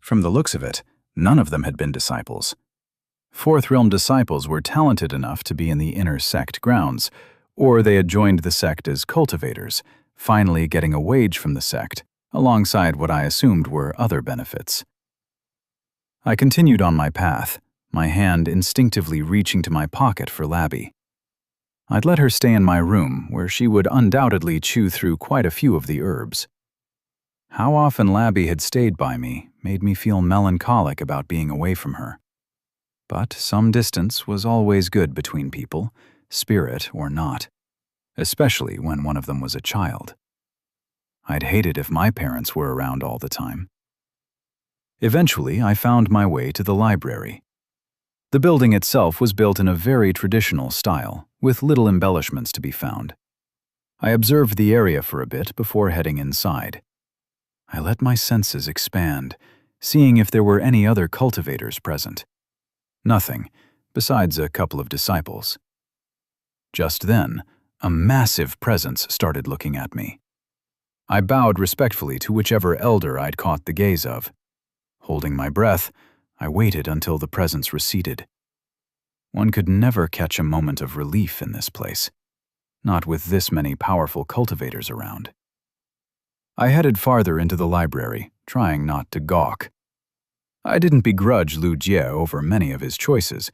From the looks of it, none of them had been disciples. Fourth Realm disciples were talented enough to be in the inner sect grounds, or they had joined the sect as cultivators, finally getting a wage from the sect, alongside what I assumed were other benefits. I continued on my path, my hand instinctively reaching to my pocket for Labby. I'd let her stay in my room, where she would undoubtedly chew through quite a few of the herbs. How often Labby had stayed by me made me feel melancholic about being away from her. But some distance was always good between people, spirit or not, especially when one of them was a child. I'd hate it if my parents were around all the time. Eventually, I found my way to the library. The building itself was built in a very traditional style, with little embellishments to be found. I observed the area for a bit before heading inside. I let my senses expand, seeing if there were any other cultivators present. Nothing, besides a couple of disciples. Just then, a massive presence started looking at me. I bowed respectfully to whichever elder I'd caught the gaze of. Holding my breath, I waited until the presence receded. One could never catch a moment of relief in this place, not with this many powerful cultivators around. I headed farther into the library, trying not to gawk. I didn't begrudge Lu Jie over many of his choices.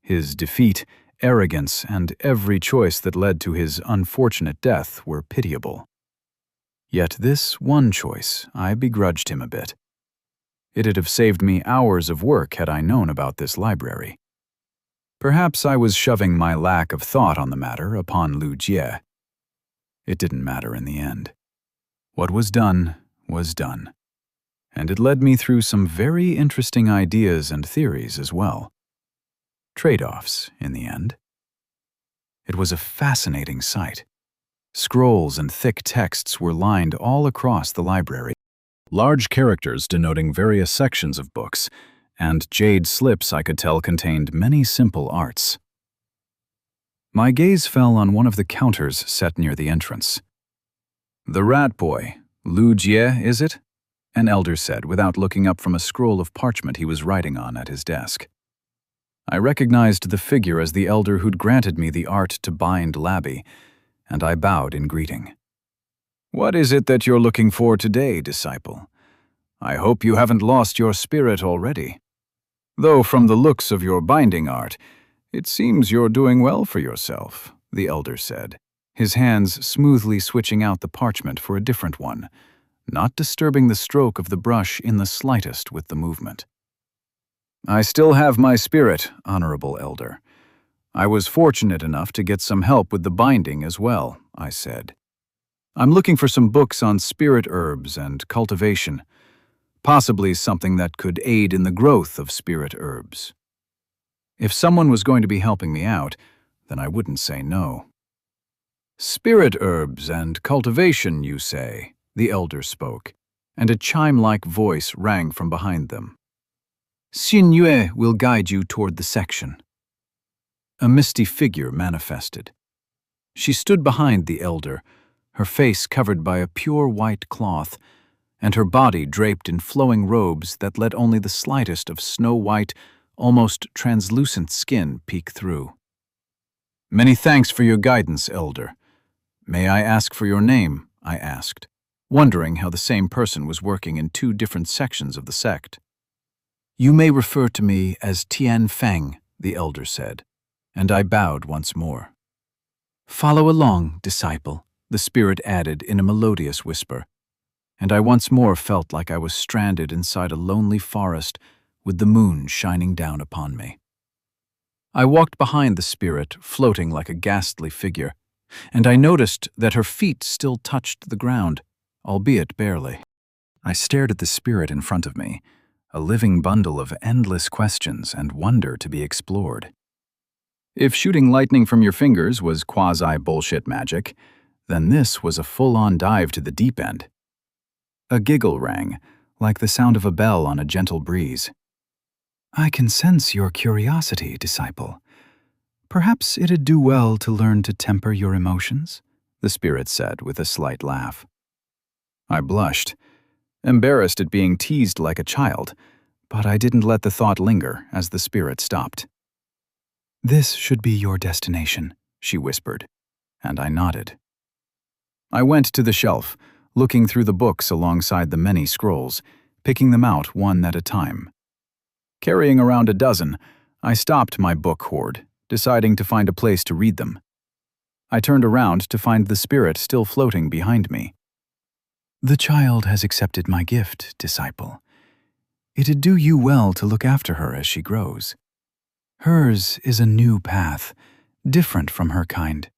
His defeat, arrogance, and every choice that led to his unfortunate death were pitiable. Yet this one choice, I begrudged him a bit. It'd have saved me hours of work had I known about this library. Perhaps I was shoving my lack of thought on the matter upon Lu Jie. It didn't matter in the end. What was done, and it led me through some very interesting ideas and theories as well. Trade-offs, in the end. It was a fascinating sight. Scrolls and thick texts were lined all across the library, large characters denoting various sections of books, and jade slips I could tell contained many simple arts. My gaze fell on one of the counters set near the entrance. "The rat boy, Lu Jie, is it?" an elder said without looking up from a scroll of parchment he was writing on at his desk. I recognized the figure as the elder who'd granted me the art to bind Labby, and I bowed in greeting. "What is it that you're looking for today, disciple? I hope you haven't lost your spirit already. Though from the looks of your binding art, it seems you're doing well for yourself," the elder said, his hands smoothly switching out the parchment for a different one, not disturbing the stroke of the brush in the slightest with the movement. "I still have my spirit, honorable elder. I was fortunate enough to get some help with the binding as well," I said. "I'm looking for some books on spirit herbs and cultivation, possibly something that could aid in the growth of spirit herbs. If someone was going to be helping me out, then I wouldn't say no." "Spirit herbs and cultivation, you say?" the elder spoke, and a chime-like voice rang from behind them. "Xianxia will guide you toward the section." A misty figure manifested. She stood behind the elder, her face covered by a pure white cloth, and her body draped in flowing robes that let only the slightest of snow-white, almost translucent skin peek through. "Many thanks for your guidance, elder. May I ask for your name?" I asked, wondering how the same person was working in two different sections of the sect. "You may refer to me as Tian Feng," the elder said, and I bowed once more. "Follow along, disciple," the spirit added in a melodious whisper, and I once more felt like I was stranded inside a lonely forest with the moon shining down upon me. I walked behind the spirit, floating like a ghastly figure, and I noticed that her feet still touched the ground, albeit barely. I stared at the spirit in front of me, a living bundle of endless questions and wonder to be explored. If shooting lightning from your fingers was quasi-bullshit magic, then this was a full-on dive to the deep end. A giggle rang, like the sound of a bell on a gentle breeze. "I can sense your curiosity, disciple. Perhaps it'd do well to learn to temper your emotions," the spirit said with a slight laugh. I blushed, embarrassed at being teased like a child, but I didn't let the thought linger as the spirit stopped. "This should be your destination," she whispered, and I nodded. I went to the shelf, looking through the books alongside the many scrolls, picking them out one at a time. Carrying around a dozen, I stopped my book hoard, deciding to find a place to read them. I turned around to find the spirit still floating behind me. "The child has accepted my gift, disciple. It'd do you well to look after her as she grows. Hers is a new path, different from her kind.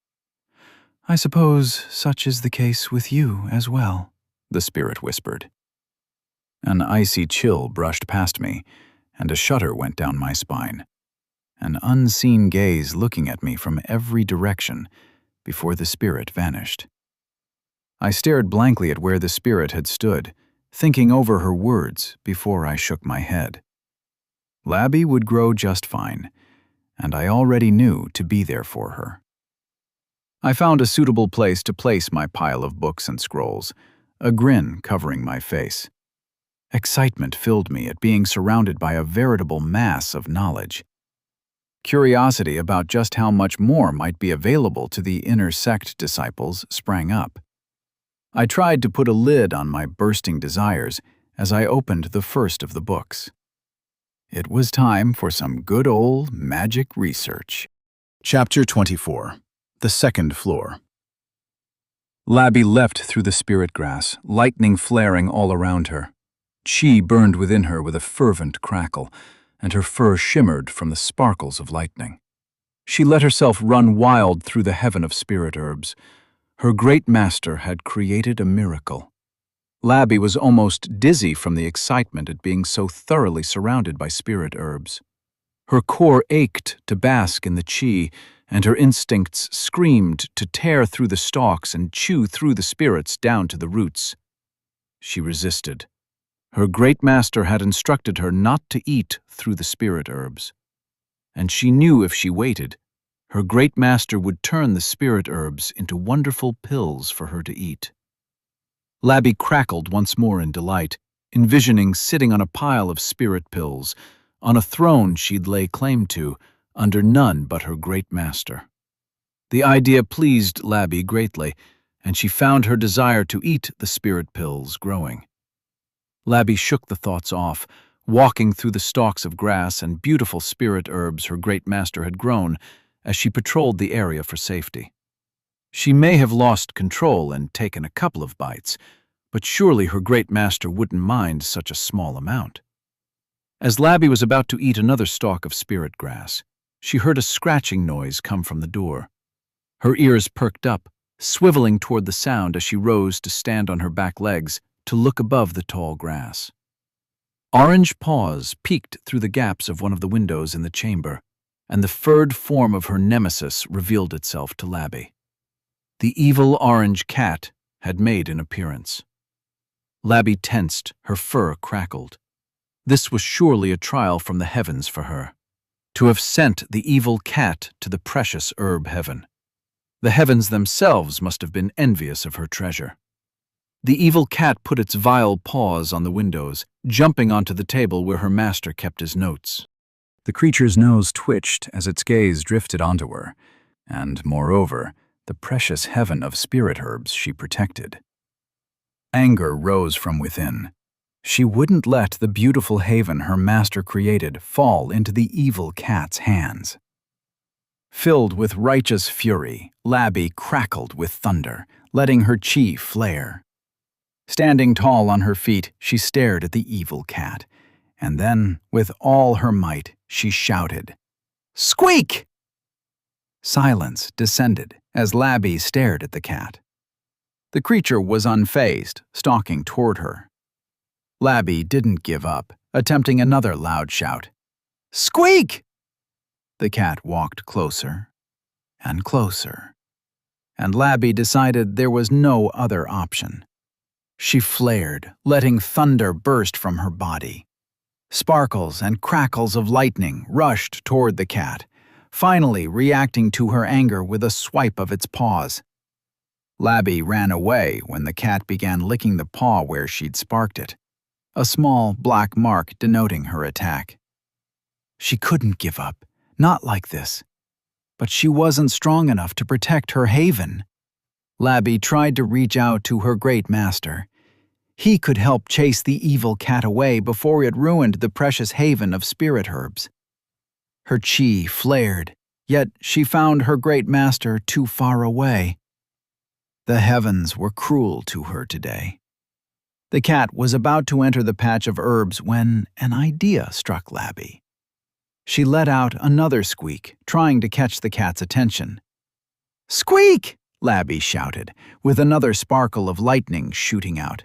I suppose such is the case with you as well," the spirit whispered. An icy chill brushed past me, and a shudder went down my spine. An unseen gaze looking at me from every direction before the spirit vanished. I stared blankly at where the spirit had stood, thinking over her words before I shook my head. Labby would grow just fine, and I already knew to be there for her. I found a suitable place to place my pile of books and scrolls, a grin covering my face. Excitement filled me at being surrounded by a veritable mass of knowledge. Curiosity about just how much more might be available to the inner sect disciples sprang up. I tried to put a lid on my bursting desires as I opened the first of the books. It was time for some good old magic research. Chapter 24. The Second Floor. Labby leapt through the spirit grass, lightning flaring all around her. Chi burned within her with a fervent crackle, and her fur shimmered from the sparkles of lightning. She let herself run wild through the heaven of spirit herbs. Her great master had created a miracle. Labby was almost dizzy from the excitement at being so thoroughly surrounded by spirit herbs. Her core ached to bask in the chi, and her instincts screamed to tear through the stalks and chew through the spirits down to the roots. She resisted. Her great master had instructed her not to eat through the spirit herbs. And she knew if she waited, her great master would turn the spirit herbs into wonderful pills for her to eat. Labby crackled once more in delight, envisioning sitting on a pile of spirit pills, on a throne she'd lay claim to, under none but her great master. The idea pleased Labby greatly, and she found her desire to eat the spirit pills growing. Labby shook the thoughts off, walking through the stalks of grass and beautiful spirit herbs her great master had grown as she patrolled the area for safety. She may have lost control and taken a couple of bites, but surely her great master wouldn't mind such a small amount. As Labby was about to eat another stalk of spirit grass, she heard a scratching noise come from the door. Her ears perked up, swiveling toward the sound as she rose to stand on her back legs to look above the tall grass. Orange paws peeked through the gaps of one of the windows in the chamber, and the furred form of her nemesis revealed itself to Labby. The evil orange cat had made an appearance. Labby tensed, her fur crackled. This was surely a trial from the heavens for her. To have sent the evil cat to the precious herb heaven. The heavens themselves must have been envious of her treasure. The evil cat put its vile paws on the windows, jumping onto the table where her master kept his notes. The creature's nose twitched as its gaze drifted onto her, and, moreover, the precious heaven of spirit herbs she protected. Anger rose from within. She wouldn't let the beautiful haven her master created fall into the evil cat's hands. Filled with righteous fury, Labby crackled with thunder, letting her chi flare. Standing tall on her feet, she stared at the evil cat, and then, with all her might, she shouted, "Squeak!" Silence descended as Labby stared at the cat. The creature was unfazed, stalking toward her. Labby didn't give up, attempting another loud shout. "Squeak!" The cat walked closer and closer, and Labby decided there was no other option. She flared, letting thunder burst from her body. Sparkles and crackles of lightning rushed toward the cat, finally reacting to her anger with a swipe of its paws. Labby ran away when the cat began licking the paw where she'd sparked it, a small black mark denoting her attack. She couldn't give up, not like this. But she wasn't strong enough to protect her haven. Labby tried to reach out to her great master. He could help chase the evil cat away before it ruined the precious haven of spirit herbs. Her chi flared, yet she found her great master too far away. The heavens were cruel to her today. The cat was about to enter the patch of herbs when an idea struck Labby. She let out another squeak, trying to catch the cat's attention. "Squeak!" Labby shouted, with another sparkle of lightning shooting out.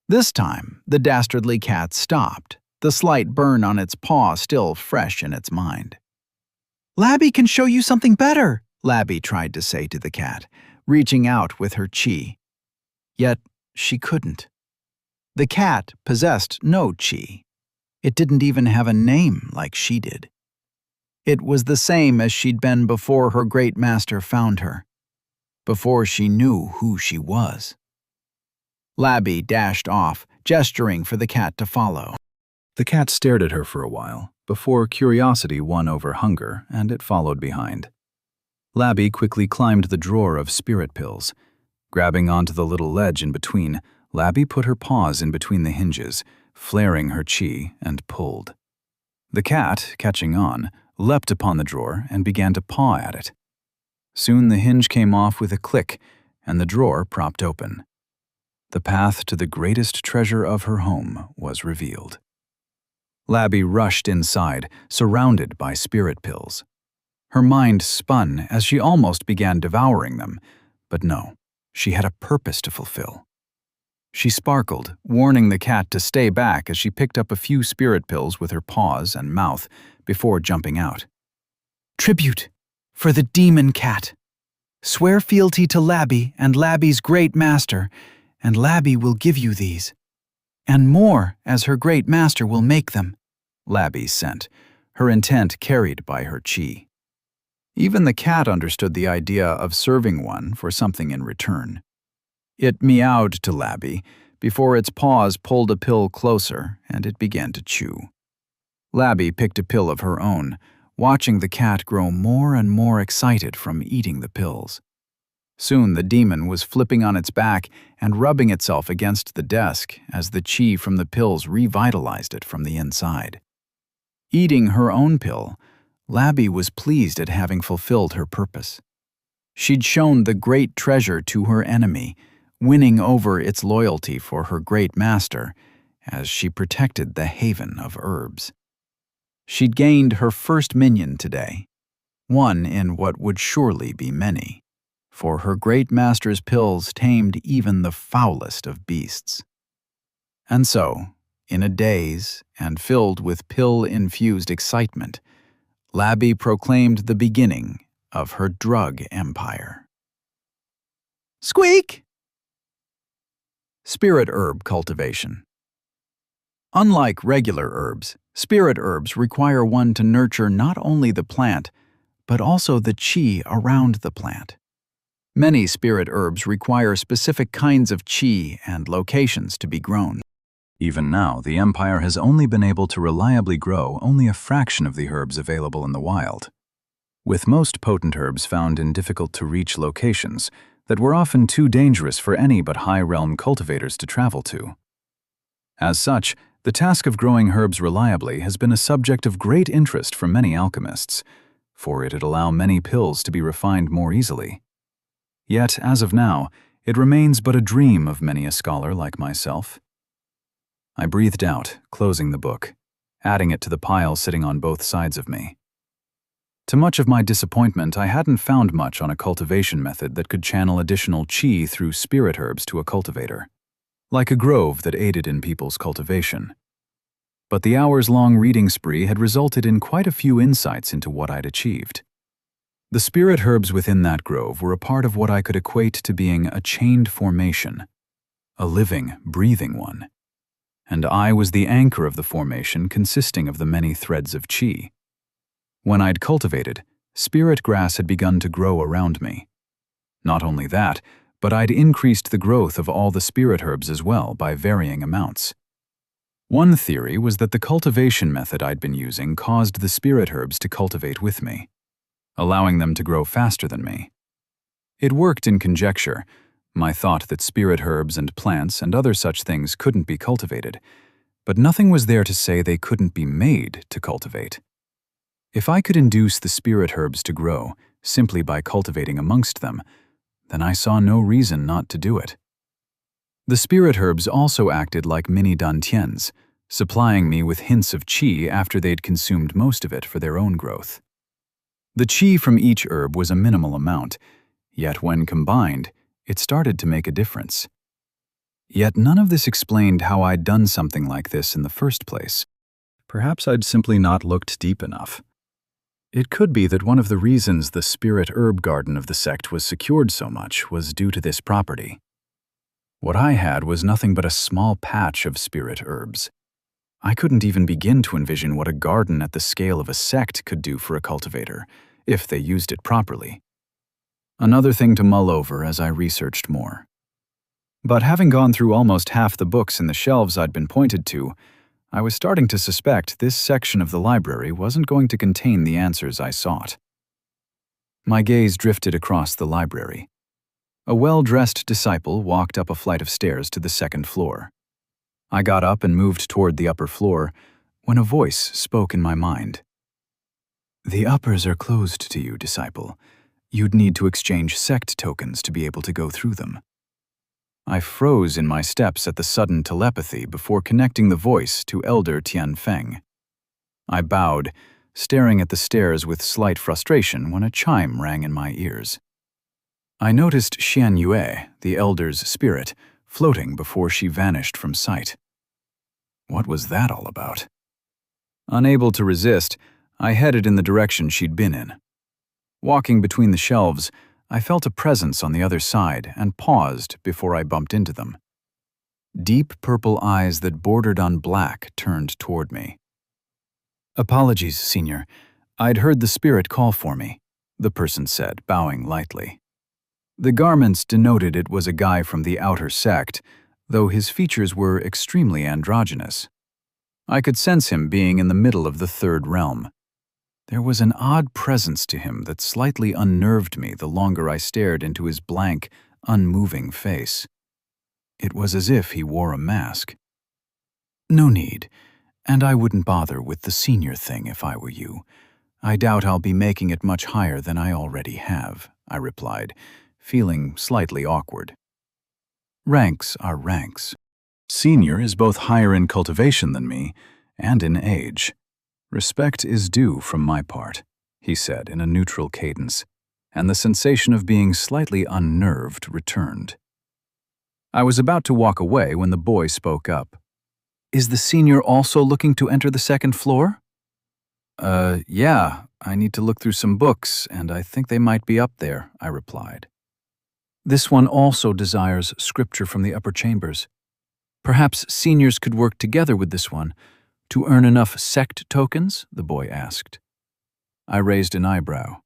This time, the dastardly cat stopped, the slight burn on its paw still fresh in its mind. "Labby can show you something better," Labby tried to say to the cat, reaching out with her chi. Yet she couldn't. The cat possessed no chi. It didn't even have a name like she did. It was the same as she'd been before her great master found her, before she knew who she was. Labby dashed off, gesturing for the cat to follow. The cat stared at her for a while, before curiosity won over hunger, and it followed behind. Labby quickly climbed the drawer of spirit pills. Grabbing onto the little ledge in between, Labby put her paws in between the hinges, flaring her chi, and pulled. The cat, catching on, leapt upon the drawer and began to paw at it. Soon the hinge came off with a click, and the drawer propped open. The path to the greatest treasure of her home was revealed. Labby rushed inside, surrounded by spirit pills. Her mind spun as she almost began devouring them, but no, she had a purpose to fulfill. She sparkled, warning the cat to stay back as she picked up a few spirit pills with her paws and mouth before jumping out. "Tribute for the demon cat. Swear fealty to Labby and Labby's great master, and Labby will give you these. And more, as her great master will make them," Labby sent, her intent carried by her chi. Even the cat understood the idea of serving one for something in return. It meowed to Labby before its paws pulled a pill closer and it began to chew. Labby picked a pill of her own, watching the cat grow more and more excited from eating the pills. Soon the demon was flipping on its back and rubbing itself against the desk as the chi from the pills revitalized it from the inside. Eating her own pill, Labby was pleased at having fulfilled her purpose. She'd shown the great treasure to her enemy, winning over its loyalty for her great master as she protected the haven of herbs. She'd gained her first minion today, one in what would surely be many, for her great master's pills tamed even the foulest of beasts. And so, in a daze and filled with pill-infused excitement, Labby proclaimed the beginning of her drug empire. Squeak! Spirit herb cultivation. Unlike regular herbs, spirit herbs require one to nurture not only the plant, but also the chi around the plant. Many spirit herbs require specific kinds of chi and locations to be grown. Even now, the Empire has only been able to reliably grow only a fraction of the herbs available in the wild, with most potent herbs found in difficult-to-reach locations that were often too dangerous for any but high-realm cultivators to travel to. As such, the task of growing herbs reliably has been a subject of great interest for many alchemists, for it'd allow many pills to be refined more easily. Yet, as of now, it remains but a dream of many a scholar like myself. I breathed out, closing the book, adding it to the pile sitting on both sides of me. To much of my disappointment, I hadn't found much on a cultivation method that could channel additional chi through spirit herbs to a cultivator, like a grove that aided in people's cultivation. But the hours-long reading spree had resulted in quite a few insights into what I'd achieved. The spirit herbs within that grove were a part of what I could equate to being a chained formation, a living, breathing one. And I was the anchor of the formation consisting of the many threads of chi. When I'd cultivated, spirit grass had begun to grow around me. Not only that, but I'd increased the growth of all the spirit herbs as well by varying amounts. One theory was that the cultivation method I'd been using caused the spirit herbs to cultivate with me, allowing them to grow faster than me. It worked in conjecture, my thought that spirit herbs and plants and other such things couldn't be cultivated, but nothing was there to say they couldn't be made to cultivate. If I could induce the spirit herbs to grow simply by cultivating amongst them, then I saw no reason not to do it. The spirit herbs also acted like mini dantians, supplying me with hints of chi after they'd consumed most of it for their own growth. The chi from each herb was a minimal amount, yet when combined, it started to make a difference. Yet none of this explained how I'd done something like this in the first place. Perhaps I'd simply not looked deep enough. It could be that one of the reasons the spirit herb garden of the sect was secured so much was due to this property. What I had was nothing but a small patch of spirit herbs. I couldn't even begin to envision what a garden at the scale of a sect could do for a cultivator, if they used it properly. Another thing to mull over as I researched more. But having gone through almost half the books in the shelves I'd been pointed to, I was starting to suspect this section of the library wasn't going to contain the answers I sought. My gaze drifted across the library. A well-dressed disciple walked up a flight of stairs to the second floor. I got up and moved toward the upper floor when a voice spoke in my mind. "The uppers are closed to you, disciple. You'd need to exchange sect tokens to be able to go through them." I froze in my steps at the sudden telepathy before connecting the voice to Elder Tianfeng. I bowed, staring at the stairs with slight frustration when a chime rang in my ears. I noticed Xianxia, the Elder's spirit, floating before she vanished from sight. What was that all about? Unable to resist, I headed in the direction she'd been in. Walking between the shelves, I felt a presence on the other side and paused before I bumped into them. Deep purple eyes that bordered on black turned toward me. "Apologies, Senior. I'd heard the spirit call for me," the person said, bowing lightly. The garments denoted it was a guy from the outer sect, though his features were extremely androgynous. I could sense him being in the middle of the third realm. There was an odd presence to him that slightly unnerved me the longer I stared into his blank, unmoving face. It was as if he wore a mask. No need, and I wouldn't bother with the senior thing if I were you. I doubt I'll be making it much higher than I already have, I replied, feeling slightly awkward. Ranks are ranks. Senior is both higher in cultivation than me and in age. Respect is due from my part, he said in a neutral cadence, and the sensation of being slightly unnerved returned. I was about to walk away when the boy spoke up. Is the senior also looking to enter the second floor? Yeah, I need to look through some books, and I think they might be up there, I replied. This one also desires scripture from the upper chambers. Perhaps seniors could work together with this one to earn enough sect tokens, the boy asked. I raised an eyebrow.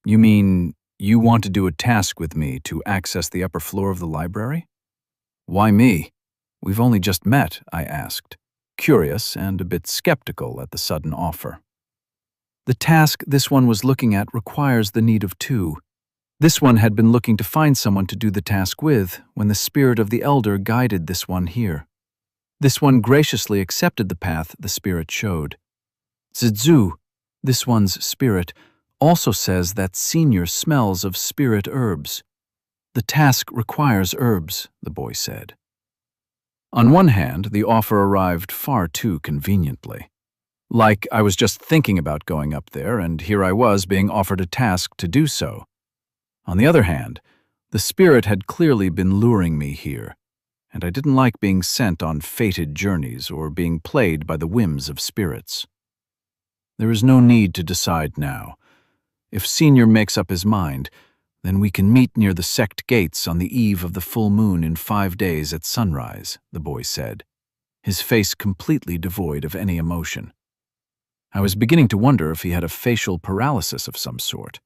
You mean you want to do a task with me to access the upper floor of the library? Why me? We've only just met, I asked, curious and a bit skeptical at the sudden offer. The task this one was looking at requires the need of two. This one had been looking to find someone to do the task with when the spirit of the elder guided this one here. This one graciously accepted the path the spirit showed. Zizu, this one's spirit, also says that senior smells of spirit herbs. The task requires herbs, the boy said. On one hand, the offer arrived far too conveniently. Like I was just thinking about going up there, and here I was being offered a task to do so. On the other hand, the spirit had clearly been luring me here, and I didn't like being sent on fated journeys or being played by the whims of spirits. There is no need to decide now. If Senior makes up his mind, then we can meet near the sect gates on the eve of the full moon in 5 days at sunrise, the boy said, his face completely devoid of any emotion. I was beginning to wonder if he had a facial paralysis of some sort.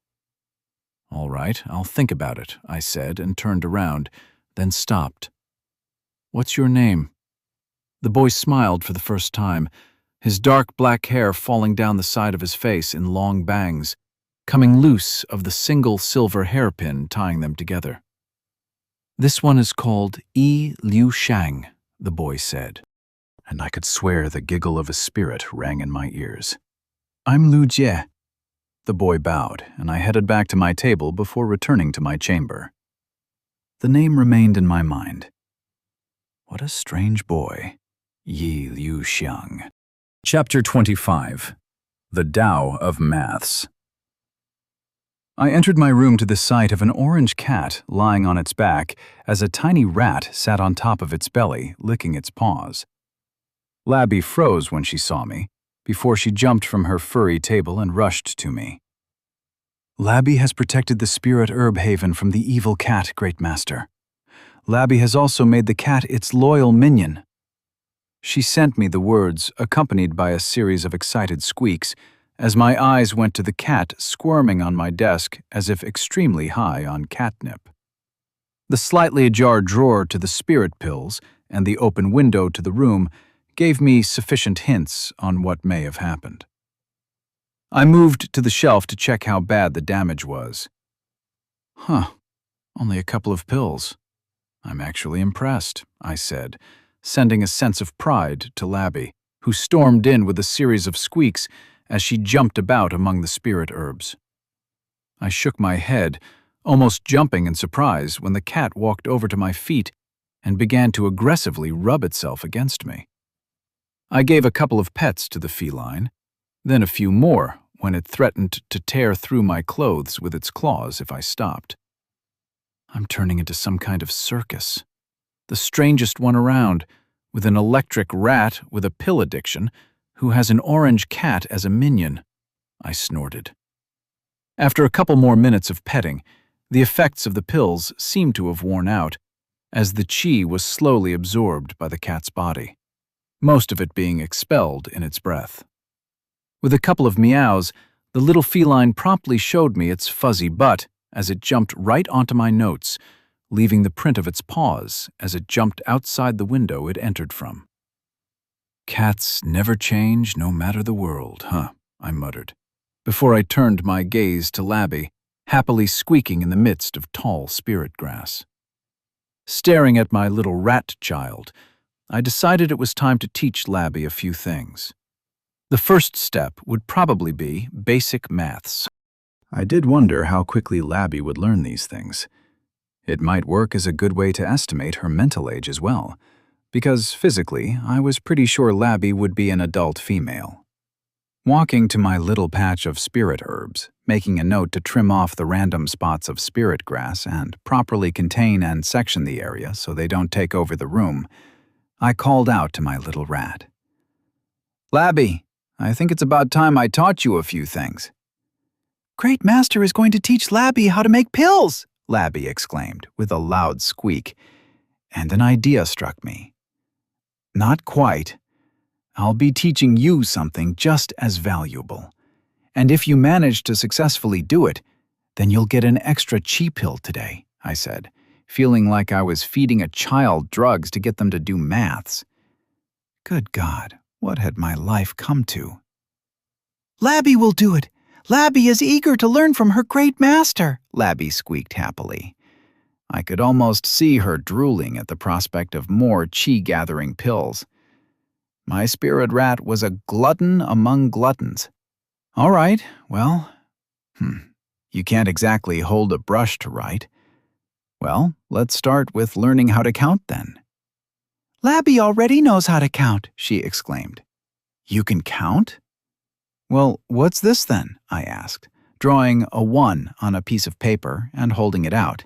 All right, I'll think about it, I said, and turned around, then stopped. What's your name? The boy smiled for the first time, his dark black hair falling down the side of his face in long bangs, coming loose of the single silver hairpin tying them together. This one is called Yi Liu Shang, the boy said, and I could swear the giggle of a spirit rang in my ears. I'm Lu Jie. The boy bowed, and I headed back to my table before returning to my chamber. The name remained in my mind. What a strange boy, Yi Liu Xiang. Chapter 25. The Tao of Maths. I entered my room to the sight of an orange cat lying on its back as a tiny rat sat on top of its belly, licking its paws. Labby froze when she saw me, before she jumped from her furry table and rushed to me. Labby has protected the spirit herb haven from the evil cat, Great Master. Labby has also made the cat its loyal minion. She sent me the words, accompanied by a series of excited squeaks, as my eyes went to the cat squirming on my desk as if extremely high on catnip. The slightly ajar drawer to the spirit pills and the open window to the room gave me sufficient hints on what may have happened. I moved to the shelf to check how bad the damage was. Only a couple of pills. I'm actually impressed, I said, sending a sense of pride to Labby, who stormed in with a series of squeaks as she jumped about among the spirit herbs. I shook my head, almost jumping in surprise when the cat walked over to my feet and began to aggressively rub itself against me. I gave a couple of pets to the feline, then a few more when it threatened to tear through my clothes with its claws if I stopped. I'm turning into some kind of circus. The strangest one around, with an electric rat with a pill addiction who has an orange cat as a minion, I snorted. After a couple more minutes of petting, the effects of the pills seemed to have worn out, as the qi was slowly absorbed by the cat's body, most of it being expelled in its breath. With a couple of meows, the little feline promptly showed me its fuzzy butt as it jumped right onto my notes, leaving the print of its paws as it jumped outside the window it entered from. Cats never change no matter the world, huh? I muttered, before I turned my gaze to Labby, happily squeaking in the midst of tall spirit grass. Staring at my little rat child, I decided it was time to teach Labby a few things. The first step would probably be basic maths. I did wonder how quickly Labby would learn these things. It might work as a good way to estimate her mental age as well, because physically, I was pretty sure Labby would be an adult female. Walking to my little patch of spirit herbs, making a note to trim off the random spots of spirit grass and properly contain and section the area so they don't take over the room, I called out to my little rat. "Labby, I think it's about time I taught you a few things." "Great Master is going to teach Labby how to make pills," Labby exclaimed with a loud squeak, and an idea struck me. "Not quite. I'll be teaching you something just as valuable. And if you manage to successfully do it, then you'll get an extra chi pill today," I said, feeling like I was feeding a child drugs to get them to do maths. Good God, what had my life come to? "Labby will do it. Labby is eager to learn from her great master," Labby squeaked happily. I could almost see her drooling at the prospect of more chi-gathering pills. My spirit rat was a glutton among gluttons. All right, well, you can't exactly hold a brush to write. Well, let's start with learning how to count then. "Labby already knows how to count," she exclaimed. "You can count?" "Well, what's this then?" I asked, drawing a 1 on a piece of paper and holding it out.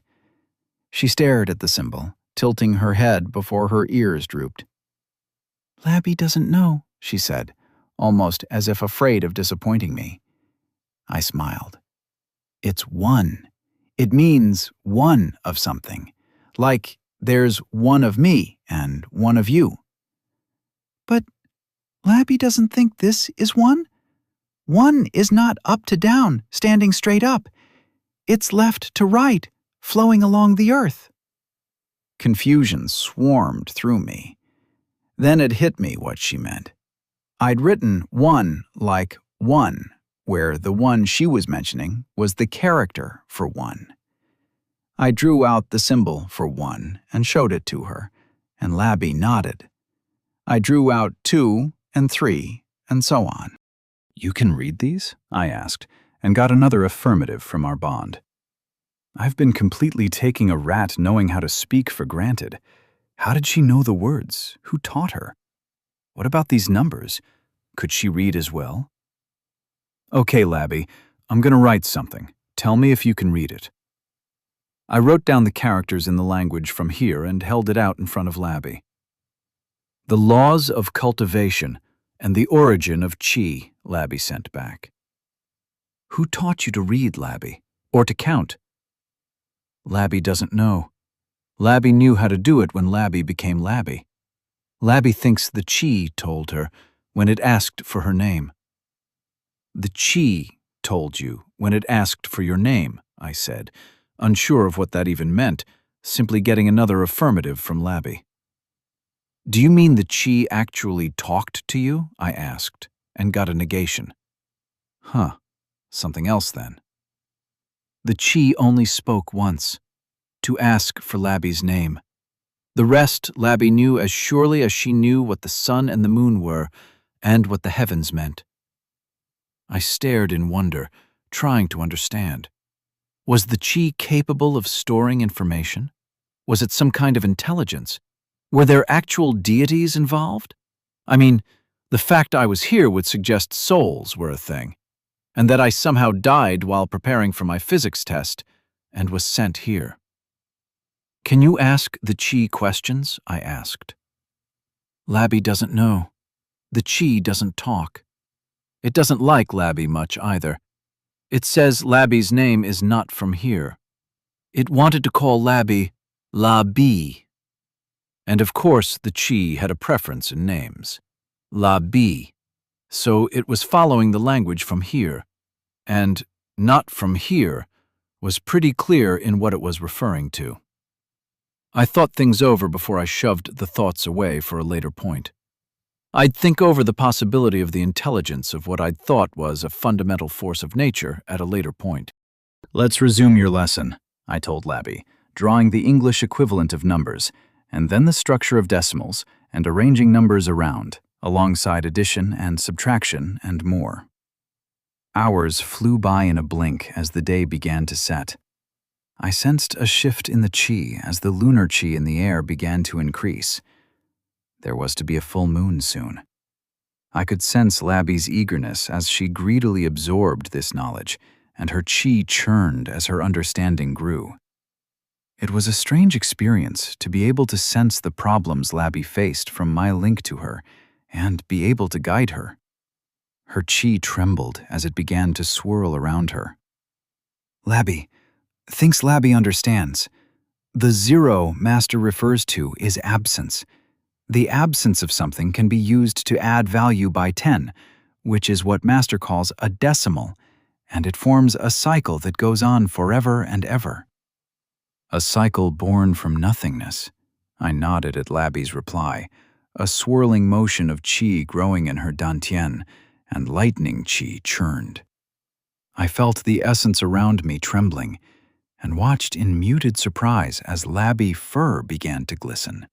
She stared at the symbol, tilting her head before her ears drooped. "Labby doesn't know," she said, almost as if afraid of disappointing me. I smiled. "It's 1. It means one of something, like there's one of me and one of you." "But Labby doesn't think this is one? One is not up to down, standing straight up. It's left to right, flowing along the earth." Confusion swarmed through me. Then it hit me what she meant. I'd written 1 like 1, where the one she was mentioning was the character for 1. I drew out the symbol for 1 and showed it to her, and Labby nodded. I drew out 2 and 3, and so on. "You can read these?" I asked, and got another affirmative from our bond. I've been completely taking a rat knowing how to speak for granted. How did she know the words? Who taught her? What about these numbers? Could she read as well? "Okay, Labby, I'm going to write something. Tell me if you can read it." I wrote down the characters in the language from here and held it out in front of Labby. "The laws of cultivation and the origin of chi," Labby sent back. "Who taught you to read, Labby? Or to count?" "Labby doesn't know. Labby knew how to do it when Labby became Labby. Labby thinks the chi told her when it asked for her name." "The chi told you when it asked for your name," I said, unsure of what that even meant, simply getting another affirmative from Labby. "Do you mean the chi actually talked to you?" I asked, and got a negation. Huh, something else then. "The chi only spoke once, to ask for Labby's name. The rest Labby knew as surely as she knew what the sun and the moon were, and what the heavens meant." I stared in wonder, trying to understand. Was the chi capable of storing information? Was it some kind of intelligence? Were there actual deities involved? I mean, the fact I was here would suggest souls were a thing, and that I somehow died while preparing for my physics test and was sent here. "Can you ask the chi questions?" I asked. "Labby doesn't know. The chi doesn't talk. It doesn't like Labby much either. It says Labby's name is not from here. It wanted to call Labby La-Bee. And of course the chi had a preference in names. La-Bee. So it was following the language from here. And not from here was pretty clear in what it was referring to. I thought things over before I shoved the thoughts away for a later point. I'd think over the possibility of the intelligence of what I'd thought was a fundamental force of nature at a later point. Let's resume your lesson, I told Labby, drawing the English equivalent of numbers, and then the structure of decimals, and arranging numbers around, alongside addition and subtraction and more. Hours flew by in a blink as the day began to set. I sensed a shift in the qi as the lunar qi in the air began to increase. There was to be a full moon soon. I could sense Labby's eagerness as she greedily absorbed this knowledge, and her qi churned as her understanding grew. It was a strange experience to be able to sense the problems Labby faced from my link to her, and be able to guide her. Her qi trembled as it began to swirl around her. Labby thinks Labby understands. The 0 Master refers to is absence. The absence of something can be used to add value by 10, which is what Master calls a decimal, and it forms a cycle that goes on forever and ever. A cycle born from nothingness. I nodded at Labby's reply, a swirling motion of qi growing in her dantian, and lightning qi churned. I felt the essence around me trembling, and watched in muted surprise as Labby's fur began to glisten.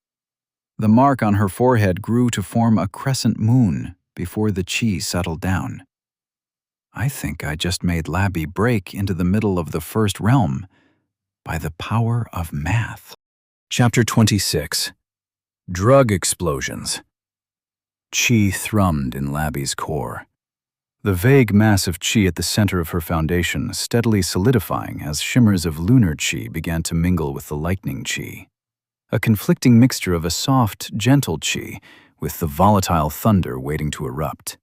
The mark on her forehead grew to form a crescent moon before the qi settled down. I think I just made Labby break into the middle of the first realm by the power of math. Chapter 26. Drug Explosions. Qi thrummed in Labby's core. The vague mass of qi at the center of her foundation steadily solidifying as shimmers of lunar qi began to mingle with the lightning qi. A conflicting mixture of a soft, gentle qi with the volatile thunder waiting to erupt.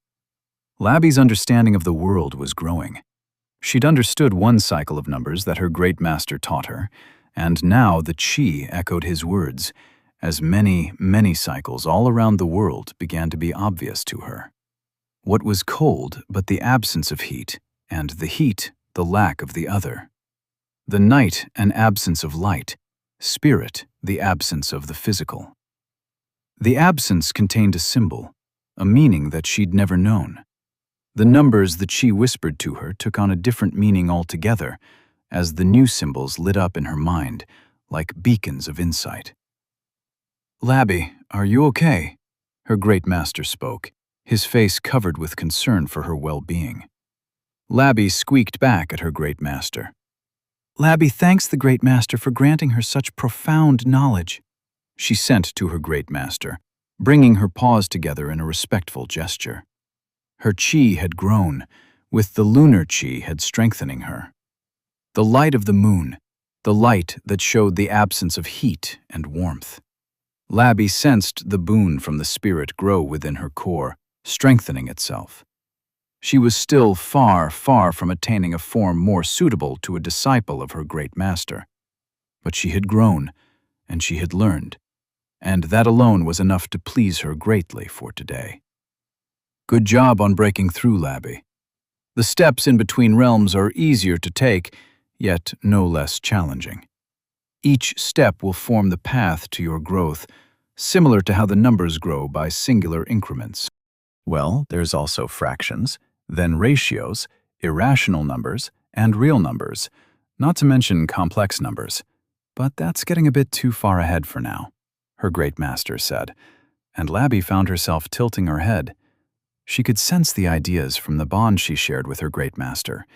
Labby's understanding of the world was growing. She'd understood one cycle of numbers that her great master taught her, and now the qi echoed his words, as many, many cycles all around the world began to be obvious to her. What was cold but the absence of heat, and the heat the lack of the other? The night an absence of light, spirit the absence of the physical. The absence contained a symbol, a meaning that she'd never known. The numbers the qi whispered to her took on a different meaning altogether, as the new symbols lit up in her mind, like beacons of insight. Labby, are you okay? Her great master spoke, his face covered with concern for her well-being. Labby squeaked back at her great master. Labby thanks the great master for granting her such profound knowledge, she sent to her great master, bringing her paws together in a respectful gesture. Her qi had grown, with the lunar qi had strengthening her. The light of the moon, the light that showed the absence of heat and warmth. Labby sensed the boon from the spirit grow within her core, strengthening itself. She was still far, far from attaining a form more suitable to a disciple of her great master. But she had grown, and she had learned, and that alone was enough to please her greatly for today. Good job on breaking through, Labby. The steps in between realms are easier to take, yet no less challenging. Each step will form the path to your growth, similar to how the numbers grow by singular increments. Well, there's also fractions, then ratios, irrational numbers, and real numbers, not to mention complex numbers. But that's getting a bit too far ahead for now, her great master said, and Labby found herself tilting her head. She could sense the ideas from the bond she shared with her great master,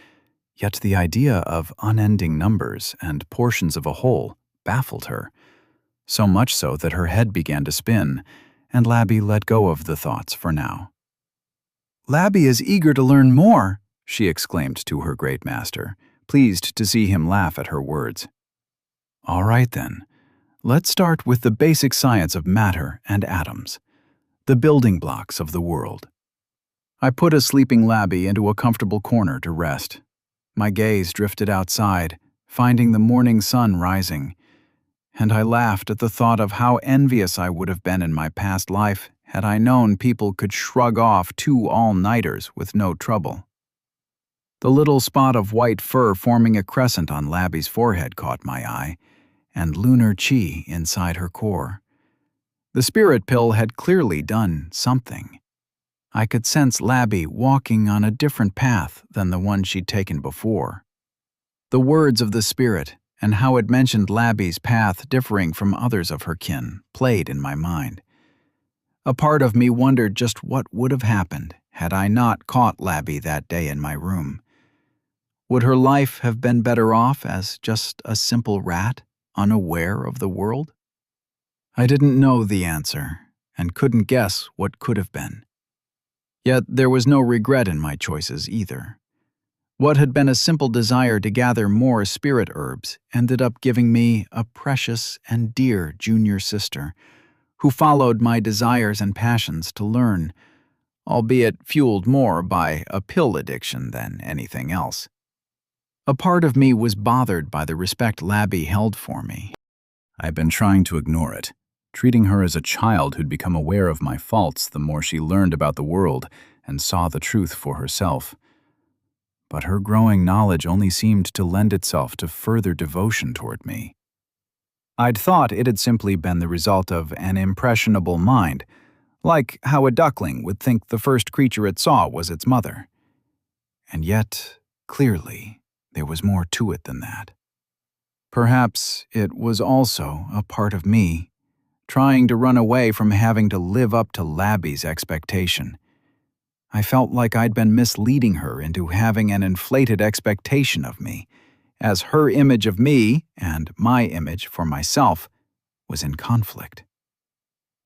yet the idea of unending numbers and portions of a whole baffled her, so much so that her head began to spin, and Labby let go of the thoughts for now. Labby is eager to learn more, she exclaimed to her great master, pleased to see him laugh at her words. All right then, let's start with the basic science of matter and atoms, the building blocks of the world. I put a sleeping Labby into a comfortable corner to rest. My gaze drifted outside, finding the morning sun rising, and I laughed at the thought of how envious I would have been in my past life had I known people could shrug off 2 all-nighters with no trouble. The little spot of white fur forming a crescent on Labby's forehead caught my eye, and lunar qi inside her core. The spirit pill had clearly done something. I could sense Labby walking on a different path than the one she'd taken before. The words of the spirit, and how it mentioned Labby's path differing from others of her kin, played in my mind. A part of me wondered just what would have happened had I not caught Labby that day in my room. Would her life have been better off as just a simple rat, unaware of the world? I didn't know the answer, and couldn't guess what could have been. Yet there was no regret in my choices either. What had been a simple desire to gather more spirit herbs ended up giving me a precious and dear junior sister, who followed my desires and passions to learn, albeit fueled more by a pill addiction than anything else. A part of me was bothered by the respect Labby held for me. I'd been trying to ignore it, treating her as a child who'd become aware of my faults the more she learned about the world and saw the truth for herself. But her growing knowledge only seemed to lend itself to further devotion toward me. I'd thought it had simply been the result of an impressionable mind, like how a duckling would think the first creature it saw was its mother. And yet, clearly, there was more to it than that. Perhaps it was also a part of me, trying to run away from having to live up to Labby's expectation. I felt like I'd been misleading her into having an inflated expectation of me, as her image of me, and my image for myself, was in conflict.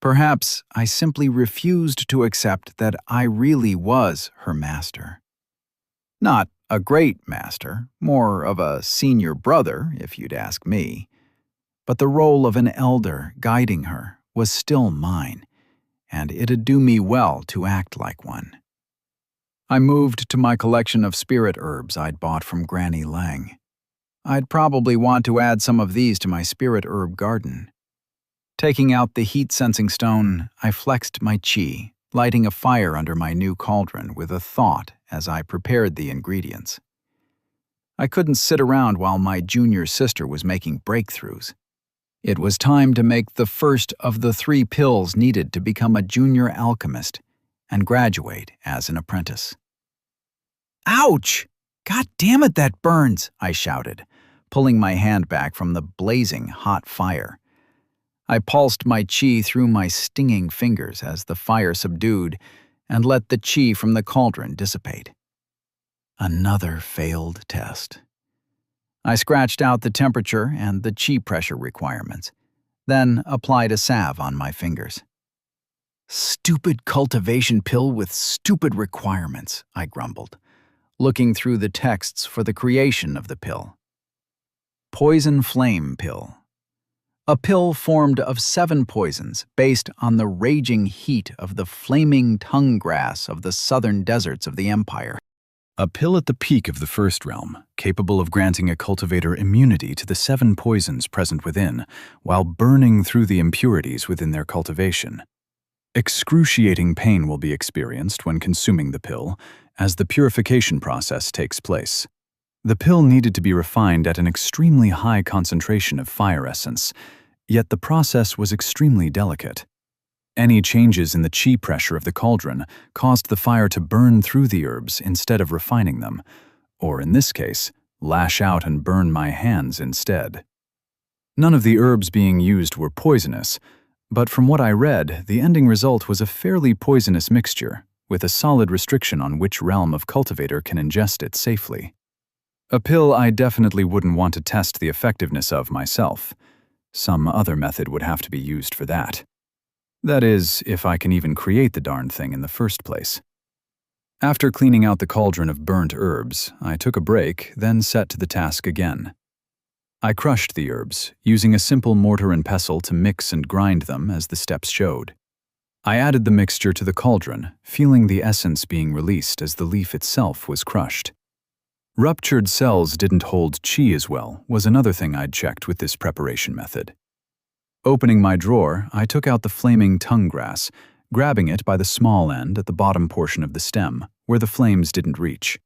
Perhaps I simply refused to accept that I really was her master. Not a great master, more of a senior brother, if you'd ask me. But the role of an elder guiding her was still mine, and it'd do me well to act like one. I moved to my collection of spirit herbs I'd bought from Granny Lang. I'd probably want to add some of these to my spirit herb garden. Taking out the heat-sensing stone, I flexed my chi, lighting a fire under my new cauldron with a thought as I prepared the ingredients. I couldn't sit around while my junior sister was making breakthroughs. It was time to make the first of the 3 pills needed to become a junior alchemist and graduate as an apprentice. Ouch! God damn it, that burns, I shouted, pulling my hand back from the blazing hot fire. I pulsed my chi through my stinging fingers as the fire subdued and let the chi from the cauldron dissipate. Another failed test. I scratched out the temperature and the chi pressure requirements, then applied a salve on my fingers. Stupid cultivation pill with stupid requirements, I grumbled, looking through the texts for the creation of the pill. Poison Flame Pill. A pill formed of 7 poisons based on the raging heat of the flaming tongue grass of the southern deserts of the Empire. A pill at the peak of the first realm, capable of granting a cultivator immunity to the 7 poisons present within, while burning through the impurities within their cultivation. Excruciating pain will be experienced when consuming the pill, as the purification process takes place. The pill needed to be refined at an extremely high concentration of fire essence, yet the process was extremely delicate. Any changes in the chi pressure of the cauldron caused the fire to burn through the herbs instead of refining them, or in this case, lash out and burn my hands instead. None of the herbs being used were poisonous, but from what I read, the ending result was a fairly poisonous mixture, with a solid restriction on which realm of cultivator can ingest it safely. A pill I definitely wouldn't want to test the effectiveness of myself. Some other method would have to be used for that. That is, if I can even create the darned thing in the first place. After cleaning out the cauldron of burnt herbs, I took a break, then set to the task again. I crushed the herbs, using a simple mortar and pestle to mix and grind them as the steps showed. I added the mixture to the cauldron, feeling the essence being released as the leaf itself was crushed. Ruptured cells didn't hold chi as well was another thing I'd checked with this preparation method. Opening my drawer, I took out the flaming tongue grass, grabbing it by the small end at the bottom portion of the stem, where the flames didn't reach.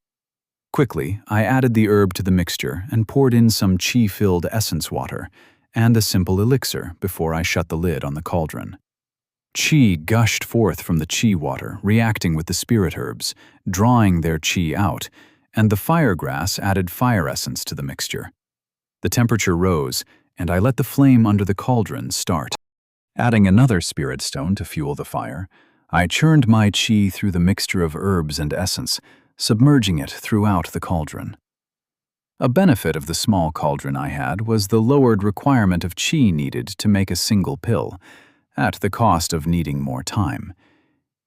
Quickly, I added the herb to the mixture and poured in some chi-filled essence water and a simple elixir before I shut the lid on the cauldron. Qi gushed forth from the qi water, reacting with the spirit herbs, drawing their qi out, and the fire grass added fire essence to the mixture. The temperature rose, and I let the flame under the cauldron start. Adding another spirit stone to fuel the fire, I churned my qi through the mixture of herbs and essence, submerging it throughout the cauldron. A benefit of the small cauldron I had was the lowered requirement of qi needed to make a single pill, at the cost of needing more time.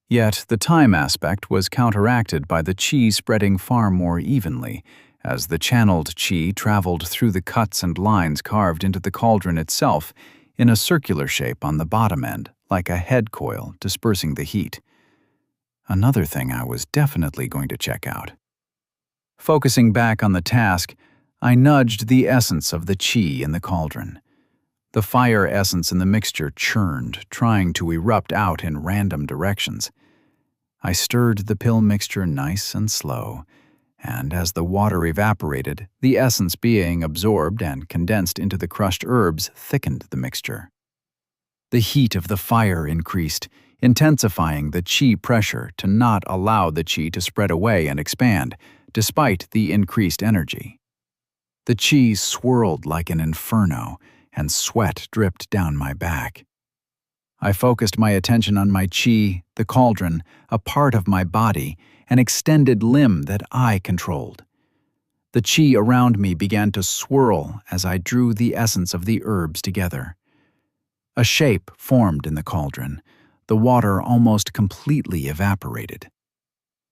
Yet the time aspect was counteracted by the qi spreading far more evenly, as the channeled qi traveled through the cuts and lines carved into the cauldron itself in a circular shape on the bottom end, like a head coil dispersing the heat. Another thing I was definitely going to check out. Focusing back on the task, I nudged the essence of the qi in the cauldron. The fire essence in the mixture churned, trying to erupt out in random directions. I stirred the pill mixture nice and slow, and as the water evaporated, the essence being absorbed and condensed into the crushed herbs thickened the mixture. The heat of the fire increased, intensifying the qi pressure to not allow the qi to spread away and expand, despite the increased energy. The qi swirled like an inferno, and sweat dripped down my back. I focused my attention on my qi, the cauldron, a part of my body, an extended limb that I controlled. The qi around me began to swirl as I drew the essence of the herbs together. A shape formed in the cauldron. The water almost completely evaporated.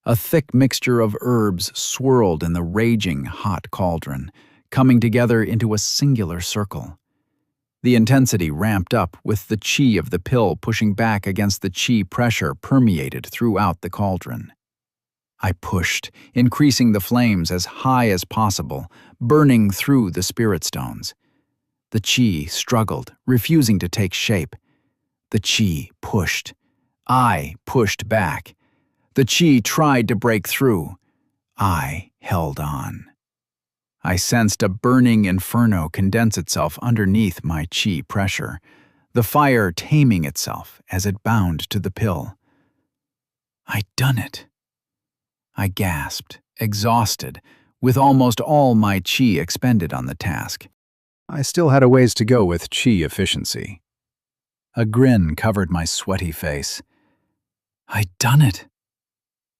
A thick mixture of herbs swirled in the raging hot cauldron, coming together into a singular circle. The intensity ramped up with the qi of the pill pushing back against the qi pressure permeated throughout the cauldron. I pushed, increasing the flames as high as possible, burning through the spirit stones. The qi struggled, refusing to take shape. The qi pushed. I pushed back. The qi tried to break through. I held on. I sensed a burning inferno condense itself underneath my qi pressure, the fire taming itself as it bound to the pill. I'd done it. I gasped, exhausted, with almost all my qi expended on the task. I still had a ways to go with qi efficiency. A grin covered my sweaty face. I'd done it.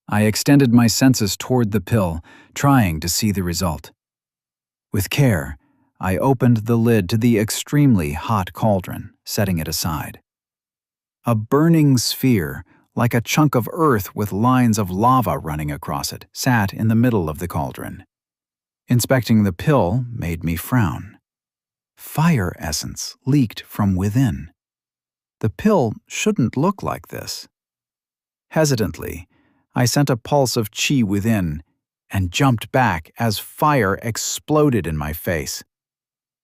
I extended my senses toward the pill, trying to see the result. With care, I opened the lid to the extremely hot cauldron, setting it aside. A burning sphere, like a chunk of earth with lines of lava running across it, sat in the middle of the cauldron. Inspecting the pill made me frown. Fire essence leaked from within. The pill shouldn't look like this. Hesitantly, I sent a pulse of qi within and jumped back as fire exploded in my face.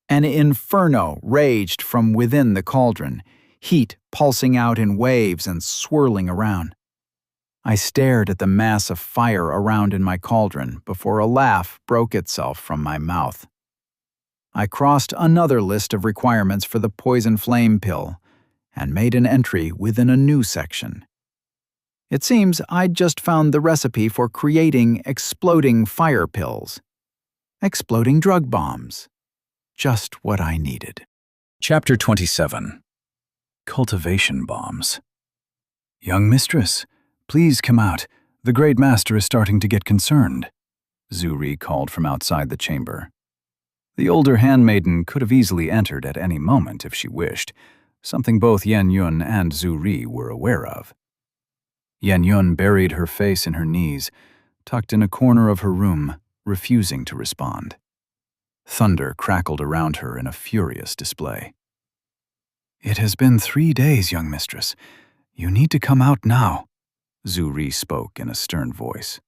An inferno raged from within the cauldron, heat pulsing out in waves and swirling around. I stared at the mass of fire around in my cauldron before a laugh broke itself from my mouth. I crossed another list of requirements for the poison flame pill and made an entry within a new section. It seems I'd just found the recipe for creating exploding fire pills. Exploding drug bombs. Just what I needed. Chapter 27. Cultivation Bombs. Young mistress, please come out. The great master is starting to get concerned, Zuri called from outside the chamber. The older handmaiden could have easily entered at any moment if she wished, something both Yan Yun and Zuri were aware of. Yan Yun buried her face in her knees, tucked in a corner of her room, refusing to respond. Thunder crackled around her in a furious display. It has been 3 days, young mistress. You need to come out now, Zuri spoke in a stern voice.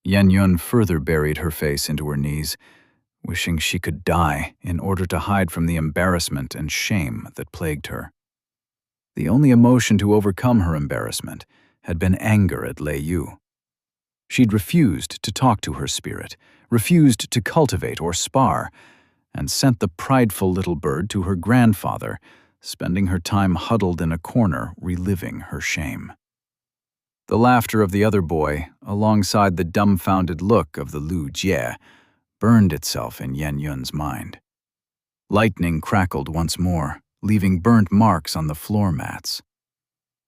Yan Yun further buried her face into her knees, wishing she could die in order to hide from the embarrassment and shame that plagued her. The only emotion to overcome her embarrassment had been anger at Lei Yu. She'd refused to talk to her spirit, refused to cultivate or spar, and sent the prideful little bird to her grandfather spending her time huddled in a corner reliving her shame. The laughter of the other boy, alongside the dumbfounded look of the Lu Jie, burned itself in Yan Yun's mind. Lightning crackled once more, leaving burnt marks on the floor mats.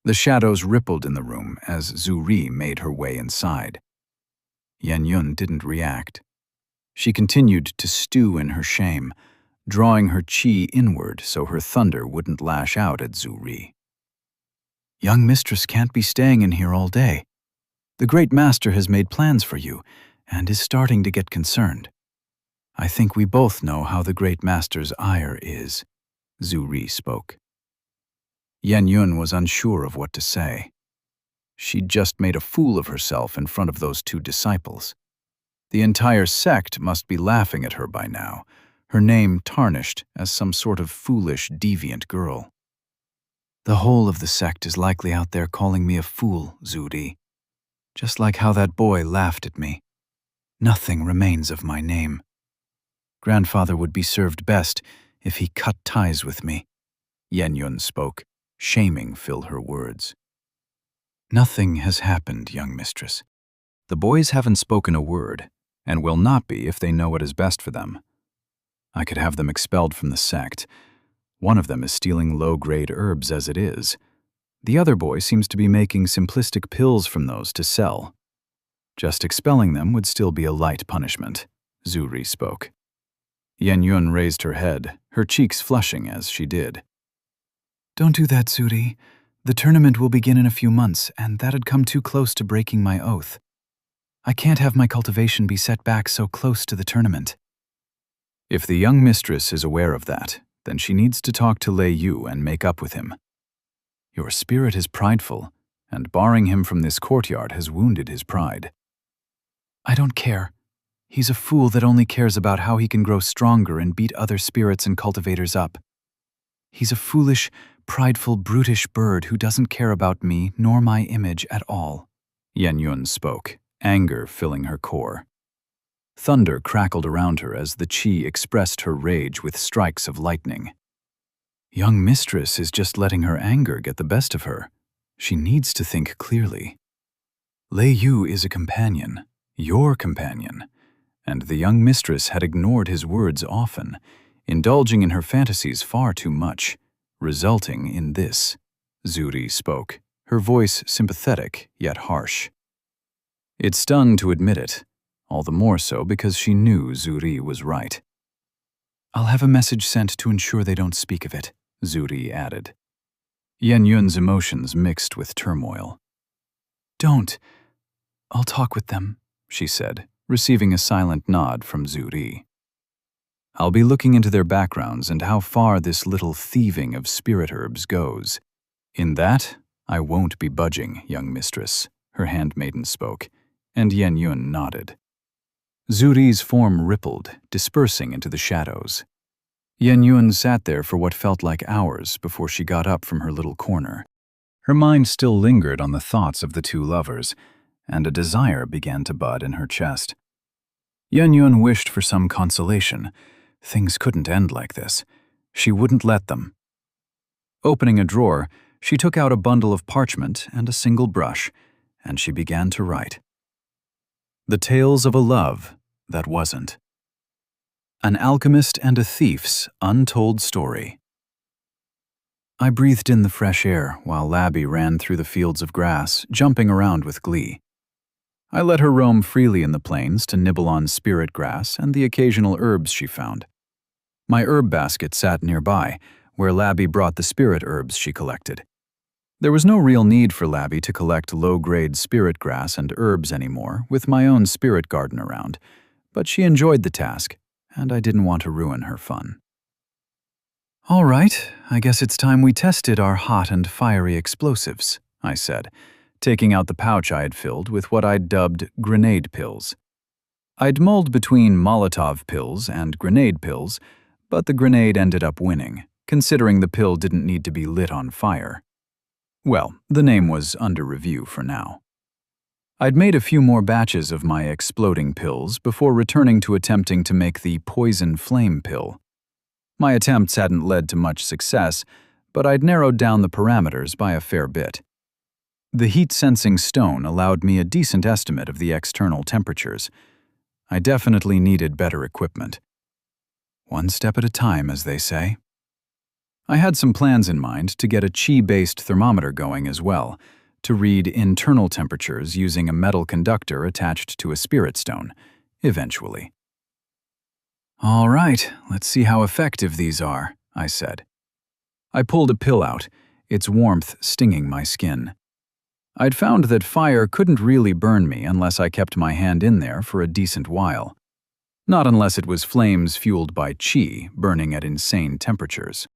The shadows rippled in the room as Zhu Ri made her way inside. Yan Yun didn't react. She continued to stew in her shame, drawing her qi inward so her thunder wouldn't lash out at Zhu Ri. "Young mistress can't be staying in here all day. The great master has made plans for you and is starting to get concerned. I think we both know how the great master's ire is," Zhu Ri spoke. Yan Yun was unsure of what to say. She'd just made a fool of herself in front of those two disciples. The entire sect must be laughing at her by now, her name tarnished as some sort of foolish, deviant girl. "The whole of the sect is likely out there calling me a fool, Zhu Ri. Just like how that boy laughed at me. Nothing remains of my name. Grandfather would be served best if he cut ties with me," Yan Yun spoke, shaming filled her words. "Nothing has happened, young mistress. The boys haven't spoken a word, and will not be if they know what is best for them. I could have them expelled from the sect. One of them is stealing low-grade herbs as it is. The other boy seems to be making simplistic pills from those to sell. Just expelling them would still be a light punishment," Zhu Ri spoke. Yan Yun raised her head, her cheeks flushing as she did. "Don't do that, Zhu Ri. The tournament will begin in a few months, and that'd come too close to breaking my oath. I can't have my cultivation be set back so close to the tournament." "If the young mistress is aware of that, then she needs to talk to Lei Yu and make up with him. Your spirit is prideful, and barring him from this courtyard has wounded his pride." "I don't care. He's a fool that only cares about how he can grow stronger and beat other spirits and cultivators up. He's a foolish, prideful, brutish bird who doesn't care about me nor my image at all," Yan Yun spoke, anger filling her core. Thunder crackled around her as the qi expressed her rage with strikes of lightning. Young mistress is just letting her anger get the best of her. She needs to think clearly. Lei Yu is a companion, your companion, and the young mistress had ignored his words often, indulging in her fantasies far too much, resulting in this. Zhu Ri spoke, her voice sympathetic yet harsh. It stung to admit it, all the more so because she knew Zhu Ri was right. "I'll have a message sent to ensure they don't speak of it," Zhu Ri added. Yan Yun's emotions mixed with turmoil. "Don't. I'll talk with them," she said, receiving a silent nod from Zhu Ri. "I'll be looking into their backgrounds and how far this little thieving of spirit herbs goes. In that, I won't be budging, young mistress," her handmaiden spoke, and Yan Yun nodded. Zhu Ri's form rippled, dispersing into the shadows. Yan Yun sat there for what felt like hours before she got up from her little corner. Her mind still lingered on the thoughts of the two lovers, and a desire began to bud in her chest. Yan Yun wished for some consolation. Things couldn't end like this. She wouldn't let them. Opening a drawer, she took out a bundle of parchment and a single brush, and she began to write. The tales of a love that wasn't. An alchemist and a thief's untold story. I breathed in the fresh air while Labby ran through the fields of grass, jumping around with glee. I let her roam freely in the plains to nibble on spirit grass and the occasional herbs she found. My herb basket sat nearby, where Labby brought the spirit herbs she collected. There was no real need for Labby to collect low-grade spirit grass and herbs anymore, with my own spirit garden around, but she enjoyed the task, and I didn't want to ruin her fun. "All right, I guess it's time we tested our hot and fiery explosives," I said, taking out the pouch I had filled with what I'd dubbed grenade pills. I'd mulled between Molotov pills and grenade pills, but the grenade ended up winning, considering the pill didn't need to be lit on fire. Well, the name was under review for now. I'd made a few more batches of my exploding pills before returning to attempting to make the poison flame pill. My attempts hadn't led to much success, but I'd narrowed down the parameters by a fair bit. The heat-sensing stone allowed me a decent estimate of the external temperatures. I definitely needed better equipment. One step at a time, as they say. I had some plans in mind to get a qi-based thermometer going as well, to read internal temperatures using a metal conductor attached to a spirit stone, eventually. "All right, let's see how effective these are," I said. I pulled a pill out, its warmth stinging my skin. I'd found that fire couldn't really burn me unless I kept my hand in there for a decent while. Not unless it was flames fueled by qi, burning at insane temperatures.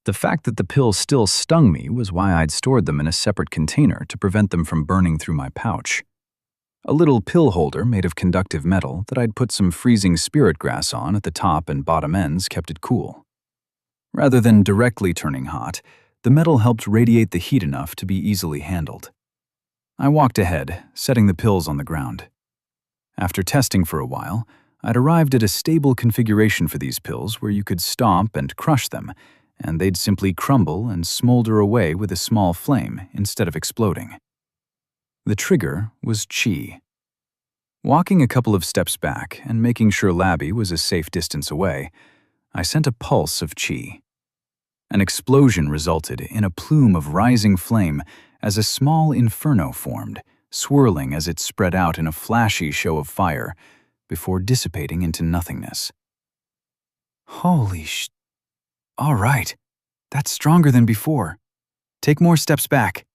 The fact that the pills still stung me was why I'd stored them in a separate container to prevent them from burning through my pouch. A little pill holder made of conductive metal that I'd put some freezing spirit grass on at the top and bottom ends kept it cool. Rather than directly turning hot, the metal helped radiate the heat enough to be easily handled. I walked ahead, setting the pills on the ground. After testing for a while, I'd arrived at a stable configuration for these pills where you could stomp and crush them, and they'd simply crumble and smolder away with a small flame instead of exploding. The trigger was qi. Walking a couple of steps back and making sure Labby was a safe distance away, I sent a pulse of qi. An explosion resulted in a plume of rising flame as a small inferno formed, swirling as it spread out in a flashy show of fire before dissipating into nothingness. Holy sh... All right, that's stronger than before. Take more steps back.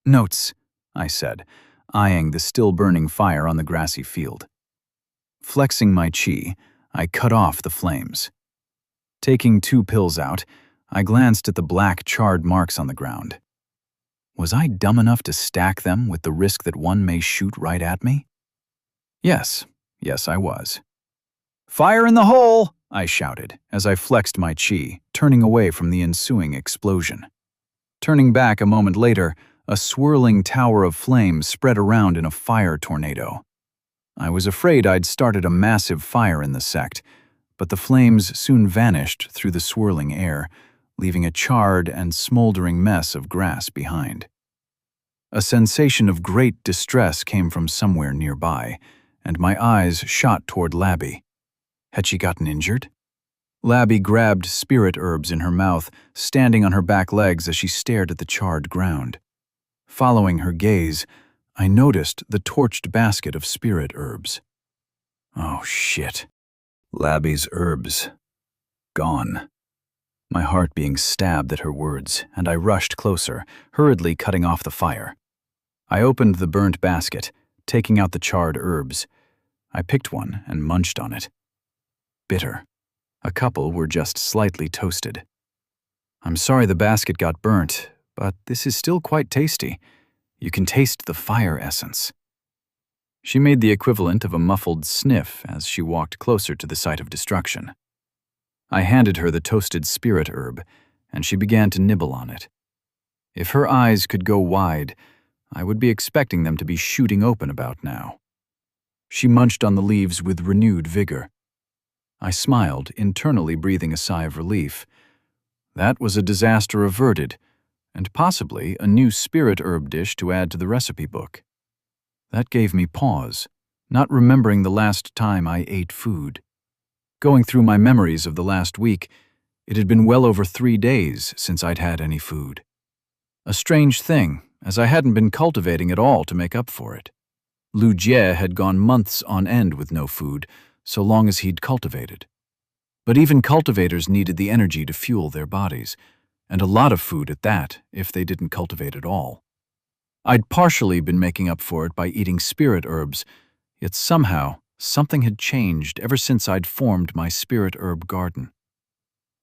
Notes, I said, eyeing the still-burning fire on the grassy field. Flexing my qi, I cut off the flames. Taking 2 pills out, I glanced at the black, charred marks on the ground. Was I dumb enough to stack them with the risk that one may shoot right at me? Yes, I was. "Fire in the hole!" I shouted as I flexed my qi, turning away from the ensuing explosion. Turning back a moment later, a swirling tower of flame spread around in a fire tornado. I was afraid I'd started a massive fire in the sect, but the flames soon vanished through the swirling air, leaving a charred and smoldering mess of grass behind. A sensation of great distress came from somewhere nearby, and my eyes shot toward Labby. Had she gotten injured? Labby grabbed spirit herbs in her mouth, standing on her back legs as she stared at the charred ground. Following her gaze, I noticed the torched basket of spirit herbs. Oh, shit. Labby's herbs. Gone. My heart being stabbed at her words, and I rushed closer, hurriedly cutting off the fire. I opened the burnt basket, taking out the charred herbs. I picked one and munched on it. Bitter. A couple were just slightly toasted. I'm sorry the basket got burnt, but this is still quite tasty. You can taste the fire essence. She made the equivalent of a muffled sniff as she walked closer to the site of destruction. I handed her the toasted spirit herb, and she began to nibble on it. If her eyes could go wide, I would be expecting them to be shooting open about now. She munched on the leaves with renewed vigor. I smiled, internally breathing a sigh of relief. That was a disaster averted, and possibly a new spirit herb dish to add to the recipe book. That gave me pause, not remembering the last time I ate food. Going through my memories of the last week, it had been well over 3 days since I'd had any food. A strange thing, as I hadn't been cultivating at all to make up for it. Lu Jie had gone months on end with no food, so long as he'd cultivated. But even cultivators needed the energy to fuel their bodies, and a lot of food at that, if they didn't cultivate at all. I'd partially been making up for it by eating spirit herbs, yet somehow something had changed ever since I'd formed my spirit herb garden.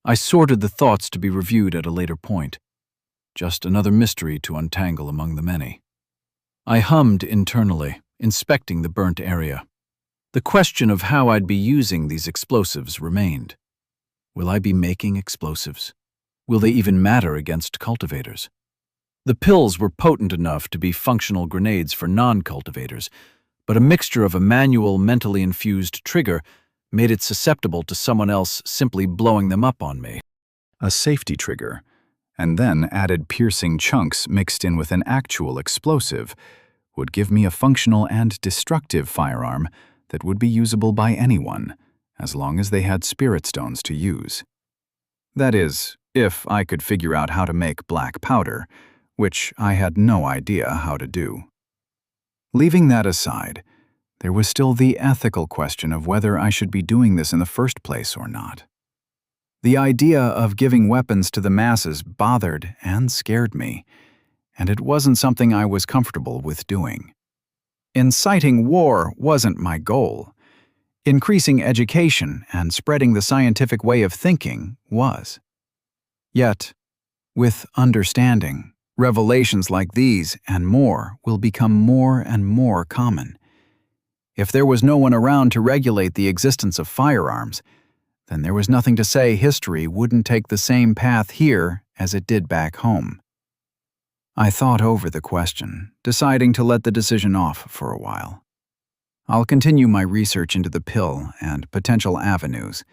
I sorted the thoughts to be reviewed at a later point. Just another mystery to untangle among the many. I hummed internally, inspecting the burnt area. The question of how I'd be using these explosives remained. Will I be making explosives? Will they even matter against cultivators? The pills were potent enough to be functional grenades for non-cultivators, but a mixture of a manual, mentally infused trigger made it susceptible to someone else simply blowing them up on me. A safety trigger, and then added piercing chunks mixed in with an actual explosive, would give me a functional and destructive firearm that would be usable by anyone, as long as they had spirit stones to use. That is, if I could figure out how to make black powder, which I had no idea how to do. Leaving that aside, there was still the ethical question of whether I should be doing this in the first place or not. The idea of giving weapons to the masses bothered and scared me, and it wasn't something I was comfortable with doing. Inciting war wasn't my goal. Increasing education and spreading the scientific way of thinking was. Yet, with understanding, revelations like these and more will become more and more common. If there was no one around to regulate the existence of firearms, then there was nothing to say history wouldn't take the same path here as it did back home. I thought over the question, deciding to let the decision off for a while. I'll continue my research into the pill and potential avenues,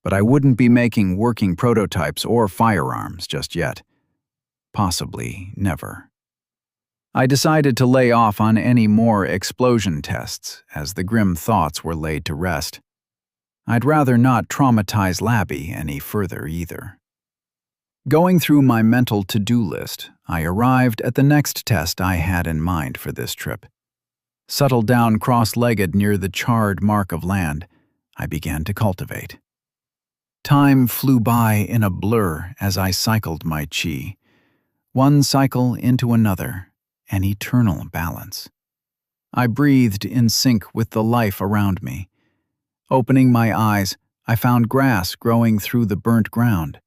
but I wouldn't be making working prototypes or firearms just yet. Possibly never. I decided to lay off on any more explosion tests as the grim thoughts were laid to rest. I'd rather not traumatize Labby any further either. Going through my mental to-do list, I arrived at the next test I had in mind for this trip. Settled down cross-legged near the charred mark of land, I began to cultivate. Time flew by in a blur as I cycled my chi. One cycle into another, an eternal balance. I breathed in sync with the life around me. Opening my eyes, I found grass growing through the burnt ground,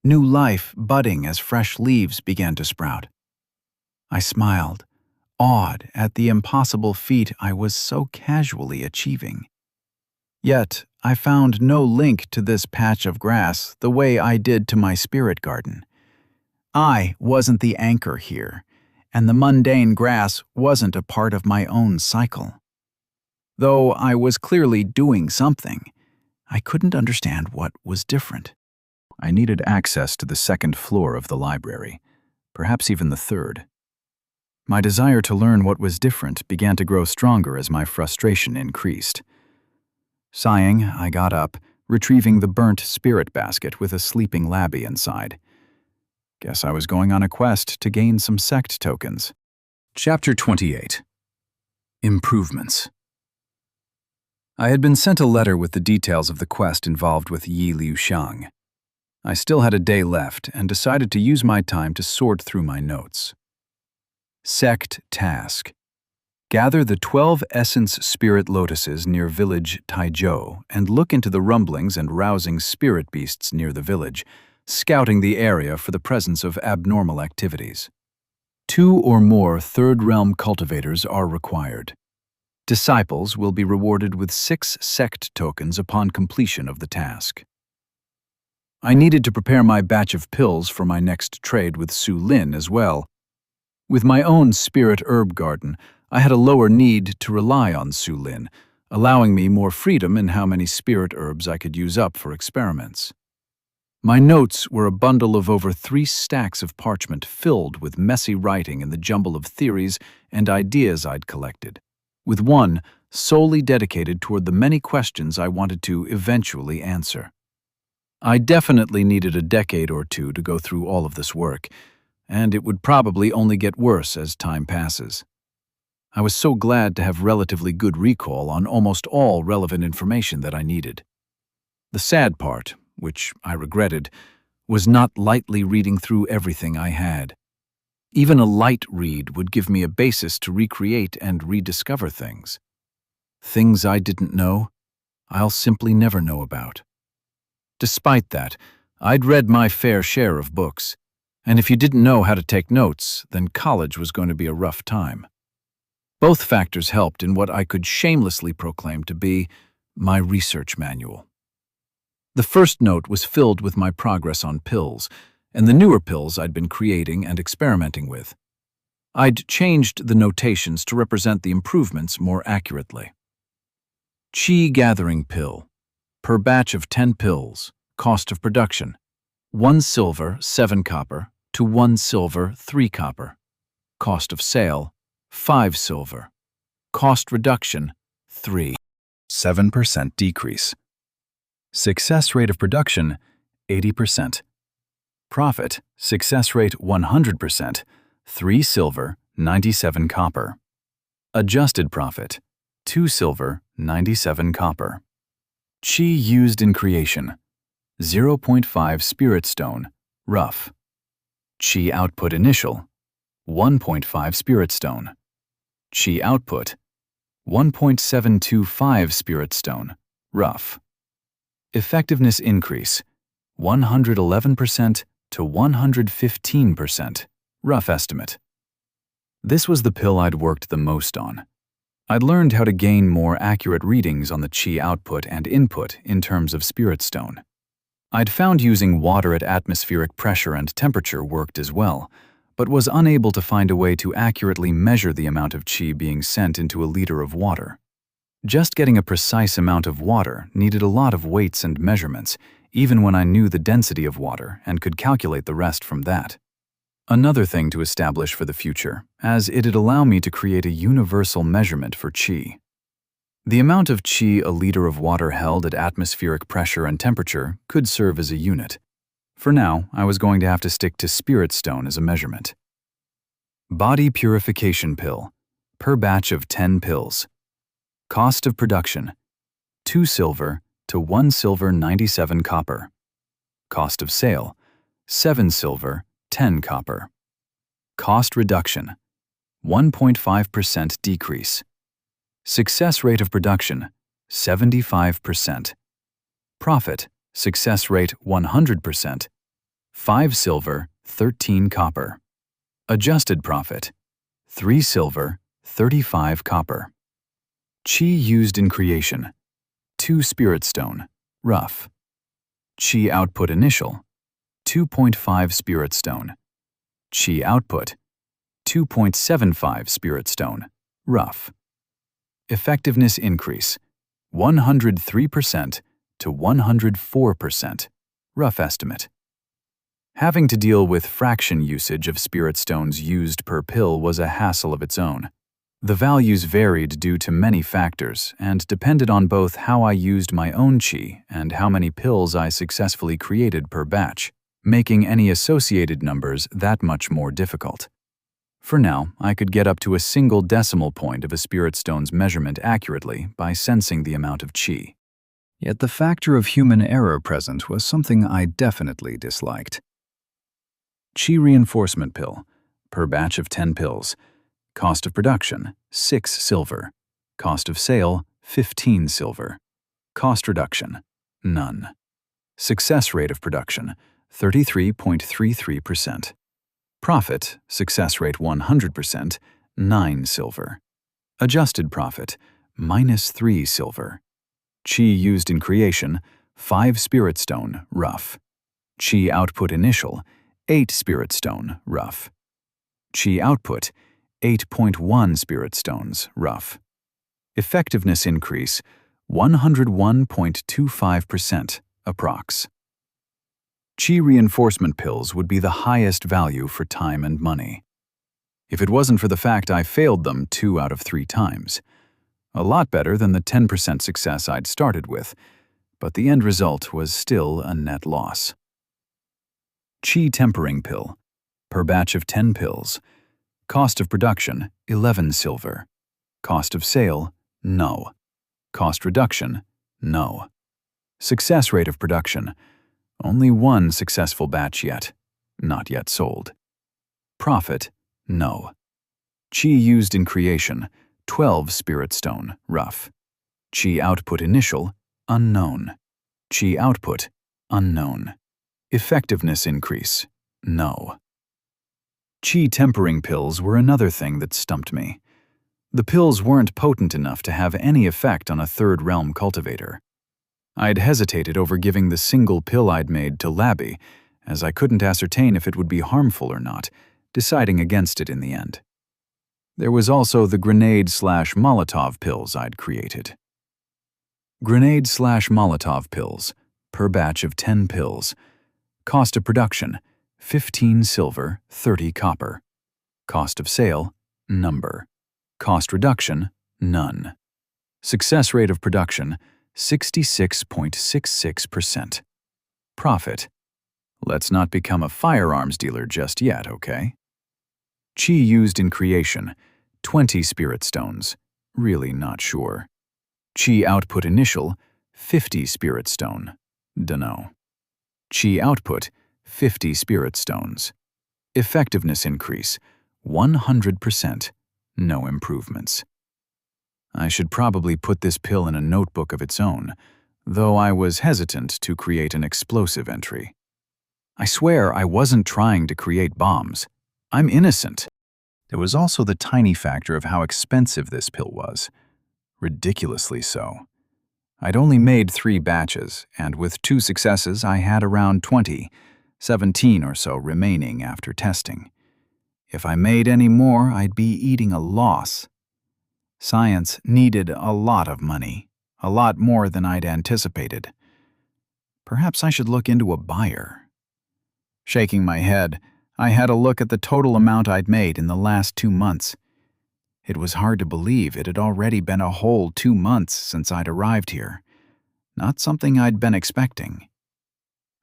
new life budding as fresh leaves began to sprout. I smiled, awed at the impossible feat I was so casually achieving. Yet, I found no link to this patch of grass the way I did to my spirit garden. I wasn't the anchor here, and the mundane grass wasn't a part of my own cycle. Though I was clearly doing something, I couldn't understand what was different. I needed access to the second floor of the library, perhaps even the third. My desire to learn what was different began to grow stronger as my frustration increased. Sighing, I got up, retrieving the burnt spirit basket with a sleeping Labby inside. Guess I was going on a quest to gain some sect tokens. Chapter 28. Improvements. I had been sent a letter with the details of the quest involved with Yi Liu Xiang. I still had a day left and decided to use my time to sort through my notes. Sect task. Gather the 12 essence spirit lotuses near village Taizhou and look into the rumblings and rousing spirit beasts near the village, scouting the area for the presence of abnormal activities. 2 or more third realm cultivators are required. Disciples will be rewarded with 6 sect tokens upon completion of the task. I needed to prepare my batch of pills for my next trade with Su Lin as well. With my own spirit herb garden, I had a lower need to rely on Su Lin, allowing me more freedom in how many spirit herbs I could use up for experiments. My notes were a bundle of over 3 stacks of parchment filled with messy writing and the jumble of theories and ideas I'd collected, with one solely dedicated toward the many questions I wanted to eventually answer. I definitely needed a decade or 2 to go through all of this work, and it would probably only get worse as time passes. I was so glad to have relatively good recall on almost all relevant information that I needed. The sad part, which I regretted, was not lightly reading through everything I had. Even a light read would give me a basis to recreate and rediscover things. Things I didn't know, I'll simply never know about. Despite that, I'd read my fair share of books, and if you didn't know how to take notes, then college was going to be a rough time. Both factors helped in what I could shamelessly proclaim to be my research manual. The first note was filled with my progress on pills, and the newer pills I'd been creating and experimenting with. I'd changed the notations to represent the improvements more accurately. Qi gathering pill. Per batch of 10 pills. Cost of production. 1 silver, 7 copper, to 1 silver, 3 copper. Cost of sale, 5 silver. Cost reduction, 3. 7% decrease. Success rate of production, 80%. Profit, success rate 100%, 3 silver, 97 copper. Adjusted profit, 2 silver, 97 copper. Chi used in creation, 0.5 spirit stone, rough. Chi output initial, 1.5 spirit stone. Chi output, 1.725 spirit stone, rough. Effectiveness increase, 111% to 115%, rough estimate. This was the pill I'd worked the most on. I'd learned how to gain more accurate readings on the chi output and input in terms of spirit stone. I'd found using water at atmospheric pressure and temperature worked as well, but was unable to find a way to accurately measure the amount of chi being sent into a liter of water. Just getting a precise amount of water needed a lot of weights and measurements, even when I knew the density of water and could calculate the rest from that. Another thing to establish for the future, as it'd allow me to create a universal measurement for chi. The amount of chi a liter of water held at atmospheric pressure and temperature could serve as a unit. For now, I was going to have to stick to spirit stone as a measurement. Body purification pill, per batch of 10 pills. Cost of production, 2 silver to 1 silver 97 copper. Cost of sale, 7 silver, 10 copper. Cost reduction, 1.5% decrease. Success rate of production, 75%. Profit, success rate 100%. 5 silver, 13 copper. Adjusted profit, 3 silver, 35 copper. Chi used in creation, 2 spirit stone, rough. Chi output initial, 2.5 spirit stone. Chi output, 2.75 spirit stone, rough. Effectiveness increase, 103% to 104%, rough estimate. Having to deal with fraction usage of spirit stones used per pill was a hassle of its own. The values varied due to many factors and depended on both how I used my own chi and how many pills I successfully created per batch, making any associated numbers that much more difficult. For now, I could get up to a single decimal point of a spirit stone's measurement accurately by sensing the amount of chi. Yet the factor of human error present was something I definitely disliked. Chi reinforcement pill, per batch of 10 pills. Cost of production, 6 silver. Cost of sale, 15 silver. Cost reduction, none. Success rate of production, 33.33%. Profit, success rate 100%, 9 silver. Adjusted profit, -3 silver. Chi used in creation, 5 spirit stone, rough. Chi output initial, 8 spirit stone, rough. Chi output, 8.1 spirit stones, rough. Effectiveness increase, 101.25%, approx. Chi reinforcement pills would be the highest value for time and money. If it wasn't for the fact I failed them 2 out of 3 times. A lot better than the 10% success I'd started with, but the end result was still a net loss. Chi tempering pill, per batch of 10 pills. Cost of production, 11 silver. Cost of sale, no. Cost reduction, no. Success rate of production, only 1 successful batch yet, not yet sold. Profit, no. Chi used in creation, 12 spirit stone, rough. Chi output initial, unknown. Chi output, unknown. Effectiveness increase, no. Chi tempering pills were another thing that stumped me. The pills weren't potent enough to have any effect on a third realm cultivator. I'd hesitated over giving the single pill I'd made to Labby, as I couldn't ascertain if it would be harmful or not, deciding against it in the end. There was also the grenade/Molotov pills I'd created. Grenade/Molotov pills, per batch of 10 pills. Cost of production, 15 silver, 30 copper. Cost of sale, number. Cost reduction, none. Success rate of production, 66.66%. Profit. Let's not become a firearms dealer just yet, okay? Chi used in creation, 20 spirit stones. Really not sure. Chi output initial, 50 spirit stone. Dunno. Chi output, 50 spirit stones. Effectiveness increase, 100%. No improvements. I should probably put this pill in a notebook of its own, though I was hesitant to create an explosive entry. I swear I wasn't trying to create bombs. I'm innocent. There was also the tiny factor of how expensive this pill was. Ridiculously so. I'd only made 3 batches, and with 2 successes I had around 17 or so remaining after testing. If I made any more, I'd be eating a loss. Science needed a lot of money, a lot more than I'd anticipated. Perhaps I should look into a buyer. Shaking my head, I had a look at the total amount I'd made in the last 2 months. It was hard to believe it had already been a whole 2 months since I'd arrived here. Not something I'd been expecting.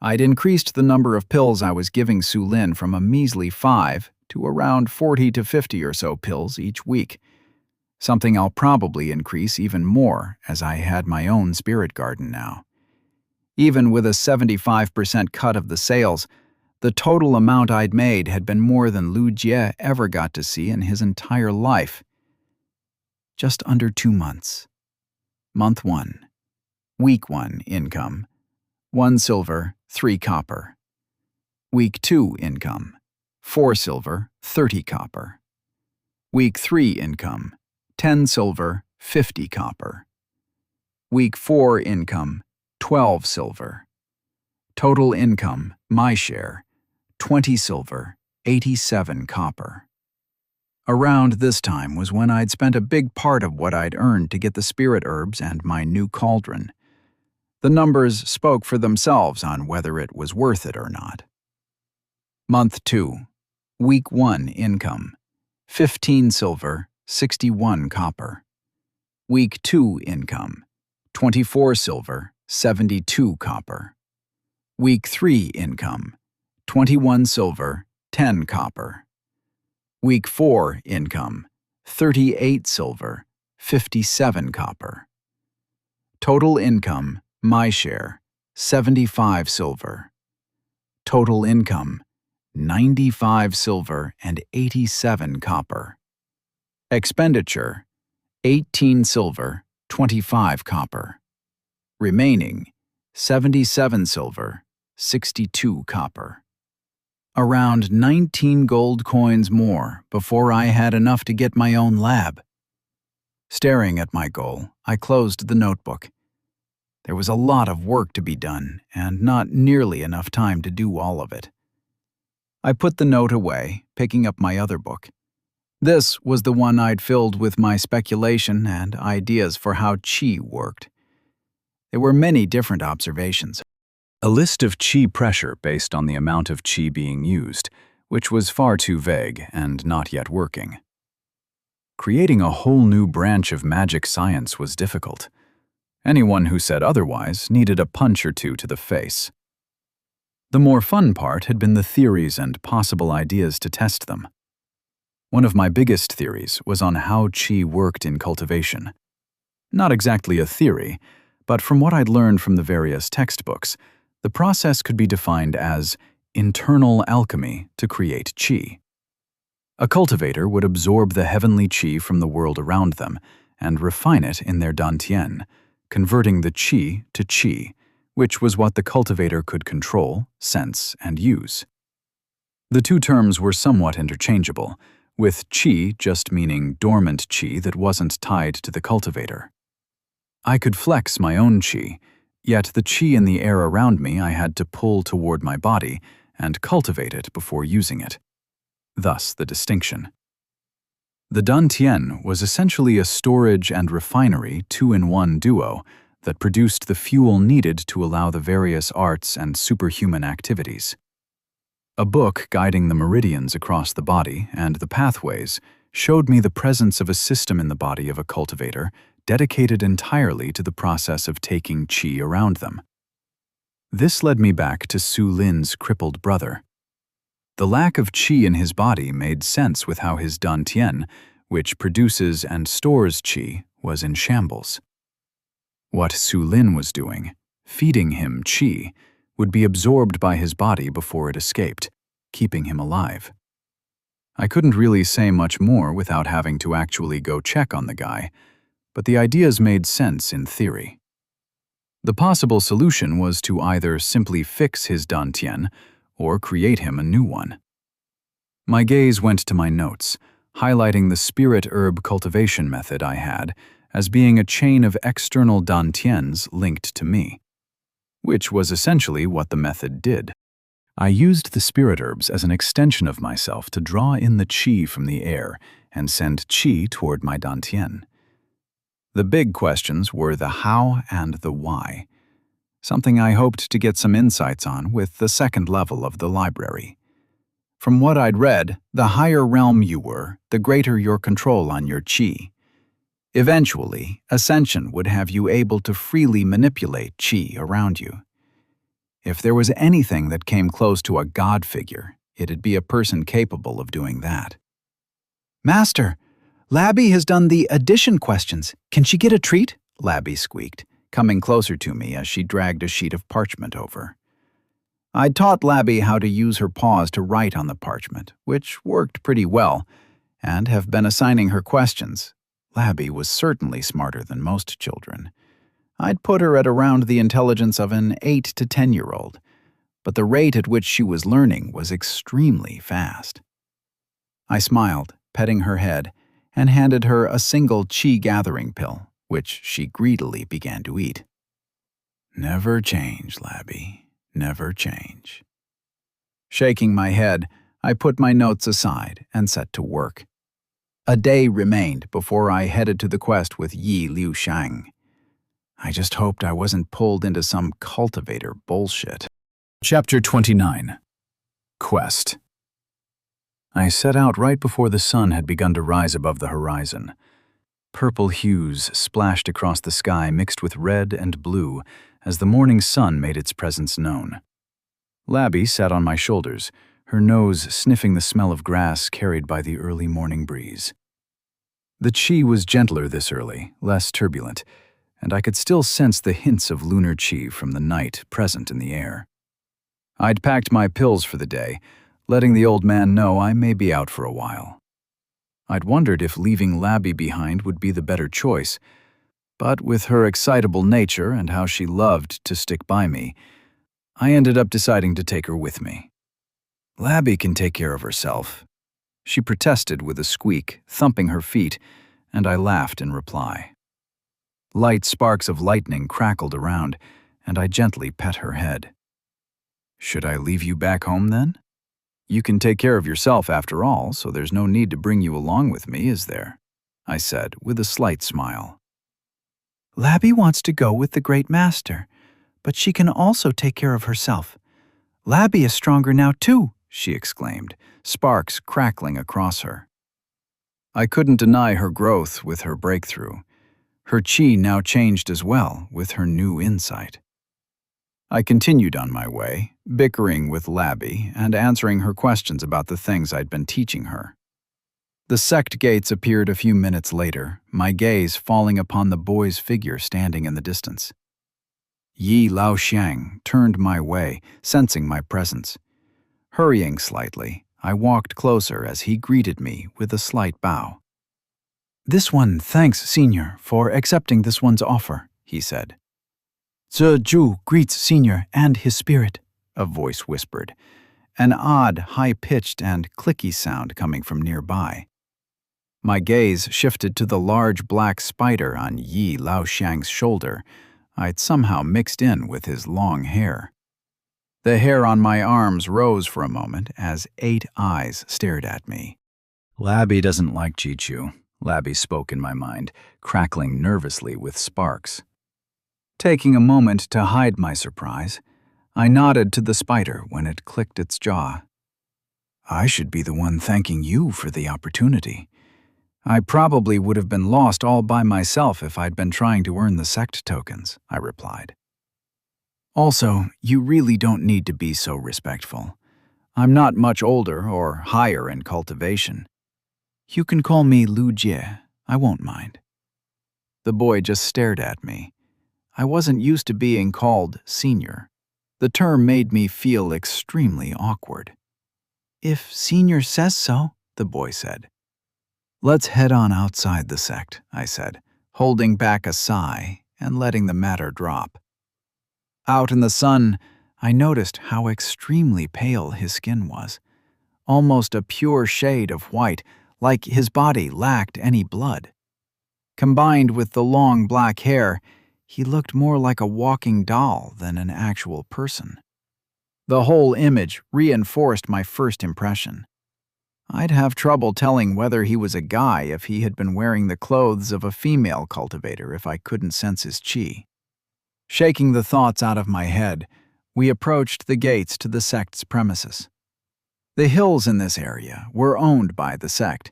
I'd increased the number of pills I was giving Su Lin from a measly 5 to around 40 to 50 or so pills each week. Something I'll probably increase even more as I had my own spirit garden now. Even with a 75% cut of the sales, the total amount I'd made had been more than Lu Jie ever got to see in his entire life. Just under 2 months. Month 1. Week 1 income, 1 silver, 3 copper. Week 2 income, 4 silver, 30 copper. Week 3 income, 10 silver, 50 copper. Week 4 income, 12 silver. Total income, my share, 20 silver, 87 copper. Around this time was when I'd spent a big part of what I'd earned to get the spirit herbs and my new cauldron. The numbers spoke for themselves on whether it was worth it or not. Month 2. Week 1 income, 15 silver, 61 copper. Week 2 income, 24 silver, 72 copper. Week 3 income, 21 silver, 10 copper. Week 4 income, 38 silver, 57 copper. Total income, my share, 75 silver. Total income, 95 silver and 87 copper. Expenditure, 18 silver, 25 copper. Remaining, 77 silver, 62 copper. Around 19 gold coins more before I had enough to get my own lab. Staring at my goal, I closed the notebook. There was a lot of work to be done, and not nearly enough time to do all of it. I put the note away, picking up my other book. This was the one I'd filled with my speculation and ideas for how Qi worked. There were many different observations. A list of Qi pressure based on the amount of Qi being used, which was far too vague and not yet working. Creating a whole new branch of magic science was difficult. Anyone who said otherwise needed a punch or two to the face. The more fun part had been the theories and possible ideas to test them. One of my biggest theories was on how Qi worked in cultivation. Not exactly a theory, but from what I'd learned from the various textbooks, the process could be defined as internal alchemy to create Qi. A cultivator would absorb the heavenly Qi from the world around them and refine it in their dantian, converting the Qi to Qi, which was what the cultivator could control, sense, and use. The two terms were somewhat interchangeable, with Qi just meaning dormant Qi that wasn't tied to the cultivator. I could flex my own Qi, yet the Qi in the air around me I had to pull toward my body and cultivate it before using it. Thus the distinction. The dantian was essentially a storage and refinery 2-in-1 duo that produced the fuel needed to allow the various arts and superhuman activities. A book guiding the meridians across the body and the pathways showed me the presence of a system in the body of a cultivator dedicated entirely to the process of taking qi around them. This led me back to Su Lin's crippled brother. The lack of qi in his body made sense with how his dantian, which produces and stores qi, was in shambles. What Su Lin was doing, feeding him qi, would be absorbed by his body before it escaped, keeping him alive. I couldn't really say much more without having to actually go check on the guy, but the ideas made sense in theory. The possible solution was to either simply fix his dantian or create him a new one. My gaze went to my notes, highlighting the spirit herb cultivation method I had as being a chain of external dantians linked to me, which was essentially what the method did. I used the spirit herbs as an extension of myself to draw in the qi from the air and send qi toward my dantian. The big questions were the how and the why, something I hoped to get some insights on with the second level of the library. From what I'd read, the higher realm you were, the greater your control on your qi. Eventually, ascension would have you able to freely manipulate qi around you. If there was anything that came close to a god figure, it'd be a person capable of doing that. "Master, Labby has done the addition questions. Can she get a treat?" Labby squeaked, coming closer to me as she dragged a sheet of parchment over. I'd taught Labby how to use her paws to write on the parchment, which worked pretty well, and have been assigning her questions. Labby was certainly smarter than most children. I'd put her at around the intelligence of an 8 to 10-year-old, but the rate at which she was learning was extremely fast. I smiled, petting her head, and handed her a single qi-gathering pill, which she greedily began to eat. "Never change, Labby, never change." Shaking my head, I put my notes aside and set to work. A day remained before I headed to the quest with Yi Liu Shang. I just hoped I wasn't pulled into some cultivator bullshit. Chapter 29. Quest. I set out right before the sun had begun to rise above the horizon. Purple hues splashed across the sky mixed with red and blue as the morning sun made its presence known. Labby sat on my shoulders, her nose sniffing the smell of grass carried by the early morning breeze. The qi was gentler this early, less turbulent, and I could still sense the hints of lunar qi from the night present in the air. I'd packed my pills for the day, letting the old man know I may be out for a while. I'd wondered if leaving Labby behind would be the better choice, but with her excitable nature and how she loved to stick by me, I ended up deciding to take her with me. "Labby can take care of herself," she protested with a squeak, thumping her feet, and I laughed in reply. Light sparks of lightning crackled around, and I gently pet her head. "Should I leave you back home then? You can take care of yourself after all, so there's no need to bring you along with me, is there?" I said with a slight smile. "Labby wants to go with the great master, but she can also take care of herself. Labby is stronger now too," she exclaimed, sparks crackling across her. I couldn't deny her growth with her breakthrough. Her qi now changed as well with her new insight. I continued on my way, bickering with Labby and answering her questions about the things I'd been teaching her. The sect gates appeared a few minutes later, my gaze falling upon the boy's figure standing in the distance. Yi Laoxiang turned my way, sensing my presence. Hurrying slightly, I walked closer as he greeted me with a slight bow. "This one thanks Senior for accepting this one's offer," he said. "Zhe greets Senior and his spirit," a voice whispered, an odd, high-pitched and clicky sound coming from nearby. My gaze shifted to the large black spider on Yi Laoxiang's shoulder. I'd somehow mixed in with his long hair. The hair on my arms rose for a moment as 8 eyes stared at me. Labby doesn't like Chichu, Labby spoke in my mind, crackling nervously with sparks. Taking a moment to hide my surprise, I nodded to the spider when it clicked its jaw. I should be the one thanking you for the opportunity. I probably would have been lost all by myself if I'd been trying to earn the sect tokens, I replied. Also, you really don't need to be so respectful. I'm not much older or higher in cultivation. You can call me Lu Jie. I won't mind. The boy just stared at me. I wasn't used to being called senior. The term made me feel extremely awkward. If senior says so, the boy said. Let's head on outside the sect, I said, holding back a sigh and letting the matter drop. Out in the sun, I noticed how extremely pale his skin was, almost a pure shade of white, like his body lacked any blood. Combined with the long black hair, he looked more like a walking doll than an actual person. The whole image reinforced my first impression. I'd have trouble telling whether he was a guy if he had been wearing the clothes of a female cultivator if I couldn't sense his chi. Shaking the thoughts out of my head, we approached the gates to the sect's premises. The hills in this area were owned by the sect,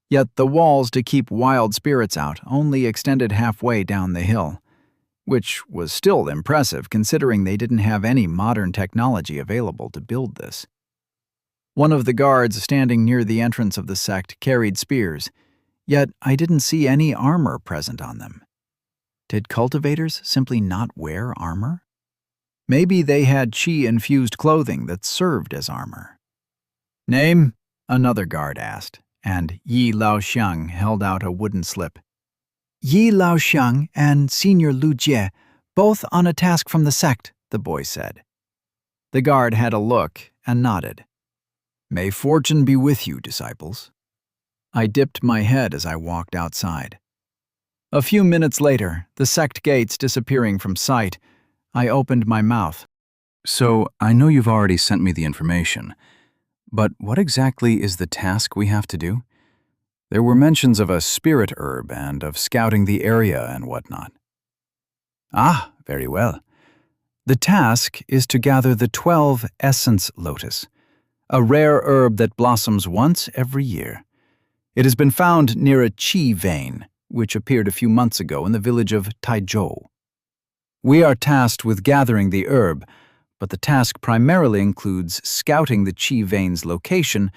yet the walls to keep wild spirits out only extended halfway down the hill, which was still impressive considering they didn't have any modern technology available to build this. One of the guards standing near the entrance of the sect carried spears, yet I didn't see any armor present on them. Did cultivators simply not wear armor? Maybe they had chi-infused clothing that served as armor. Name? Another guard asked, and Yi Laoxiang held out a wooden slip. Yi Laoxiang and Senior Lu Jie, both on a task from the sect, the boy said. The guard had a look and nodded. May fortune be with you, disciples. I dipped my head as I walked outside. A few minutes later, the sect gates disappearing from sight, I opened my mouth. So, I know you've already sent me the information, but what exactly is the task we have to do? There were mentions of a spirit herb and of scouting the area and whatnot. Ah, very well. The task is to gather the 12 essence lotus, a rare herb that blossoms once every year. It has been found near a chi vein, which appeared a few months ago in the village of Taizhou. We are tasked with gathering the herb, but the task primarily includes scouting the chi vein's location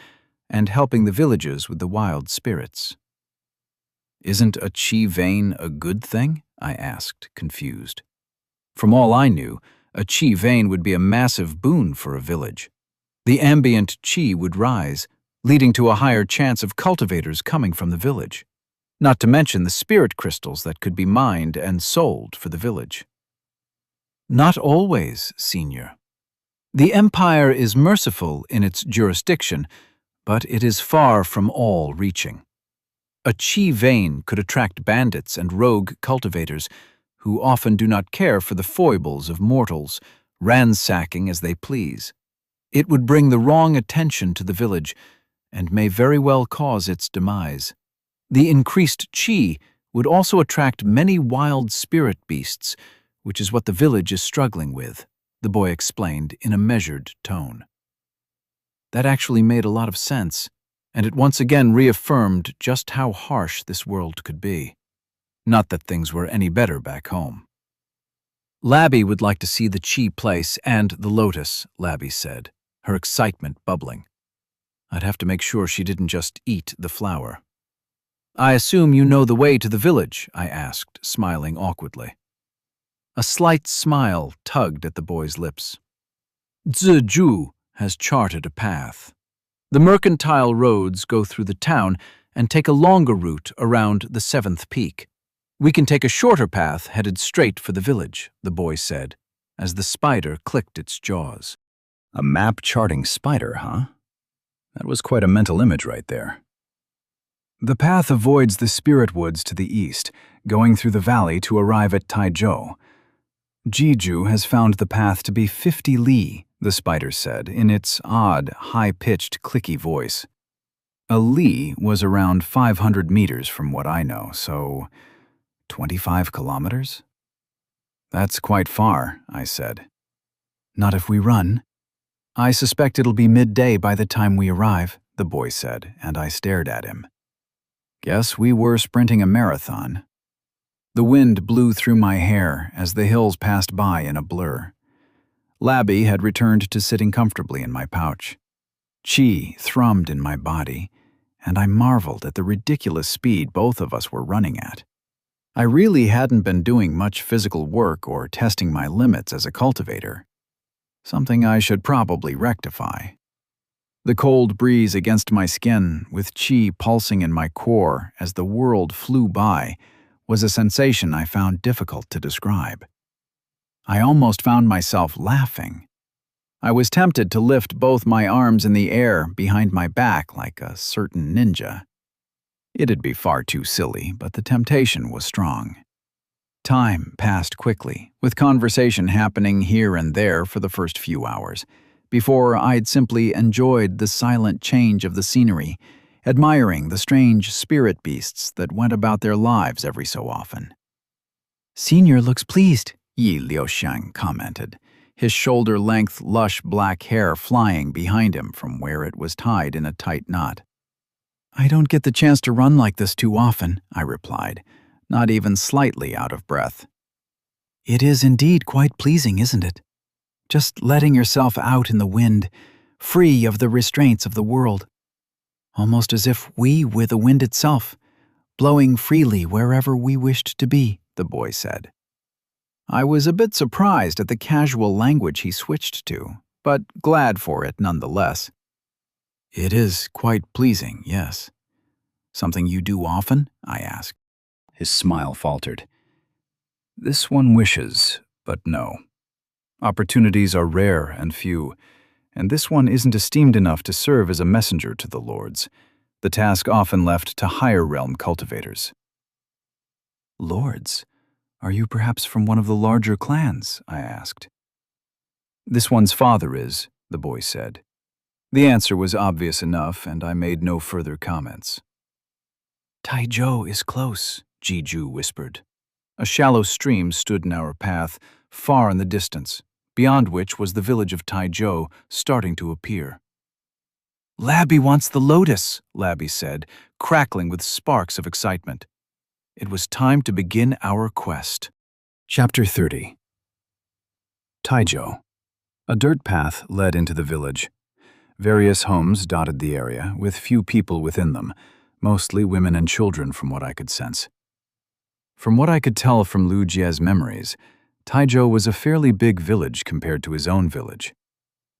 and helping the villagers with the wild spirits. Isn't a chi vein a good thing? I asked, confused. From all I knew, a chi vein would be a massive boon for a village. The ambient chi would rise, leading to a higher chance of cultivators coming from the village. Not to mention the spirit crystals that could be mined and sold for the village. Not always, Senior. The Empire is merciful in its jurisdiction, but it is far from all-reaching. A chi vein could attract bandits and rogue cultivators who often do not care for the foibles of mortals, ransacking as they please. It would bring the wrong attention to the village and may very well cause its demise. The increased chi would also attract many wild spirit beasts, which is what the village is struggling with, the boy explained in a measured tone. That actually made a lot of sense, and it once again reaffirmed just how harsh this world could be. Not that things were any better back home. Labby would like to see the chi place and the lotus, Labby said, her excitement bubbling. I'd have to make sure she didn't just eat the flower. I assume you know the way to the village, I asked, smiling awkwardly. A slight smile tugged at the boy's lips. Zizhu has charted a path. The mercantile roads go through the town and take a longer route around the 7th peak. We can take a shorter path headed straight for the village, the boy said, as the spider clicked its jaws. A map-charting spider, huh? That was quite a mental image right there. The path avoids the spirit woods to the east, going through the valley to arrive at Taizhou. Jiju has found the path to be 50 li, the spider said in its odd, high-pitched, clicky voice. A li was around 500 meters from what I know, so 25 kilometers? That's quite far, I said. Not if we run. I suspect it'll be midday by the time we arrive, the boy said, and I stared at him. Guess we were sprinting a marathon. The wind blew through my hair as the hills passed by in a blur. Labby had returned to sitting comfortably in my pouch. Chi thrummed in my body, and I marveled at the ridiculous speed both of us were running at. I really hadn't been doing much physical work or testing my limits as a cultivator, something I should probably rectify. The cold breeze against my skin, with chi pulsing in my core as the world flew by, was a sensation I found difficult to describe. I almost found myself laughing. I was tempted to lift both my arms in the air behind my back like a certain ninja. It'd be far too silly, but the temptation was strong. Time passed quickly, with conversation happening here and there for the first few hours, before I'd simply enjoyed the silent change of the scenery, admiring the strange spirit beasts that went about their lives every so often. "Senior looks pleased," Yi Liuxiang commented, his shoulder-length, lush black hair flying behind him from where it was tied in a tight knot. "I don't get the chance to run like this too often," I replied, not even slightly out of breath. "It is indeed quite pleasing, isn't it? Just letting yourself out in the wind, free of the restraints of the world. Almost as if we were the wind itself, blowing freely wherever we wished to be," the boy said. I was a bit surprised at the casual language he switched to, but glad for it nonetheless. "It is quite pleasing, yes. Something you do often?" I asked. His smile faltered. "This one wishes, but no. Opportunities are rare and few, and this one isn't esteemed enough to serve as a messenger to the lords, the task often left to higher realm cultivators." "Lords? Are you perhaps from one of the larger clans?" I asked. "This one's father is," the boy said. The answer was obvious enough, and I made no further comments. "Taizhou is close," Jiju whispered. A shallow stream stood in our path, far in the distance, beyond which was the village of Taizhou starting to appear. "Labby wants the lotus," Labby said, crackling with sparks of excitement. It was time to begin our quest. Chapter 30. Taizhou. A dirt path led into the village. Various homes dotted the area, with few people within them, mostly women and children from what I could sense. From what I could tell from Lu Jie's memories, Taizhou was a fairly big village compared to his own village.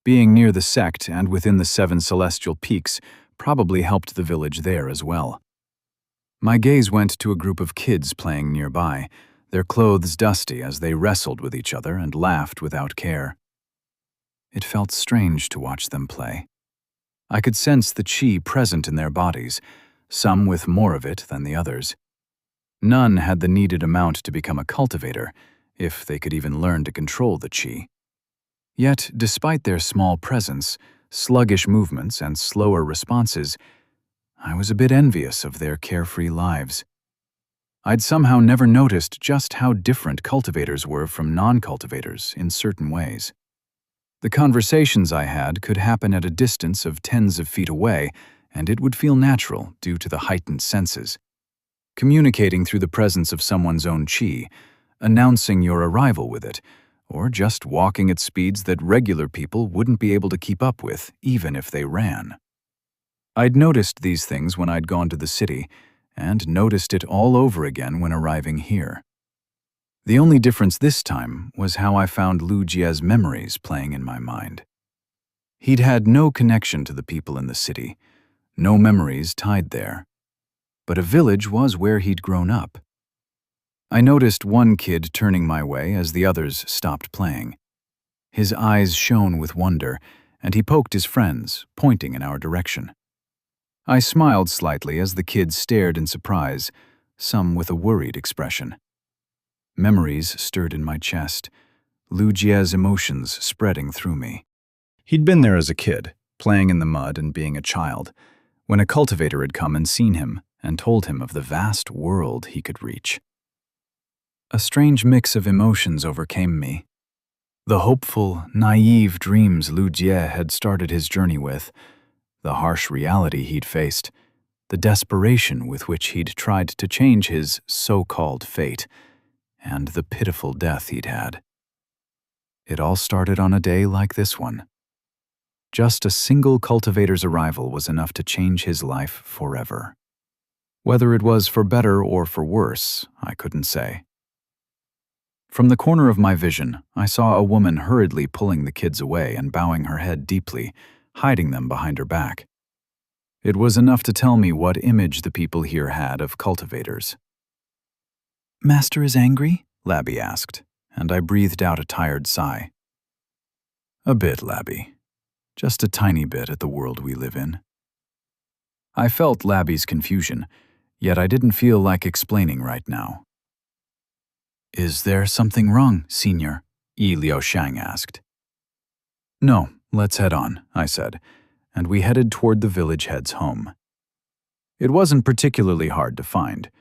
Being near the sect and within the 7 celestial peaks probably helped the village there as well. My gaze went to a group of kids playing nearby, their clothes dusty as they wrestled with each other and laughed without care. It felt strange to watch them play. I could sense the chi present in their bodies, some with more of it than the others. None had the needed amount to become a cultivator, if they could even learn to control the chi. Yet, despite their small presence, sluggish movements, and slower responses, I was a bit envious of their carefree lives. I'd somehow never noticed just how different cultivators were from non-cultivators in certain ways. The conversations I had could happen at a distance of tens of feet away, and it would feel natural due to the heightened senses. Communicating through the presence of someone's own chi, announcing your arrival with it, or just walking at speeds that regular people wouldn't be able to keep up with, even if they ran. I'd noticed these things when I'd gone to the city, and noticed it all over again when arriving here. The only difference this time was how I found Lu Jie's memories playing in my mind. He'd had no connection to the people in the city, no memories tied there. But a village was where he'd grown up. I noticed one kid turning my way as the others stopped playing. His eyes shone with wonder, and he poked his friends, pointing in our direction. I smiled slightly as the kids stared in surprise, some with a worried expression. Memories stirred in my chest, Lu Jie's emotions spreading through me. He'd been there as a kid, playing in the mud and being a child, when a cultivator had come and seen him and told him of the vast world he could reach. A strange mix of emotions overcame me. The hopeful, naive dreams Lu Jie had started his journey with, the harsh reality he'd faced, the desperation with which he'd tried to change his so-called fate, and the pitiful death he'd had. It all started on a day like this one. Just a single cultivator's arrival was enough to change his life forever. Whether it was for better or for worse, I couldn't say. From the corner of my vision, I saw a woman hurriedly pulling the kids away and bowing her head deeply, hiding them behind her back. It was enough to tell me what image the people here had of cultivators. "Master is angry?" Labby asked, and I breathed out a tired sigh. "A bit, Labby. Just a tiny bit at the world we live in." I felt Labby's confusion, yet I didn't feel like explaining right now. "Is there something wrong, Senior?" Yi Liaoshang asked. "No, let's head on," I said, and we headed toward the village head's home. It wasn't particularly hard to find.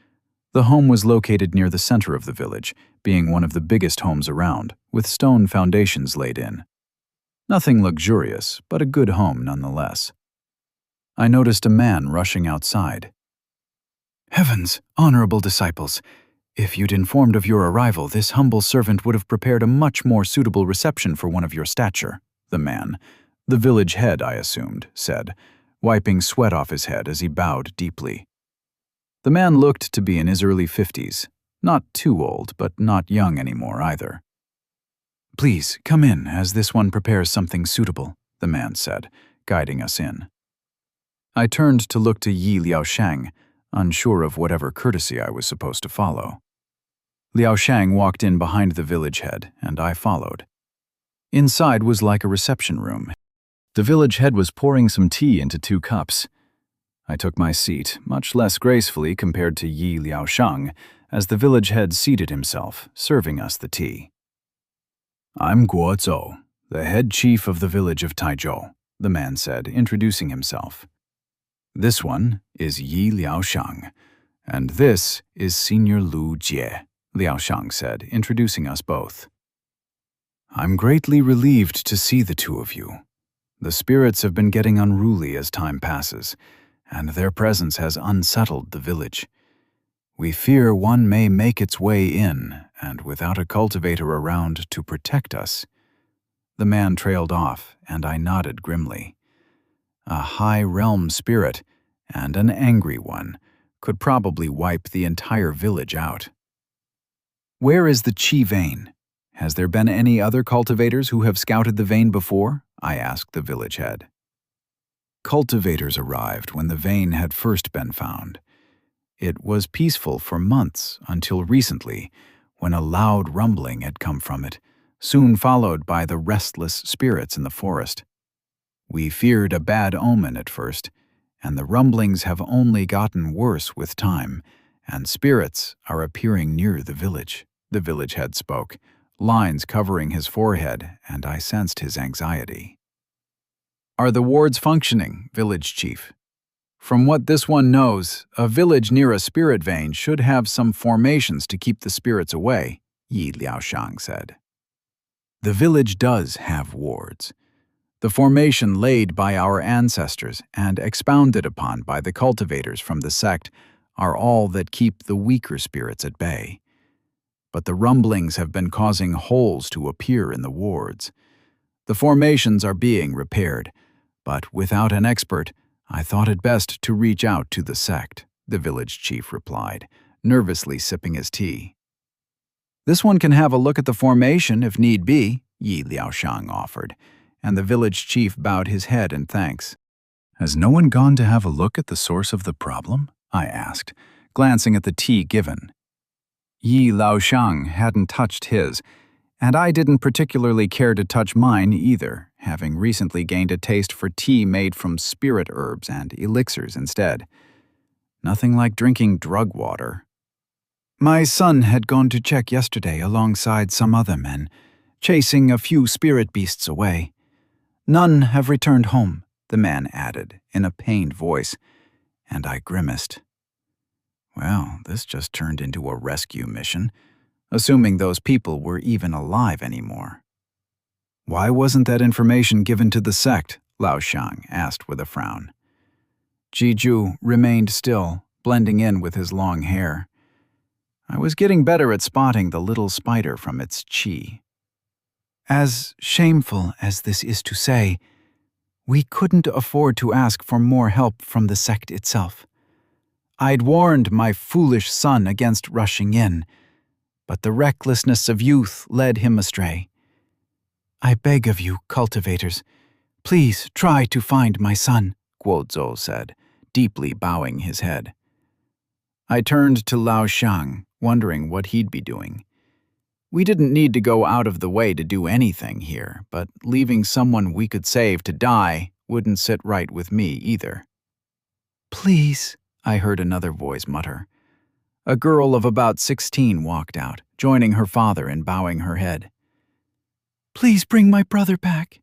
The home was located near the center of the village, being one of the biggest homes around, with stone foundations laid in. Nothing luxurious, but a good home nonetheless. I noticed a man rushing outside. "Heavens, honorable disciples! If you'd informed of your arrival, this humble servant would have prepared a much more suitable reception for one of your stature," the man, the village head I assumed, said, wiping sweat off his head as he bowed deeply. The man looked to be in his early 50s, not too old, but not young anymore either. "Please, come in, as this one prepares something suitable," the man said, guiding us in. I turned to look to Yi Liaoshang, unsure of whatever courtesy I was supposed to follow. Liaoshang walked in behind the village head, and I followed. Inside was like a reception room. The village head was pouring some tea into 2 cups. I took my seat, much less gracefully compared to Yi Liaoshang, as the village head seated himself, serving us the tea. "I'm Guo Zhou, the head chief of the village of Taizhou," the man said, introducing himself. "This one is Yi Liaoshang, and this is Senior Lu Jie," Liaoshang said, introducing us both. "I'm greatly relieved to see the two of you. The spirits have been getting unruly as time passes, and their presence has unsettled the village. We fear one may make its way in, and without a cultivator around to protect us." The man trailed off, and I nodded grimly. A high realm spirit, and an angry one, could probably wipe the entire village out. "Where is the Qi vein? Has there been any other cultivators who have scouted the vein before?" I asked the village head. "Cultivators arrived when the vein had first been found. It was peaceful for months until recently, when a loud rumbling had come from it, soon followed by the restless spirits in the forest. We feared a bad omen at first, and the rumblings have only gotten worse with time, and spirits are appearing near the village head spoke, lines covering his forehead, and I sensed his anxiety. "Are the wards functioning, village chief? From what this one knows, a village near a spirit vein should have some formations to keep the spirits away," Yi Liaoshang said. "The village does have wards. The formation laid by our ancestors and expounded upon by the cultivators from the sect are all that keep the weaker spirits at bay. But the rumblings have been causing holes to appear in the wards. The formations are being repaired, but without an expert, I thought it best to reach out to the sect," the village chief replied, nervously sipping his tea. "This one can have a look at the formation if need be," Yi Liaoshang offered, and the village chief bowed his head in thanks. "Has no one gone to have a look at the source of the problem?" I asked, glancing at the tea given. Yi Liaoshang hadn't touched his, and I didn't particularly care to touch mine either, having recently gained a taste for tea made from spirit herbs and elixirs instead. Nothing like drinking drug water. "My son had gone to check yesterday alongside some other men, chasing a few spirit beasts away. None have returned home," the man added in a pained voice, and I grimaced. Well, this just turned into a rescue mission. assuming those people were even alive anymore. "Why wasn't that information given to the sect?" Lao Shang asked with a frown. Jiju remained still, blending in with his long hair. I was getting better at spotting the little spider from its chi. "As shameful as this is to say, we couldn't afford to ask for more help from the sect itself. I'd warned my foolish son against rushing in, but the recklessness of youth led him astray. I beg of you, cultivators, please try to find my son," Guozhou said, deeply bowing his head. I turned to Lao Shang, wondering what he'd be doing. We didn't need to go out of the way to do anything here, but leaving someone we could save to die wouldn't sit right with me either. "Please," I heard another voice mutter. A girl of about 16 walked out, joining her father in bowing her head. "Please bring my brother back."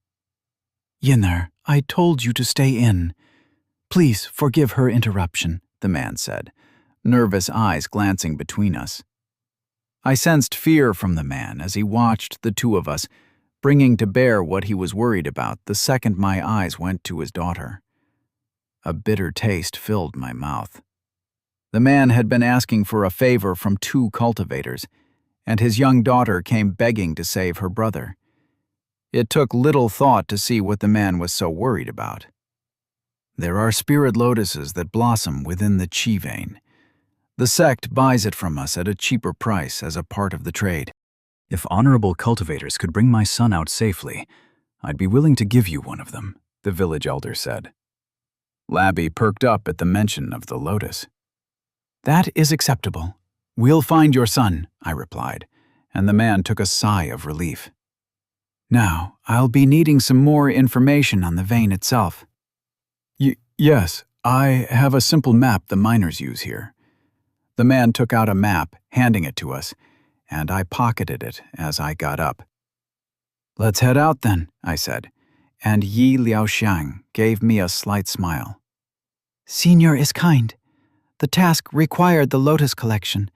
"Yinner, I told you to stay in. Please forgive her interruption," the man said, nervous eyes glancing between us. I sensed fear from the man as he watched the two of us, bringing to bear what he was worried about the second my eyes went to his daughter. A bitter taste filled my mouth. The man had been asking for a favor from 2 cultivators, and his young daughter came begging to save her brother. It took little thought to see what the man was so worried about. There are spirit lotuses that blossom within the chi vein. The sect buys it from us at a cheaper price as a part of the trade. If honorable cultivators could bring my son out safely, I'd be willing to give you one of them, the village elder said. Labby perked up at the mention of the lotus. "That is acceptable. We'll find your son," I replied, and the man took a sigh of relief. "Now, I'll be needing some more information on the vein itself." Yes, I have a simple map the miners use here." The man took out a map, handing it to us, and I pocketed it as I got up. "Let's head out then," I said, and Yi Liaoxiang gave me a slight smile. "Senior is kind. The task required the lotus collection.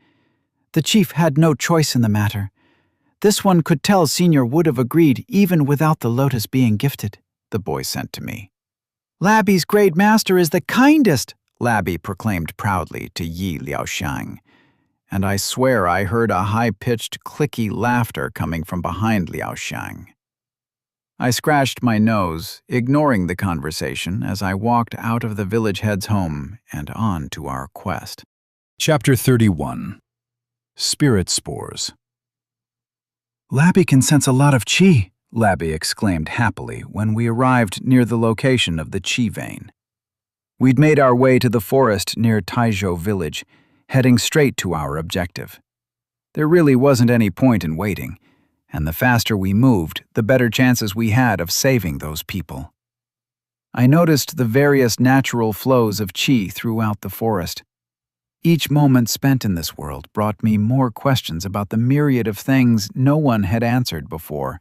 The chief had no choice in the matter. This one could tell Senior would have agreed even without the lotus being gifted," the boy sent to me. "Labby's grade master is the kindest," Labby proclaimed proudly to Yi Liaoxiang, and I swear I heard a high-pitched, clicky laughter coming from behind Liaoxiang. I scratched my nose, ignoring the conversation as I walked out of the village head's home and on to our quest. Chapter 31. Spirit Spores. "Labby can sense a lot of chi," Labby exclaimed happily when we arrived near the location of the chi vein. We'd made our way to the forest near Taizhou village, heading straight to our objective. There really wasn't any point in waiting, and the faster we moved, the better chances we had of saving those people. I noticed the various natural flows of chi throughout the forest. Each moment spent in this world brought me more questions about the myriad of things no one had answered before,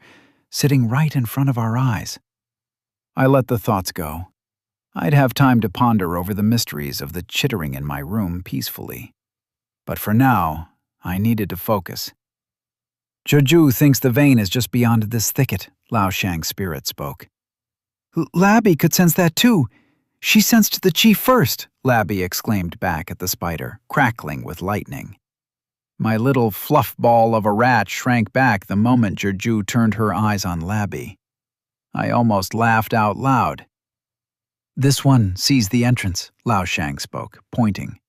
sitting right in front of our eyes. I let the thoughts go. I'd have time to ponder over the mysteries of the chittering in my room peacefully. But for now, I needed to focus. "Zhezhu thinks the vein is just beyond this thicket," Lao Shang's spirit spoke. "Labby could sense that too. She sensed the chi first," Labby exclaimed back at the spider, crackling with lightning. My little fluff ball of a rat shrank back the moment Zhezhu turned her eyes on Labby. I almost laughed out loud. "This one sees the entrance," Lao Shang spoke, pointing.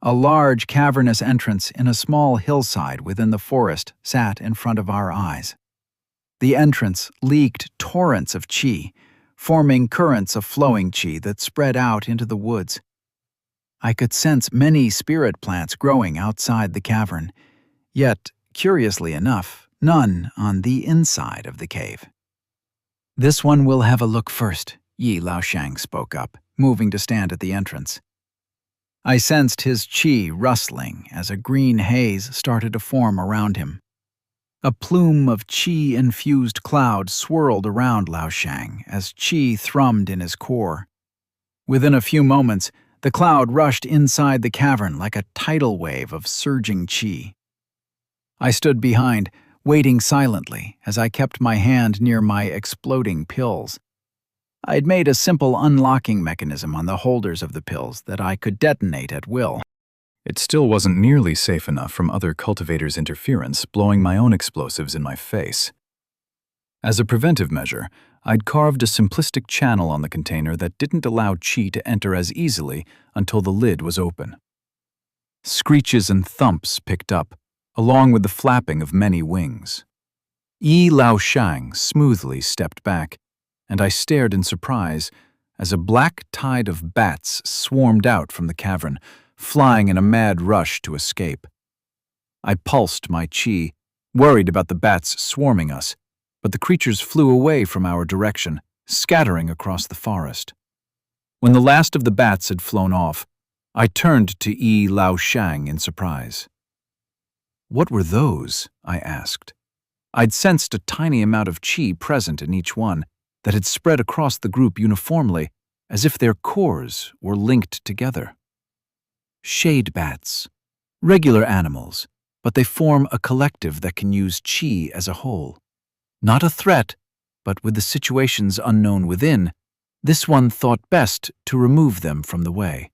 A large, cavernous entrance in a small hillside within the forest sat in front of our eyes. The entrance leaked torrents of chi, forming currents of flowing chi that spread out into the woods. I could sense many spirit plants growing outside the cavern, yet, curiously enough, none on the inside of the cave. "This one will have a look first," Yi Laoshang spoke up, moving to stand at the entrance. I sensed his chi rustling as a green haze started to form around him. A plume of chi-infused cloud swirled around Laoshang as chi thrummed in his core. Within a few moments, the cloud rushed inside the cavern like a tidal wave of surging chi. I stood behind, waiting silently as I kept my hand near my exploding pills. I had made a simple unlocking mechanism on the holders of the pills that I could detonate at will. It still wasn't nearly safe enough from other cultivators' interference, blowing my own explosives in my face. As a preventive measure, I'd carved a simplistic channel on the container that didn't allow qi to enter as easily until the lid was open. Screeches and thumps picked up, along with the flapping of many wings. Yi Laoshang smoothly stepped back, and I stared in surprise as a black tide of bats swarmed out from the cavern, flying in a mad rush to escape. I pulsed my qi, worried about the bats swarming us, but the creatures flew away from our direction, scattering across the forest. When the last of the bats had flown off, I turned to Yi Laoshang in surprise. "What were those?" I asked. I'd sensed a tiny amount of qi present in each one that had spread across the group uniformly, as if their cores were linked together. "Shade bats. Regular animals, but they form a collective that can use qi as a whole. Not a threat, but with the situations unknown within, this one thought best to remove them from the way,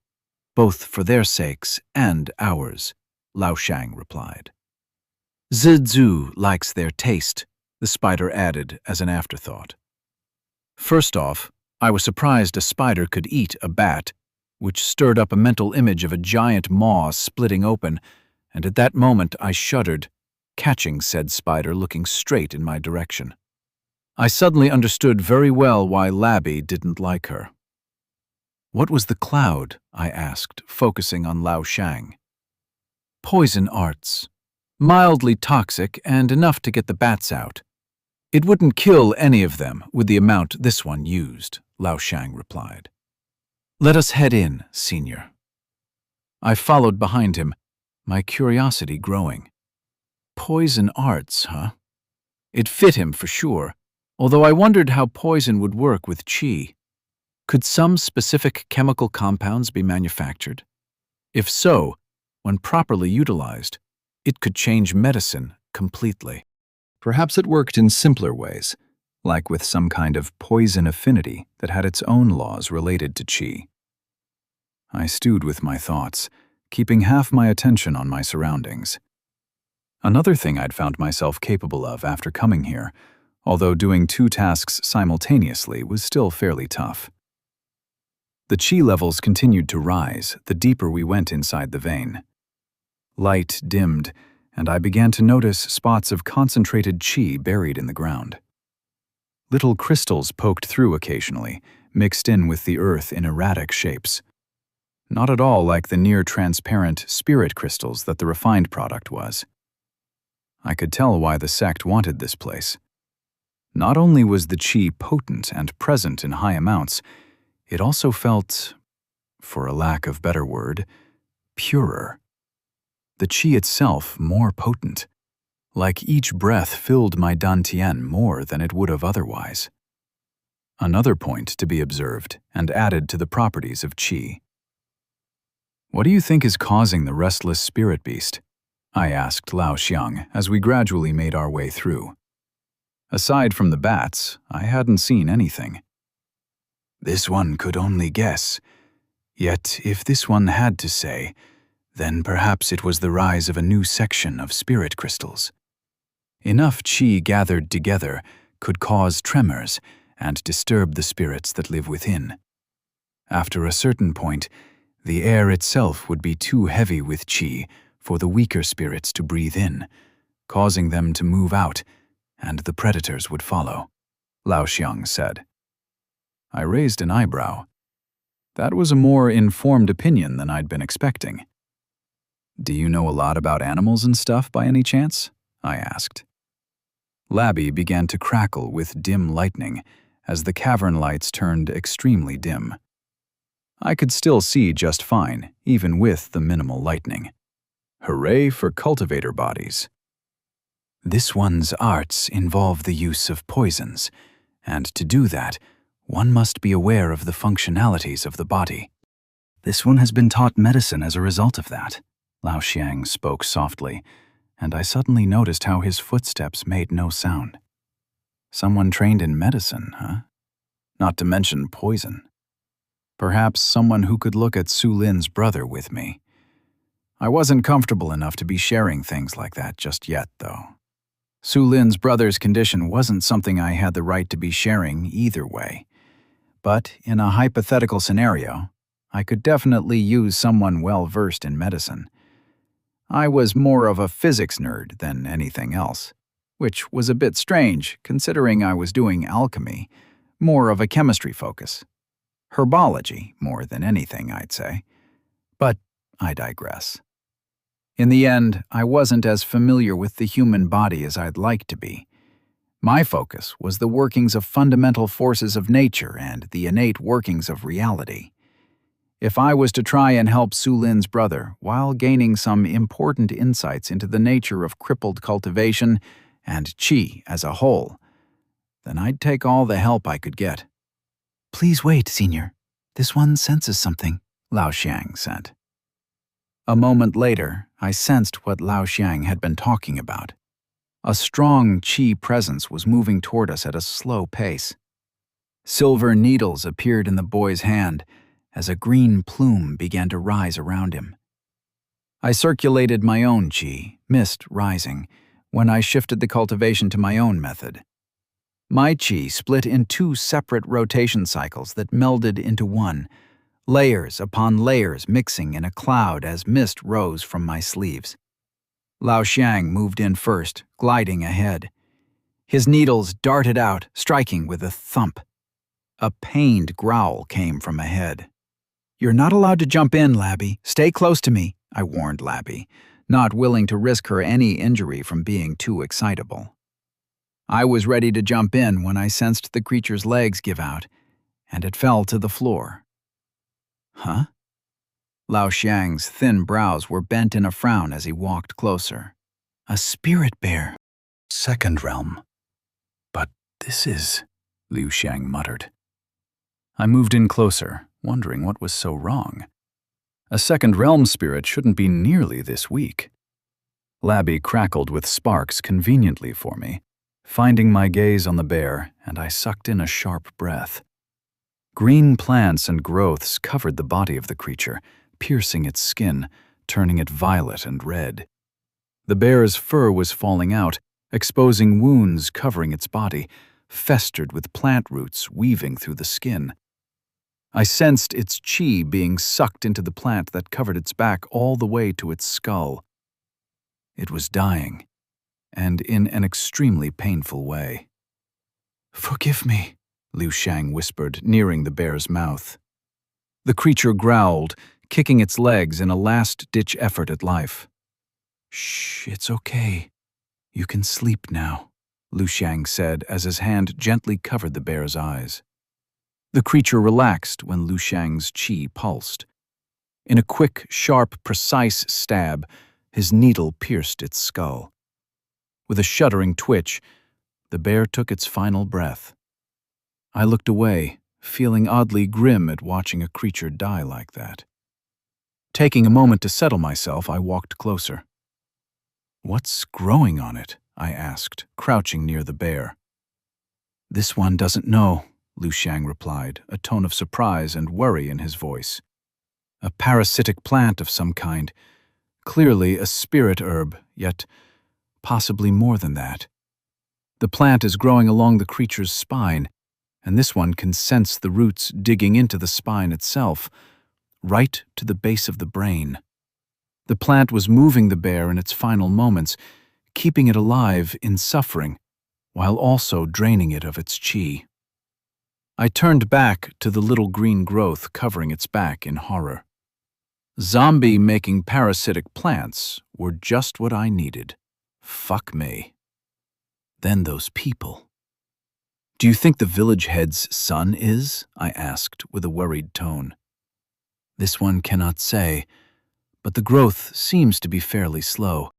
both for their sakes and ours," Laoshang replied. "Zizhu likes their taste," the spider added as an afterthought. First off, I was surprised a spider could eat a bat, which stirred up a mental image of a giant maw splitting open, and at that moment I shuddered, catching said spider looking straight in my direction. I suddenly understood very well why Labby didn't like her. "What was the cloud?" I asked, focusing on Laoshang. "Poison arts. Mildly toxic and enough to get the bats out. It wouldn't kill any of them with the amount this one used," Laoshang replied. "Let us head in, Senior." I followed behind him, my curiosity growing. Poison arts, huh? It fit him for sure, although I wondered how poison would work with qi. Could some specific chemical compounds be manufactured? If so, when properly utilized, it could change medicine completely. Perhaps it worked in simpler ways, like with some kind of poison affinity that had its own laws related to qi. I stewed with my thoughts, keeping half my attention on my surroundings. Another thing I'd found myself capable of after coming here, although doing 2 tasks simultaneously was still fairly tough. The qi levels continued to rise the deeper we went inside the vein. Light dimmed, and I began to notice spots of concentrated qi buried in the ground. Little crystals poked through occasionally, mixed in with the earth in erratic shapes. Not at all like the near-transparent spirit crystals that the refined product was. I could tell why the sect wanted this place. Not only was the qi potent and present in high amounts, it also felt, for a lack of better word, purer. The qi itself more potent, like each breath filled my dantian more than it would have otherwise. Another point to be observed and added to the properties of qi. "What do you think is causing the restless spirit beast?" I asked Lao Xiang as we gradually made our way through. Aside from the bats, I hadn't seen anything. "This one could only guess. Yet if this one had to say, then perhaps it was the rise of a new section of spirit crystals. Enough qi gathered together could cause tremors and disturb the spirits that live within. After a certain point, the air itself would be too heavy with qi for the weaker spirits to breathe in, causing them to move out, and the predators would follow," Lao Xiang said. I raised an eyebrow. That was a more informed opinion than I'd been expecting. "Do you know a lot about animals and stuff by any chance?" I asked. Labby began to crackle with dim lightning as the cavern lights turned extremely dim. I could still see just fine, even with the minimal lightning. Hooray for cultivator bodies. "This one's arts involve the use of poisons, and to do that, one must be aware of the functionalities of the body. This one has been taught medicine as a result of that," Lao Xiang spoke softly, and I suddenly noticed how his footsteps made no sound. Someone trained in medicine, huh? Not to mention poison. Perhaps someone who could look at Su Lin's brother with me. I wasn't comfortable enough to be sharing things like that just yet, though. Su Lin's brother's condition wasn't something I had the right to be sharing either way. But in a hypothetical scenario, I could definitely use someone well-versed in medicine. I was more of a physics nerd than anything else, which was a bit strange considering I was doing alchemy, more of a chemistry focus. Herbology, more than anything, I'd say. But I digress. In the end, I wasn't as familiar with the human body as I'd like to be. My focus was the workings of fundamental forces of nature and the innate workings of reality. If I was to try and help Su Lin's brother while gaining some important insights into the nature of crippled cultivation and qi as a whole, then I'd take all the help I could get. "Please wait, Senior. This one senses something," Lao Xiang said. A moment later, I sensed what Lao Xiang had been talking about. A strong qi presence was moving toward us at a slow pace. Silver needles appeared in the boy's hand as a green plume began to rise around him. I circulated my own qi, mist rising, when I shifted the cultivation to my own method. My qi split in 2 separate rotation cycles that melded into one, layers upon layers mixing in a cloud as mist rose from my sleeves. Lao Xiang moved in first, gliding ahead. His needles darted out, striking with a thump. A pained growl came from ahead. "You're not allowed to jump in, Labby. Stay close to me," I warned Labby, not willing to risk her any injury from being too excitable. I was ready to jump in when I sensed the creature's legs give out, and it fell to the floor. "Huh?" Lao Xiang's thin brows were bent in a frown as he walked closer. "A spirit bear. Second realm. But this is," Liu Xiang muttered. I moved in closer, wondering what was so wrong. A second realm spirit shouldn't be nearly this weak. Labby crackled with sparks conveniently for me, finding my gaze on the bear, and I sucked in a sharp breath. Green plants and growths covered the body of the creature, piercing its skin, turning it violet and red. The bear's fur was falling out, exposing wounds covering its body, festered with plant roots weaving through the skin. I sensed its qi being sucked into the plant that covered its back all the way to its skull. It was dying, and in an extremely painful way. "Forgive me," Liu Xiang whispered, nearing the bear's mouth. The creature growled, kicking its legs in a last-ditch effort at life. "Shh, it's okay. You can sleep now," Liu Xiang said as his hand gently covered the bear's eyes. The creature relaxed when Liu Xiang's qi pulsed. In a quick, sharp, precise stab, his needle pierced its skull. With a shuddering twitch, the bear took its final breath. I looked away, feeling oddly grim at watching a creature die like that. Taking a moment to settle myself, I walked closer. "What's growing on it?" I asked, crouching near the bear. "This one doesn't know," Liu Xiang replied, a tone of surprise and worry in his voice. "A parasitic plant of some kind. Clearly a spirit herb, yet possibly more than that. The plant is growing along the creature's spine, and this one can sense the roots digging into the spine itself, right to the base of the brain. The plant was moving the bear in its final moments, keeping it alive in suffering, while also draining it of its qi." I turned back to the little green growth covering its back in horror. Zombie-making parasitic plants were just what I needed. Fuck me. Then those people. "Do you think the village head's son is?" I asked with a worried tone. "This one cannot say, but the growth seems to be fairly slow."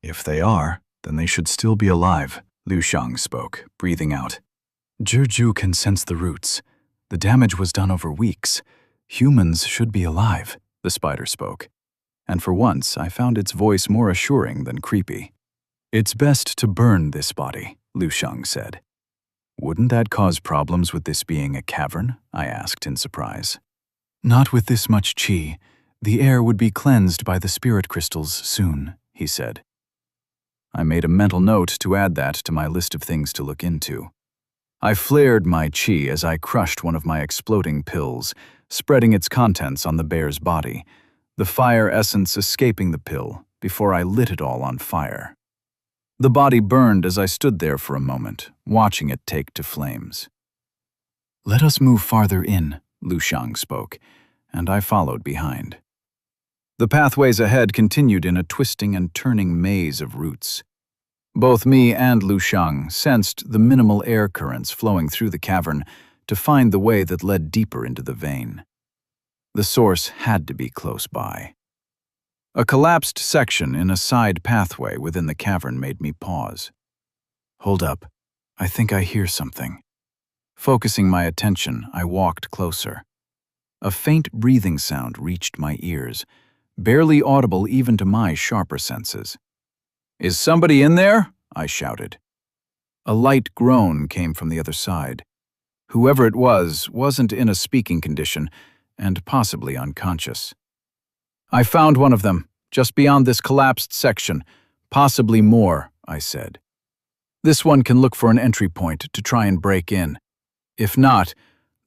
"If they are, then they should still be alive," Liu Xiang spoke, breathing out. "Zhizhu can sense the roots. The damage was done over weeks. Humans should be alive," the spider spoke. And for once, I found its voice more assuring than creepy. "It's best to burn this body," Lu Sheng said. "Wouldn't that cause problems with this being a cavern?" I asked in surprise. "Not with this much qi. The air would be cleansed by the spirit crystals soon," he said. I made a mental note to add that to my list of things to look into. I flared my qi as I crushed one of my exploding pills, spreading its contents on the bear's body, the fire essence escaping the pill before I lit it all on fire. The body burned as I stood there for a moment, watching it take to flames. "Let us move farther in," Lu Sheng spoke, and I followed behind. The pathways ahead continued in a twisting and turning maze of roots. Both me and Lu Sheng sensed the minimal air currents flowing through the cavern to find the way that led deeper into the vein. The source had to be close by. A collapsed section in a side pathway within the cavern made me pause. "Hold up. I think I hear something." Focusing my attention, I walked closer. A faint breathing sound reached my ears, barely audible even to my sharper senses. "Is somebody in there?" I shouted. A light groan came from the other side. Whoever it was wasn't in a speaking condition and possibly unconscious. "I found one of them, just beyond this collapsed section. Possibly more," I said. "This one can look for an entry point to try and break in. If not,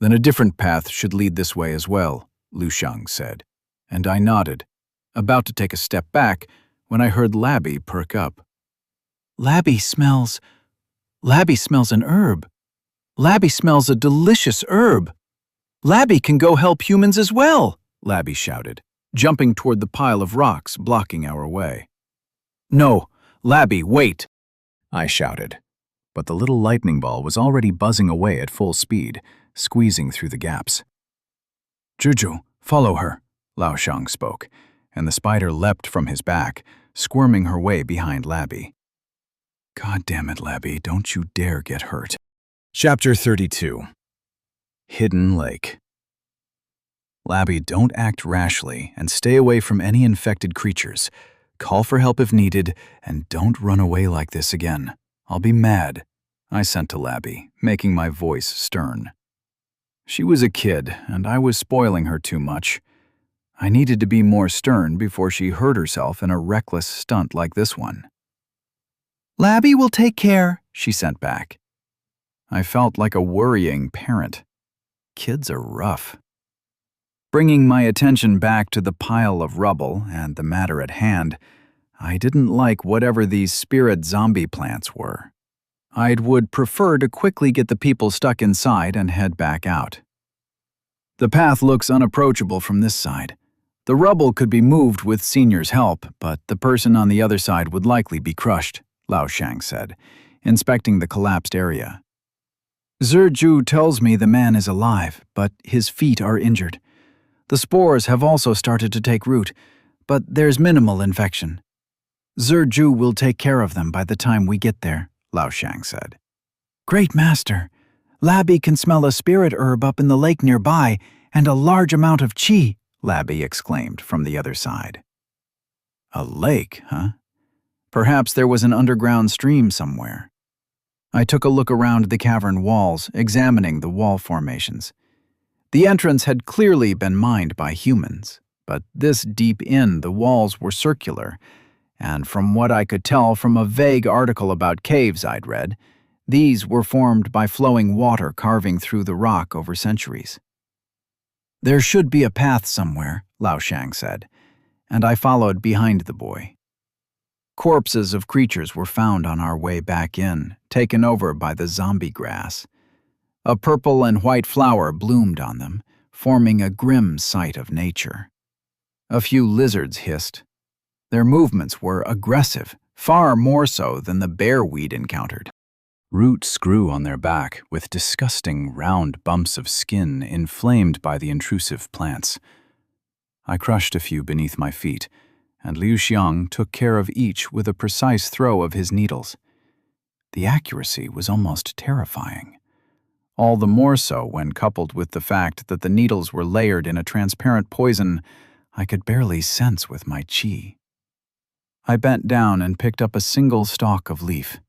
then a different path should lead this way as well," Lu Sheng said, and I nodded, about to take a step back when I heard Labby perk up. Labby smells an herb. Labby smells a delicious herb. Labby can go help humans as well," Labby shouted, jumping toward the pile of rocks blocking our way. "No, Labby, wait," I shouted, but the little lightning ball was already buzzing away at full speed, squeezing through the gaps. "Juju, follow her," Lao Sheng spoke, and the spider leapt from his back, squirming her way behind Labby. "God damn it, Labby, don't you dare get hurt." Chapter 32. Hidden Lake. "Labby, don't act rashly and stay away from any infected creatures. Call for help if needed, and don't run away like this again. I'll be mad," I sent to Labby, making my voice stern. She was a kid, and I was spoiling her too much. I needed to be more stern before she hurt herself in a reckless stunt like this one. "Labby will take care," she sent back. I felt like a worrying parent. Kids are rough. Bringing my attention back to the pile of rubble and the matter at hand, I didn't like whatever these spirit zombie plants were. I would prefer to quickly get the people stuck inside and head back out. The path looks unapproachable from this side. The rubble could be moved with Senior's help, but the person on the other side would likely be crushed, Lao Sheng said, inspecting the collapsed area. "Zhu tells me the man is alive, but his feet are injured. The spores have also started to take root, but there's minimal infection. Zhu will take care of them by the time we get there," Lao Sheng said. "Great master! Labby can smell a spirit herb up in the lake nearby, and a large amount of qi," Labby exclaimed from the other side. A lake, huh? Perhaps there was an underground stream somewhere. I took a look around the cavern walls, examining the wall formations. The entrance had clearly been mined by humans, but this deep in, the walls were circular, and from what I could tell from a vague article about caves I'd read, these were formed by flowing water carving through the rock over centuries. "There should be a path somewhere," Lao Sheng said, and I followed behind the boy. Corpses of creatures were found on our way back in, taken over by the zombie grass. A purple and white flower bloomed on them, forming a grim sight of nature. A few lizards hissed. Their movements were aggressive, far more so than the bear we'd encountered. Roots grew on their back with disgusting round bumps of skin inflamed by the intrusive plants. I crushed a few beneath my feet, and Liu Xiang took care of each with a precise throw of his needles. The accuracy was almost terrifying. All the more so when coupled with the fact that the needles were layered in a transparent poison I could barely sense with my qi. I bent down and picked up a single stalk of leaf.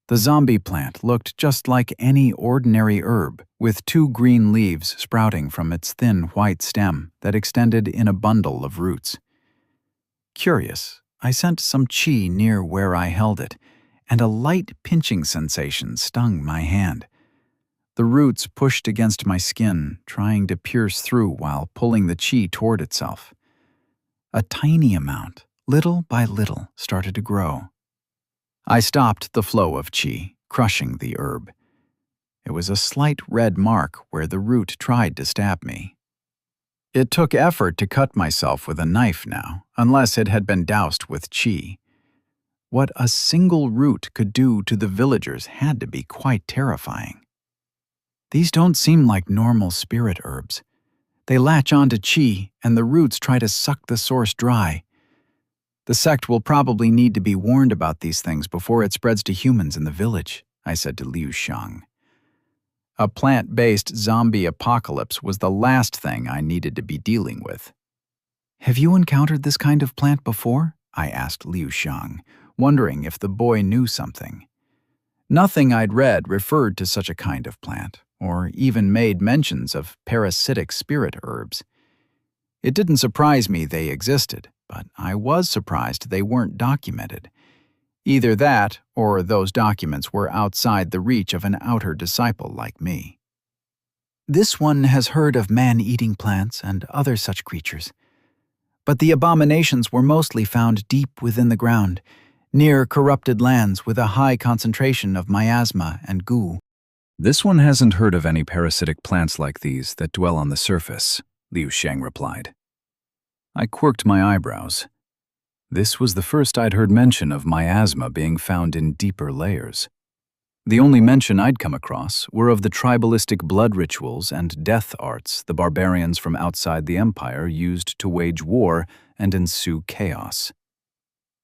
The zombie plant looked just like any ordinary herb, with 2 green leaves sprouting from its thin white stem that extended in a bundle of roots. Curious, I sent some chi near where I held it, and a light pinching sensation stung my hand. The roots pushed against my skin, trying to pierce through while pulling the chi toward itself. A tiny amount, little by little, started to grow. I stopped the flow of chi, crushing the herb. It was a slight red mark where the root tried to stab me. It took effort to cut myself with a knife now, unless it had been doused with chi. What a single root could do to the villagers had to be quite terrifying. These don't seem like normal spirit herbs. They latch onto chi, and the roots try to suck the source dry. The sect will probably need to be warned about these things before it spreads to humans in the village, I said to Liu Xiang. A plant-based zombie apocalypse was the last thing I needed to be dealing with. Have you encountered this kind of plant before? I asked Liu Xiang, wondering if the boy knew something. Nothing I'd read referred to such a kind of plant, or even made mentions of parasitic spirit herbs. It didn't surprise me they existed, but I was surprised they weren't documented. Either that, or those documents were outside the reach of an outer disciple like me. This one has heard of man-eating plants and other such creatures, but the abominations were mostly found deep within the ground, near corrupted lands with a high concentration of miasma and goo. This one hasn't heard of any parasitic plants like these that dwell on the surface, Liu Xiang replied. I quirked my eyebrows. This was the first I'd heard mention of miasma being found in deeper layers. The only mention I'd come across were of the tribalistic blood rituals and death arts the barbarians from outside the empire used to wage war and ensue chaos.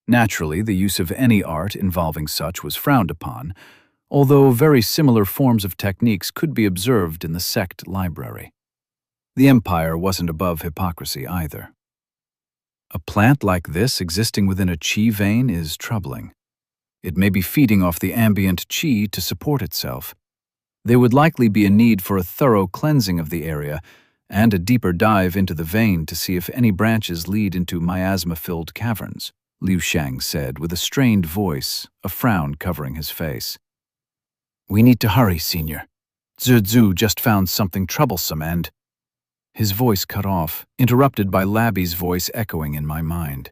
Naturally, the use of any art involving such was frowned upon, although very similar forms of techniques could be observed in the sect library. The empire wasn't above hypocrisy either. A plant like this existing within a chi vein is troubling. It may be feeding off the ambient chi to support itself. There would likely be a need for a thorough cleansing of the area and a deeper dive into the vein to see if any branches lead into miasma-filled caverns, Liu Xiang said with a strained voice, a frown covering his face. We need to hurry, Senior. Zhu just found something troublesome and... His voice cut off, interrupted by Labby's voice echoing in my mind.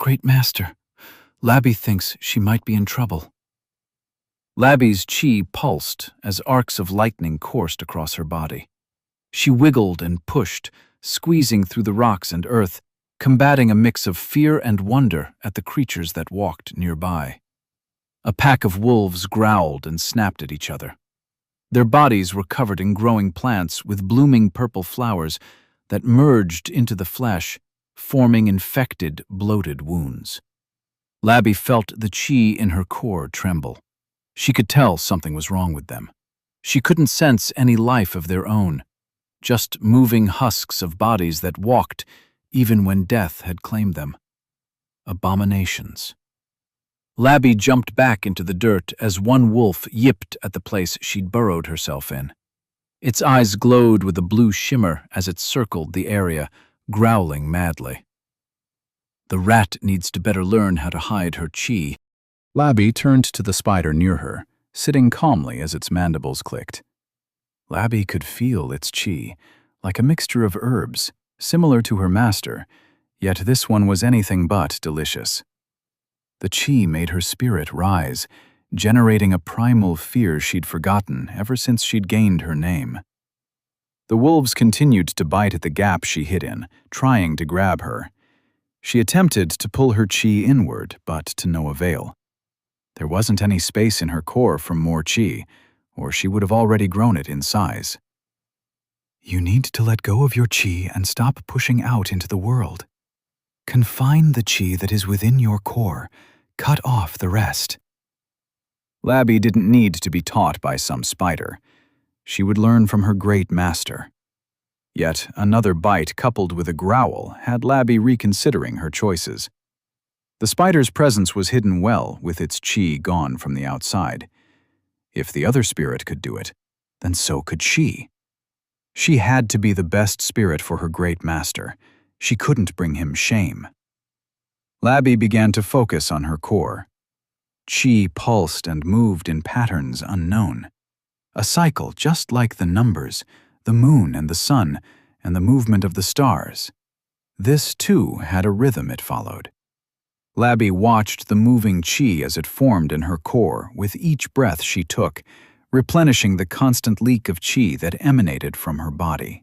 Great Master, Labby thinks she might be in trouble. Labby's chi pulsed as arcs of lightning coursed across her body. She wiggled and pushed, squeezing through the rocks and earth, combating a mix of fear and wonder at the creatures that walked nearby. A pack of wolves growled and snapped at each other. Their bodies were covered in growing plants with blooming purple flowers that merged into the flesh, forming infected, bloated wounds. Labby felt the chi in her core tremble. She could tell something was wrong with them. She couldn't sense any life of their own, just moving husks of bodies that walked even when death had claimed them. Abominations. Labby jumped back into the dirt as one wolf yipped at the place she'd burrowed herself in. Its eyes glowed with a blue shimmer as it circled the area, growling madly. The rat needs to better learn how to hide her chi. Labby turned to the spider near her, sitting calmly as its mandibles clicked. Labby could feel its chi, like a mixture of herbs, similar to her master, yet this one was anything but delicious. The chi made her spirit rise, generating a primal fear she'd forgotten ever since she'd gained her name. The wolves continued to bite at the gap she hid in, trying to grab her. She attempted to pull her chi inward, but to no avail. There wasn't any space in her core for more chi, or she would have already grown it in size. You need to let go of your chi and stop pushing out into the world. Confine the chi that is within your core. Cut off the rest. Labby didn't need to be taught by some spider. She would learn from her great master. Yet another bite coupled with a growl had Labby reconsidering her choices. The spider's presence was hidden well, with its chi gone from the outside. If the other spirit could do it, then so could she. She had to be the best spirit for her great master. She couldn't bring him shame. Labby began to focus on her core. Chi pulsed and moved in patterns unknown. A cycle just like the numbers, the moon and the sun, and the movement of the stars. This, too, had a rhythm it followed. Labby watched the moving chi as it formed in her core with each breath she took, replenishing the constant leak of chi that emanated from her body.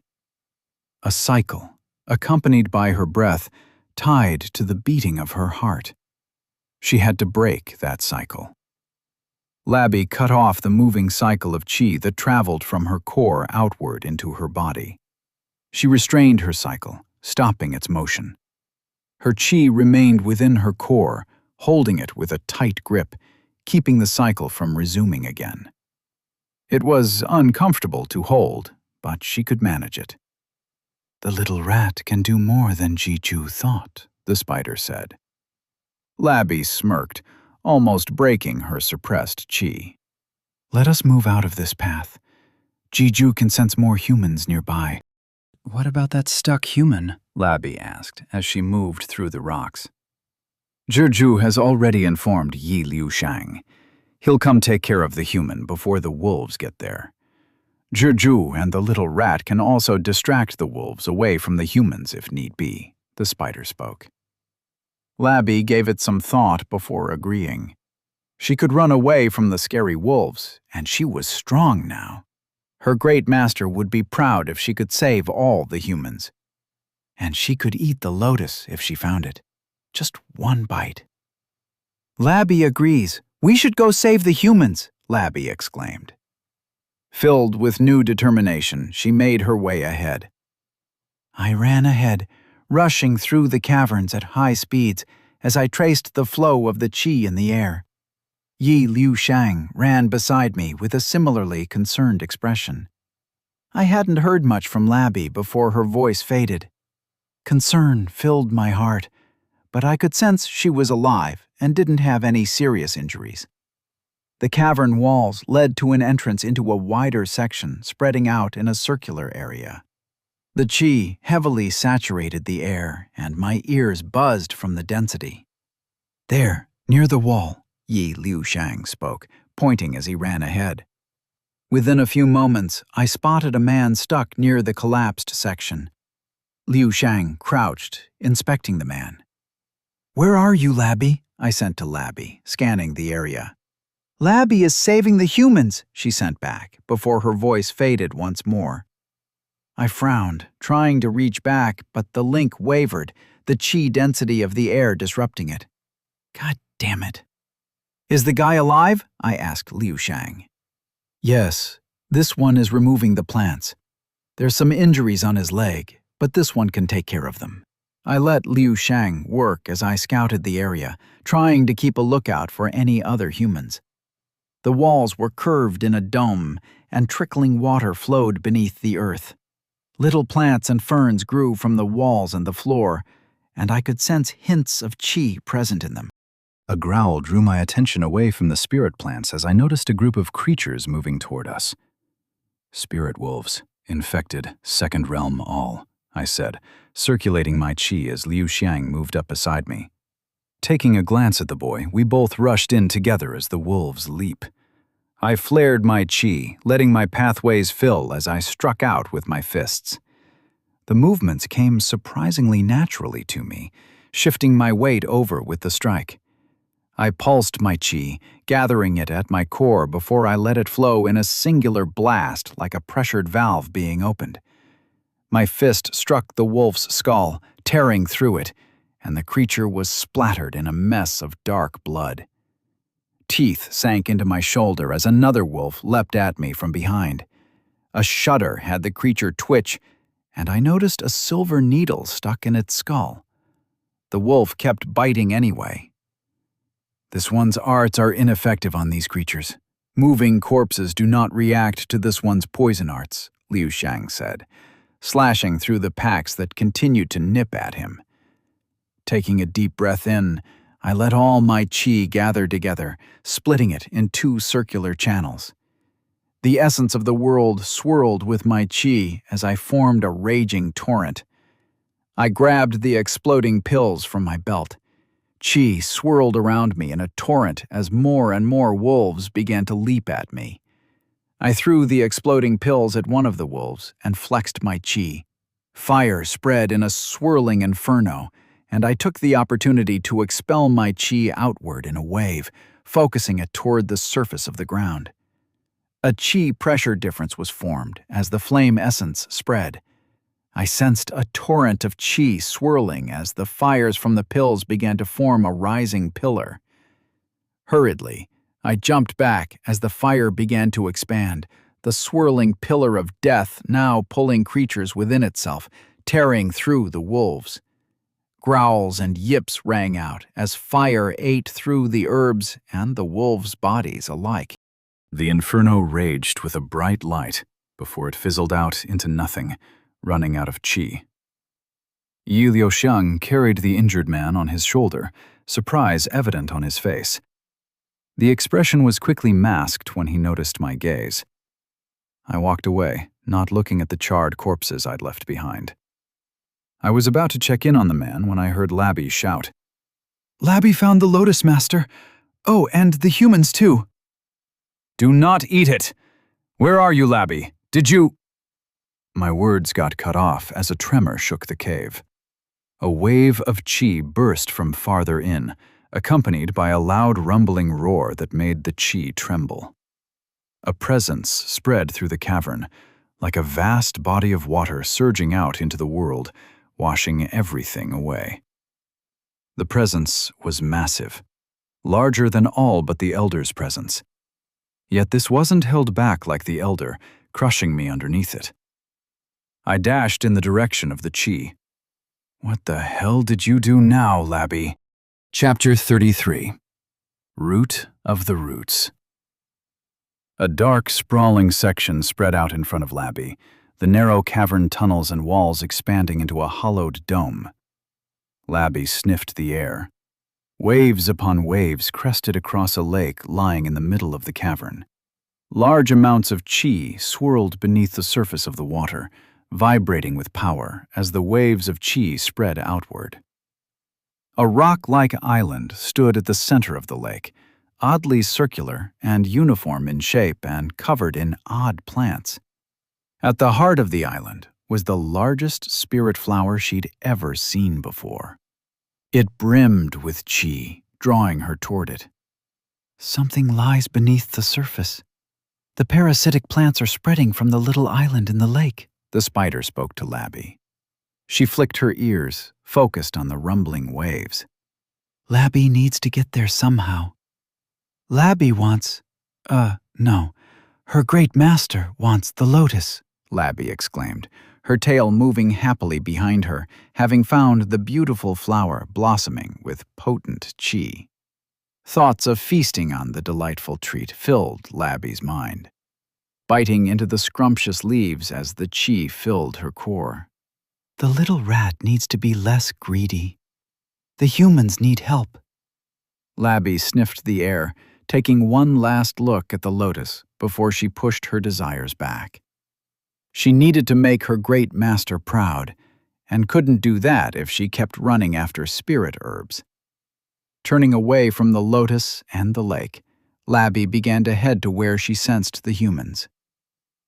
A cycle, accompanied by her breath, tied to the beating of her heart. She had to break that cycle. Labby cut off the moving cycle of chi that traveled from her core outward into her body. She restrained her cycle, stopping its motion. Her chi remained within her core, holding it with a tight grip, keeping the cycle from resuming again. It was uncomfortable to hold, but she could manage it. "The little rat can do more than Jiju thought," the spider said. Labby smirked, almost breaking her suppressed chi. "Let us move out of this path. Jiju can sense more humans nearby." "What about that stuck human?" Labby asked as she moved through the rocks. "Zhizhu has already informed Yi Liushang. He'll come take care of the human before the wolves get there. Zhizhu and the little rat can also distract the wolves away from the humans if need be," the spider spoke. Labby gave it some thought before agreeing. She could run away from the scary wolves, and she was strong now. Her great master would be proud if she could save all the humans. And she could eat the lotus if she found it. Just one bite. "Labby agrees. We should go save the humans," Labby exclaimed. Filled with new determination, she made her way ahead. I ran ahead, rushing through the caverns at high speeds as I traced the flow of the chi in the air. Yi Liushang ran beside me with a similarly concerned expression. I hadn't heard much from Labby before her voice faded. Concern filled my heart, but I could sense she was alive and didn't have any serious injuries. The cavern walls led to an entrance into a wider section spreading out in a circular area. The chi heavily saturated the air, and my ears buzzed from the density. "There, near the wall," Yi Liushang spoke, pointing as he ran ahead. Within a few moments, I spotted a man stuck near the collapsed section. Liushang crouched, inspecting the man. "Where are you, Labby?" I sent to Labby, scanning the area. "Labby is saving the humans," she sent back, before her voice faded once more. I frowned, trying to reach back, but the link wavered, the chi density of the air disrupting it. God damn it. "Is the guy alive?" I asked Liushang. "Yes, this one is removing the plants. There's some injuries on his leg, but this one can take care of them." I let Liushang work as I scouted the area, trying to keep a lookout for any other humans. The walls were curved in a dome, and trickling water flowed beneath the earth. Little plants and ferns grew from the walls and the floor, and I could sense hints of chi present in them. A growl drew my attention away from the spirit plants as I noticed a group of creatures moving toward us. "Spirit wolves, infected, second realm all," I said, circulating my chi as Liushang moved up beside me. Taking a glance at the boy, we both rushed in together as the wolves leap. I flared my chi, letting my pathways fill as I struck out with my fists. The movements came surprisingly naturally to me, shifting my weight over with the strike. I pulsed my chi, gathering it at my core before I let it flow in a singular blast like a pressured valve being opened. My fist struck the wolf's skull, tearing through it, and the creature was splattered in a mess of dark blood. Teeth sank into my shoulder as another wolf leapt at me from behind. A shudder had the creature twitch, and I noticed a silver needle stuck in its skull. The wolf kept biting anyway. "This one's arts are ineffective on these creatures. Moving corpses do not react to this one's poison arts," Liushang said, slashing through the packs that continued to nip at him. Taking a deep breath in, I let all my qi gather together, splitting it in 2 circular channels. The essence of the world swirled with my qi as I formed a raging torrent. I grabbed the exploding pills from my belt. Qi swirled around me in a torrent as more and more wolves began to leap at me. I threw the exploding pills at one of the wolves and flexed my qi. Fire spread in a swirling inferno, and I took the opportunity to expel my qi outward in a wave, focusing it toward the surface of the ground. A qi pressure difference was formed as the flame essence spread. I sensed a torrent of qi swirling as the fires from the pills began to form a rising pillar. Hurriedly, I jumped back as the fire began to expand, the swirling pillar of death now pulling creatures within itself, tearing through the wolves. Growls and yips rang out as fire ate through the herbs and the wolves' bodies alike. The inferno raged with a bright light before it fizzled out into nothing, running out of qi. Yi Liuxiang carried the injured man on his shoulder, surprise evident on his face. The expression was quickly masked when he noticed my gaze. I walked away, not looking at the charred corpses I'd left behind. I was about to check in on the man when I heard Labby shout, "Labby found the Lotus Master! Oh, and the humans too!" "Do not eat it! Where are you, Labby? Did you—" My words got cut off as a tremor shook the cave. A wave of qi burst from farther in, accompanied by a loud rumbling roar that made the qi tremble. A presence spread through the cavern, like a vast body of water surging out into the world, washing everything away. The presence was massive, larger than all but the Elder's presence. Yet this wasn't held back like the Elder, crushing me underneath it. I dashed in the direction of the qi. What the hell did you do now, Labby? Chapter 33. Root of the Roots. A dark, sprawling section spread out in front of Labby, the narrow cavern tunnels and walls expanding into a hollowed dome. Labby sniffed the air. Waves upon waves crested across a lake lying in the middle of the cavern. Large amounts of qi swirled beneath the surface of the water, vibrating with power as the waves of qi spread outward. A rock-like island stood at the center of the lake, oddly circular and uniform in shape and covered in odd plants. At the heart of the island was the largest spirit flower she'd ever seen before. It brimmed with qi, drawing her toward it. "Something lies beneath the surface. The parasitic plants are spreading from the little island in the lake," the spider spoke to Labby. She flicked her ears, focused on the rumbling waves. "Labby needs to get there somehow. Labby wants, no, her great master wants the lotus," Labby exclaimed, her tail moving happily behind her, having found the beautiful flower blossoming with potent qi. Thoughts of feasting on the delightful treat filled Labby's mind, biting into the scrumptious leaves as the qi filled her core. "The little rat needs to be less greedy. The humans need help." Labby sniffed the air, taking one last look at the lotus before she pushed her desires back. She needed to make her great master proud, and couldn't do that if she kept running after spirit herbs. Turning away from the lotus and the lake, Labby began to head to where she sensed the humans.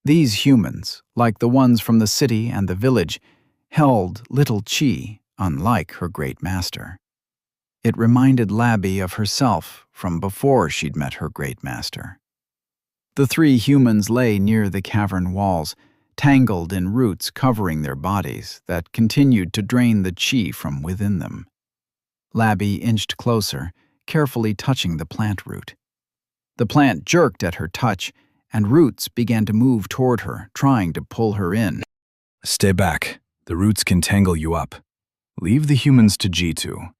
These humans, like the ones from the city and the village, held little qi, unlike her great master. It reminded Labby of herself from before she'd met her great master. The 3 humans lay near the cavern walls, tangled in roots covering their bodies that continued to drain the qi from within them. Labby inched closer, carefully touching the plant root. The plant jerked at her touch, and roots began to move toward her, trying to pull her in. "Stay back. The roots can tangle you up. Leave the humans to G2.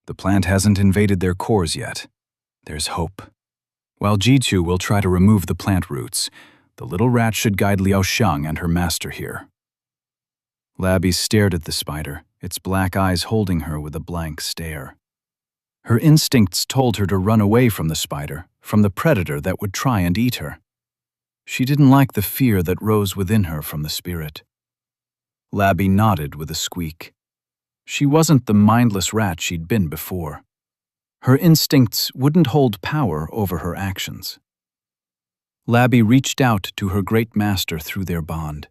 The plant hasn't invaded their cores yet. There's hope. While G2 will try to remove the plant roots, the little rat should guide Liuxiang and her master here." Labby stared at the spider, its black eyes holding her with a blank stare. Her instincts told her to run away from the spider, from the predator that would try and eat her. She didn't like the fear that rose within her from the spirit. Labby nodded with a squeak. She wasn't the mindless rat she'd been before. Her instincts wouldn't hold power over her actions. Labby reached out to her great master through their bond.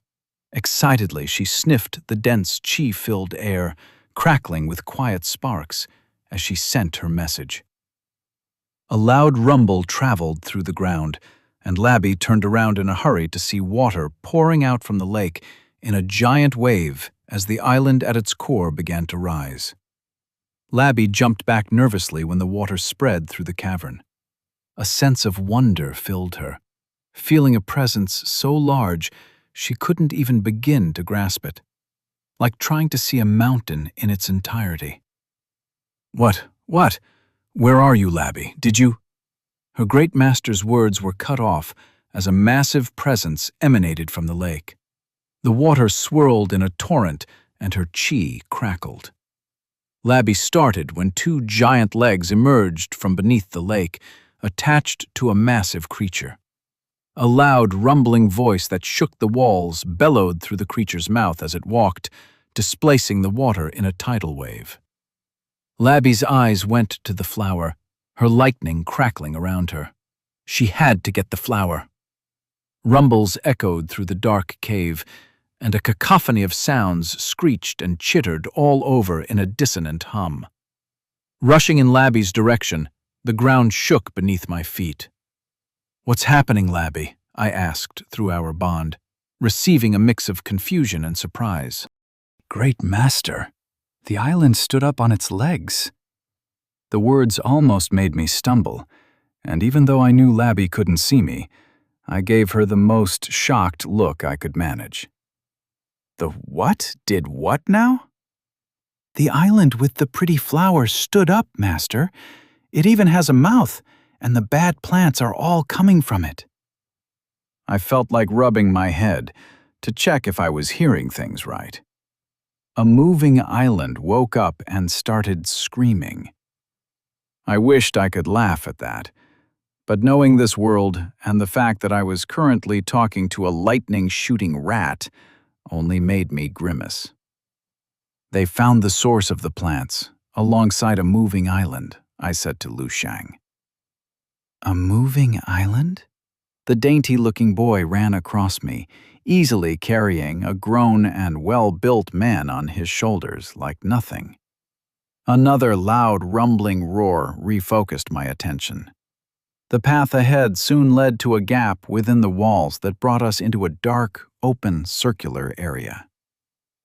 Excitedly, she sniffed the dense chi-filled air, crackling with quiet sparks, as she sent her message. A loud rumble traveled through the ground, and Labby turned around in a hurry to see water pouring out from the lake in a giant wave as the island at its core began to rise. Labby jumped back nervously when the water spread through the cavern. A sense of wonder filled her, feeling a presence so large she couldn't even begin to grasp it, like trying to see a mountain in its entirety. What? Where are you, Labby? Did you? Her great master's words were cut off as a massive presence emanated from the lake. The water swirled in a torrent and her chi crackled. Labby started when two giant legs emerged from beneath the lake, attached to a massive creature. A loud, rumbling voice that shook the walls bellowed through the creature's mouth as it walked, displacing the water in a tidal wave. Labby's eyes went to the flower, her lightning crackling around her. She had to get the flower. Rumbles echoed through the dark cave, and a cacophony of sounds screeched and chittered all over in a dissonant hum. Rushing in Labby's direction, the ground shook beneath my feet. "What's happening, Labby?" I asked through our bond, receiving a mix of confusion and surprise. "Great Master, the island stood up on its legs." The words almost made me stumble, and even though I knew Labby couldn't see me, I gave her the most shocked look I could manage. "The what? Did what now?" "The island with the pretty flowers stood up, Master. It even has a mouth, and the bad plants are all coming from it." I felt like rubbing my head to check if I was hearing things right. A moving island woke up and started screaming. I wished I could laugh at that, but knowing this world and the fact that I was currently talking to a lightning-shooting rat only made me grimace. "They found the source of the plants, alongside a moving island," I said to Lu Shang. "A moving island?" The dainty-looking boy ran across me, easily carrying a grown and well-built man on his shoulders like nothing. Another loud, rumbling roar refocused my attention. The path ahead soon led to a gap within the walls that brought us into a dark, open, circular area.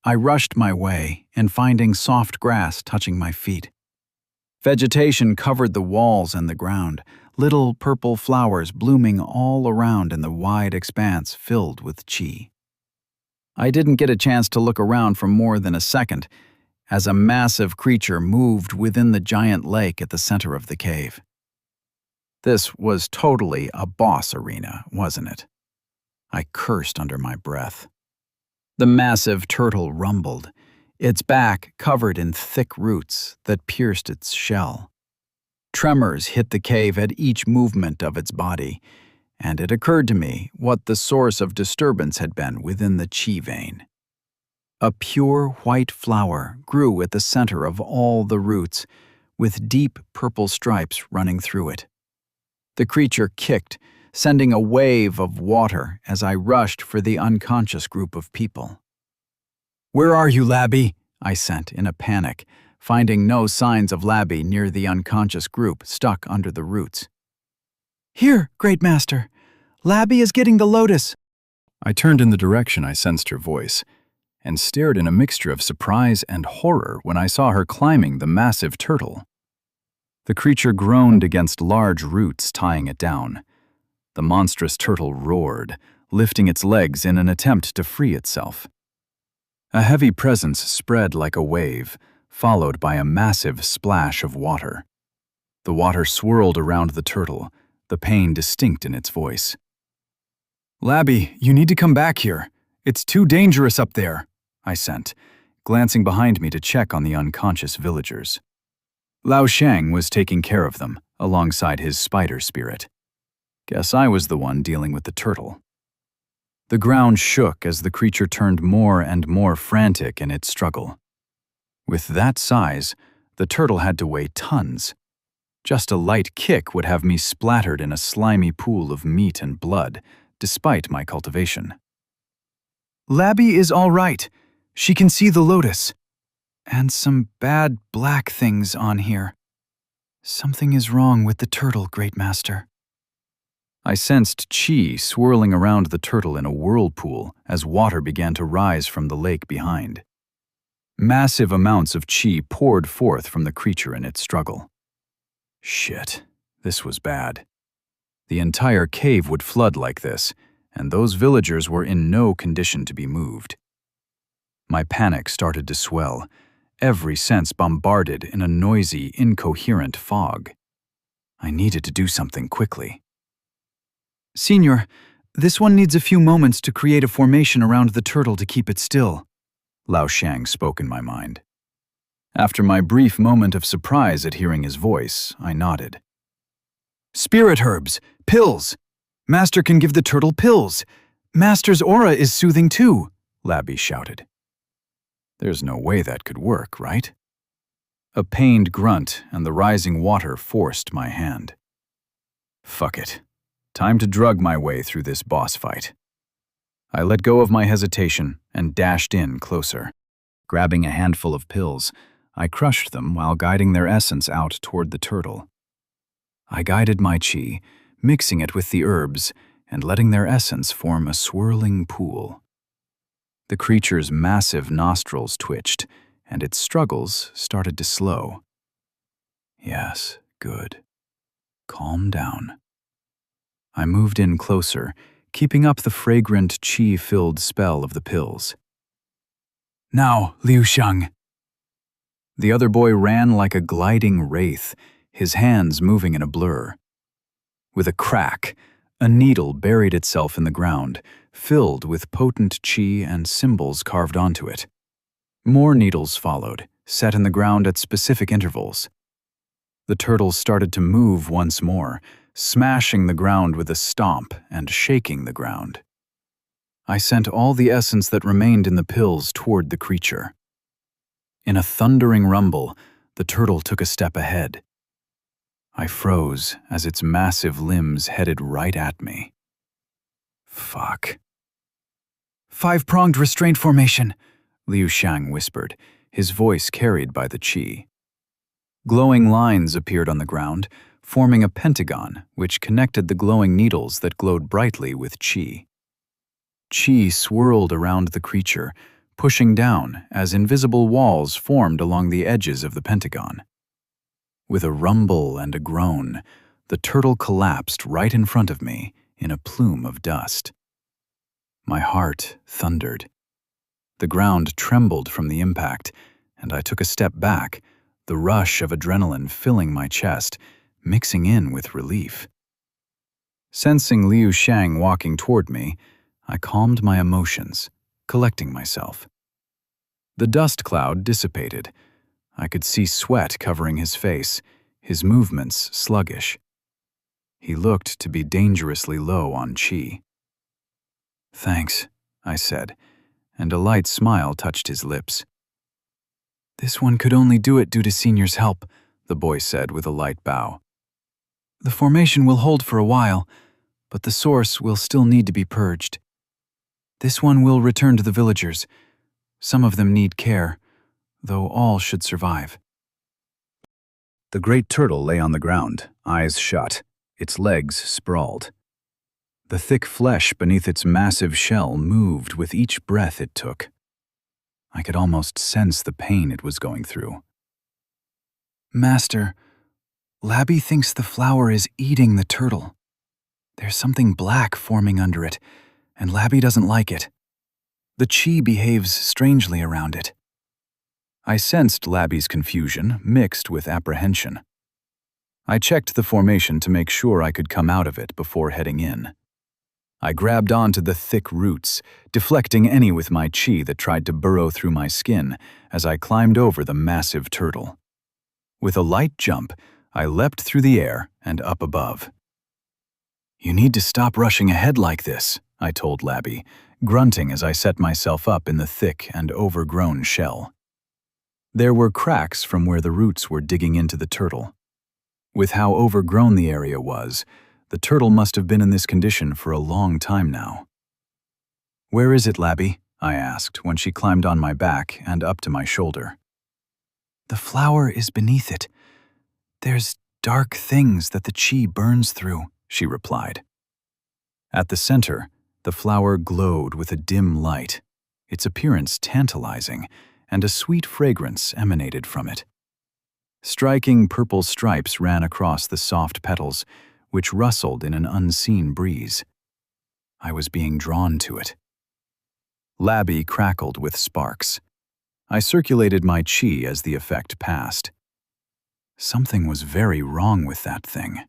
I rushed my way, and finding soft grass touching my feet. Vegetation covered the walls and the ground, little purple flowers blooming all around in the wide expanse filled with chi. I didn't get a chance to look around for more than a second, as a massive creature moved within the giant lake at the center of the cave. This was totally a boss arena, wasn't it? I cursed under my breath. The massive turtle rumbled, its back covered in thick roots that pierced its shell. Tremors hit the cave at each movement of its body, and it occurred to me what the source of disturbance had been within the chi vein. A pure white flower grew at the center of all the roots, with deep purple stripes running through it. The creature kicked, sending a wave of water as I rushed for the unconscious group of people. "Where are you, Labby?" I sent in a panic, finding no signs of Labby near the unconscious group stuck under the roots. "Here, Great Master. Labby is getting the lotus." I turned in the direction I sensed her voice, and stared in a mixture of surprise and horror when I saw her climbing the massive turtle. The creature groaned against large roots tying it down. The monstrous turtle roared, lifting its legs in an attempt to free itself. A heavy presence spread like a wave, followed by a massive splash of water. The water swirled around the turtle, the pain distinct in its voice. "Labby, you need to come back here. It's too dangerous up there," I sent, glancing behind me to check on the unconscious villagers. Lao Shang was taking care of them, alongside his spider spirit. Guess I was the one dealing with the turtle. The ground shook as the creature turned more and more frantic in its struggle. With that size, the turtle had to weigh tons. Just a light kick would have me splattered in a slimy pool of meat and blood, despite my cultivation. Labby is all right. She can see the lotus. And some bad black things on here. Something is wrong with the turtle, Great Master. I sensed chi swirling around the turtle in a whirlpool as water began to rise from the lake behind. Massive amounts of chi poured forth from the creature in its struggle. Shit, this was bad. The entire cave would flood like this, and those villagers were in no condition to be moved. My panic started to swell, every sense bombarded in a noisy, incoherent fog. I needed to do something quickly. Senior, this one needs a few moments to create a formation around the turtle to keep it still. Lao Shang spoke in my mind. After my brief moment of surprise at hearing his voice, I nodded. Spirit herbs, pills. Master can give the turtle pills. Master's aura is soothing too, Labby shouted. There's no way that could work, right? A pained grunt and the rising water forced my hand. Fuck it. Time to drug my way through this boss fight. I let go of my hesitation and dashed in closer. Grabbing a handful of pills, I crushed them while guiding their essence out toward the turtle. I guided my chi, mixing it with the herbs and letting their essence form a swirling pool. The creature's massive nostrils twitched, and its struggles started to slow. Yes, good. Calm down. I moved in closer, keeping up the fragrant chi-filled spell of the pills. Now, Liu Shang. The other boy ran like a gliding wraith, his hands moving in a blur. With a crack, a needle buried itself in the ground, filled with potent chi and symbols carved onto it. More needles followed, set in the ground at specific intervals. The turtle started to move once more, smashing the ground with a stomp and shaking the ground. I sent all the essence that remained in the pills toward the creature. In a thundering rumble, the turtle took a step ahead. I froze as its massive limbs headed right at me. Fuck. Five-pronged restraint formation, Liu Shang whispered, his voice carried by the chi. Glowing lines appeared on the ground, forming a pentagon which connected the glowing needles that glowed brightly with chi. Chi swirled around the creature, pushing down as invisible walls formed along the edges of the pentagon. With a rumble and a groan, the turtle collapsed right in front of me in a plume of dust. My heart thundered. The ground trembled from the impact, and I took a step back, the rush of adrenaline filling my chest, mixing in with relief. Sensing Liu Shang walking toward me, I calmed my emotions, collecting myself. The dust cloud dissipated. I could see sweat covering his face, his movements sluggish. He looked to be dangerously low on chi. "Thanks," I said, and a light smile touched his lips. "This one could only do it due to Senior's help," the boy said with a light bow. "The formation will hold for a while, but the source will still need to be purged. This one will return to the villagers. Some of them need care, though all should survive." The great turtle lay on the ground, eyes shut, its legs sprawled. The thick flesh beneath its massive shell moved with each breath it took. I could almost sense the pain it was going through. "Master, Labby thinks the flower is eating the turtle. There's something black forming under it, and Labby doesn't like it. The chi behaves strangely around it." I sensed Labby's confusion mixed with apprehension. I checked the formation to make sure I could come out of it before heading in. I grabbed onto the thick roots, deflecting any with my chi that tried to burrow through my skin as I climbed over the massive turtle. With a light jump, I leapt through the air and up above. "You need to stop rushing ahead like this," I told Labby, grunting as I set myself up in the thick and overgrown shell. There were cracks from where the roots were digging into the turtle. With how overgrown the area was, the turtle must have been in this condition for a long time now. "Where is it, Labby?" I asked when she climbed on my back and up to my shoulder. "The flower is beneath it. There's dark things that the chi burns through," she replied. At the center, the flower glowed with a dim light, its appearance tantalizing, and a sweet fragrance emanated from it. Striking purple stripes ran across the soft petals, which rustled in an unseen breeze. I was being drawn to it. Labby crackled with sparks. I circulated my chi as the effect passed. Something was very wrong with that thing.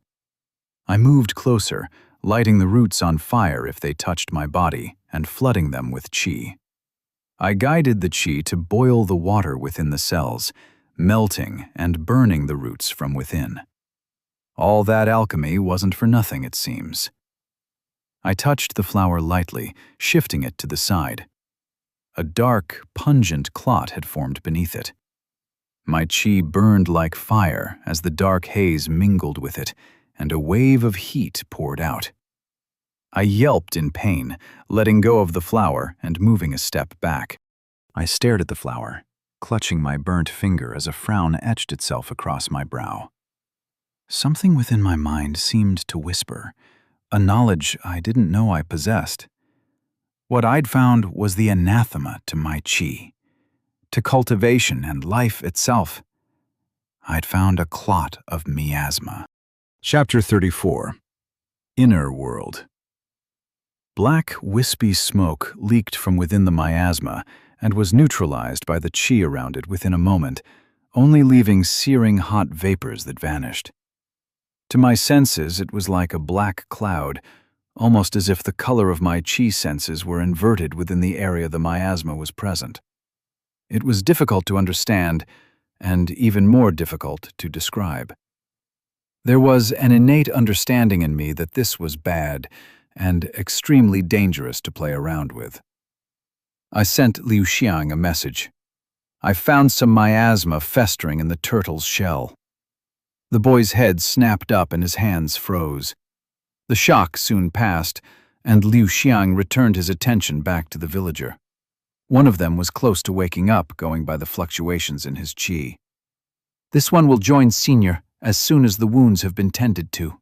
I moved closer, lighting the roots on fire if they touched my body and flooding them with chi. I guided the chi to boil the water within the cells, melting and burning the roots from within. All that alchemy wasn't for nothing, it seems. I touched the flower lightly, shifting it to the side. A dark, pungent clot had formed beneath it. My chi burned like fire as the dark haze mingled with it, and a wave of heat poured out. I yelped in pain, letting go of the flower and moving a step back. I stared at the flower, clutching my burnt finger as a frown etched itself across my brow. Something within my mind seemed to whisper, a knowledge I didn't know I possessed. What I'd found was the anathema to my chi, to cultivation and life itself. I'd found a clot of miasma. Chapter 34. Inner World. Black, wispy smoke leaked from within the miasma and was neutralized by the chi around it within a moment, only leaving searing hot vapors that vanished. To my senses, it was like a black cloud, almost as if the color of my chi senses were inverted within the area the miasma was present. It was difficult to understand, and even more difficult to describe. There was an innate understanding in me that this was bad and extremely dangerous to play around with. I sent Liu Xiang a message. I found some miasma festering in the turtle's shell. The boy's head snapped up and his hands froze. The shock soon passed, and Liu Xiang returned his attention back to the villager. One of them was close to waking up, going by the fluctuations in his chi. "This one will join Senior as soon as the wounds have been tended to."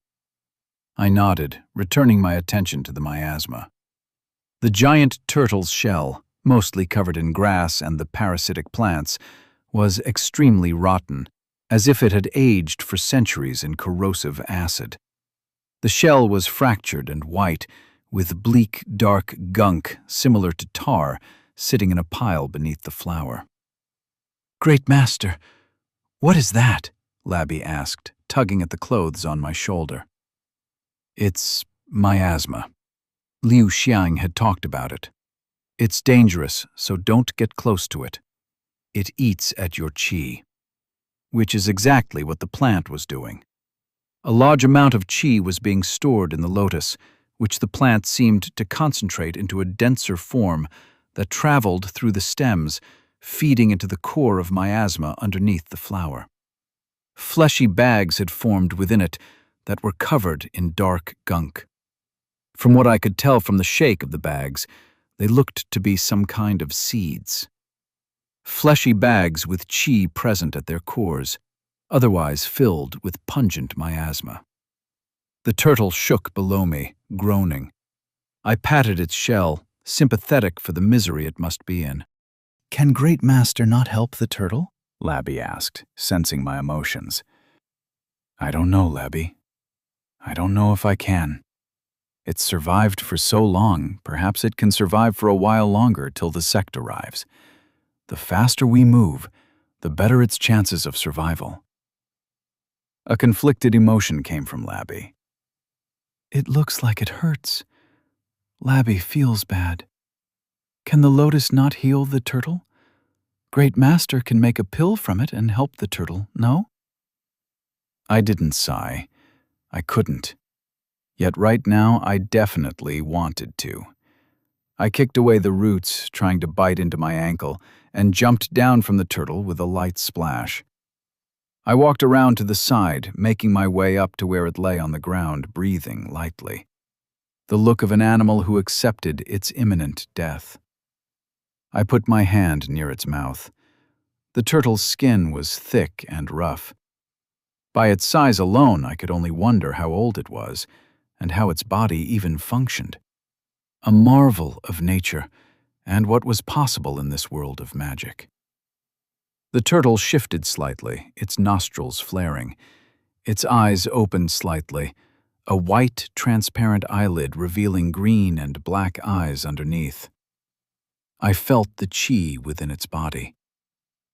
I nodded, returning my attention to the miasma. The giant turtle's shell, mostly covered in grass and the parasitic plants, was extremely rotten, as if it had aged for centuries in corrosive acid. The shell was fractured and white, with bleak, dark gunk similar to tar sitting in a pile beneath the flower. "Great Master, what is that?" Labby asked, tugging at the clothes on my shoulder. "It's miasma." Liu Xiang had talked about it. "It's dangerous, so don't get close to it. It eats at your chi." Which is exactly what the plant was doing. A large amount of chi was being stored in the lotus, which the plant seemed to concentrate into a denser form that traveled through the stems, feeding into the core of miasma underneath the flower. Fleshy bags had formed within it that were covered in dark gunk. From what I could tell from the shake of the bags, they looked to be some kind of seeds. Fleshy bags with chi present at their cores, otherwise filled with pungent miasma. The turtle shook below me, groaning. I patted its shell, sympathetic for the misery it must be in. "Can Great Master not help the turtle?" Labby asked, sensing my emotions. "I don't know, Labby. I don't know if I can. It's survived for so long, perhaps it can survive for a while longer till the sect arrives. The faster we move, the better its chances of survival." A conflicted emotion came from Labby. "It looks like it hurts. Labby feels bad. Can the lotus not heal the turtle? Great Master can make a pill from it and help the turtle, no?" I didn't sigh. I couldn't. Yet right now, I definitely wanted to. I kicked away the roots, trying to bite into my ankle, and jumped down from the turtle with a light splash. I walked around to the side, making my way up to where it lay on the ground, breathing lightly. The look of an animal who accepted its imminent death. I put my hand near its mouth. The turtle's skin was thick and rough. By its size alone, I could only wonder how old it was, and how its body even functioned. A marvel of nature, and what was possible in this world of magic. The turtle shifted slightly, its nostrils flaring. Its eyes opened slightly, a white, transparent eyelid revealing green and black eyes underneath. I felt the chi within its body.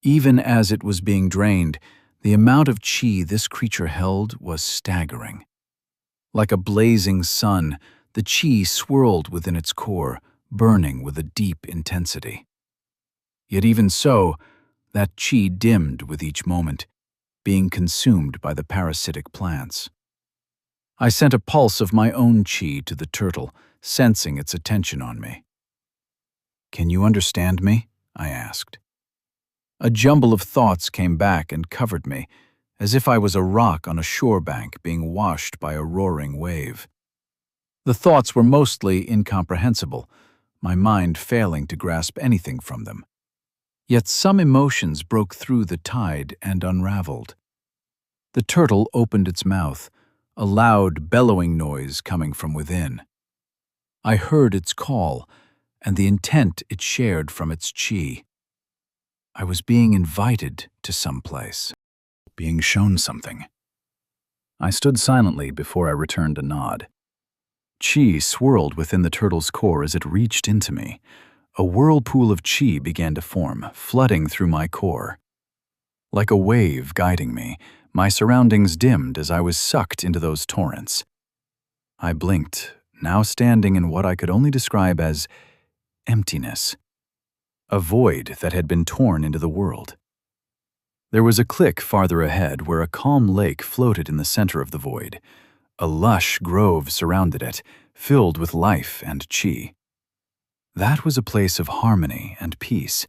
Even as it was being drained, the amount of chi this creature held was staggering. Like a blazing sun, the chi swirled within its core, burning with a deep intensity. Yet even so, that chi dimmed with each moment, being consumed by the parasitic plants. I sent a pulse of my own chi to the turtle, sensing its attention on me. "Can you understand me?" I asked. A jumble of thoughts came back and covered me, as if I was a rock on a shore bank being washed by a roaring wave. The thoughts were mostly incomprehensible, my mind failing to grasp anything from them. Yet some emotions broke through the tide and unraveled. The turtle opened its mouth, a loud, bellowing noise coming from within. I heard its call and the intent it shared from its chi. I was being invited to some place, being shown something. I stood silently before I returned a nod. Chi swirled within the turtle's core as it reached into me. A whirlpool of chi began to form, flooding through my core. Like a wave guiding me, my surroundings dimmed as I was sucked into those torrents. I blinked, now standing in what I could only describe as emptiness. A void that had been torn into the world. There was a cliff farther ahead where a calm lake floated in the center of the void. A lush grove surrounded it, filled with life and chi. That was a place of harmony and peace,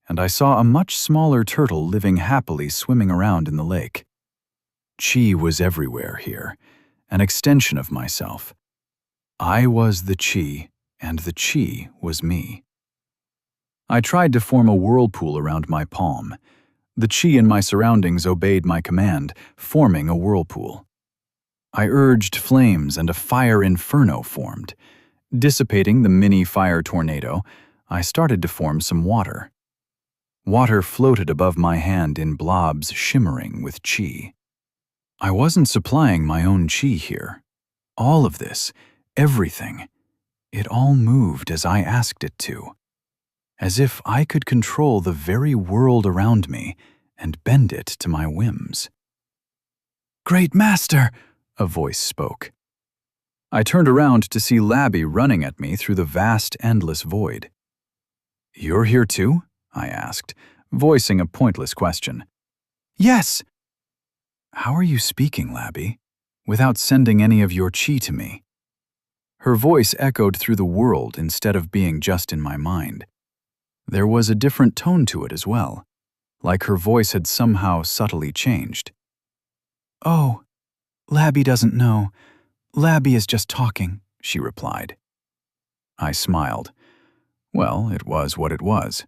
and I saw a much smaller turtle living happily swimming around in the lake. Chi was everywhere here, an extension of myself. I was the chi, and the chi was me. I tried to form a whirlpool around my palm. The chi in my surroundings obeyed my command, forming a whirlpool. I urged flames and a fire inferno formed. Dissipating the mini fire tornado, I started to form some water. Water floated above my hand in blobs shimmering with chi. I wasn't supplying my own chi here. All of this, everything, it all moved as I asked it to. As if I could control the very world around me and bend it to my whims. "Great Master!" a voice spoke. I turned around to see Labby running at me through the vast, endless void. "You're here too?" I asked, voicing a pointless question. "Yes!" "How are you speaking, Labby, without sending any of your chi to me?" Her voice echoed through the world instead of being just in my mind. There was a different tone to it as well, like her voice had somehow subtly changed. "Oh, Labby doesn't know. Labby is just talking," she replied. I smiled. Well, it was what it was.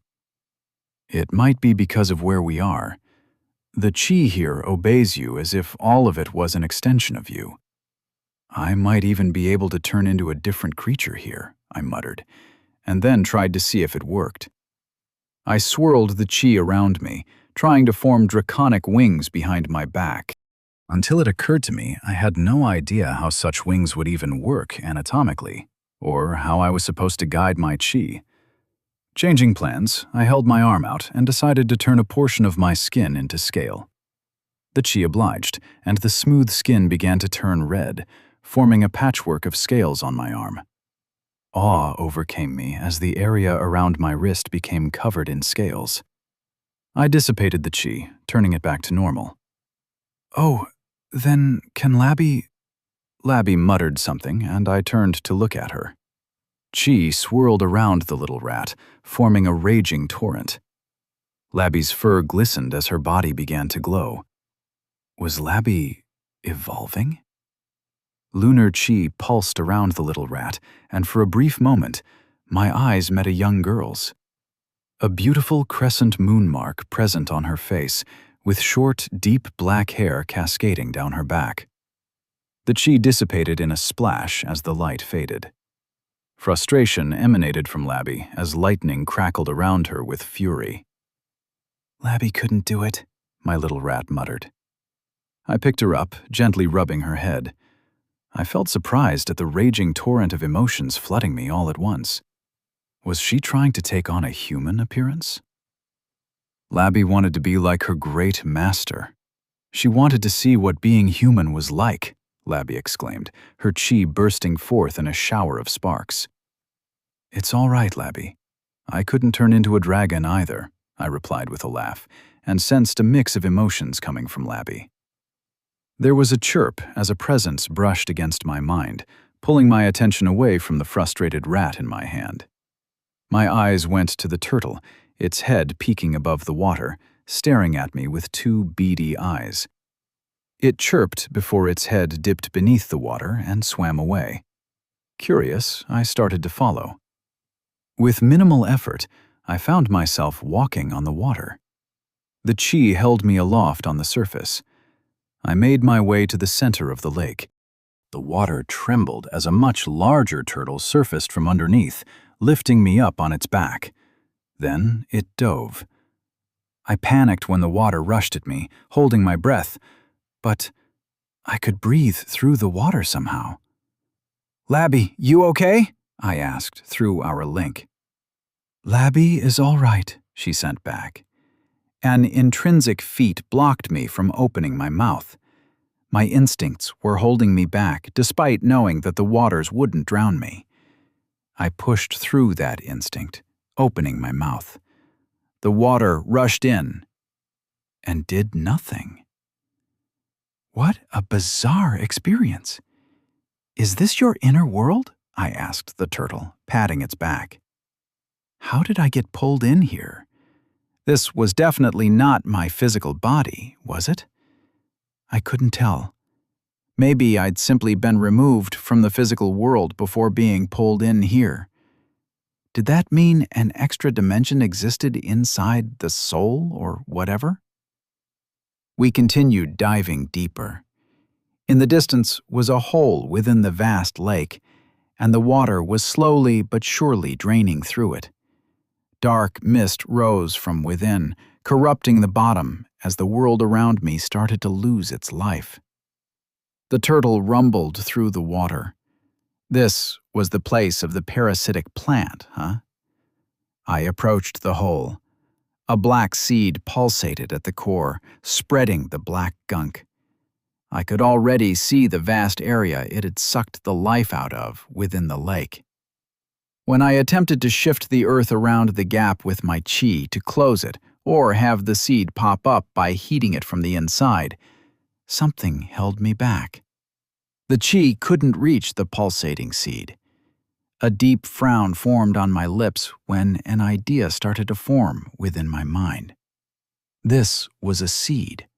It might be because of where we are. The chi here obeys you as if all of it was an extension of you. I might even be able to turn into a different creature here, I muttered, and then tried to see if it worked. I swirled the chi around me, trying to form draconic wings behind my back. Until it occurred to me, I had no idea how such wings would even work anatomically, or how I was supposed to guide my chi. Changing plans, I held my arm out and decided to turn a portion of my skin into scale. The chi obliged, and the smooth skin began to turn red, forming a patchwork of scales on my arm. Awe overcame me as the area around my wrist became covered in scales. I dissipated the chi, turning it back to normal. "Oh, Then can Labby... Labby muttered something, and I turned to look at her. Chi swirled around the little rat, forming a raging torrent. Labby's fur glistened as her body began to glow. Was Labby evolving? Lunar chi pulsed around the little rat, and for a brief moment, my eyes met a young girl's. A beautiful crescent moon mark present on her face, with short, deep black hair cascading down her back. The chi dissipated in a splash as the light faded. Frustration emanated from Labby as lightning crackled around her with fury. "Labby couldn't do it," my little rat muttered. I picked her up, gently rubbing her head. I felt surprised at the raging torrent of emotions flooding me all at once. Was she trying to take on a human appearance? Labby wanted to be like her great master. She wanted to see what being human was like, Labby exclaimed, her chi bursting forth in a shower of sparks. "It's all right, Labby. I couldn't turn into a dragon either," I replied with a laugh, and sensed a mix of emotions coming from Labby. There was a chirp as a presence brushed against my mind, pulling my attention away from the frustrated rat in my hand. My eyes went to the turtle, its head peeking above the water, staring at me with two beady eyes. It chirped before its head dipped beneath the water and swam away. Curious, I started to follow. With minimal effort, I found myself walking on the water. The chi held me aloft on the surface. I made my way to the center of the lake. The water trembled as a much larger turtle surfaced from underneath, lifting me up on its back. Then it dove. I panicked when the water rushed at me, holding my breath, but I could breathe through the water somehow. "Labby, you okay?" I asked through our link. "Labby is all right," she sent back. An intrinsic feat blocked me from opening my mouth. My instincts were holding me back despite knowing that the waters wouldn't drown me. I pushed through that instinct, opening my mouth. The water rushed in and did nothing. What a bizarre experience. "Is this your inner world?" I asked the turtle, patting its back. How did I get pulled in here? This was definitely not my physical body, was it? I couldn't tell. Maybe I'd simply been removed from the physical world before being pulled in here. Did that mean an extra dimension existed inside the soul or whatever? We continued diving deeper. In the distance was a hole within the vast lake, and the water was slowly but surely draining through it. Dark mist rose from within, corrupting the bottom as the world around me started to lose its life. The turtle rumbled through the water. This was the place of the parasitic plant, huh? I approached the hole. A black seed pulsated at the core, spreading the black gunk. I could already see the vast area it had sucked the life out of within the lake. When I attempted to shift the earth around the gap with my chi to close it, or have the seed pop up by heating it from the inside, something held me back. The chi couldn't reach the pulsating seed. A deep frown formed on my lips when an idea started to form within my mind. This was a seed,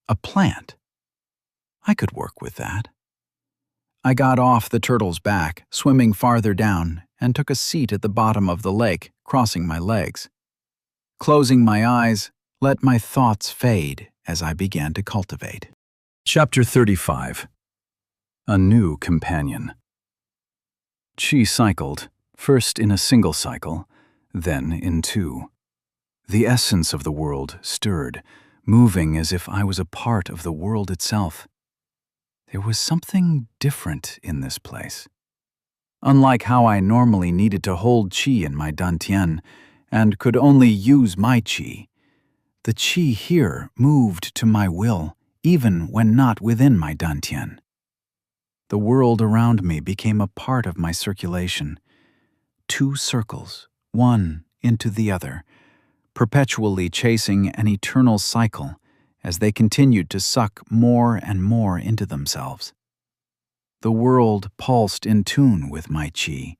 a plant. I could work with that. I got off the turtle's back, swimming farther down, and took a seat at the bottom of the lake, crossing my legs. Closing my eyes, let my thoughts fade as I began to cultivate. Chapter 35. A New Companion. Chi cycled, first in a single cycle, then in two. The essence of the world stirred, moving as if I was a part of the world itself. There was something different in this place. Unlike how I normally needed to hold chi in my dantian and could only use my chi, the chi here moved to my will, even when not within my dantian. The world around me became a part of my circulation. Two circles, one into the other, perpetually chasing an eternal cycle as they continued to suck more and more into themselves. The world pulsed in tune with my qi.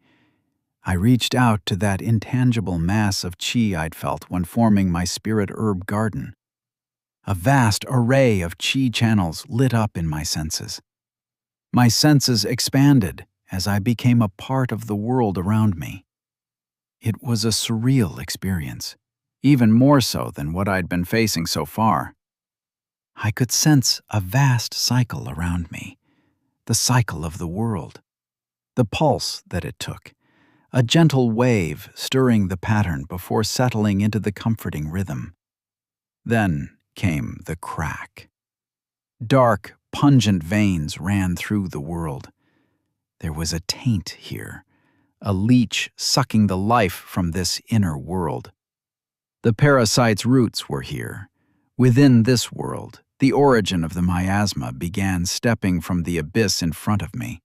I reached out to that intangible mass of qi I'd felt when forming my spirit herb garden. A vast array of qi channels lit up in my senses. My senses expanded as I became a part of the world around me. It was a surreal experience, even more so than what I'd been facing so far. I could sense a vast cycle around me, the cycle of the world, the pulse that it took, a gentle wave stirring the pattern before settling into the comforting rhythm. Then came the crack. Dark, pungent veins ran through the world. There was a taint here, a leech sucking the life from this inner world. The parasite's roots were here. Within this world, the origin of the miasma began stepping from the abyss in front of me.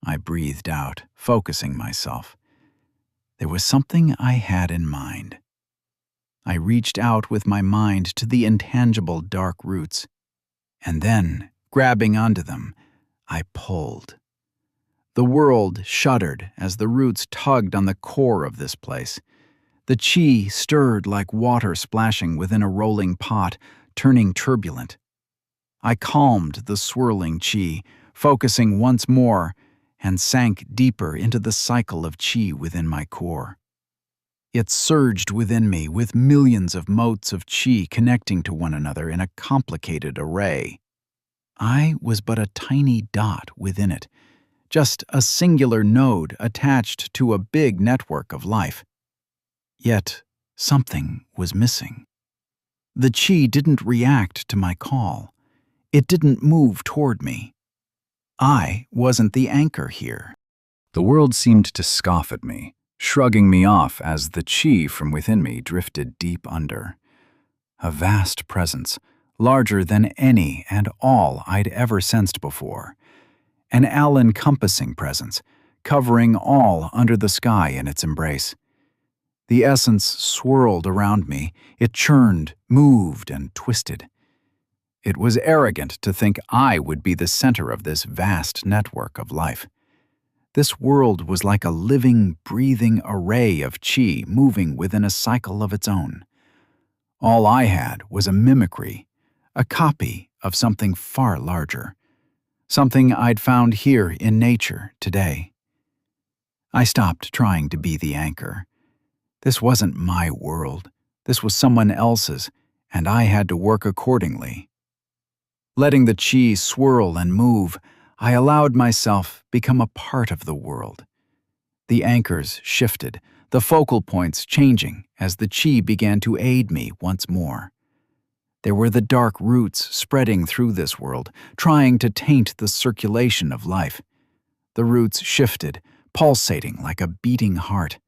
I breathed out, focusing myself. There was something I had in mind. I reached out with my mind to the intangible dark roots, and then, grabbing onto them, I pulled. The world shuddered as the roots tugged on the core of this place. The qi stirred like water splashing within a rolling pot, turning turbulent. I calmed the swirling qi, focusing once more, and sank deeper into the cycle of qi within my core. It surged within me with millions of motes of qi connecting to one another in a complicated array. I was but a tiny dot within it, just a singular node attached to a big network of life. Yet something was missing. The qi didn't react to my call. It didn't move toward me. I wasn't the anchor here. The world seemed to scoff at me, shrugging me off as the qi from within me drifted deep under. A vast presence, larger than any and all I'd ever sensed before. An all-encompassing presence, covering all under the sky in its embrace. The essence swirled around me. It churned, moved, and twisted. It was arrogant to think I would be the center of this vast network of life. This world was like a living, breathing array of qi moving within a cycle of its own. All I had was a mimicry, a copy of something far larger, something I'd found here in nature today. I stopped trying to be the anchor. This wasn't my world. This was someone else's, and I had to work accordingly. Letting the qi swirl and move, I allowed myself become a part of the world. The anchors shifted, the focal points changing as the qi began to aid me once more. There were the dark roots spreading through this world, trying to taint the circulation of life. The roots shifted, pulsating like a beating heart.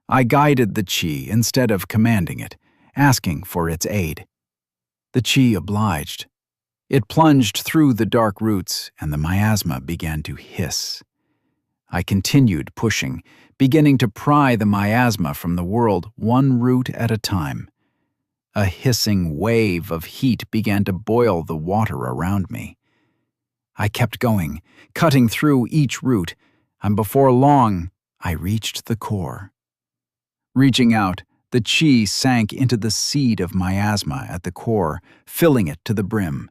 I guided the qi instead of commanding it, asking for its aid. The qi obliged. It plunged through the dark roots, and the miasma began to hiss. I continued pushing, beginning to pry the miasma from the world one root at a time. A hissing wave of heat began to boil the water around me. I kept going, cutting through each root, and before long, I reached the core. Reaching out, the qi sank into the seed of miasma at the core, filling it to the brim.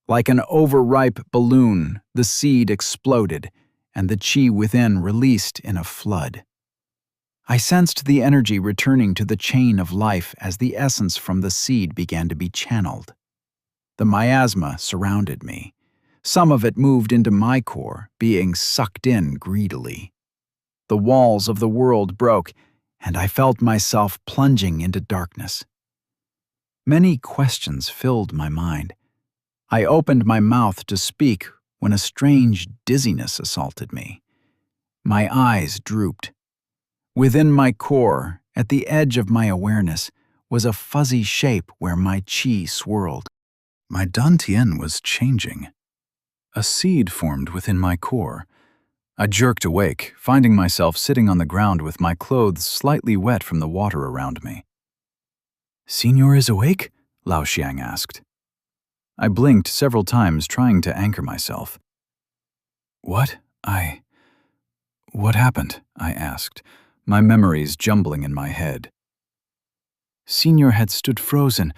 Like an overripe balloon, the seed exploded, and the qi within released in a flood. I sensed the energy returning to the chain of life as the essence from the seed began to be channeled. The miasma surrounded me. Some of it moved into my core, being sucked in greedily. The walls of the world broke, and I felt myself plunging into darkness. Many questions filled my mind. I opened my mouth to speak when a strange dizziness assaulted me. My eyes drooped. Within my core, at the edge of my awareness, was a fuzzy shape where my qi swirled. My dantian was changing. A seed formed within my core. I jerked awake, finding myself sitting on the ground with my clothes slightly wet from the water around me. "Senor is awake? Lao Xiang asked. I blinked several times, trying to anchor myself. What happened? I asked, my memories jumbling in my head. Senior had stood frozen,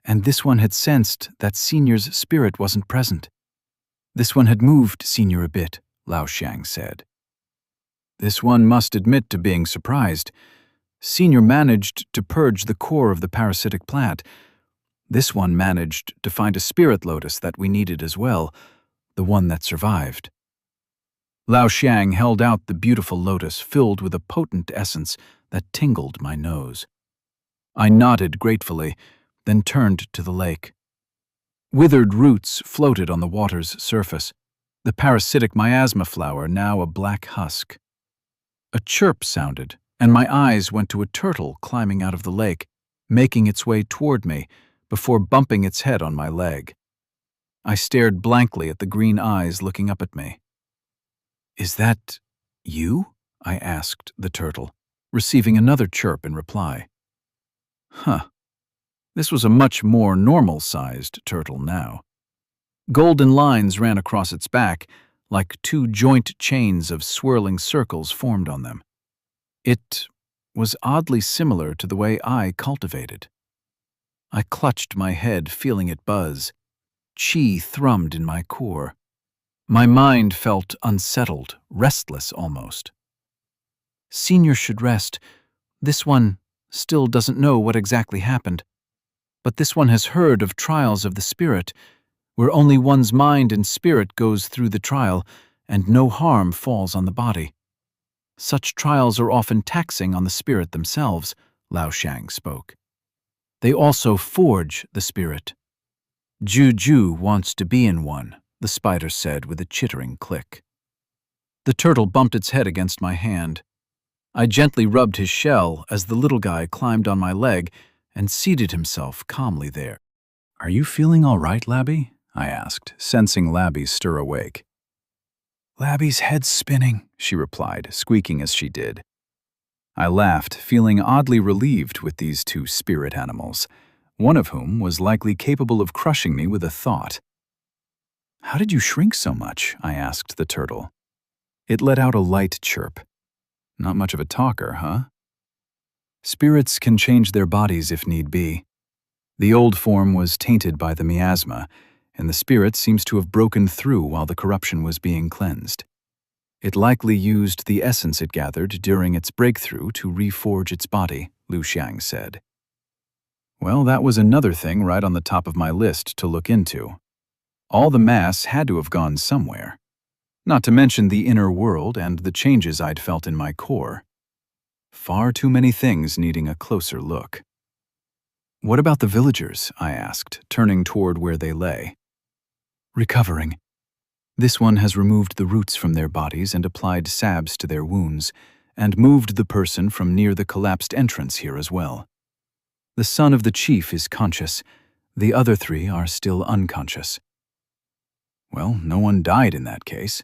and this one had sensed that Senior's spirit wasn't present. This one had moved Senior a bit, Lao Xiang said. This one must admit to being surprised. Senior managed to purge the core of the parasitic plant. This one managed to find a spirit lotus that we needed as well, the one that survived. Lao Xiang held out the beautiful lotus filled with a potent essence that tingled my nose. I nodded gratefully, then turned to the lake. Withered roots floated on the water's surface, the parasitic miasma flower now a black husk. A chirp sounded, and my eyes went to a turtle climbing out of the lake, making its way toward me before bumping its head on my leg. I stared blankly at the green eyes looking up at me. "Is that you?" I asked the turtle, receiving another chirp in reply. Huh. This was a much more normal-sized turtle now. Golden lines ran across its back, like two joint chains of swirling circles formed on them. It was oddly similar to the way I cultivated. I clutched my head, feeling it buzz. Chi thrummed in my core. My mind felt unsettled, restless almost. Senior should rest. This one still doesn't know what exactly happened. But this one has heard of trials of the spirit, where only one's mind and spirit goes through the trial and no harm falls on the body. Such trials are often taxing on the spirit themselves, Lao Xiang spoke. They also forge the spirit. Juju wants to be in one, the spider said with a chittering click. The turtle bumped its head against my hand. I gently rubbed his shell as the little guy climbed on my leg and seated himself calmly there. "Are you feeling all right, Labby?" I asked, sensing Labby stir awake. "Labby's head's spinning," she replied, squeaking as she did. I laughed, feeling oddly relieved with these two spirit animals, one of whom was likely capable of crushing me with a thought. "How did you shrink so much?" I asked the turtle. It let out a light chirp. "Not much of a talker, huh?" Spirits can change their bodies if need be. The old form was tainted by the miasma, and the spirit seems to have broken through while the corruption was being cleansed. It likely used the essence it gathered during its breakthrough to reforge its body, Lu Xiang said. Well, that was another thing right on the top of my list to look into. All the mass had to have gone somewhere. Not to mention the inner world and the changes I'd felt in my core. Far too many things needing a closer look. "What about the villagers?" I asked, turning toward where they lay. "Recovering. This one has removed the roots from their bodies and applied salves to their wounds, and moved the person from near the collapsed entrance here as well. The son of the chief is conscious. The other three are still unconscious." Well, no one died in that case.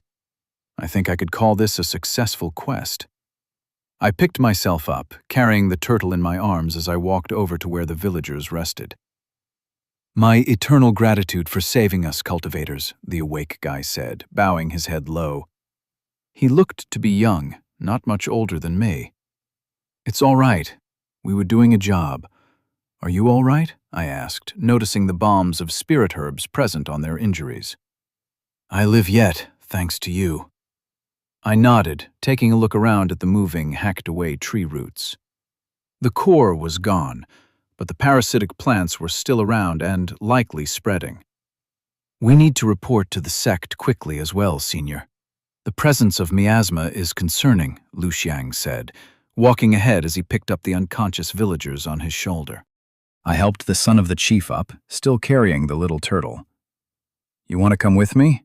I think I could call this a successful quest. I picked myself up, carrying the turtle in my arms as I walked over to where the villagers rested. "My eternal gratitude for saving us, cultivators," the awake guy said, bowing his head low. He looked to be young, not much older than me. "It's all right. We were doing a job. Are you all right?" I asked, noticing the bombs of spirit herbs present on their injuries. "I live yet, thanks to you." I nodded, taking a look around at the moving, hacked-away tree roots. The core was gone, but the parasitic plants were still around and likely spreading. "We need to report to the sect quickly as well, Senior. The presence of miasma is concerning," Lu Xiang said, walking ahead as he picked up the unconscious villagers on his shoulder. I helped the son of the chief up, still carrying the little turtle. "You want to come with me?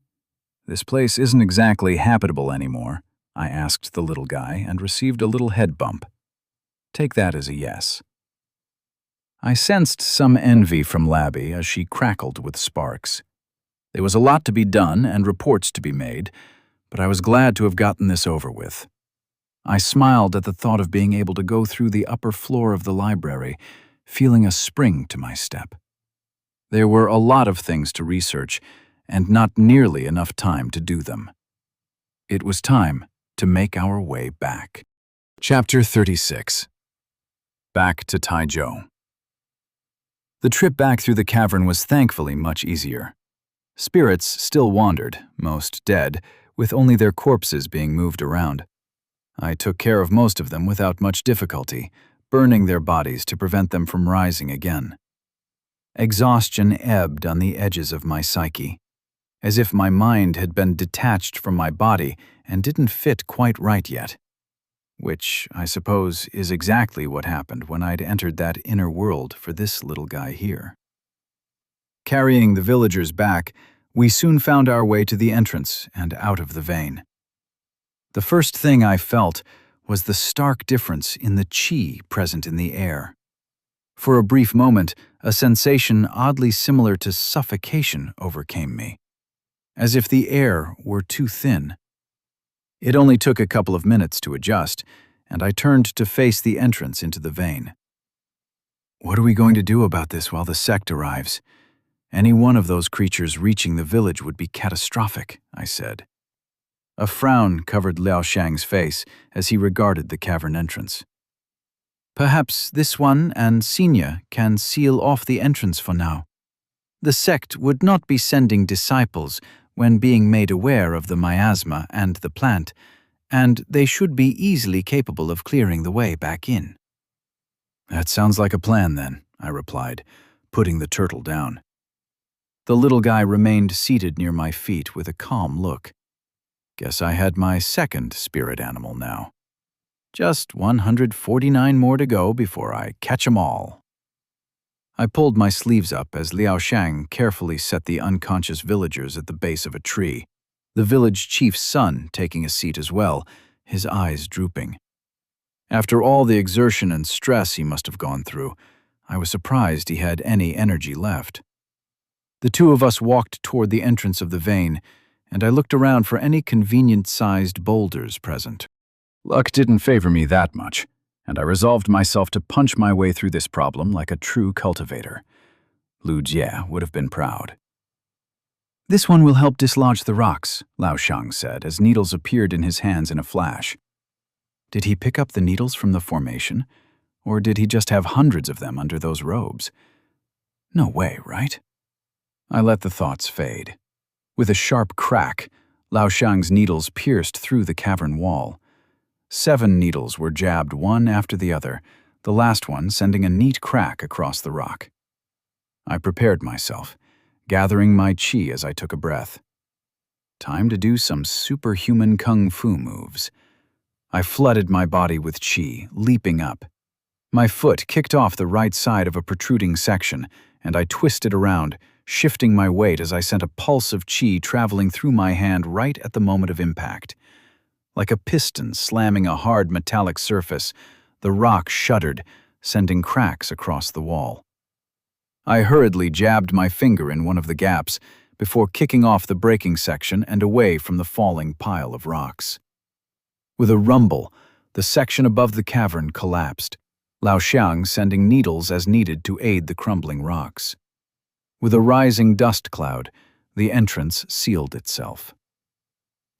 This place isn't exactly habitable anymore," I asked the little guy and received a little head bump. Take that as a yes. I sensed some envy from Labby as she crackled with sparks. There was a lot to be done and reports to be made, but I was glad to have gotten this over with. I smiled at the thought of being able to go through the upper floor of the library, feeling a spring to my step. There were a lot of things to research, and not nearly enough time to do them. It was time to make our way back. Chapter 36. Back to Taizhou. The trip back through the cavern was thankfully much easier. Spirits still wandered, most dead, with only their corpses being moved around. I took care of most of them without much difficulty, burning their bodies to prevent them from rising again. Exhaustion ebbed on the edges of my psyche, as if my mind had been detached from my body and didn't fit quite right yet. Which, I suppose, is exactly what happened when I'd entered that inner world for this little guy here. Carrying the villagers back, we soon found our way to the entrance and out of the vein. The first thing I felt was the stark difference in the qi present in the air. For a brief moment, a sensation oddly similar to suffocation overcame me, as if the air were too thin. It only took a couple of minutes to adjust, and I turned to face the entrance into the vein. What are we going to do about this while the sect arrives? Any one of those creatures reaching the village would be catastrophic, I said. A frown covered Liao Shang's face as he regarded the cavern entrance. Perhaps this one and Xianxia can seal off the entrance for now. The sect would not be sending disciples when being made aware of the miasma and the plant, and they should be easily capable of clearing the way back in. That sounds like a plan then, I replied, putting the turtle down. The little guy remained seated near my feet with a calm look. Guess I had my second spirit animal now. Just 149 more to go before I catch 'em all. I pulled my sleeves up as Liao Shang carefully set the unconscious villagers at the base of a tree, the village chief's son taking a seat as well, his eyes drooping. After all the exertion and stress he must have gone through, I was surprised he had any energy left. The two of us walked toward the entrance of the vein, and I looked around for any convenient-sized boulders present. Luck didn't favor me that much, and I resolved myself to punch my way through this problem like a true cultivator. Lu Jie would have been proud. This one will help dislodge the rocks, Lao Shang said as needles appeared in his hands in a flash. Did he pick up the needles from the formation, or did he just have hundreds of them under those robes? No way, right? I let the thoughts fade. With a sharp crack, Lao Shang's needles pierced through the cavern wall. 7 needles were jabbed one after the other, the last one sending a neat crack across the rock. I prepared myself, gathering my qi as I took a breath. Time to do some superhuman kung fu moves. I flooded my body with qi, leaping up. My foot kicked off the right side of a protruding section, and I twisted around, shifting my weight as I sent a pulse of qi traveling through my hand right at the moment of impact. Like a piston slamming a hard metallic surface, the rock shuddered, sending cracks across the wall. I hurriedly jabbed my finger in one of the gaps before kicking off the breaking section and away from the falling pile of rocks. With a rumble, the section above the cavern collapsed, Lao Shang sending needles as needed to aid the crumbling rocks. With a rising dust cloud, the entrance sealed itself.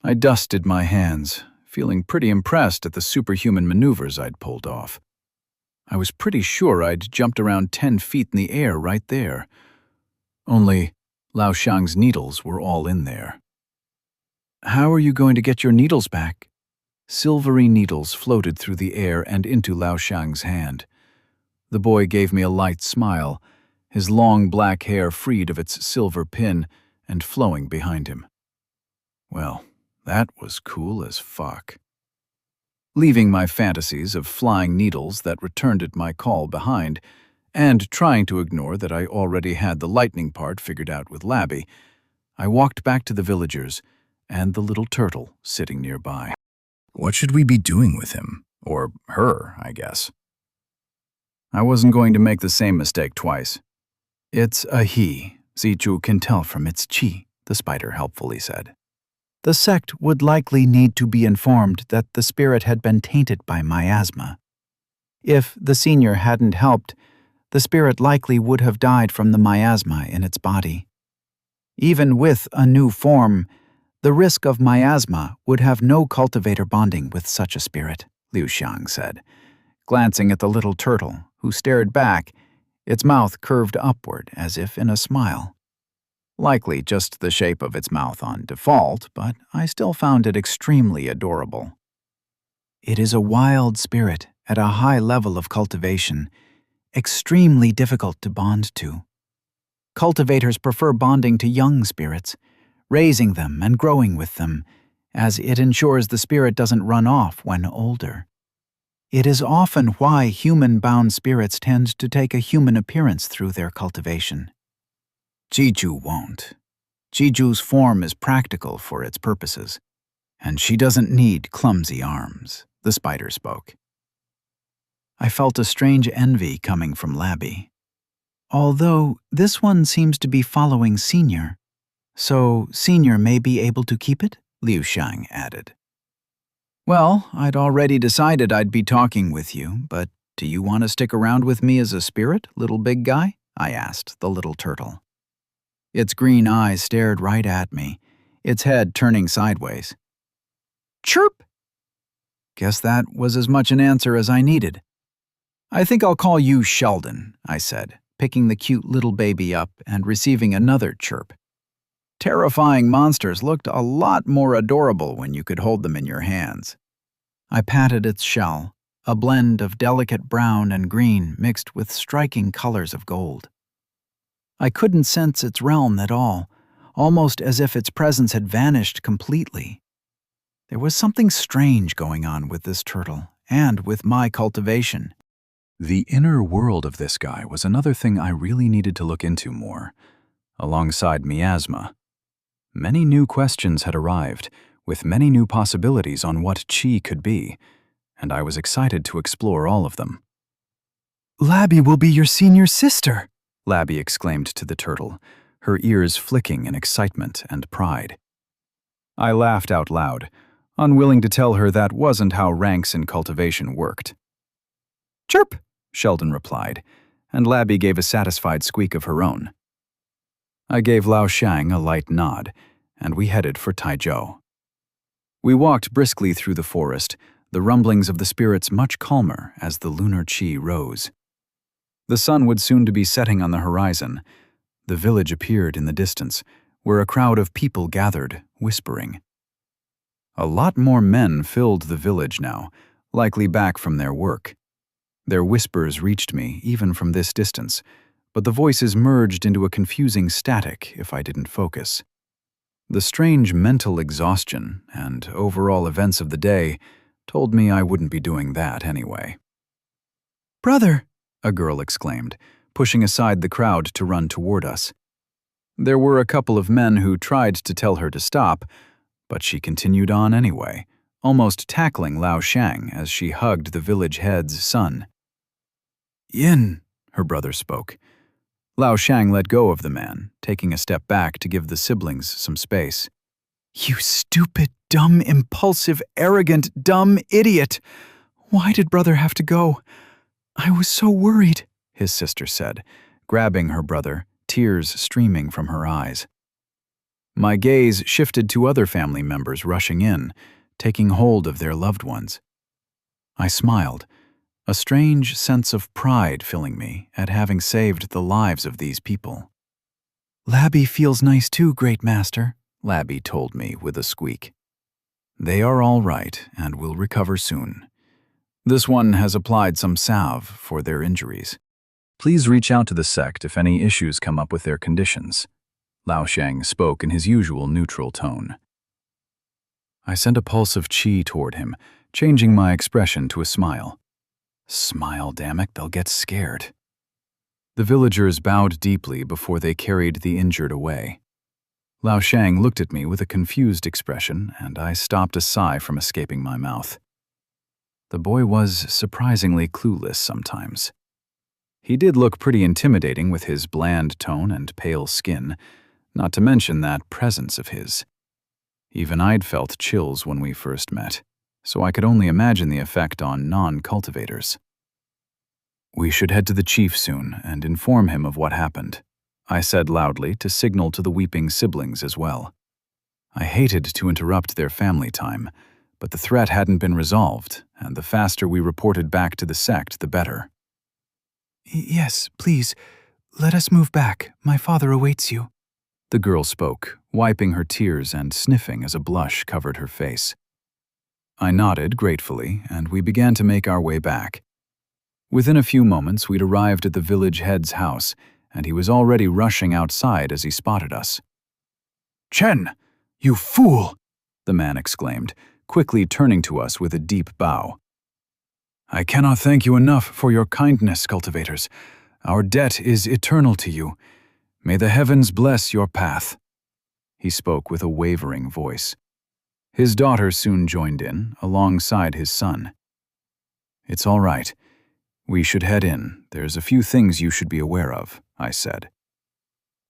I dusted my hands, feeling pretty impressed at the superhuman maneuvers I'd pulled off. I was pretty sure I'd jumped around 10 feet in the air right there. Only Lao Shang's needles were all in there. How are you going to get your needles back? Silvery needles floated through the air and into Lao Shang's hand. The boy gave me a light smile, his long black hair freed of its silver pin and flowing behind him. Well, that was cool as fuck. Leaving my fantasies of flying needles that returned at my call behind, and trying to ignore that I already had the lightning part figured out with Labby, I walked back to the villagers and the little turtle sitting nearby. What should we be doing with him? Or her, I guess. I wasn't going to make the same mistake twice. It's a he, Zichu can tell from its qi, the spider helpfully said. The sect would likely need to be informed that the spirit had been tainted by miasma. If the senior hadn't helped, the spirit likely would have died from the miasma in its body. Even with a new form, the risk of miasma would have no cultivator bonding with such a spirit, Liu Xiang said, glancing at the little turtle, who stared back, its mouth curved upward as if in a smile. Likely just the shape of its mouth on default, but I still found it extremely adorable. It is a wild spirit at a high level of cultivation, extremely difficult to bond to. Cultivators prefer bonding to young spirits, raising them and growing with them, as it ensures the spirit doesn't run off when older. It is often why human-bound spirits tend to take a human appearance through their cultivation. Jiju won't. Jiju's form is practical for its purposes, and she doesn't need clumsy arms, the spider spoke. I felt a strange envy coming from Labby. Although this one seems to be following Senior, so Senior may be able to keep it, Liu Xiang added. Well, I'd already decided I'd be talking with you, but do you want to stick around with me as a spirit, little big guy? I asked the little turtle. Its green eyes stared right at me, its head turning sideways. Chirp! Guess that was as much an answer as I needed. I think I'll call you Sheldon, I said, picking the cute little baby up and receiving another chirp. Terrifying monsters looked a lot more adorable when you could hold them in your hands. I patted its shell, a blend of delicate brown and green mixed with striking colors of gold. I couldn't sense its realm at all, almost as if its presence had vanished completely. There was something strange going on with this turtle, and with my cultivation. The inner world of this guy was another thing I really needed to look into more, alongside miasma. Many new questions had arrived, with many new possibilities on what Qi could be, and I was excited to explore all of them. Labby will be your senior sister, Labby exclaimed to the turtle, her ears flicking in excitement and pride. I laughed out loud, unwilling to tell her that wasn't how ranks in cultivation worked. Chirp, Sheldon replied, and Labby gave a satisfied squeak of her own. I gave Lao Shang a light nod, and we headed for Taizhou. We walked briskly through the forest, the rumblings of the spirits much calmer as the lunar qi rose. The sun would soon to be setting on the horizon. The village appeared in the distance, where a crowd of people gathered, whispering. A lot more men filled the village now, likely back from their work. Their whispers reached me even from this distance, but the voices merged into a confusing static if I didn't focus. The strange mental exhaustion and overall events of the day told me I wouldn't be doing that anyway. Brother, a girl exclaimed, pushing aside the crowd to run toward us. There were a couple of men who tried to tell her to stop, but she continued on anyway, almost tackling Lao Shang as she hugged the village head's son. Yin, her brother spoke. Lao Shang let go of the man, taking a step back to give the siblings some space. You stupid, dumb, impulsive, arrogant, dumb idiot! Why did brother have to go? I was so worried, his sister said, grabbing her brother, tears streaming from her eyes. My gaze shifted to other family members rushing in, taking hold of their loved ones. I smiled, a strange sense of pride filling me at having saved the lives of these people. Labby feels nice too, Great Master, Labby told me with a squeak. They are all right and will recover soon. This one has applied some salve for their injuries. Please reach out to the sect if any issues come up with their conditions. Lao Shang spoke in his usual neutral tone. I sent a pulse of qi toward him, changing my expression to a smile. Smile, damn it, they'll get scared. The villagers bowed deeply before they carried the injured away. Lao Shang looked at me with a confused expression, and I stopped a sigh from escaping my mouth. The boy was surprisingly clueless sometimes. He did look pretty intimidating with his bland tone and pale skin, not to mention that presence of his. Even I'd felt chills when we first met, so I could only imagine the effect on non-cultivators. We should head to the chief soon and inform him of what happened, I said loudly to signal to the weeping siblings as well. I hated to interrupt their family time, but the threat hadn't been resolved, and the faster we reported back to the sect, the better. Yes, please, let us move back. My father awaits you. The girl spoke, wiping her tears and sniffing as a blush covered her face. I nodded gratefully, and we began to make our way back. Within a few moments, we'd arrived at the village head's house, and he was already rushing outside as he spotted us. "Chen, you fool!" the man exclaimed, quickly turning to us with a deep bow. I cannot thank you enough for your kindness, cultivators. Our debt is eternal to you. May the heavens bless your path. He spoke with a wavering voice. His daughter soon joined in, alongside his son. It's all right. We should head in. There's a few things you should be aware of, I said.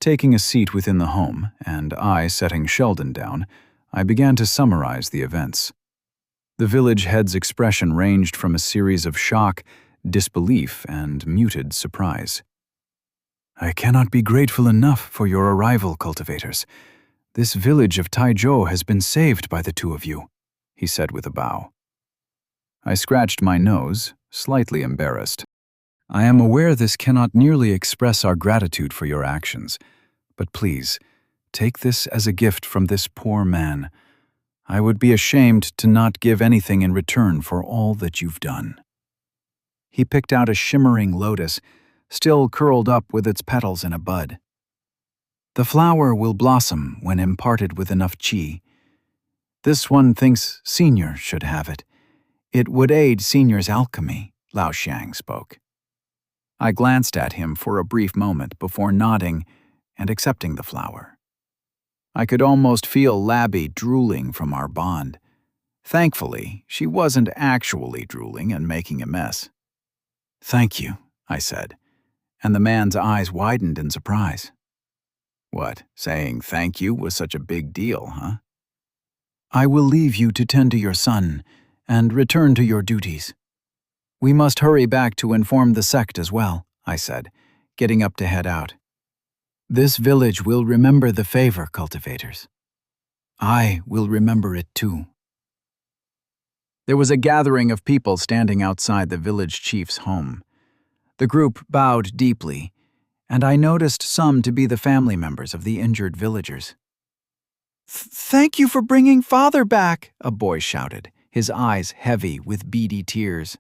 Taking a seat within the home, and I setting Sheldon down, I began to summarize the events. The village head's expression ranged from a series of shock, disbelief, and muted surprise. I cannot be grateful enough for your arrival, cultivators. This village of Taizhou has been saved by the two of you, he said with a bow. I scratched my nose, slightly embarrassed. I am aware this cannot nearly express our gratitude for your actions, but please, take this as a gift from this poor man. I would be ashamed to not give anything in return for all that you've done. He picked out a shimmering lotus, still curled up with its petals in a bud. The flower will blossom when imparted with enough qi. This one thinks Senior should have it. It would aid Senior's alchemy, Lao Xiang spoke. I glanced at him for a brief moment before nodding and accepting the flower. I could almost feel Labby drooling from our bond. Thankfully, she wasn't actually drooling and making a mess. Thank you, I said, and the man's eyes widened in surprise. What, saying thank you was such a big deal, huh? I will leave you to tend to your son and return to your duties. We must hurry back to inform the sect as well, I said, getting up to head out. This village will remember the favor, cultivators. I will remember it too. There was a gathering of people standing outside the village chief's home. The group bowed deeply, and I noticed some to be the family members of the injured villagers. Thank you for bringing father back, a boy shouted, his eyes heavy with beady tears.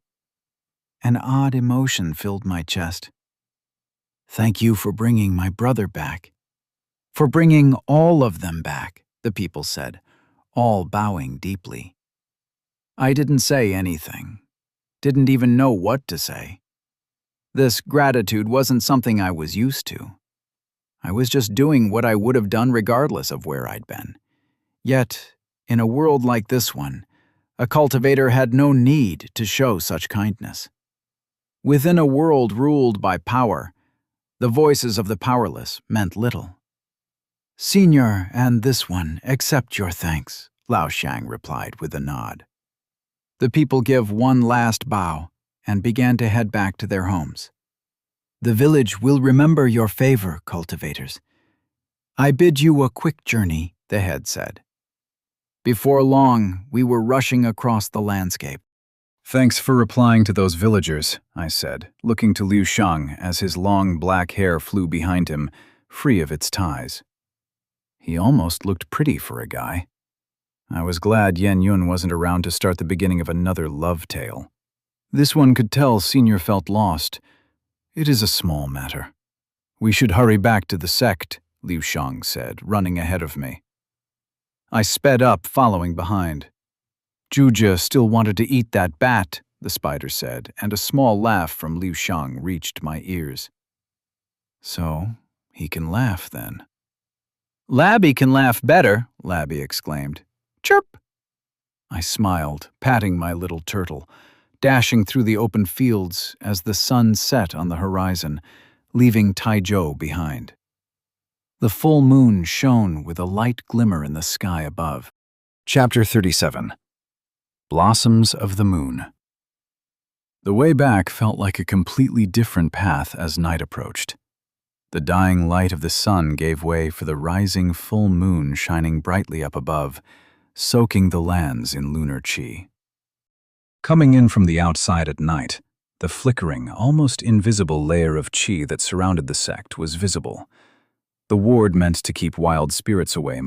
An odd emotion filled my chest. Thank you for bringing my brother back. For bringing all of them back, the people said, all bowing deeply. I didn't say anything, didn't even know what to say. This gratitude wasn't something I was used to. I was just doing what I would have done regardless of where I'd been. Yet, in a world like this one, a cultivator had no need to show such kindness. Within a world ruled by power, the voices of the powerless meant little. Senior and this one accept your thanks, Lao Xiang replied with a nod. The people give one last bow and began to head back to their homes. The village will remember your favor, cultivators. I bid you a quick journey, the head said. Before long, we were rushing across the landscape. Thanks for replying to those villagers, I said, looking to Liu Shang as his long black hair flew behind him, free of its ties. He almost looked pretty for a guy. I was glad Yan Yun wasn't around to start the beginning of another love tale. This one could tell Senior felt lost. It is a small matter. We should hurry back to the sect, Liu Shang said, running ahead of me. I sped up, following behind. Zhuzhe still wanted to eat that bat, the spider said, and a small laugh from Liu Shang reached my ears. So, he can laugh then. Labby can laugh better, Labby exclaimed. Chirp! I smiled, patting my little turtle, dashing through the open fields as the sun set on the horizon, leaving Taizhou behind. The full moon shone with a light glimmer in the sky above. Chapter 37. Blossoms of the Moon. The way back felt like a completely different path as night approached. The dying light of the sun gave way for the rising full moon shining brightly up above, soaking the lands in lunar chi. Coming in from the outside at night, the flickering, almost invisible layer of chi that surrounded the sect was visible. The ward meant to keep wild spirits away